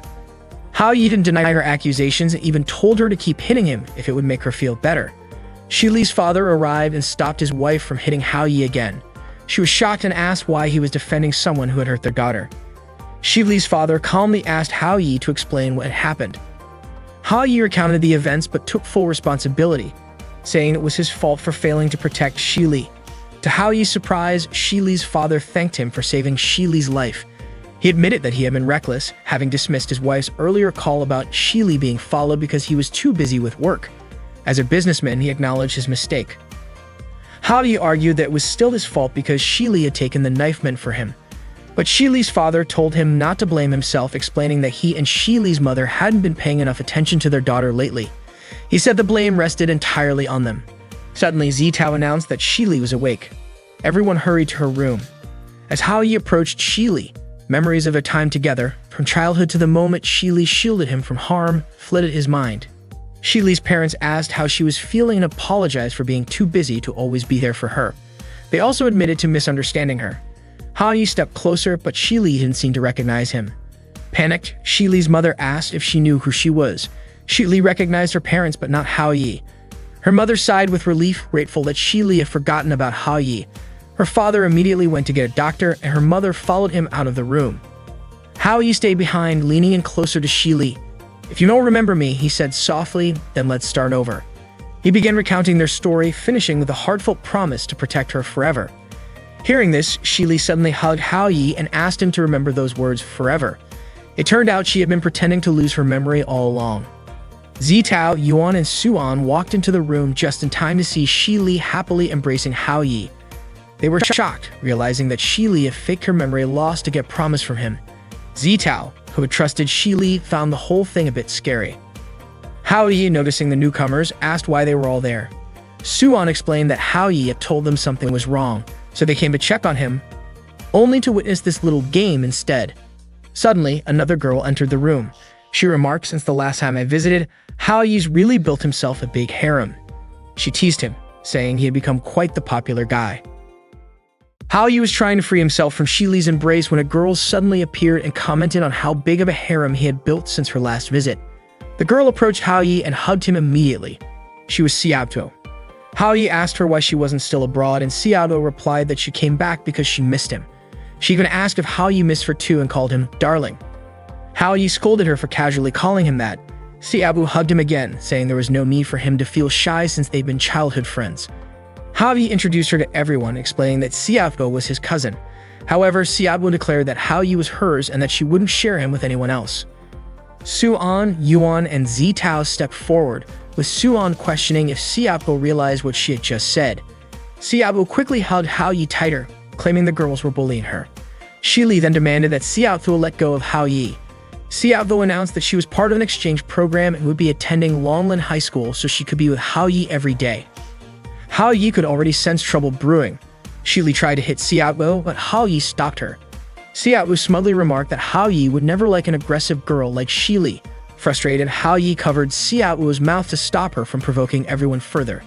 S1: Hao Yi didn't deny her accusations and even told her to keep hitting him if it would make her feel better. Shili's father arrived and stopped his wife from hitting Hao Yi again. She was shocked and asked why he was defending someone who had hurt their daughter. Shili's father calmly asked Hao Yi to explain what had happened. Hao Yi recounted the events but took full responsibility, saying it was his fault for failing to protect Shili. To Hao Yi's surprise, Shili's father thanked him for saving Shili's life. He admitted that he had been reckless, having dismissed his wife's earlier call about Shili being followed because he was too busy with work. As a businessman, he acknowledged his mistake. Hao Yi argued that it was still his fault because Shili had taken the knife meant for him. But Shili's father told him not to blame himself, explaining that he and Shili's mother hadn't been paying enough attention to their daughter lately. He said the blame rested entirely on them. Suddenly, Zitao announced that Shili was awake. Everyone hurried to her room. As Hao Yi approached Shili, memories of their time together, from childhood to the moment Shili shielded him from harm, flooded his mind. Shili's parents asked how she was feeling and apologized for being too busy to always be there for her. They also admitted to misunderstanding her. Hao Yi stepped closer, but Shili didn't seem to recognize him. Panicked, Shili's mother asked if she knew who she was. Shili recognized her parents, but not Hao Yi. Her mother sighed with relief, grateful that Shili had forgotten about Hao Yi. Her father immediately went to get a doctor, and her mother followed him out of the room. Hao Yi stayed behind, leaning in closer to Shili. "If you don't remember me," he said softly, "then let's start over." He began recounting their story, finishing with a heartfelt promise to protect her forever. Hearing this, Shili suddenly hugged Hao Yi and asked him to remember those words forever. It turned out she had been pretending to lose her memory all along. Zitao, Yuan, and Suan walked into the room just in time to see Shili happily embracing Hao Yi. They were shocked, realizing that Shili had faked her memory loss to get promise from him. Zitao, who had trusted Shili, found the whole thing a bit scary. Hao Yi, noticing the newcomers, asked why they were all there. Suan explained that Hao Yi had told them something was wrong, so they came to check on him, only to witness this little game instead. Suddenly, another girl entered the room. She remarked, "Since the last time I visited, Hao Yi's really built himself a big harem." She teased him, saying he had become quite the popular guy. Hao Yi was trying to free himself from Shili's embrace when a girl suddenly appeared and commented on how big of a harem he had built since her last visit. The girl approached Hao Yi and hugged him immediately. She was Xiaotuo. Hao Yi asked her why she wasn't still abroad, and Xiaotuo replied that she came back because she missed him. She even asked if Hao Yi missed her too and called him darling. Hao Yi scolded her for casually calling him that. Xiaotuo hugged him again, saying there was no need for him to feel shy since they'd been childhood friends. Hao Yi introduced her to everyone, explaining that Xiaotuo was his cousin. However, Xiaotuo declared that Hao Yi was hers and that she wouldn't share him with anyone else. Suan, Yuan, and Zitao stepped forward, with Suan questioning if Xiaotuo realized what she had just said. Xiaotuo quickly hugged Hao Yi tighter, claiming the girls were bullying her. Shili then demanded that Xiaotuo let go of Hao Yi. Xiaotuo announced that she was part of an exchange program and would be attending Longlin High School so she could be with Hao Yi every day. Hao Yi could already sense trouble brewing. Shili tried to hit Xiaotuo, but Hao Yi stopped her. Xiaotuo smugly remarked that Hao Yi would never like an aggressive girl like Shili. Frustrated, Hao Yi covered Xiaotuo's mouth to stop her from provoking everyone further.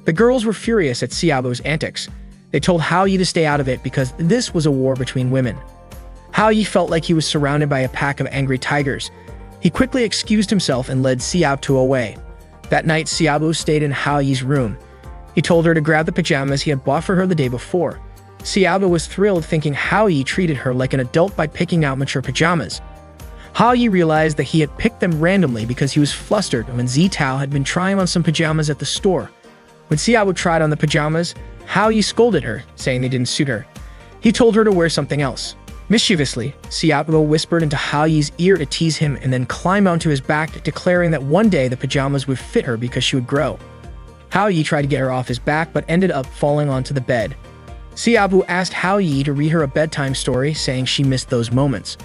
S1: The girls were furious at Xiaotuo's antics. They told Hao Yi to stay out of it because this was a war between women. Hao Yi felt like he was surrounded by a pack of angry tigers. He quickly excused himself and led Xiaotuo away. That night, Xiaotuo stayed in Hao Yi's room. He told her to grab the pajamas he had bought for her the day before. Xiaotuo was thrilled, thinking Hao Yi treated her like an adult by picking out mature pajamas. Hao Yi realized that he had picked them randomly because he was flustered when Zitao had been trying on some pajamas at the store. When Xiaotuo tried on the pajamas, Hao Yi scolded her, saying they didn't suit her. He told her to wear something else. Mischievously, Xiaotuo whispered into Hao Yi's ear to tease him and then climbed onto his back, declaring that one day the pajamas would fit her because she would grow. Hao Yi tried to get her off his back but ended up falling onto the bed. Xiaotuo asked Hao Yi to read her a bedtime story, saying she missed those moments.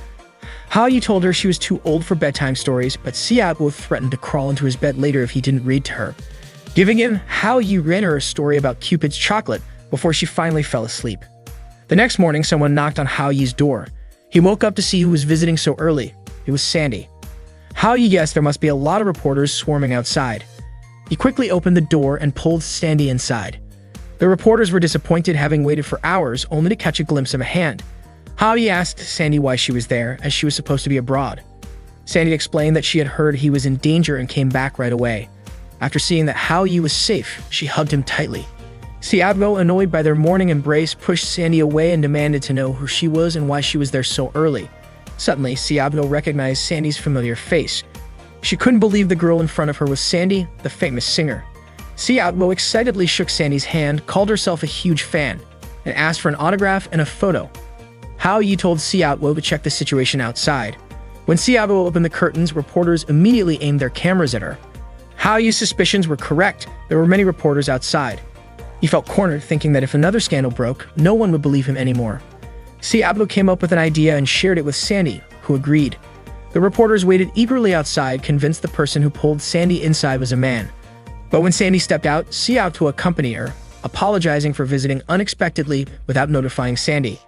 S1: Hao Yi told her she was too old for bedtime stories, but Xiaobo threatened to crawl into his bed later if he didn't read to her. Giving in, Hao Yi read her a story about Cupid's chocolate before she finally fell asleep. The next morning, someone knocked on Hao Yi's door. He woke up to see who was visiting so early. It was Sandy. Hao Yi guessed there must be a lot of reporters swarming outside. He quickly opened the door and pulled Sandy inside. The reporters were disappointed, having waited for hours only to catch a glimpse of a hand. Hao Yi asked Sandy why she was there, as she was supposed to be abroad. Sandy explained that she had heard he was in danger and came back right away. After seeing that Hao Yi was safe, she hugged him tightly. Xiaobo, annoyed by their morning embrace, pushed Sandy away and demanded to know who she was and why she was there so early. Suddenly, Xiaobo recognized Sandy's familiar face. She couldn't believe the girl in front of her was Sandy, the famous singer. Xiaobo excitedly shook Sandy's hand, called herself a huge fan, and asked for an autograph and a photo. Hao Yi told Xiaobo to check the situation outside. When Xiaobo opened the curtains, reporters immediately aimed their cameras at her. Hao Yi's suspicions were correct. There were many reporters outside. He felt cornered, thinking that if another scandal broke, no one would believe him anymore. Xiaobo came up with an idea and shared it with Sandy, who agreed. The reporters waited eagerly outside, convinced the person who pulled Sandy inside was a man. But when Sandy stepped out, Xiaobo accompanied her, apologizing for visiting unexpectedly without notifying Sandy.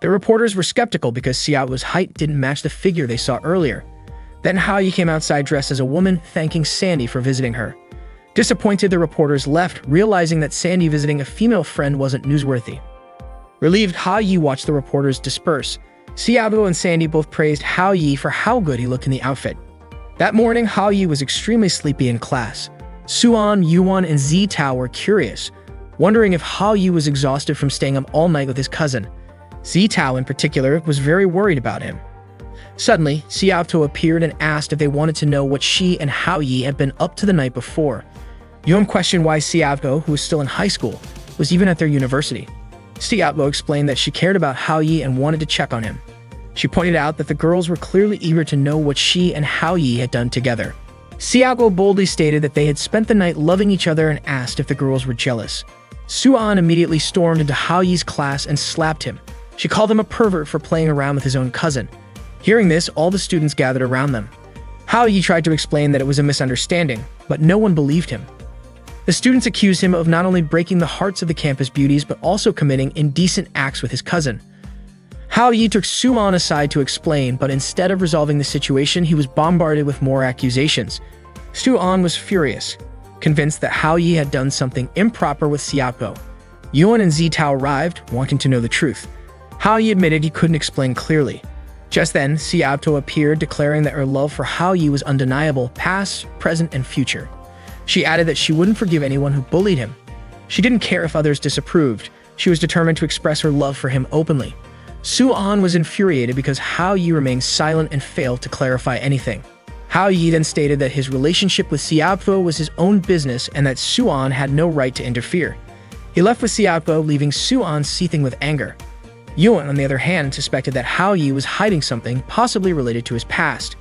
S1: The reporters were skeptical because Xiaobo's height didn't match the figure they saw earlier. Then Hao Yi came outside dressed as a woman, thanking Sandy for visiting her. Disappointed, the reporters left, realizing that Sandy visiting a female friend wasn't newsworthy. Relieved, Hao Yi watched the reporters disperse. Xiaobo and Sandy both praised Hao Yi for how good he looked in the outfit. That morning, Hao Yi was extremely sleepy in class. Suan, Yuan, and Zitao were curious, wondering if Hao Yi was exhausted from staying up all night with his cousin. Zitao, in particular, was very worried about him. Suddenly, Xiaobo appeared and asked if they wanted to know what she and Hao Yi had been up to the night before. Yuan questioned why Xiaobo, who was still in high school, was even at their university. Xiaobo explained that she cared about Hao Yi and wanted to check on him. She pointed out that the girls were clearly eager to know what she and Hao Yi had done together. Xiaobo boldly stated that they had spent the night loving each other and asked if the girls were jealous. Suan immediately stormed into Hao Yi's class and slapped him. She called him a pervert for playing around with his own cousin. Hearing this, all the students gathered around them. Hao Yi tried to explain that it was a misunderstanding, but no one believed him. The students accused him of not only breaking the hearts of the campus beauties, but also committing indecent acts with his cousin. Hao Yi took Suan aside to explain, but instead of resolving the situation, he was bombarded with more accusations. Suan was furious, convinced that Hao Yi had done something improper with Xiaobo. Yuan and Zitao arrived, wanting to know the truth. Hao Yi admitted he couldn't explain clearly. Just then, Xiaobo appeared, declaring that her love for Hao Yi was undeniable, past, present, and future. She added that she wouldn't forgive anyone who bullied him. She didn't care if others disapproved. She was determined to express her love for him openly. Suan was infuriated because Hao Yi remained silent and failed to clarify anything. Hao Yi then stated that his relationship with Xiaobo was his own business and that Suan had no right to interfere. He left with Xiaobo, leaving Suan seething with anger. Yuan, on the other hand, suspected that Hao Yi was hiding something, possibly related to his past.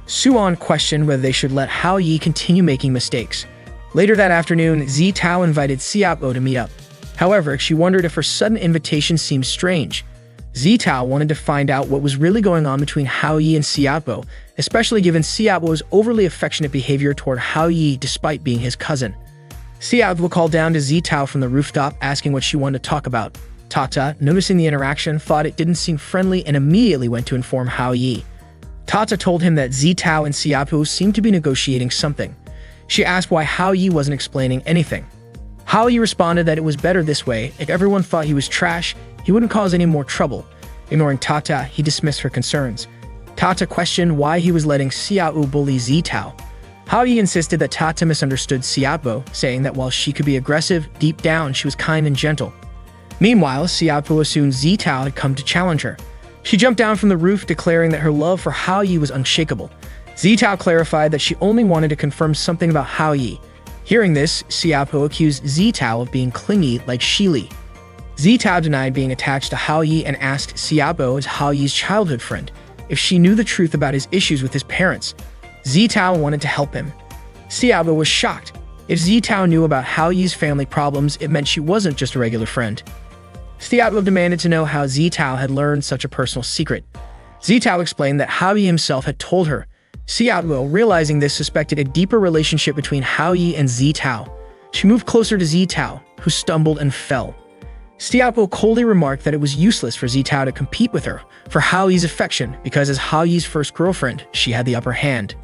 S1: Suan questioned whether they should let Hao Yi continue making mistakes. Later that afternoon, Zitao invited Xiaobo to meet up. However, she wondered if her sudden invitation seemed strange. Zitao wanted to find out what was really going on between Hao Yi and Xiaobo, especially given Xiaobo's overly affectionate behavior toward Hao Yi despite being his cousin. Xiaobo called down to Zitao from the rooftop, asking what she wanted to talk about. Tata, noticing the interaction, thought it didn't seem friendly and immediately went to inform Hao Yi. Tata told him that Zitao and Xiaobo seemed to be negotiating something. She asked why Hao Yi wasn't explaining anything. Hao Yi responded that it was better this way. If everyone thought he was trash, he wouldn't cause any more trouble. Ignoring Tata, he dismissed her concerns. Tata questioned why he was letting Xiaobo bully Zitao. Hao Yi insisted that Tata misunderstood Xiaobo, saying that while she could be aggressive, deep down she was kind and gentle. Meanwhile, Xiaobo assumed Zitao had come to challenge her. She jumped down from the roof, declaring that her love for Hao Yi was unshakable. Zitao clarified that she only wanted to confirm something about Hao Yi. Hearing this, Xiaobo accused Zitao of being clingy like Shili. Zitao denied being attached to Hao Yi and asked Xiaobo, as Hao Yi's childhood friend, if she knew the truth about his issues with his parents. Zitao wanted to help him. Xiaobo was shocked. If Zitao knew about Hao Yi's family problems, it meant she wasn't just a regular friend. Xiaobo demanded to know how Zitao had learned such a personal secret. Zitao explained that Hao Yi himself had told her. Xiaobo, realizing this, suspected a deeper relationship between Hao Yi and Zitao. She moved closer to Zitao, who stumbled and fell. Xiaobo coldly remarked that it was useless for Zitao to compete with her for Hao Yi's affection because as Hao Yi's first girlfriend, she had the upper hand.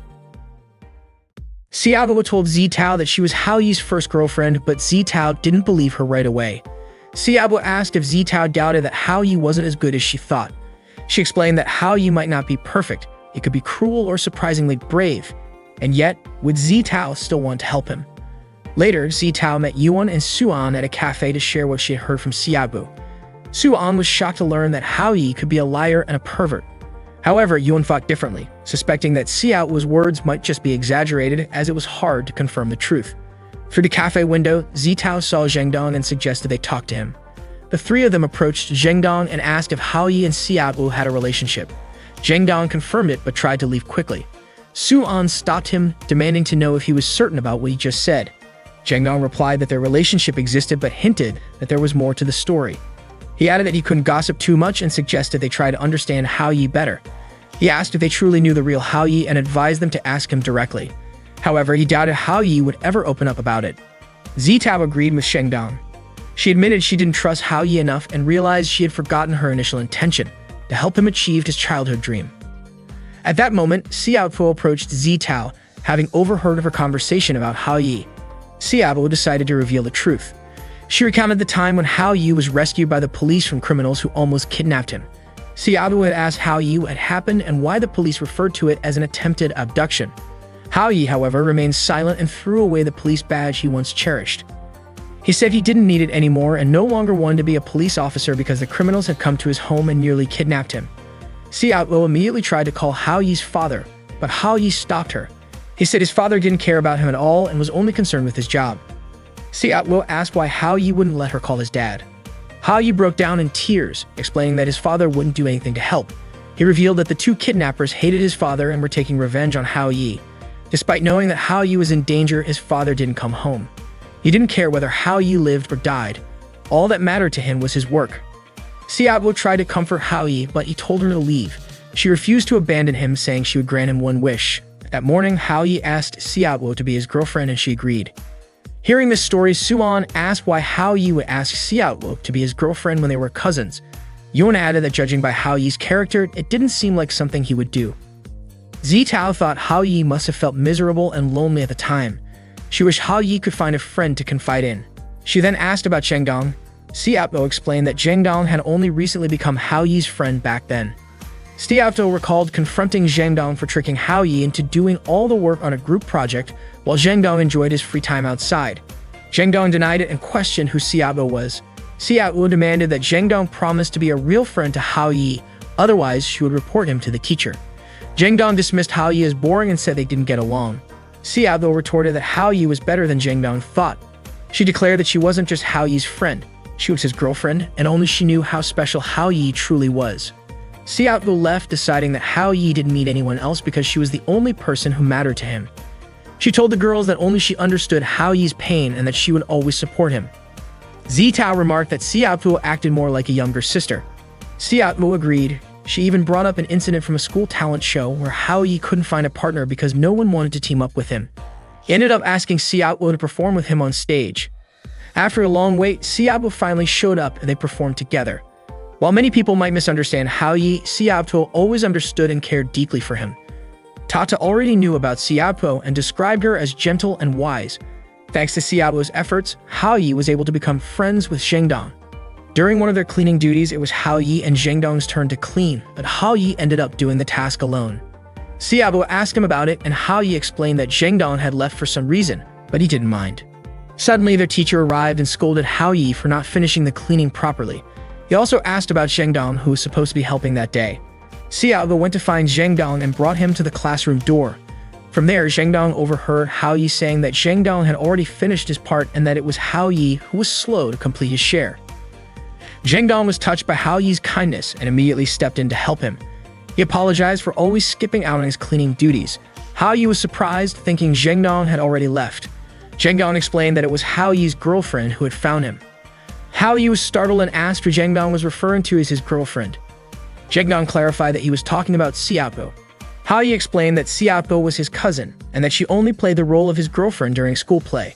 S1: Xiaobo told Zitao that she was Hao Yi's first girlfriend, but Zitao didn't believe her right away. Xiaobo asked if Zitao doubted that Hao Yi wasn't as good as she thought. She explained that Hao Yi might not be perfect, he could be cruel or surprisingly brave, and yet would Zitao still want to help him. Later, Zitao met Yuan and Suan at a cafe to share what she had heard from Xiaobo. Suan was shocked to learn that Hao Yi could be a liar and a pervert. However, Yuan thought differently, suspecting that Xiaobo's words might just be exaggerated as it was hard to confirm the truth. Through the cafe window, Zitao saw Zheng Dong and suggested they talk to him. The three of them approached Zheng Dong and asked if Hao Yi and Xiaobo had a relationship. Zheng Dong confirmed it but tried to leave quickly. Suan stopped him, demanding to know if he was certain about what he just said. Zheng Dong replied that their relationship existed but hinted that there was more to the story. He added that he couldn't gossip too much and suggested they try to understand Hao Yi better. He asked if they truly knew the real Hao Yi and advised them to ask him directly. However, he doubted Hao Yi would ever open up about it. Zitao agreed with Zheng Dong. She admitted she didn't trust Hao Yi enough and realized she had forgotten her initial intention, to help him achieve his childhood dream. At that moment, Xiaobo approached Zitao, having overheard of her conversation about Hao Yi. Xiaobo decided to reveal the truth. She recounted the time when Hao Yi was rescued by the police from criminals who almost kidnapped him. Xiaobo had asked Hao Yi what had happened and why the police referred to it as an attempted abduction. Hao Yi, however, remained silent and threw away the police badge he once cherished. He said he didn't need it anymore and no longer wanted to be a police officer because the criminals had come to his home and nearly kidnapped him. Xiaobo immediately tried to call Hao Yi's father, but Hao Yi stopped her. He said his father didn't care about him at all and was only concerned with his job. Xiaobo asked why Hao Yi wouldn't let her call his dad. Hao Yi broke down in tears, explaining that his father wouldn't do anything to help. He revealed that the two kidnappers hated his father and were taking revenge on Hao Yi. Despite knowing that Hao Yi was in danger, his father didn't come home. He didn't care whether Hao Yi lived or died. All that mattered to him was his work. Xiaobo tried to comfort Hao Yi, but he told her to leave. She refused to abandon him, saying she would grant him one wish. That morning, Hao Yi asked Xiaobo to be his girlfriend and she agreed. Hearing this story, Suan asked why Hao Yi would ask Xiaobo to be his girlfriend when they were cousins. Yuan added that judging by Hao Yi's character, it didn't seem like something he would do. Zitao thought Hao Yi must have felt miserable and lonely at the time. She wished Hao Yi could find a friend to confide in. She then asked about Zheng Dong. Xiaobo explained that Zheng Dong had only recently become Hao Yi's friend back then. Xiaobo recalled confronting Zheng Dong for tricking Hao Yi into doing all the work on a group project while Zheng Dong enjoyed his free time outside. Zheng Dong denied it and questioned who Xiaobo was. Xiaobo demanded that Zheng Dong promise to be a real friend to Hao Yi, otherwise she would report him to the teacher. Zheng Dong dismissed Hao Yi as boring and said they didn't get along. Xiaobo retorted that Hao Yi was better than Zheng Dong thought. She declared that she wasn't just Hao Yi's friend, she was his girlfriend, and only she knew how special Hao Yi truly was. Xiaobo left, deciding that Hao Yi didn't meet anyone else because she was the only person who mattered to him. She told the girls that only she understood Hao Yi's pain and that she would always support him. Zitao remarked that Xiaobo acted more like a younger sister. Xiaobo agreed. She even brought up an incident from a school talent show where Hao Yi couldn't find a partner because no one wanted to team up with him. He ended up asking Xiaobo to perform with him on stage. After a long wait, Xiaobo finally showed up and they performed together. While many people might misunderstand Hao Yi, Xiaobo always understood and cared deeply for him. Tata already knew about Xiaobo and described her as gentle and wise. Thanks to Xiaobo's efforts, Hao Yi was able to become friends with Zheng Dong. During one of their cleaning duties, it was Hao Yi and Zheng Dong's turn to clean, but Hao Yi ended up doing the task alone. Xiaobo asked him about it, and Hao Yi explained that Zheng Dong had left for some reason, but he didn't mind. Suddenly, their teacher arrived and scolded Hao Yi for not finishing the cleaning properly. He also asked about Zheng Dong, who was supposed to be helping that day. Xiaobo went to find Zheng Dong and brought him to the classroom door. From there, Zheng Dong overheard Hao Yi saying that Zheng Dong had already finished his part and that it was Hao Yi who was slow to complete his share. Zheng Dong was touched by Hao Yi's kindness and immediately stepped in to help him. He apologized for always skipping out on his cleaning duties. Hao Yi was surprised, thinking Zheng Dong had already left. Zheng Dong explained that it was Hao Yi's girlfriend who had found him. Hao Yi was startled and asked who Zheng Dong was referring to as his girlfriend. Zhengdong clarified that he was talking about Xiaobo. Hao Yi explained that Xiaobo was his cousin and that she only played the role of his girlfriend during school play.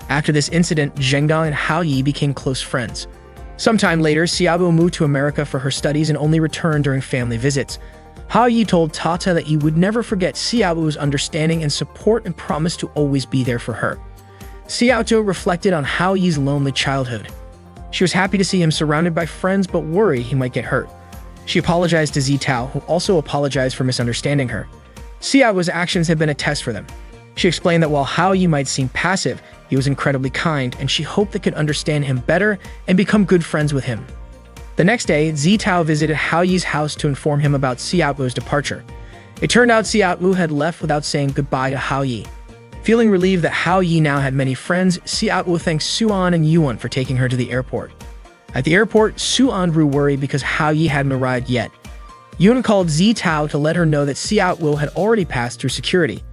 S1: After this incident, Zhengdong and Hao Yi became close friends. Sometime later, Xiaobo moved to America for her studies and only returned during family visits. Hao Yi told Tata that he would never forget Xiaobo's understanding and support and promised to always be there for her. Xiaobo reflected on Hao Yi's lonely childhood. She was happy to see him surrounded by friends but worried he might get hurt. She apologized to Zitao, who also apologized for misunderstanding her. Xiaobo's actions had been a test for them. She explained that while Hao Yi might seem passive, he was incredibly kind, and she hoped they could understand him better and become good friends with him. The next day, Zitao visited Hao Yi's house to inform him about Xiaobo's departure. It turned out Xiaobo had left without saying goodbye to Hao Yi. Feeling relieved that Hao Yi now had many friends, Xiaobo thanked Suan and Yuan for taking her to the airport. At the airport, Suan grew worried because Hao Yi hadn't arrived yet. Yuan called Zitao to let her know that Xiaobo had already passed through security.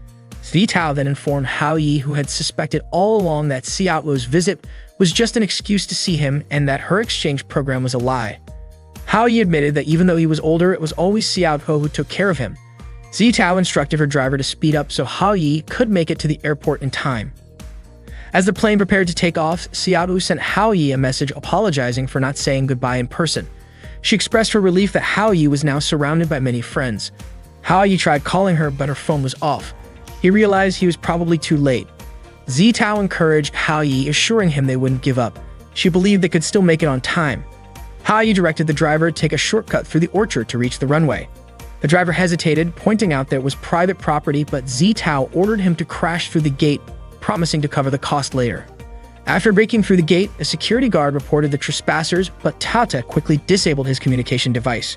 S1: Zitao then informed Hao Yi, who had suspected all along that Xiaobo's visit was just an excuse to see him and that her exchange program was a lie. Hao Yi admitted that even though he was older, it was always Xiaobo who took care of him. Zitao instructed her driver to speed up so Hao Yi could make it to the airport in time. As the plane prepared to take off, Xiaobo sent Hao Yi a message apologizing for not saying goodbye in person. She expressed her relief that Hao Yi was now surrounded by many friends. Hao Yi tried calling her, but her phone was off. He realized he was probably too late. Zitao encouraged Hao Yi, assuring him they wouldn't give up. She believed they could still make it on time. Hao Yi directed the driver to take a shortcut through the orchard to reach the runway. The driver hesitated, pointing out that it was private property, but Zitao ordered him to crash through the gate, promising to cover the cost later. After breaking through the gate, a security guard reported the trespassers, but Tata quickly disabled his communication device.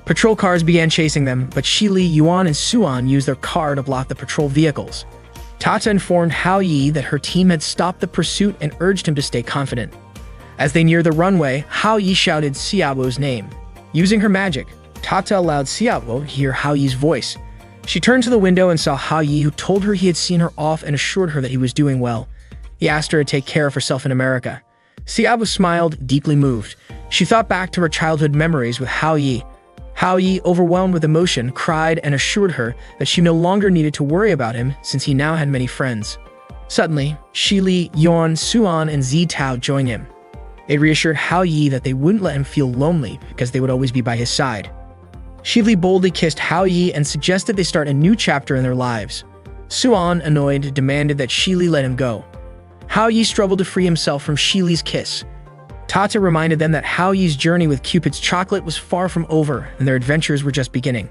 S1: Patrol cars began chasing them, but Shili, Yuan, and Suan used their car to block the patrol vehicles. Tata informed Hao Yi that her team had stopped the pursuit and urged him to stay confident. As they neared the runway, Hao Yi shouted Xiaobo's name. Using her magic, Tata allowed Xiaobo to hear Hao Yi's voice. She turned to the window and saw Hao Yi, who told her he had seen her off and assured her that he was doing well. He asked her to take care of herself in America. Xiaobo smiled, deeply moved. She thought back to her childhood memories with Hao Yi. Hao Yi, overwhelmed with emotion, cried and assured her that she no longer needed to worry about him since he now had many friends. Suddenly, Shili, Yuan, Suan, and Zitao joined him. They reassured Hao Yi that they wouldn't let him feel lonely because they would always be by his side. Shili boldly kissed Hao Yi and suggested they start a new chapter in their lives. Suan, annoyed, demanded that Shili let him go. Hao Yi struggled to free himself from Shili's kiss. Tata reminded them that Hao Yi's journey with Cupid's chocolate was far from over and their adventures were just beginning.